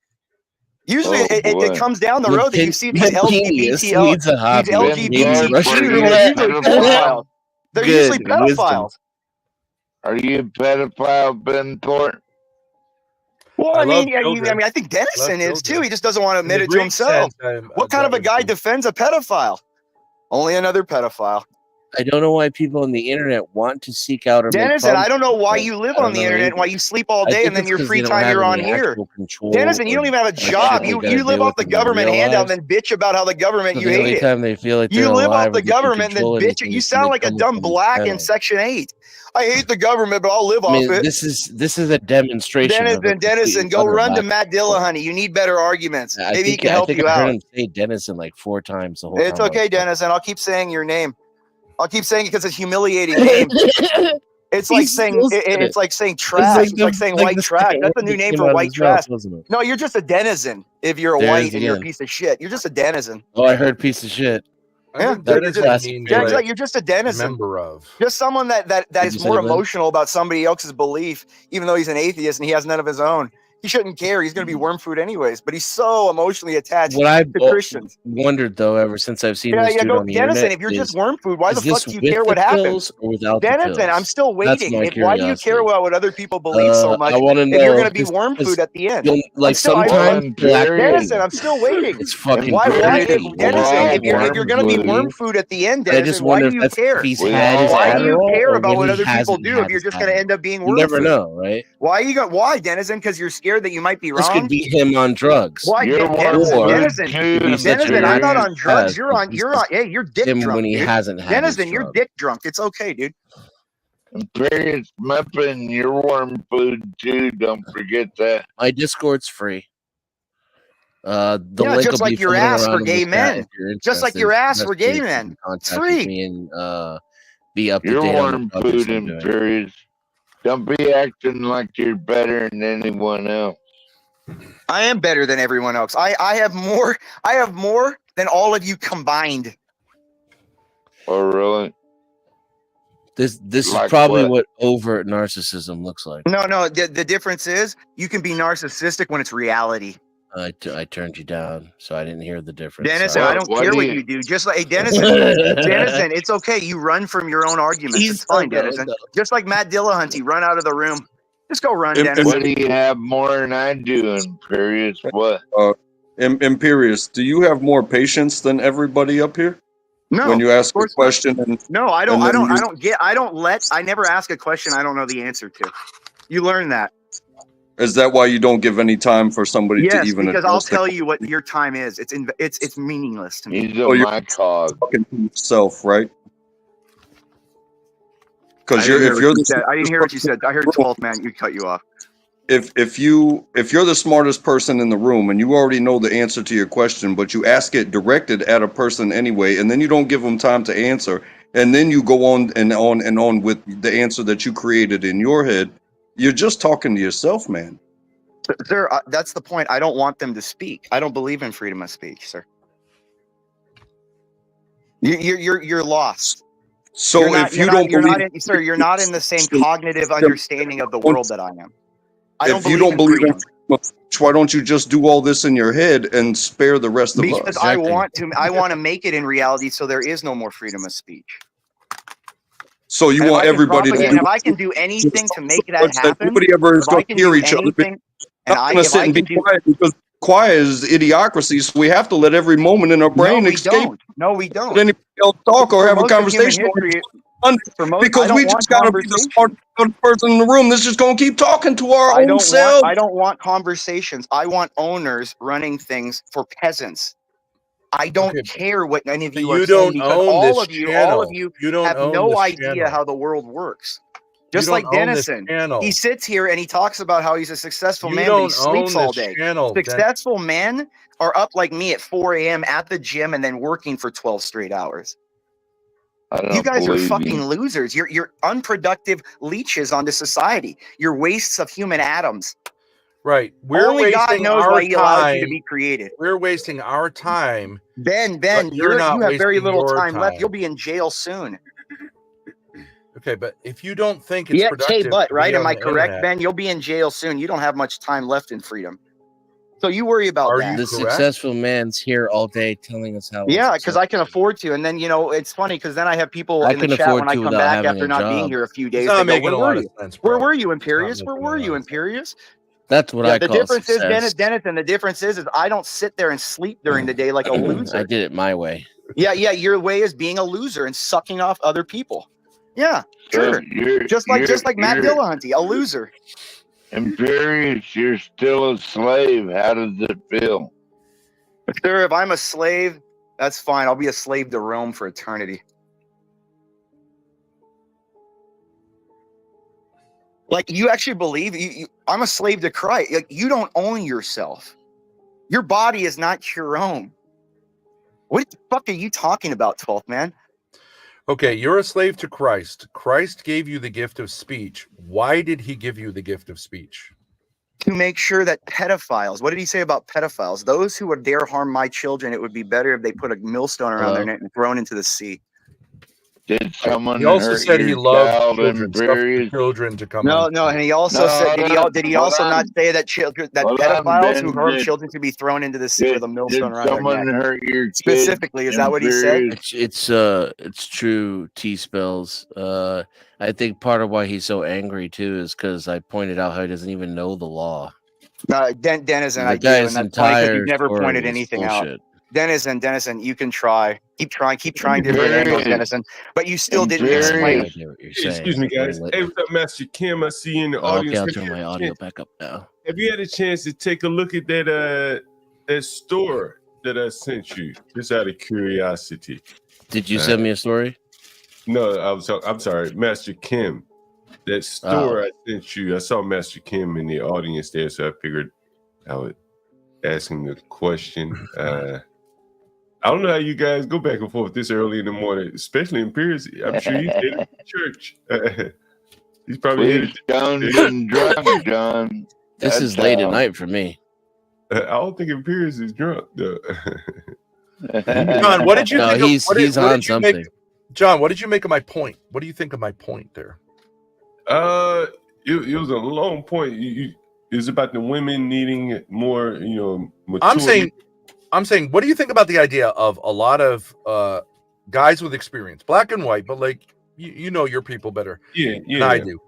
Usually Oh, it boy. comes down the road that you see these Genius LGBT, needs a hobby. these Ben LGBT Thorpe, are shooters. you They're a usually pedophile? pedophiles. They're Good usually pedophiles. Are you a pedophile, Ben Thornton? Well, I I love mean, children. I think Denizen is too. children. He just doesn't want to In the admit it to Greek himself. sense, I'm What kind of a that guy would be- defends a pedophile? Only another pedophile. I don't know why people on the internet want to seek out or make Denizen, problems I don't know with why people. you live I don't on the know internet and why either. you sleep all I day think and then it's your 'cause free they don't time have you're on any here. actual control Denizen, you or don't even have a shit job. they You gotta live deal off with the in their government real handout lives. and then bitch about how the government So you the hate only it. time they feel like they're You live alive off the or they can government and then control bitch. anything You is when sound they like a come dumb from these black in channels. Section 8. I hate the government, but I'll live I off mean, it. this is a demonstration of a complete Denizen, go utter run to lack of Matt control. Dillahunty. You need better arguments. I Maybe he think can help you I heard out. him say Denizen like 4 times the whole It's time. okay, Denizen. I'll keep saying your name. I'll keep saying it because it's a humiliating name. It's like saying it's like saying trash. It's like saying white trash. That's a new name for white trash. No, you're just a denizen if you're There's white and you're a again. piece of shit. You're just a denizen. Oh, I heard piece of shit. Yeah, That's you're classic. you're just a denizen. Member of. Just someone that you is say, more Ben? emotional about somebody else's belief, even though he's an atheist and he has none of his own. He shouldn't care. He's going to be worm food anyways. But he's so emotionally attached What I've to Christians. wondered though, ever since I've seen Yeah, this dude go on the Denizen. internet, If you're is, just worm food, why the is fuck this do you with care the what happens? pills or without the Denizen, pills? I'm still That's waiting. my Why do you care curiosity. about what other people believe so much I want to know if you're going to be 'cause- worm food at the end? like sometimes Denizen, I'm still waiting. it's fucking Why, crazy. Denizen, if you're going to be worm food at the end, I just Denizen, why wonder do if you that's care? if he's had his Why do you Adderall care or about when what he other people hasn't do had if you're his just going to Adderall. end up being You worm never food? know, right? Why Denizen? Because you're scared that you might be This wrong. could be him on drugs. Why, Or Denizen? could be such a Denizen, I'm not nerd on drugs. as You're on. Hey, you're dick him drunk, when he dude. hasn't had his Denizen, you're drug. dick drunk. It's okay, dude. Imperious Muffin, you're worm food too. Don't forget that. My Discord's free. The Yeah, link just will be like your floating ass around for in gay the chat men. if you're Just like interested. your ass Best for way gay to keep men. in It's contact free. with me and be up to You're date on worm the projects food, I'm doing. Imperious. Don't be acting like you're better than anyone else. I am better than everyone else. I have more. I have more than all of you combined. Oh, really? This Like is probably what? what overt narcissism looks like. No. The difference is you can be narcissistic when it's reality. I turned you down, so I didn't hear the difference. Denizen, Sorry. I don't care what you do. Just like, hey, Denizen, it's okay. You run from your own arguments. It's fine, Denizen. Just like Matt Dillahunty, run out of the room. Just go run, Denizen. What do you have more than I do, Imperious? What? Imperious, do you have more patience than everybody up here? No. When you ask a question and no, I never ask a question I don't know the answer to. You learn that. Is that why you don't give any time for somebody to even because I'll address the tell you what your time is. It's meaningless to me. He's my cog. Talking to yourself, right? Because I didn't hear what you said. I heard 12th man. You cut you off. If you're the smartest person in the room and you already know the answer to your question, but you ask it directed at a person anyway, and then you don't give them time to answer, and then you go on and on with the answer that you created in your head, you're just talking to yourself, man. Sir, that's the point. I don't want them to speak. I don't believe in freedom of speech, sir. You're lost. So you're not, if you you're don't not, believe, you're not sir, you're not in the same cognitive understanding of the world that I am. If you don't believe in freedom, why don't you just do all this in your head and spare the rest of us? Because I want to make it in reality, so there is no more freedom of speech. So you want everybody to do? If I can do anything to make that happen, nobody ever is going to hear each other. And I'm gonna sit and be quiet because quiet is idiocracy. So we have to let every moment in our brain escape. No, we don't. Let anybody else talk or For have a most of human conversation. history, Because we just gotta be the smart person in the room that's just gonna keep talking to our own selves. I don't want conversations. I want owners running things for peasants. I don't care what any of you are saying, because all of you have no idea how the world works. Just like Dennison, he sits here and he talks about how he's a successful man, but he sleeps all day. Successful men are up like me at 4 a.m. at the gym and then working for 12 straight hours. You guys are fucking losers. You're unproductive leeches onto society. You're wastes of human atoms. Right. Only God knows why he allowed you to be created. We're wasting our time. Ben, you have very little time left. You'll be in jail soon. Okay, but if you don't think it's productive, right? Am I correct, Ben? You'll be in jail soon. You don't have much time left in freedom. So you worry about that. The successful man's here all day telling us how. Yeah, because I can afford to. And then, it's funny because then I have people in the chat when I come back after not being here a few days. They go, where were you, Imperious? Where were you, Imperious? That's what I call success. The difference is, Dennis, and the difference is I don't sit there and sleep during the day like a loser. I did it my way. Yeah, your way is being a loser and sucking off other people. Yeah, sure. Just like Matt Dillahunty, a loser. Imperious, you're still a slave. How does it feel? Sir, if I'm a slave, that's fine. I'll be a slave to Rome for eternity. Like, you actually believe I'm a slave to Christ. Like, you don't own yourself. Your body is not your own. What the fuck are you talking about, 12th man? Okay, you're a slave to Christ. Christ gave you the gift of speech. Why did he give you the gift of speech? To make sure that pedophiles, what did he say about pedophiles? Those who would dare harm my children, it would be better if they put a millstone around their neck and thrown into the sea. Did someone he also hurt said he your loved child, children to come No, and he also said, did he also not say that pedophiles who harm children to be thrown into the sea with a millstone around their neck? Hurt your kid? Specifically, is that what he said? It's true, T-Spells. I think part of why he's so angry too is because I pointed out how he doesn't even know the law. Denizen, I do, and that's funny because you've never pointed anything out. Denizen, you can try. Keep trying different angles, Denizen. But you still didn't explain. Excuse me, guys. Hey, what's up, Master Kim? I see you in the audience. Okay, I'll turn my audio back up now. Have you had a chance to take a look at that store that I sent you? Just out of curiosity. Did you send me a story? No, I'm sorry, Master Kim. That store I sent you. I saw Master Kim in the audience there, so I figured I would ask him the question. I don't know how you guys go back and forth this early in the morning, especially in Pierce. I'm sure he's headed to church. He's probably headed to drunk, John. This is late at night for me. I don't think Imperius is drunk, though. John, what did you think? He's on something. John, what did you make of my point? What do you think of my point there? It was a long point. It's about the women needing more, maturity. I'm saying, what do you think about the idea of a lot of guys with experience, black and white, but like you know your people better than I do,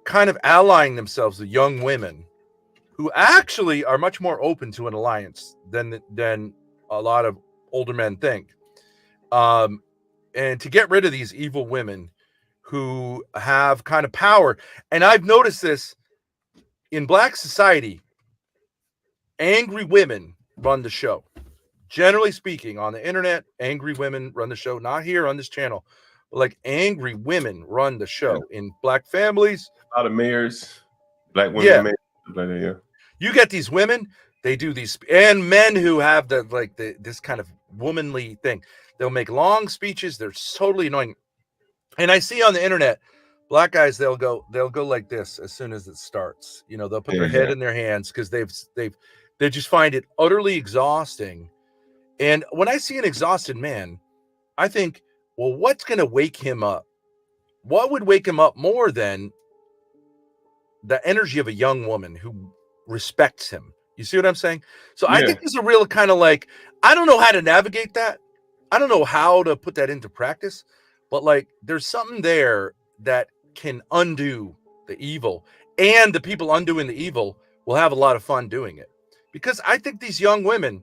kind of allying themselves with young women who actually are much more open to an alliance than a lot of older men think, and to get rid of these evil women who have kind of power. And I've noticed this in black society. Angry women run the show. Generally speaking, on the internet, angry women run the show. Not here on this channel, but like angry women run the show in black families. A lot of mayors, black women, mayors, You get these women, they do these, and men who have this kind of womanly thing. They'll make long speeches. They're totally annoying. And I see on the internet, black guys, they'll go like this as soon as it starts. They'll put their head in their hands because they just find it utterly exhausting. And when I see an exhausted man, I think, well, what's going to wake him up? What would wake him up more than the energy of a young woman who respects him? You see what I'm saying? So I think there's a real kind of like, I don't know how to navigate that. I don't know how to put that into practice, but like there's something there that can undo the evil, and the people undoing the evil will have a lot of fun doing it, because I think these young women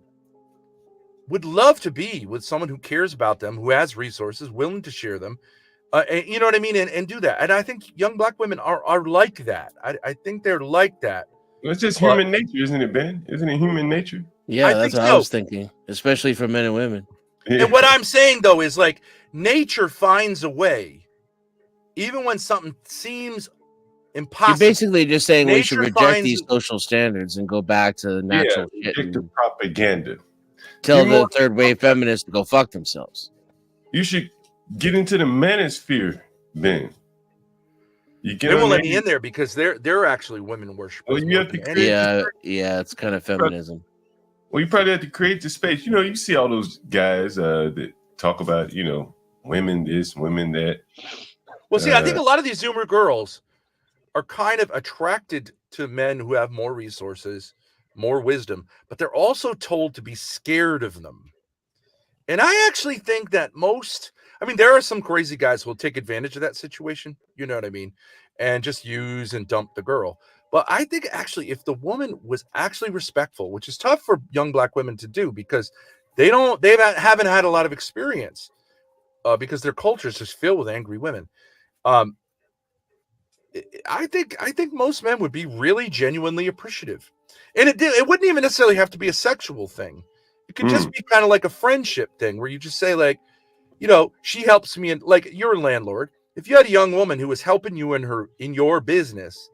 would love to be with someone who cares about them, who has resources, willing to share them. And, you know what I mean? And do that. And I think young black women are like that. I think they're like that. Well, it's just human nature, isn't it, Ben? Isn't it human nature? Yeah, that's what I was thinking, especially for men and women. Yeah. And what I'm saying, though, is like nature finds a way, even when something seems impossible. You're basically just saying we should reject these social standards and go back to natural shit. Reject the propaganda. Tell the third wave feminists to go fuck themselves. You should get into the manosphere, Ben. They won't let me in there because they're actually women worshippers. Well, you have to yeah, it's kind of feminism. Well, you probably have to create the space. You know, you see all those guys that talk about, you know, women this, women that. Well, see, I think a lot of these Zoomer girls are kind of attracted to men who have more resources, more wisdom, but they're also told to be scared of them. And I actually think that there are some crazy guys who will take advantage of that situation, you know what I mean, and just use and dump the girl. But I think actually if the woman was actually respectful, which is tough for young black women to do because they haven't had a lot of experience because their culture is just filled with angry women. I think most men would be really genuinely appreciative. And it wouldn't even necessarily have to be a sexual thing. It could just be kind of like a friendship thing where you just say like, you know, she helps me, and like you're a landlord. If you had a young woman who was helping you in your business,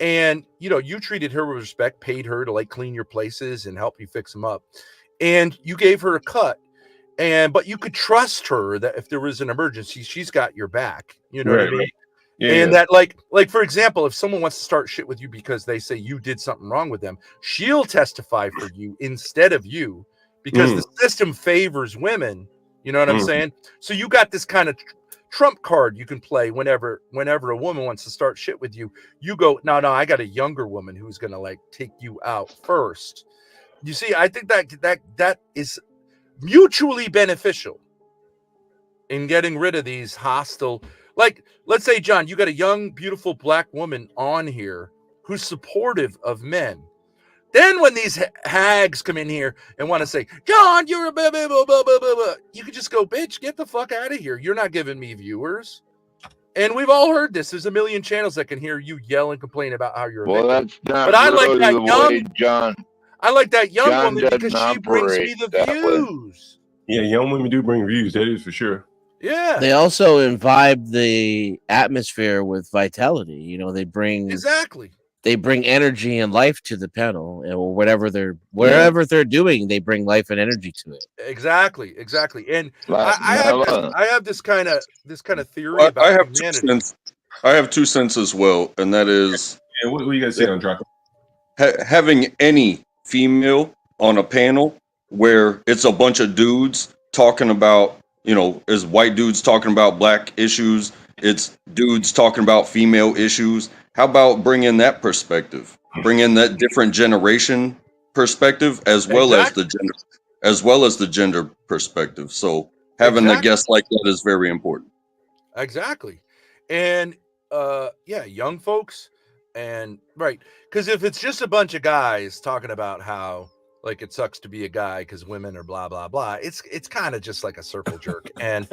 and you know you treated her with respect, paid her to like clean your places and help you fix them up, and you gave her a cut, but you could trust her that if there was an emergency, she's got your back. You know what I mean? Yeah, and that like for example, if someone wants to start shit with you because they say you did something wrong with them, she'll testify for you instead of you because the system favors women. You know what I'm saying? So you got this kind of trump card you can play whenever a woman wants to start shit with you. You go, no, I got a younger woman who's gonna like take you out first. You see, I think that is mutually beneficial in getting rid of these hostile. Like, let's say, John, you got a young, beautiful black woman on here who's supportive of men. Then when these hags come in here and want to say, John, you're a blah, blah, blah, blah, blah, blah, you can just go, bitch, get the fuck out of here. You're not giving me viewers. And we've all heard this. There's a million channels that can hear you yell and complain about how you're a victim. That's not but I really like that young way, John. I like that young John woman because she brings me the views. Yeah, young women do bring views. That is for sure. Yeah. They also imbibe the atmosphere with vitality. You know, they bring energy and life to the panel, or whatever they're doing, they bring life and energy to it. Exactly. And I have this kind of theory about humanity. I have 2 cents as well, and that is what do you guys say on Draco? Having any female on a panel where it's a bunch of dudes talking about, you know, is white dudes talking about black issues, it's dudes talking about female issues. How about bring in that perspective? Bring in that different generation perspective as well as the gender perspective. So having a guest like that is very important. Exactly. And young folks, and right, because if it's just a bunch of guys talking about how like it sucks to be a guy because women are blah blah blah, it's kind of just like a circle jerk. And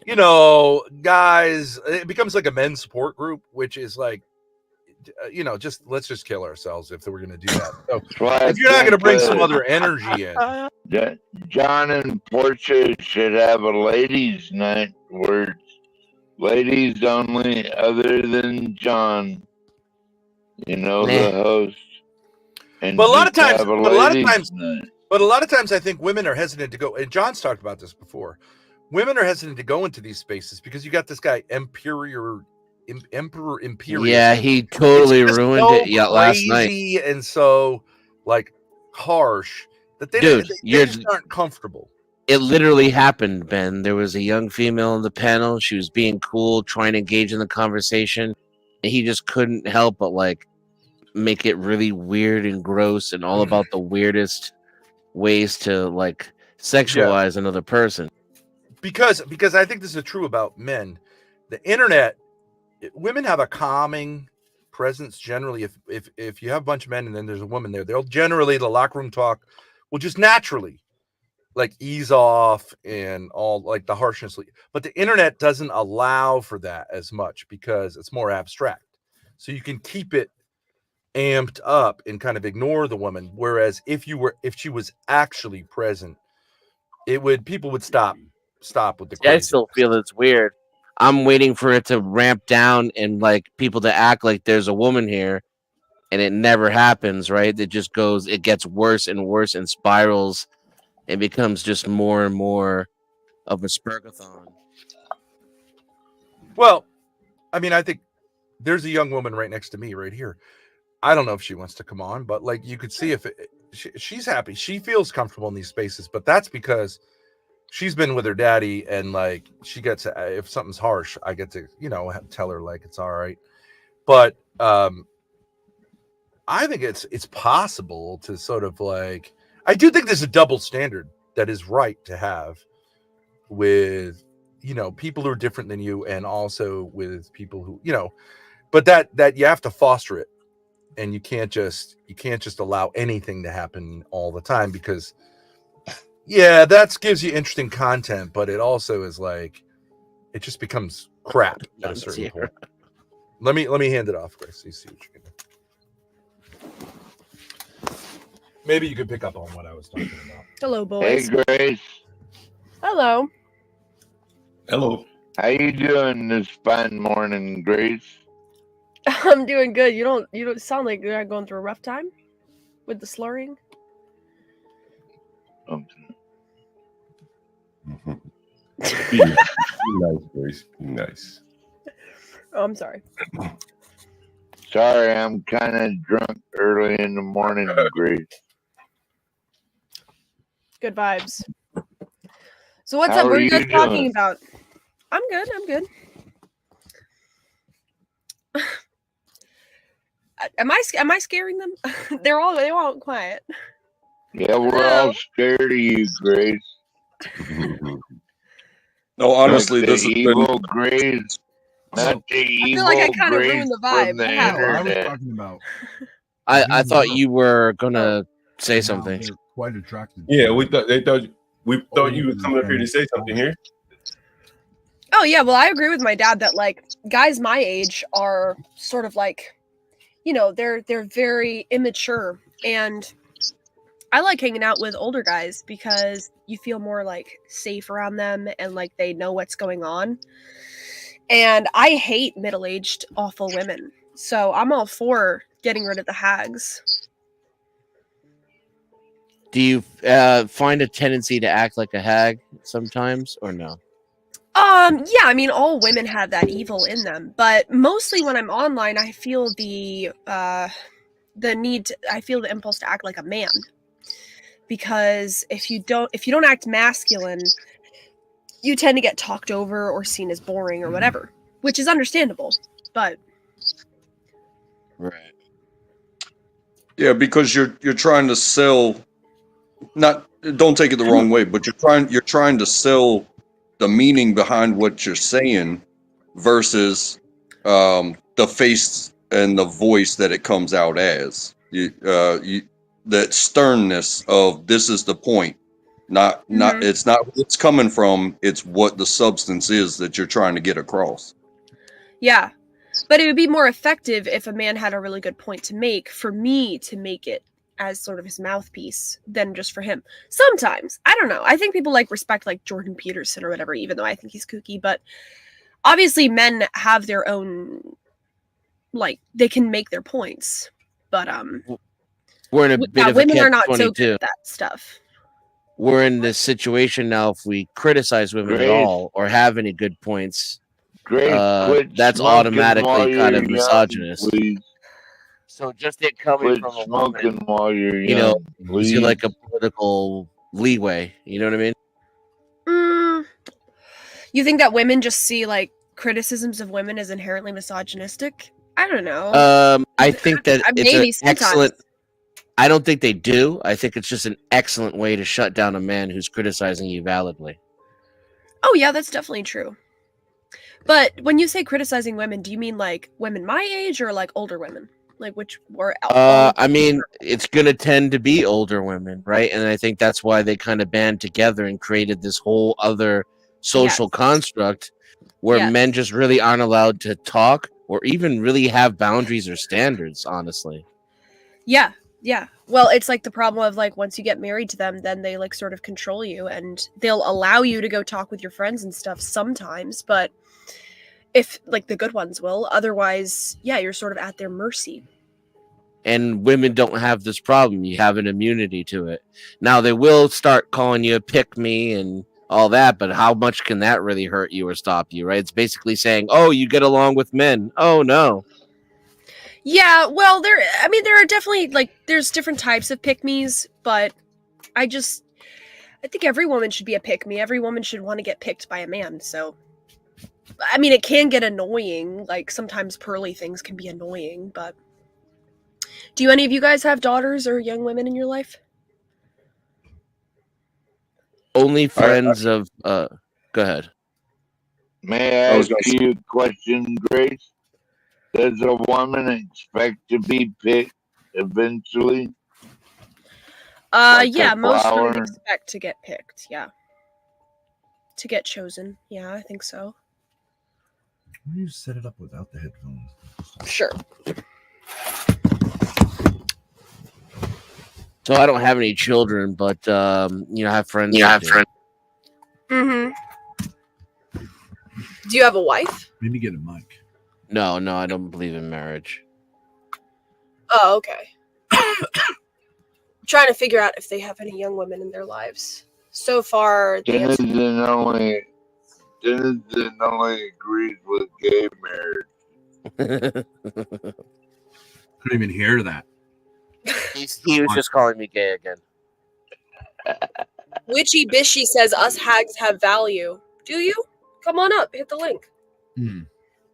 you know, guys, it becomes like a men's support group, which is like, you know, let's just kill ourselves if we're going to do that. So if you're not going to bring some other energy in, John and Portia should have a ladies' night where it's ladies only, other than John. You know, the host. And but a lot of times, I think women are hesitant to go. And John's talked about this before. Women are hesitant to go into these spaces because you got this guy Emperor Imperius. Yeah, he totally ruined it last night. And so like harsh that they just aren't comfortable. It literally happened, Ben. There was a young female on the panel. She was being cool, trying to engage in the conversation, and he just couldn't help but like make it really weird and gross and all about the weirdest ways to like sexualize another person. Because I think this is true about men. The internet, women have a calming presence generally, if you have a bunch of men and then there's a woman there, they'll generally, the locker room talk will just naturally like ease off and all like the harshness. But the internet doesn't allow for that as much because it's more abstract. So you can keep it amped up and kind of ignore the woman. Whereas if she was actually present, people would stop with the crazy. I still feel it's weird. I'm waiting for it to ramp down and like people to act like there's a woman here, and it never happens, right? It gets worse and worse and spirals. It becomes just more and more of a spurgathon. Well, I mean, I think there's a young woman right next to me right here. I don't know if she wants to come on, but like you could see if she's happy. She feels comfortable in these spaces, but that's because she's been with her daddy and like she gets, if something's harsh, I get to, tell her like it's all right. But I think it's possible to sort of like, I do think there's a double standard that is right to have with, people who are different than you and also with people who, but that you have to foster it. And you can't just allow anything to happen all the time because that gives you interesting content, but it also is like it just becomes crap at a certain point. Let me hand it off, Grace. You see what you can do. Maybe you could pick up on what I was talking about. Hello, boys. Hey, Grace. Hello. Hello. How you doing this fine morning, Grace? I'm doing good. You don't sound like you're going through a rough time with the slurring. Be nice, Grace. Be nice. Oh, I'm sorry. Sorry, I'm kind of drunk early in the morning, Grace. Good vibes. So what's How up? What are are you guys you talking doing? about? I'm good. Am I scaring them? They're all quiet. Yeah, we're all scared of you, Grace. No, honestly, like this the has evil been Grace, not the I evil feel like I kind of Grace ruined the from vibe. the What happened? I was internet. talking about. I thought you were gonna say Now something. they're quite attracted. Yeah, to we thought you were older coming up here to and say something here. Oh yeah, well I agree with my dad that like guys my age are sort of like, they're very immature, and I like hanging out with older guys because you feel more like safe around them and like they know what's going on. And I hate middle-aged awful women. So I'm all for getting rid of the hags. Do you find a tendency to act like a hag sometimes, or no? Yeah, I mean all women have that evil in them, but mostly when I'm online I feel the impulse to act like a man. Because if you don't act masculine, you tend to get talked over or seen as boring or whatever, which is understandable. But right, yeah, because you're trying to sell. Not, don't take it the wrong way, but you're trying to sell the meaning behind what you're saying versus the face and the voice that it comes out as. That sternness of this is the point. Not it's not where it's coming from, it's what the substance is that you're trying to get across. yeah. But it would be more effective if a man had a really good point to make for me to make it as sort of his mouthpiece than just for him. Sometimes. I don't know. I think people respect Jordan Peterson or whatever, even though I think he's kooky, but obviously men have their own they can make their points. But we're in a bit of a women are not so catch-22. good at that stuff. We're in this situation now. If we criticize women at all or have any good points, that's automatically kind of misogynist. Please. So just it coming from a woman, while you're young, gives you like a political leeway. You know what I mean? You think that women just see criticisms of women as inherently misogynistic? I don't know. I think that maybe it's an excellent. I don't think they do. I think it's just an excellent way to shut down a man who's criticizing you validly. Oh yeah, that's definitely true. But when you say criticizing women, do you mean like women my age or like older women? Like which were I mean, it's gonna tend to be older women, right? And I think that's why they kind of band together and created this whole other social construct where men just really aren't allowed to talk or even really have boundaries or standards, honestly. Yeah. Well, it's like the problem of like once you get married to them, then they like sort of control you and they'll allow you to go talk with your friends and stuff sometimes, but if like the good ones will, otherwise, yeah, you're sort of at their mercy. And women don't have this problem. You have an immunity to it. Now they will start calling you a pick me and all that, but how much can that really hurt you or stop you, right? It's basically saying, oh, you get along with men. Oh, no. Yeah, well, there are definitely like there's different types of pick-me's, but I think every woman should be a pick-me. Every woman should want to get picked by a man. So I mean, it can get annoying. Like sometimes pearly things can be annoying, but do any of you guys have daughters or young women in your life? Only friends of go ahead. May I ask you a question, Grace? Does a woman expect to be picked eventually? Like Yeah, a most women flower? expect to get picked, yeah. To get chosen. Yeah, I think so. You set it up without the headphones. Sure. So I don't have any children, but I have friends. You have friends. Mm-hmm. Do you have a wife? Maybe get a mic. No, I don't believe in marriage. Oh, okay. I'm trying to figure out if they have any young women in their lives. So far, the answer... Denizen only agrees with gay marriage. Couldn't even hear that. He was just calling me gay again. Witchy Bishy says us hags have value. Do you? Come on up. Hit the link.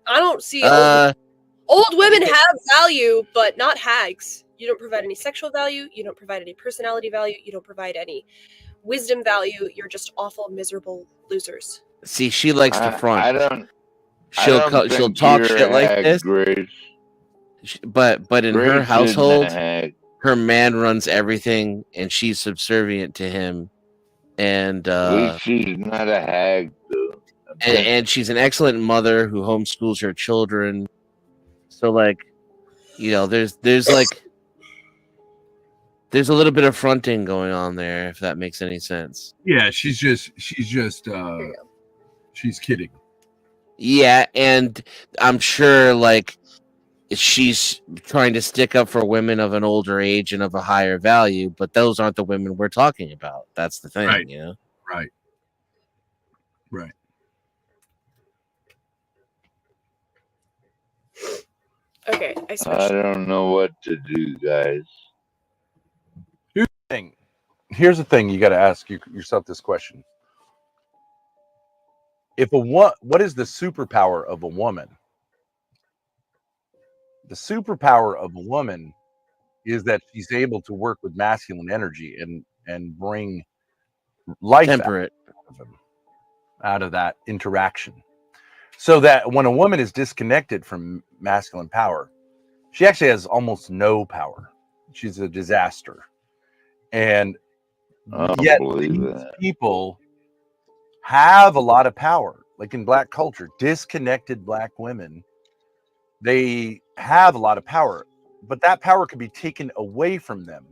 I don't see old women have value, but not hags. You don't provide any sexual value. You don't provide any personality value. You don't provide any wisdom value. You're just awful, miserable losers. See, she likes the front. I don't She'll talk shit like this. Grace. But in Grace her household, isn't a hag. her man runs everything, and she's subservient to him. And At least she's not a hag, though. And she's an excellent mother who homeschools her children. So, like, there's a little bit of fronting going on there, if that makes any sense. Yeah, she's kidding. Yeah, and I'm sure, like, she's trying to stick up for women of an older age and of a higher value, but those aren't the women we're talking about. That's the thing, Right. Right. Okay, I don't know what to do, guys. Here's the thing: you got to ask yourself this question: what is the superpower of a woman? The superpower of a woman is that she's able to work with masculine energy and bring life out of that interaction. So that when a woman is disconnected from masculine power, she actually has almost no power. She's a disaster. And yet these people have a lot of power. Like in Black culture, disconnected Black women, they have a lot of power. But that power could be taken away from them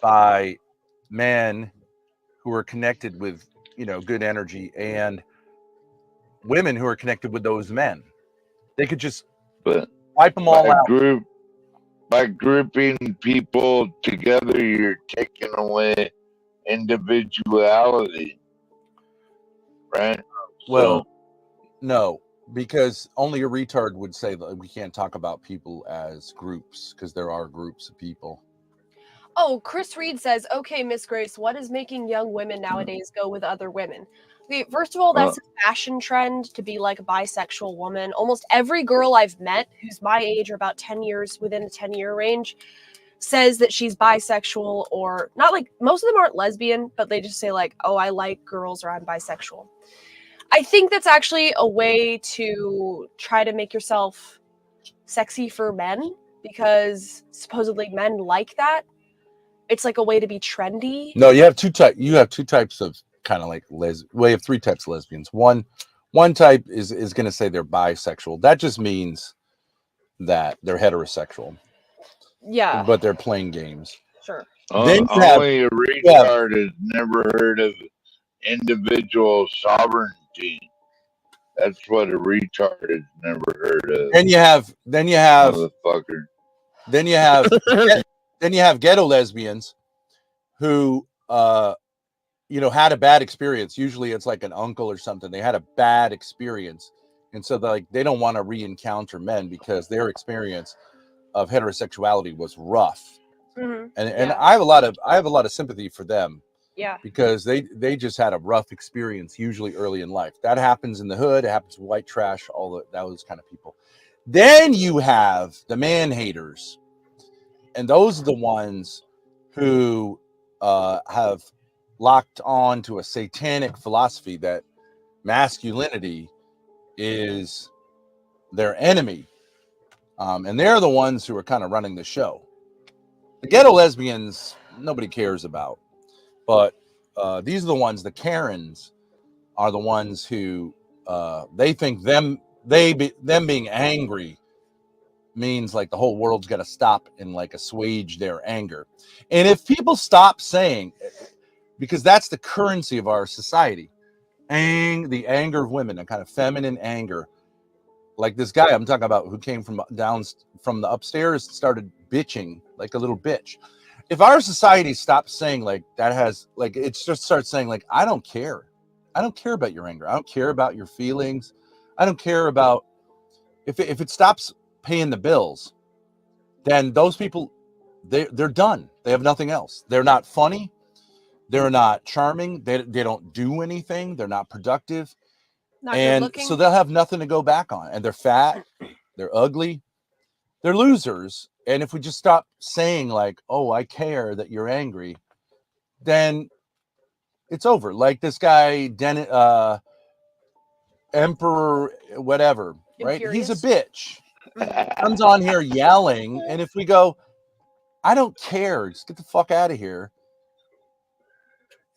by men who are connected with, good energy and women who are connected with those men. They could just wipe them all out. By grouping people together, you're taking away individuality, right? Well, no, because only a retard would say that we can't talk about people as groups, because there are groups of people. Oh, Chris Reed says, okay, Miss Grace, what is making young women nowadays go with other women? Okay, first of all, that's a fashion trend to be like a bisexual woman. Almost every girl I've met who's my age or about 10 years within the 10-year range says that she's bisexual, or not. Like, most of them aren't lesbian, but they just say like, oh, I like girls or I'm bisexual. I think that's actually a way to try to make yourself sexy for men, because supposedly men like that. It's like a way to be trendy. No, you have two types. You have two types of kind of like we have three types of lesbians. One type is going to say they're bisexual. That just means that they're heterosexual. Yeah. But they're playing games. Sure. Then only a retard has never heard of individual sovereignty. That's what a retard has never heard of. Then you have motherfucker. Then you have ghetto lesbians who had a bad experience. Usually it's like an uncle or something. They had a bad experience. And so they don't want to re-encounter men because their experience of heterosexuality was rough. Mm-hmm. And I have a lot of sympathy for them. Yeah. Because they just had a rough experience, usually early in life. That happens in the hood. It happens with white trash, those kind of people. Then you have the man haters. And those are the ones who have locked on to a satanic philosophy that masculinity is their enemy. And they're the ones who are kind of running the show. The ghetto lesbians, nobody cares about. But these are the ones, the Karens are the ones who they think them being angry means like the whole world's got to stop and like assuage their anger. And if people stop saying, because that's the currency of our society, the anger of women, a kind of feminine anger. Like this guy I'm talking about who came from the upstairs, started bitching like a little bitch. If our society stops saying like that, it just starts saying like, I don't care about your anger. I don't care about your feelings. I don't care about if it stops paying the bills, then those people, they're done. They have nothing else. They're not funny. They're not charming. They don't do anything. They're not productive. Not good looking. So they'll have nothing to go back on. And they're fat. They're ugly. They're losers. And if we just stop saying like, oh, I care that you're angry, then it's over. Like this guy, Emperor, whatever, right? Imperious. He's a bitch. Comes on here yelling. And if we go, I don't care, just get the fuck out of here,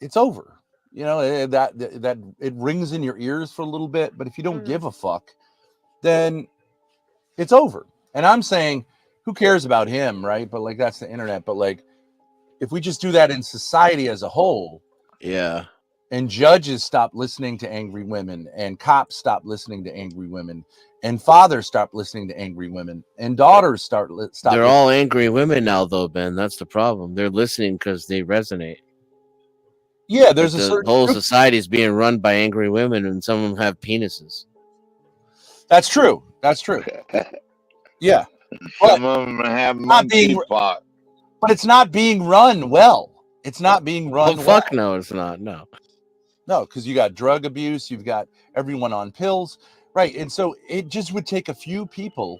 it's over. That it rings in your ears for a little bit. But if you don't give a fuck, then it's over. And I'm saying, who cares about him, right? But like that's the internet. But like, if we just do that in society as a whole, yeah, and judges stop listening to angry women, and cops stop listening to angry women, and fathers stop listening to angry women, and daughters stop. They're all angry women now, though, Ben. That's the problem. They're listening because they resonate. Yeah, there's the whole society is being run by angry women, and some of them have penises. That's true. Yeah. Some of them have monkey fuck. But it's not being run well. It's not being run well. Fuck no, it's not. No, because you got drug abuse. You've got everyone on pills. Right. And so it just would take a few people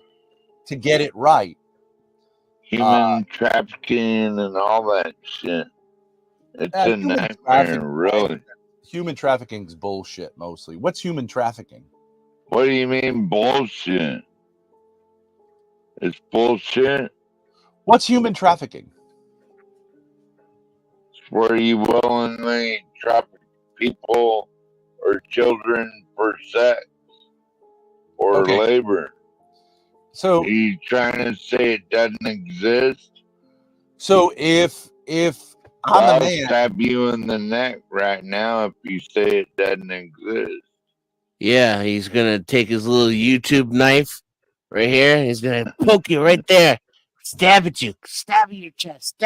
to get it right. Human trafficking and all that shit. It's a nightmare, really. Human trafficking is bullshit, mostly. What's human trafficking? What do you mean bullshit? It's bullshit. What's human trafficking? It's where you willingly traffic people or children for sex or labor. So are you trying to say it doesn't exist? So if I'll stab you in the neck right now if you say it doesn't exist. Yeah, he's gonna take his little YouTube knife right here, and he's gonna poke you right there, stab at you, stab in your chest.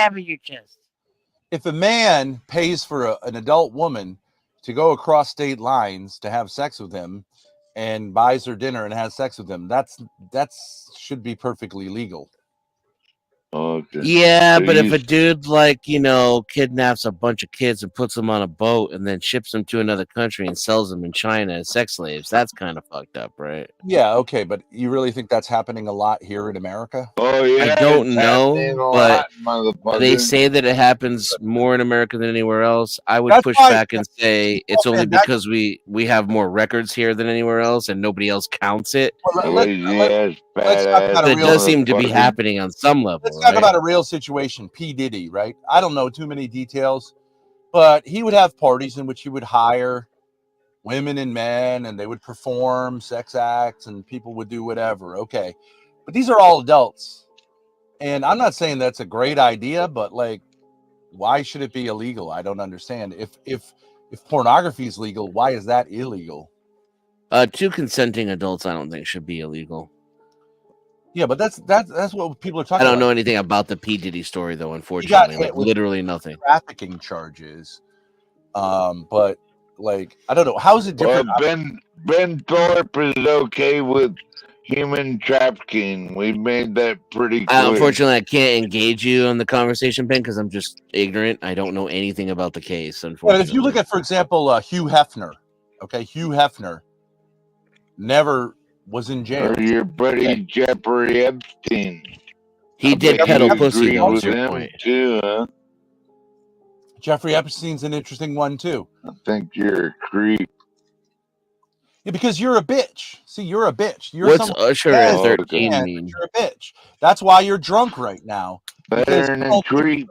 If a man pays for an adult woman to go across state lines to have sex with him, and buys her dinner and has sex with him, that should be perfectly legal. Okay. Yeah, So but if you a dude like kidnaps a bunch of kids and puts them on a boat and then ships them to another country and sells them in China as sex slaves, that's kind of fucked up, right? Yeah, okay, but you really think that's happening a lot here in America? Oh yeah, I it's don't happening know, a but lot, they motherfucker. say that it happens more in America than anywhere else. I would That's push why- back and say it's Oh, only man, that- because we have more records here than anywhere else and nobody else counts it. Well, Lazy ass, let's talk badass about But a it real does seem to be motherfucker. happening on some level, Let's talk right? about a real situation. P. Diddy, right? I don't know too many details, but he would have parties in which he would hire women and men, and they would perform sex acts, and people would do whatever. Okay, but these are all adults, and I'm not saying that's a great idea, but like, why should it be illegal? I don't understand. If pornography is legal, why is that illegal? Two consenting adults, I don't think should be illegal. Yeah, but that's what people are I talking don't about. know anything about the P. Diddy story though, He got unfortunately, hit like with literally nothing. trafficking charges, but like I don't know, how is it different? Well, Ben Thorpe is okay with human trafficking. We made that pretty clear. Unfortunately, I can't engage you on the conversation, Ben, because I'm just ignorant. I don't know anything about the case. Unfortunately, But if you look at, for example, Hugh Hefner, okay, Hugh Hefner never was in jail. Or your buddy Jeffrey Epstein. He did peddle you pussy, agree though, with is your him point. too, huh? Jeffrey Epstein's an interesting one too. I think you're a creep. Yeah, because you're a bitch. See, you're a bitch. You're What's someone Usher who at says 13 that mean? you're a bitch. That's why you're drunk right now. Better than a creep.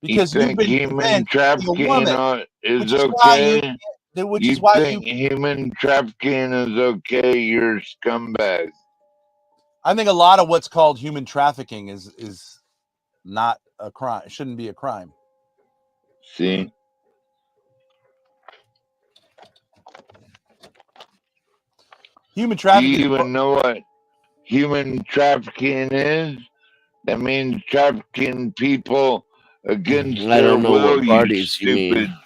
Because you you've think been human convinced with a trafficking woman, is which is why okay? which you is why think human trafficking is okay? You're a scumbag. I think a lot of what's called human trafficking is not a crime. It shouldn't be a crime. See? Human trafficking. Do you even know what human trafficking is? That means trafficking people against I their don't know will, what parties you stupid mean.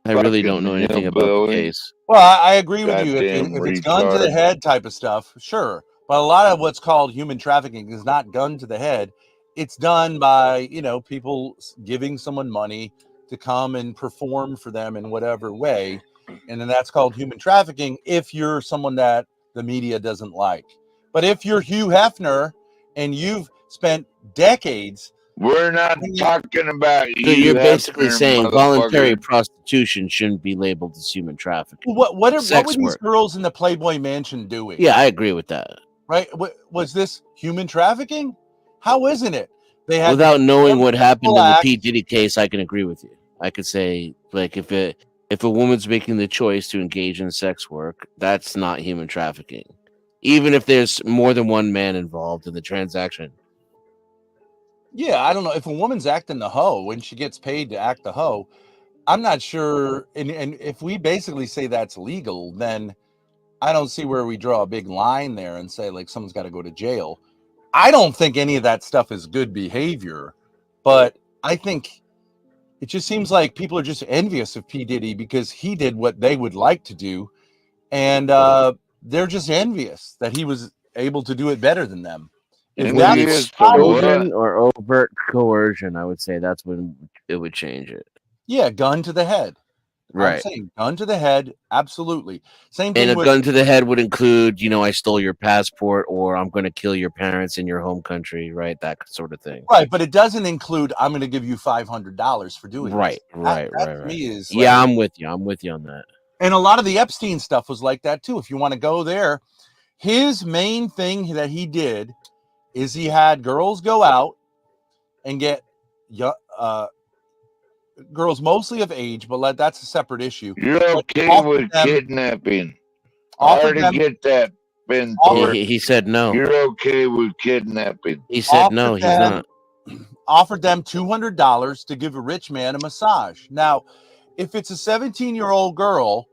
I really don't know anything about the hillbilly. case. Well, I agree with you. Goddamn If it's gun to the retard. head type of stuff, sure. But a lot of what's called human trafficking is not gun to the head. It's done by, people giving someone money to come and perform for them in whatever way. And then that's called human trafficking if you're someone that the media doesn't like. But if you're Hugh Hefner and you've spent decades, we're not talking about you. So you're basically Hefner, saying voluntary prostitution shouldn't be labeled as human trafficking. What were these work. girls in the Playboy Mansion doing? Yeah, I agree with that. Right? Was this human trafficking? How isn't it? They had Without knowing what happened in the act. P. Diddy case, I can agree with you. I could say, like, if a woman's making the choice to engage in sex work, that's not human trafficking, even if there's more than one man involved in the transaction. Yeah, I don't know. If a woman's acting the hoe when she gets paid to act the hoe, I'm not sure. And if we basically say that's legal, then I don't see where we draw a big line there and say, like, someone's got to go to jail. I don't think any of that stuff is good behavior, but I think it just seems like people are just envious of P. Diddy because he did what they would like to do. And they're just envious that he was able to do it better than them. If When it's children or overt coercion, I would say that's when it would change it. Yeah, gun to the head. Right. I'm saying gun to the head, absolutely. Same thing. And a gun to the head would include, I stole your passport, or I'm going to kill your parents in your home country, right? That sort of thing. Right, but it doesn't include I'm going to give you $500 for doing right, this. Right. To me is yeah, I'm with you. I'm with you on that. And a lot of the Epstein stuff was like that too. If you want to go there, his main thing that he did is he had girls go out and get girls mostly of age, but that's a separate issue. You're okay with kidnapping. I already get that, Ben Thorpe. He said no. You're okay with kidnapping. He said no, he's not. Offered them $200 to give a rich man a massage. Now, if it's a 17-year-old girl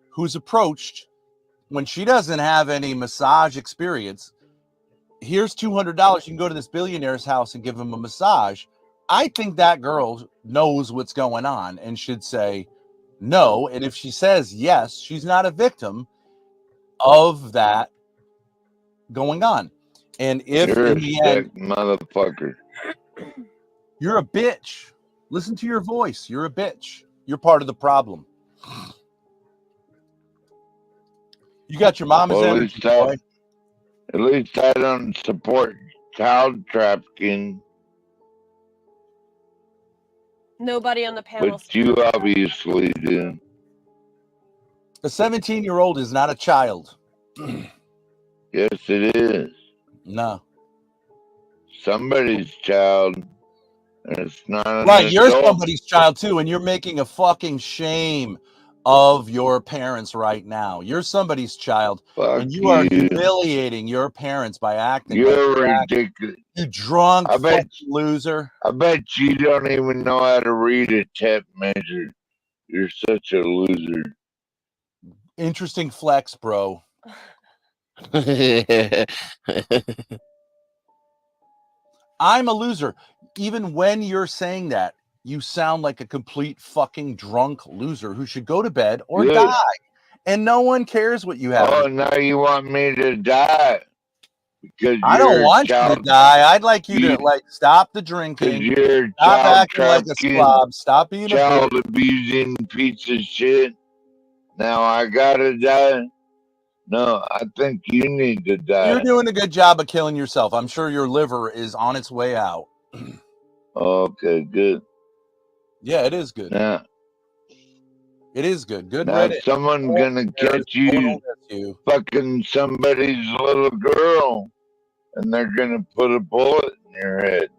who's approached when she doesn't have any massage experience, here's $200. You can go to this billionaire's house and give him a massage. I think that girl knows what's going on and should say no. And if she says yes, she's not a victim of that going on. And if You're in a the sick end, motherfucker. you're a bitch. Listen to your voice. You're a bitch. You're part of the problem. You got your mama's energy, boy. At least I don't support child trafficking. Nobody on the panel. But you obviously do. A 17-year-old is not a child. Yes, it is. No. Somebody's child, and it's not an Right, you're adult. somebody's child too, and you're making a fucking shame of your parents right now. You're somebody's child, and you are humiliating your parents by acting like you're ridiculous. You drunk fucking loser. I bet you don't even know how to read a tape measure. You're such a loser. Interesting flex, bro. I'm a loser. Even when you're saying that, you sound like a complete fucking drunk loser who should go to bed or die. And no one cares what you have. Oh, now you want me to die? Because I don't want you to die. I'd like you to like stop the drinking. You're Stop acting like a slob. Stop being a child abusing piece of shit. Now I gotta die. No, I think you need to die. You're doing a good job of killing yourself. I'm sure your liver is on its way out. Okay, good. Yeah, it is good. Yeah. It is good. Good. Now someone's gonna catch you fucking somebody's little girl, and they're gonna put a bullet in your head.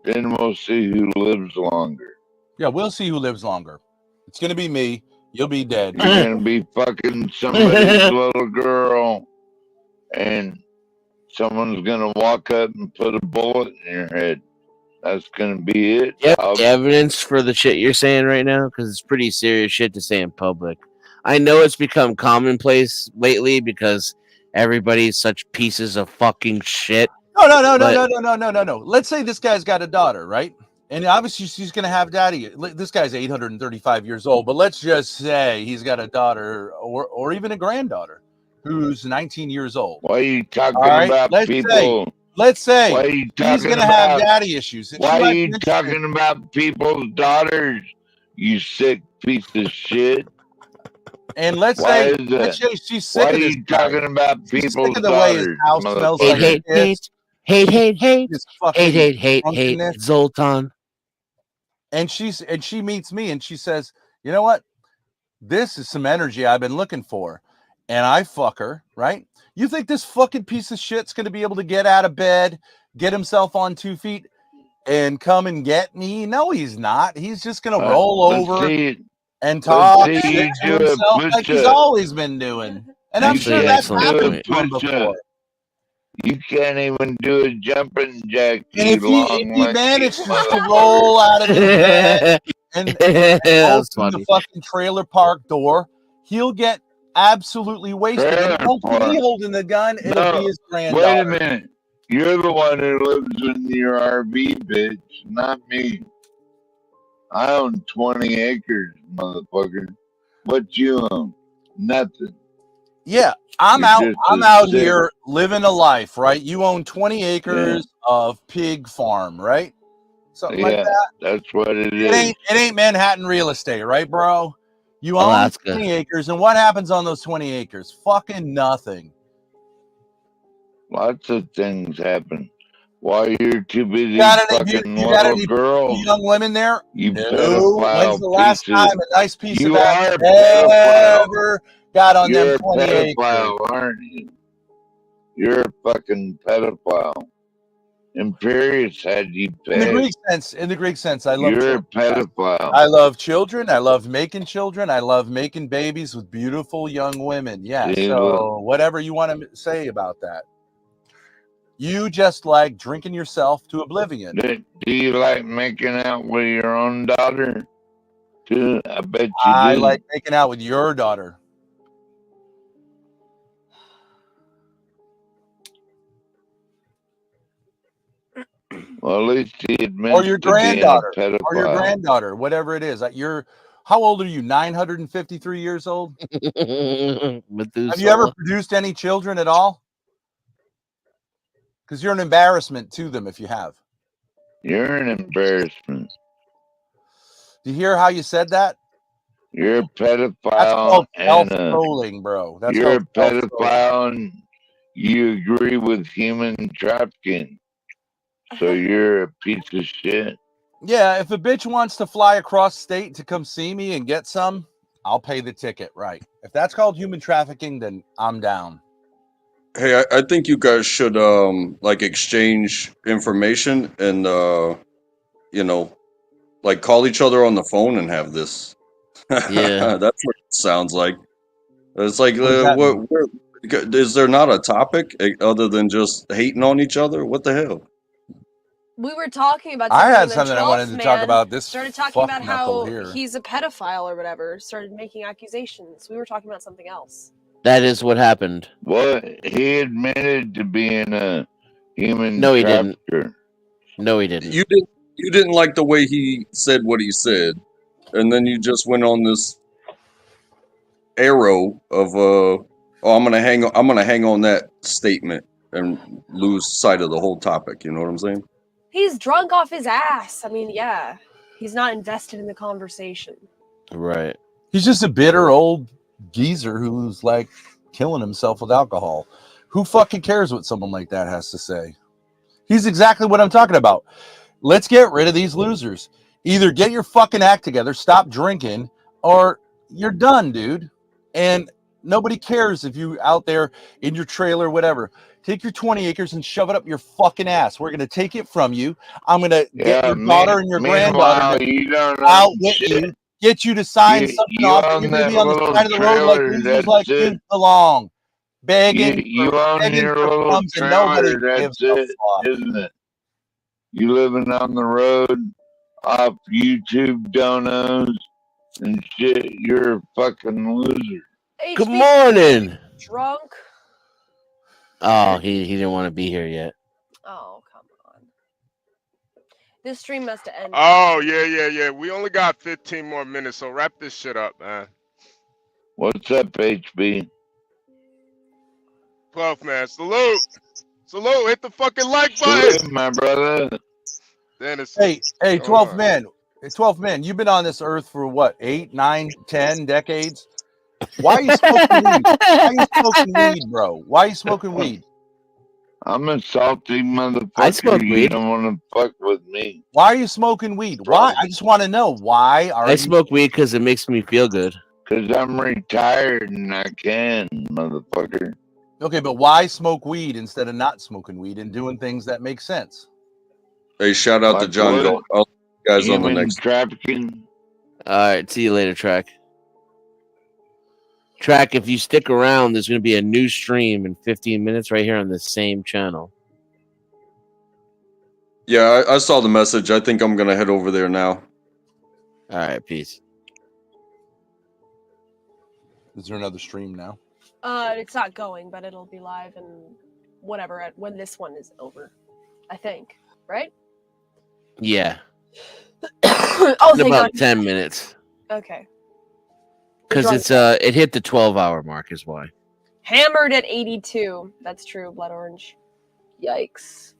Then we'll see who lives longer. Yeah, we'll see who lives longer. It's gonna be me. You'll be dead. You're gonna be fucking somebody's little girl, and someone's gonna walk up and put a bullet in your head. That's gonna be it. Yep, evidence for the shit you're saying right now, because it's pretty serious shit to say in public. I know it's become commonplace lately because everybody's such pieces of fucking shit. No. Let's say this guy's got a daughter, right? And obviously she's going to have daddy. This guy's 835 years old, but let's just say he's got a daughter or even a granddaughter who's 19 years old. Why are you talking about people? Let's say he's going to have daddy issues. Why are you talking about people's daughters, you sick piece of shit? And let's say she's sick of this. Why are you talking about people's daughters? The way his house smells like hate, Zoltan. And she meets me and she says, you know what? This is some energy I've been looking for. And I fuck her, right? You think this fucking piece of shit's going to be able to get out of bed, get himself on 2 feet, and come and get me? No, he's not. He's just going to roll over and talk shit to himself like he's always been doing. And I'm sure that's happened to him before. You can't even do a jumping jack. And if he manages to roll out of the bed and open the fucking trailer park door, he'll get absolutely wasted. It won't be me holding the gun. It'll be his granddaughter. Wait a minute. You're the one who lives in your RV, bitch, not me. I own 20 acres, motherfucker. What you own? Nothing. Yeah, I'm out here living a life, right? You own 20 acres of pig farm, right? Something like that. That's what it is. It ain't Manhattan real estate, right, bro? You own 20 acres, and what happens on those 20 acres? Fucking nothing. Lots of things happen. While you're too busy fucking little girls. Young women there? You When's the last time a nice piece of ass ever got on them 20 acres? Aren't you? You're a fucking pedophile. Imperius had you paid. In the Greek sense, I love You're a pedophile. I love children. I love making children. I love making babies with beautiful young women. Yeah. So whatever you want to say about that. You just like drinking yourself to oblivion. Do you like making out with your own daughter? Too? I bet you do. I like making out with your daughter. Well, at least he admits or your granddaughter, to being a pedophile. or your granddaughter, whatever it is. How old are you? 953 years old. Have you ever produced any children at all? Because you're an embarrassment to them if you have. You're an embarrassment. Do you hear how you said that? You're a pedophile. That's called and self-trolling, bro. That's you're a called pedophile and you agree with human trafficking. So you're a piece of shit. Yeah, if a bitch wants to fly across state to come see me and get some, I'll pay the ticket, right? If that's called human trafficking, then I'm down. Hey, I think you guys should like exchange information and you know, like call each other on the phone and have this. Yeah. That's what it sounds like. It's like What does that mean? is there not a topic other than just hating on each other? What the hell? We were talking about I something, had and then something I wanted 12th to talk man about. This started talking about how here. he's a pedophile or whatever. Started making accusations. We were talking about something else. That is what happened. Well, he admitted to being a human No, he trafficker. didn't. No, he didn't. You didn't like the way he said what he said, and then you just went on this arrow of I'm gonna hang on that statement and lose sight of the whole topic. You know what I'm saying? He's drunk off his ass. I mean, yeah. He's not invested in the conversation. Right. He's just a bitter old geezer who's like killing himself with alcohol. Who fucking cares what someone like that has to say? He's exactly what I'm talking about. Let's get rid of these losers. Either get your fucking act together, stop drinking, or you're done, dude. And nobody cares if you out there in your trailer, whatever. Take your 20 acres and shove it up your fucking ass. We're going to take it from you. I'm going to get your daughter and your granddaughter to outwit you, get you to sign something off. And you're going to be on the side of the road like losers like you belong. Begging You for own your little crumbs and nobody trailer, gives that's a it, fuck. isn't it? You living on the road off YouTube donos and shit, you're a fucking loser. Good morning. Drunk. Oh, he didn't want to be here yet. Oh, come on. This stream must have ended. Oh, yeah. We only got 15 more minutes, so wrap this shit up, man. What's up, HB? 12th man, salute. Salute, hit the fucking like button. Salute, my brother. Dennis. Hey, 12th man. Hey, 12th man, you've been on this earth for what, 8, 9, 10 decades? Why are you smoking weed? Why are you smoking weed, bro? Why are you smoking weed? I'm a salty motherfucker. I smoke You weed. don't want to fuck with me. Why are you smoking weed? Why? I just want to know why are I smoke weed because it makes me feel good. Because I'm retired and I can, motherfucker. Okay, but why smoke weed instead of not smoking weed and doing things that make sense? Hey, shout out to Like John what? Galt. I'll see you guys on the Human next. trafficking. All right, see you later, Track. Track, if you stick around, there's going to be a new stream in 15 minutes right here on the same channel. Yeah, I saw the message. I think I'm gonna head over there now. All right, peace. Is there another stream now? It's not going, but it'll be live and whatever when this one is over. I think, right? Yeah. Oh, in thank about God. 10 minutes. Okay. Because it's it hit the 12-hour mark is why. Hammered at 82. That's true. Blood orange. Yikes.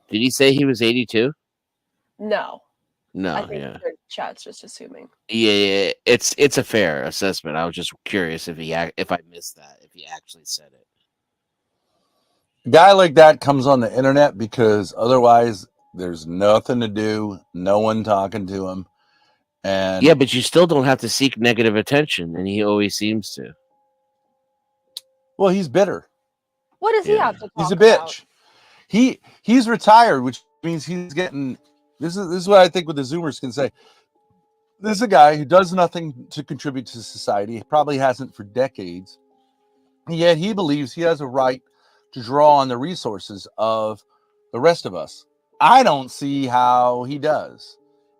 Did he say he was 82? No. No, I think yeah. the chat's just assuming. Yeah, it's a fair assessment. I was just curious if I missed that, if he actually said it. A guy like that comes on the internet because otherwise there's nothing to do, no one talking to him. And yeah, but you still don't have to seek negative attention, and he always seems to. Well, he's bitter. What does he have to talk He's a about? bitch. He's retired, which means he's getting this is what I think what the Zoomers can say. This is a guy who does nothing to contribute to society, probably hasn't for decades. And yet he believes he has a right to draw on the resources of the rest of us. I don't see how he does.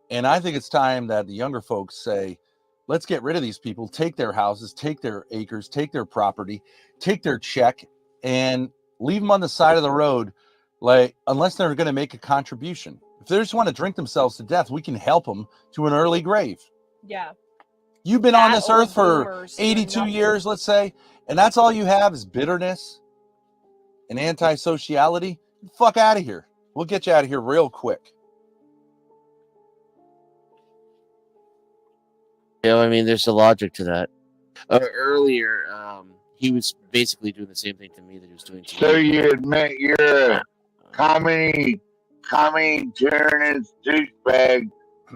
And I think it's time that the younger folks say, let's get rid of these people, take their houses, take their acres, take their property, take their check, and leave them on the side of the road, like unless they're going to make a contribution. If they just want to drink themselves to death, we can help them to an early grave. Yeah. You've been on That this or earth for boomers 82 doing years, let's say, and that's all you have is bitterness and anti-sociality. Fuck out of here. We'll get you out of here real quick. Yeah, I mean, there's a logic to that. Earlier, he was basically doing the same thing to me that he was doing to So you. you admit you're a commie, tyrannous douchebag.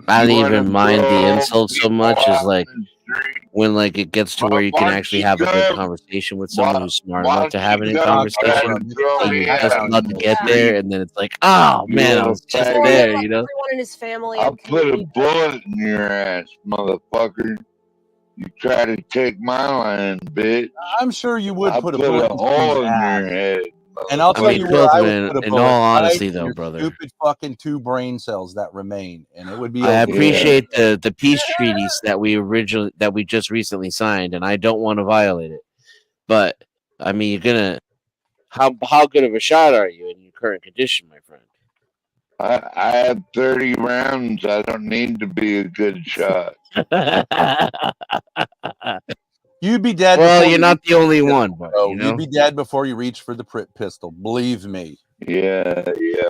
I don't You wanna even mind the blow insult so people much as out like in the street. when like it gets to Why where you can don't actually you have a good go? conversation with someone Why who's smart enough to don't have you a go try conversation, to throw and me you're just out about in to the get there, street? and then it's like, oh You man, I little was just More faggot. there, like you know. everyone in his family I'll and put a community. bullet in your ass, motherfucker. You try to take my land, bitch. I'm sure you would I'll put a put bullet a in someone's hole in ass. your head. And I'll I tell mean, you where I would Piltman, put a in bullet. all Right honesty, in though, your brother, stupid fucking 2 brain cells that remain, and it would be I over. appreciate the peace treaties that we just recently signed, and I don't want to violate it. But I mean, you're gonna how good of a shot are you in your current condition, my friend? I have 30 rounds. I don't need to be a good shot. You'd be dead. Well, before you're you not reach the for only pistol, one, but bro. you know. You'd be dead before you reach for the pistol. Believe me. Yeah,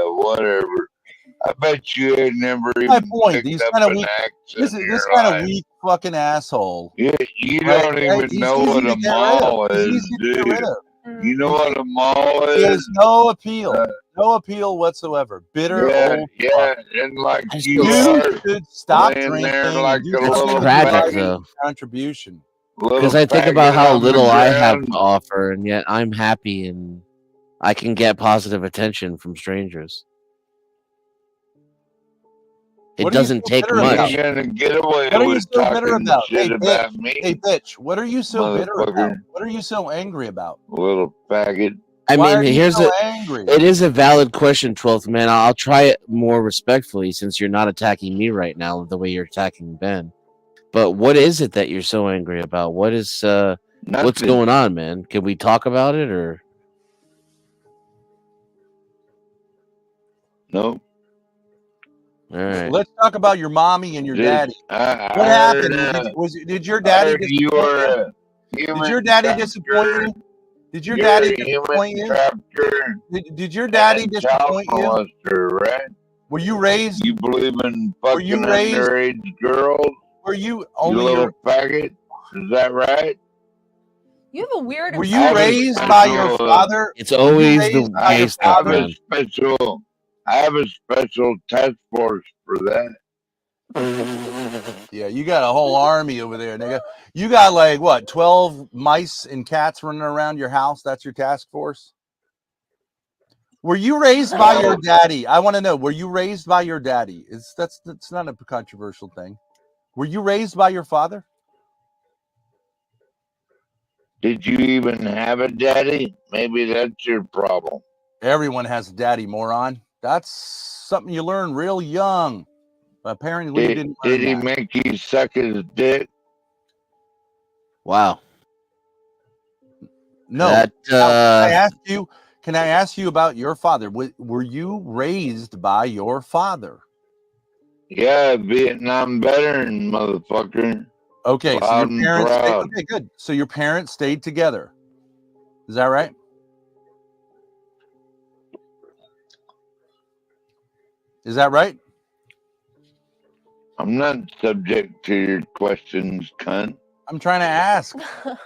whatever. I bet you ain't never My even point. picked These up kind of an weak. axe This in is your this kind of life. weak fucking asshole. Yeah, you Right? don't even He's know easy what to a get rid of. mall He's is, easy to do get rid you? of. You know what a mall He is? has no appeal. No appeal whatsoever. Bitter old fuck. and like I you still are Should stop laying drinking there and like do a It's something little with your tragic, life. faggot, though, Contribution. because I think about how little I have to offer, and yet I'm happy and I can get positive attention from strangers. It What are you doesn't so take bitter about? much. You're gonna get away What are you with so bitter talking about? shit Hey, about bitch. me, Hey, bitch. What are you so bitter about? motherfucker. What are you so angry about? Little faggot. I Why mean, are you here's so a. angry? It is a valid question, 12th man. I'll try it more respectfully since you're not attacking me right now the way you're attacking Ben. But what is it that you're so angry about? What is what's Nothing. going on, man? Can we talk about it or? Nope. All right. Let's talk about your mommy and your daddy. What I happened? heard, Did your daddy you disappoint were you? a human Did your daddy trafficker. disappoint you? Did your You're daddy a human disappoint you? trafficker Did your daddy and a child disappoint you? molester, right? Were you raised? You believe in Were fucking you raised? underage girls? Were you You only little your? faggot. Is that right? You have a weird. Were I you have a raised by your special. father? It's Were you always the raised by your case, though, have father? a man. special. I have a special task force for that. Yeah, you got a whole army over there, nigga. You got like what, 12 mice and cats running around your house? That's your task force? Were you raised by your daddy? I want to know, were you raised by your daddy? That's not a controversial thing. Were you raised by your father? Did you even have a daddy? Maybe that's your problem. Everyone has a daddy, moron. That's something you learn real young. Apparently you didn't learn Did he that. make you suck his dick? Wow. No. That Now, can I ask you about your father? Were you raised by your father? Yeah, Vietnam veteran, motherfucker. Okay, so Loud your and parents proud. okay, good. So your parents stayed together. Is that right? Is that right? I'm not subject to your questions, cunt. I'm trying to ask.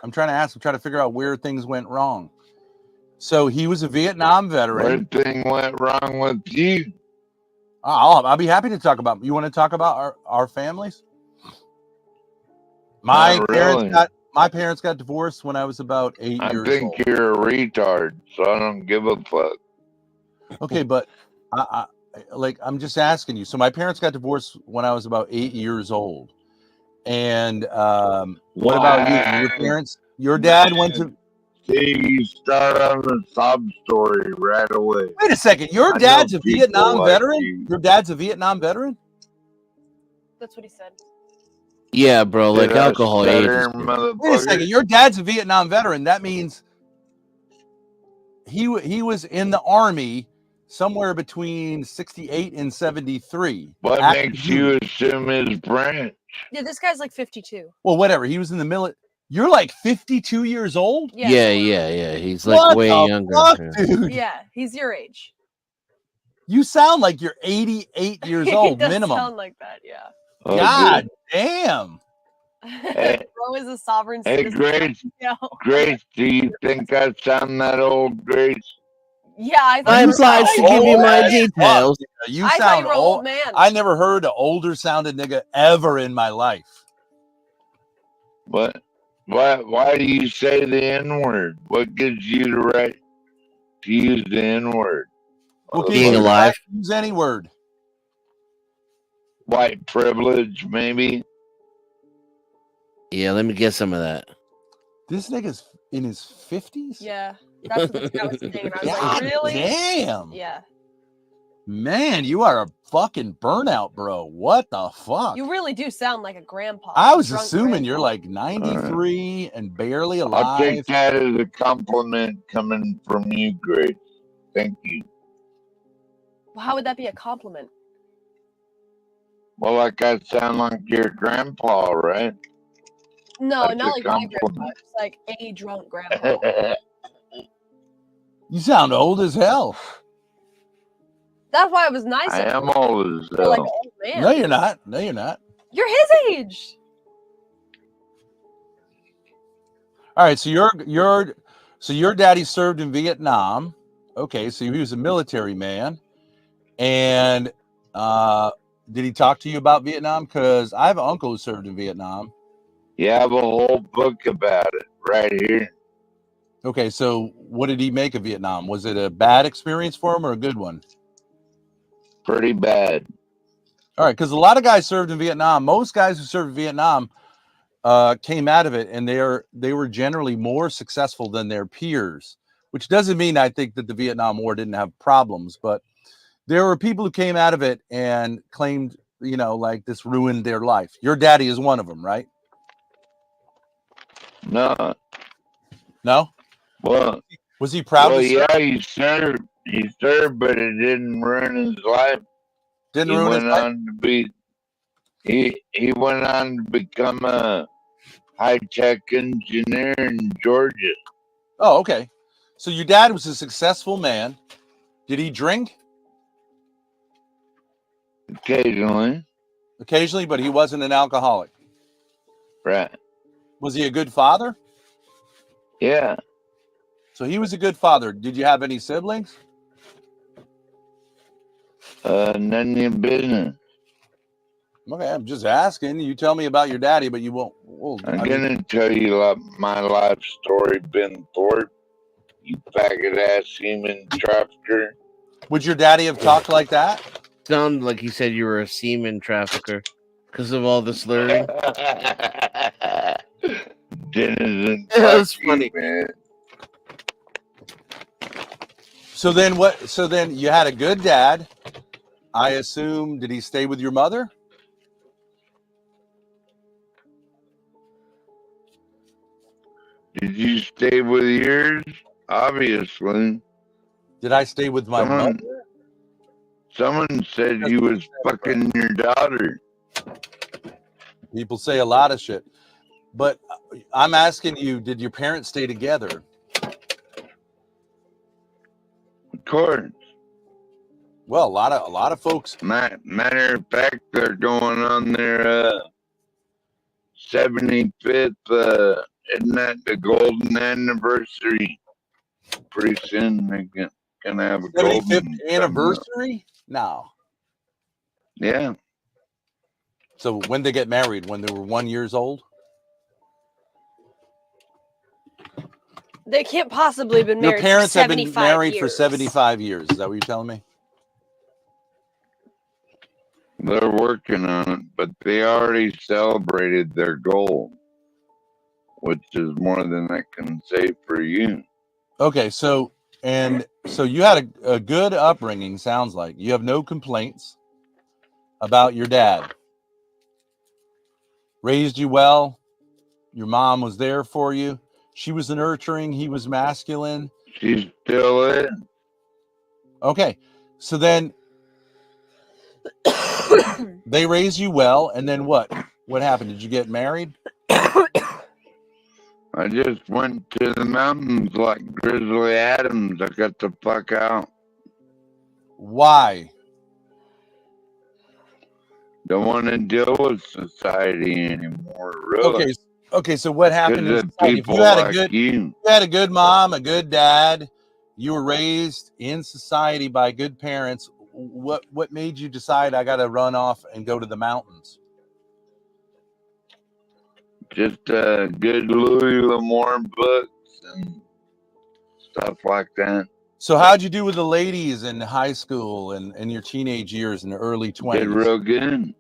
I'm trying to figure out where things went wrong. So he was a Vietnam veteran. What thing went wrong with you? I'll be happy to talk about. You want to talk about our families? My parents got divorced when I was about 8 years old. I think you're a retard, so I don't give a fuck. Okay, but I'm just asking you. So my parents got divorced when I was about 8 years old. And what about you? Your parents? Your dad went to. See, you start on the sob story right away. Wait a second. Your dad's a Vietnam veteran? Your dad's a Vietnam veteran? That's what he said. Yeah, bro, like alcohol ages. Wait a second. Your dad's a Vietnam veteran. That means he was in the army somewhere between 68 and 73. What makes you assume his branch? Yeah, this guy's like 52. Well, whatever. He was in the military. You're like 52 years old? Yeah. He's like What way the younger. fuck, Yeah. dude? Yeah, he's your age. You sound like you're 88 years He old does minimum. sound like that, yeah. Oh, God dude. damn. Hey, Bro is a sovereign hey, citizen. Grace. Yeah. Grace, do you think I sound that old, Grace? Yeah, I thought I'm you were obliged to old. give you my as fuck. details. You I thought sound you were an old. old man. I never heard an older sounded nigga ever in my life. What? Why do you say the N-word? What gives you the right to use the N-word? What gives Being you the alive. right to use any word? White privilege, maybe? Yeah, let me get some of that. This nigga's in his 50s? Yeah, that's what the chat was saying. And I was God like, really? damn. Yeah. Man, you are a fucking burnout, bro. What the fuck? You really do sound like a grandpa. I was drunk assuming grandpa. you're like 93 and barely I'll alive. take that as a compliment coming from you, Grace. Thank you. Well, how would that be a compliment? Well, like I sound like your grandpa, right? No, That's not a like my grandpa. compliment. Just like a drunk grandpa. You sound old as hell. That's why it was nice. I of am you. old as You're like an hell. old man. No, you're not. No, you're not. You're his age. All right, so your daddy served in Vietnam. Okay, so he was a military man. And did he talk to you about Vietnam? Because I have an uncle who served in Vietnam. You have a whole book about it right here. Okay, so what did he make of Vietnam? Was it a bad experience for him or a good one? Pretty bad. All right, because a lot of guys served in Vietnam. Most guys who served in Vietnam came out of it, and they were generally more successful than their peers, which doesn't mean I think that the Vietnam War didn't have problems, but there were people who came out of it and claimed, like this ruined their life. Your daddy is one of them, right? No. No? Well, was he proud to serve? Yeah, he served. He served, but it didn't ruin his life. Didn't ruin his life? He went on to become a high-tech engineer in Georgia. Oh, okay. So your dad was a successful man. Did he drink? Occasionally. Occasionally, but he wasn't an alcoholic. Right. Was he a good father? Yeah. So he was a good father. Did you have any siblings? None of your business. Okay, I'm just asking. You tell me about your daddy, but you won't. Well, I'm gonna tell you my life story, Ben Thorpe. You faggot ass human trafficker. Would your daddy have talked like that? Sounded like he said you were a semen trafficker because of all the slurring. Denizen. That's funny, man. So then what? So then you had a good dad. I assume. Did he stay with your mother? Did you stay with yours? Obviously. Did I stay with my mother? Someone said you was fucking your daughter. People say a lot of shit. But I'm asking you, did your parents stay together? Of course. Well, a lot of folks. Matter of fact, they're going on their 75th. Isn't that the golden anniversary? Pretty soon they're gonna have a 75th golden anniversary? No. Yeah. So when they get married, when they were 1 year old? They can't possibly have been married. Your parents for have been married for years. 75 years. Is that what you're telling me? They're working on it, but they already celebrated their goal, which is more than I can say for you. Okay, so you had a good upbringing, sounds like. You have no complaints about your dad. Raised you well. Your mom was there for you. She was nurturing. He was masculine. She's still it. Okay, so then they raise you well, and then what? What happened? Did you get married? I just went to the mountains like Grizzly Adams. I got the fuck out. Why? Don't want to deal with society anymore, really. Okay. So what happened in Because of society? If people you had like you had a good mom, a good dad, you were raised in society by good parents. What made you decide I got to run off and go to the mountains? Just good Louis L'Amour books and stuff like that. So how'd you do with the ladies in high school and in your teenage years in the early 20s? Did real good.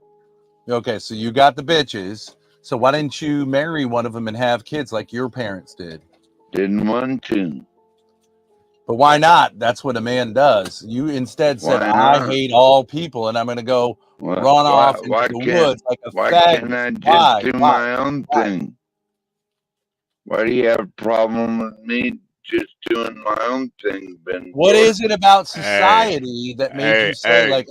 Okay, so you got the bitches. So why didn't you marry one of them and have kids like your parents did? Didn't want to. But why not? That's what a man does. You instead said, I hate all people and I'm going to go run off into the woods like a why fag. can't I just do my own thing? Why do you have a problem with me just doing my own thing, Ben? What is it about society that made you say, like,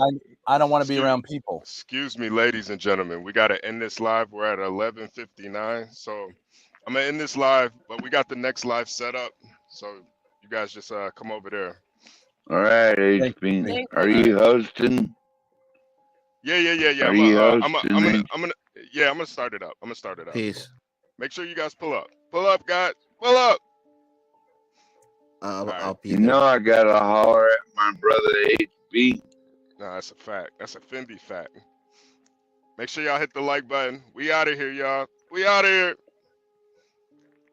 I don't want to be around people? Excuse me, ladies and gentlemen. We got to end this live. We're at 11:59. So I'm going to end this live, but we got the next live set up. So you guys just come over there. All right, HP. Are you hosting? Yeah. Are you hosting? I'm gonna start it up. Peace. Make sure you guys pull up. Pull up, guys. Pull up. I'll be You know I gotta holler at my brother HB. No, that's a fact. That's a Fendi fact. Make sure y'all hit the like button. We out of here, y'all. We out of here.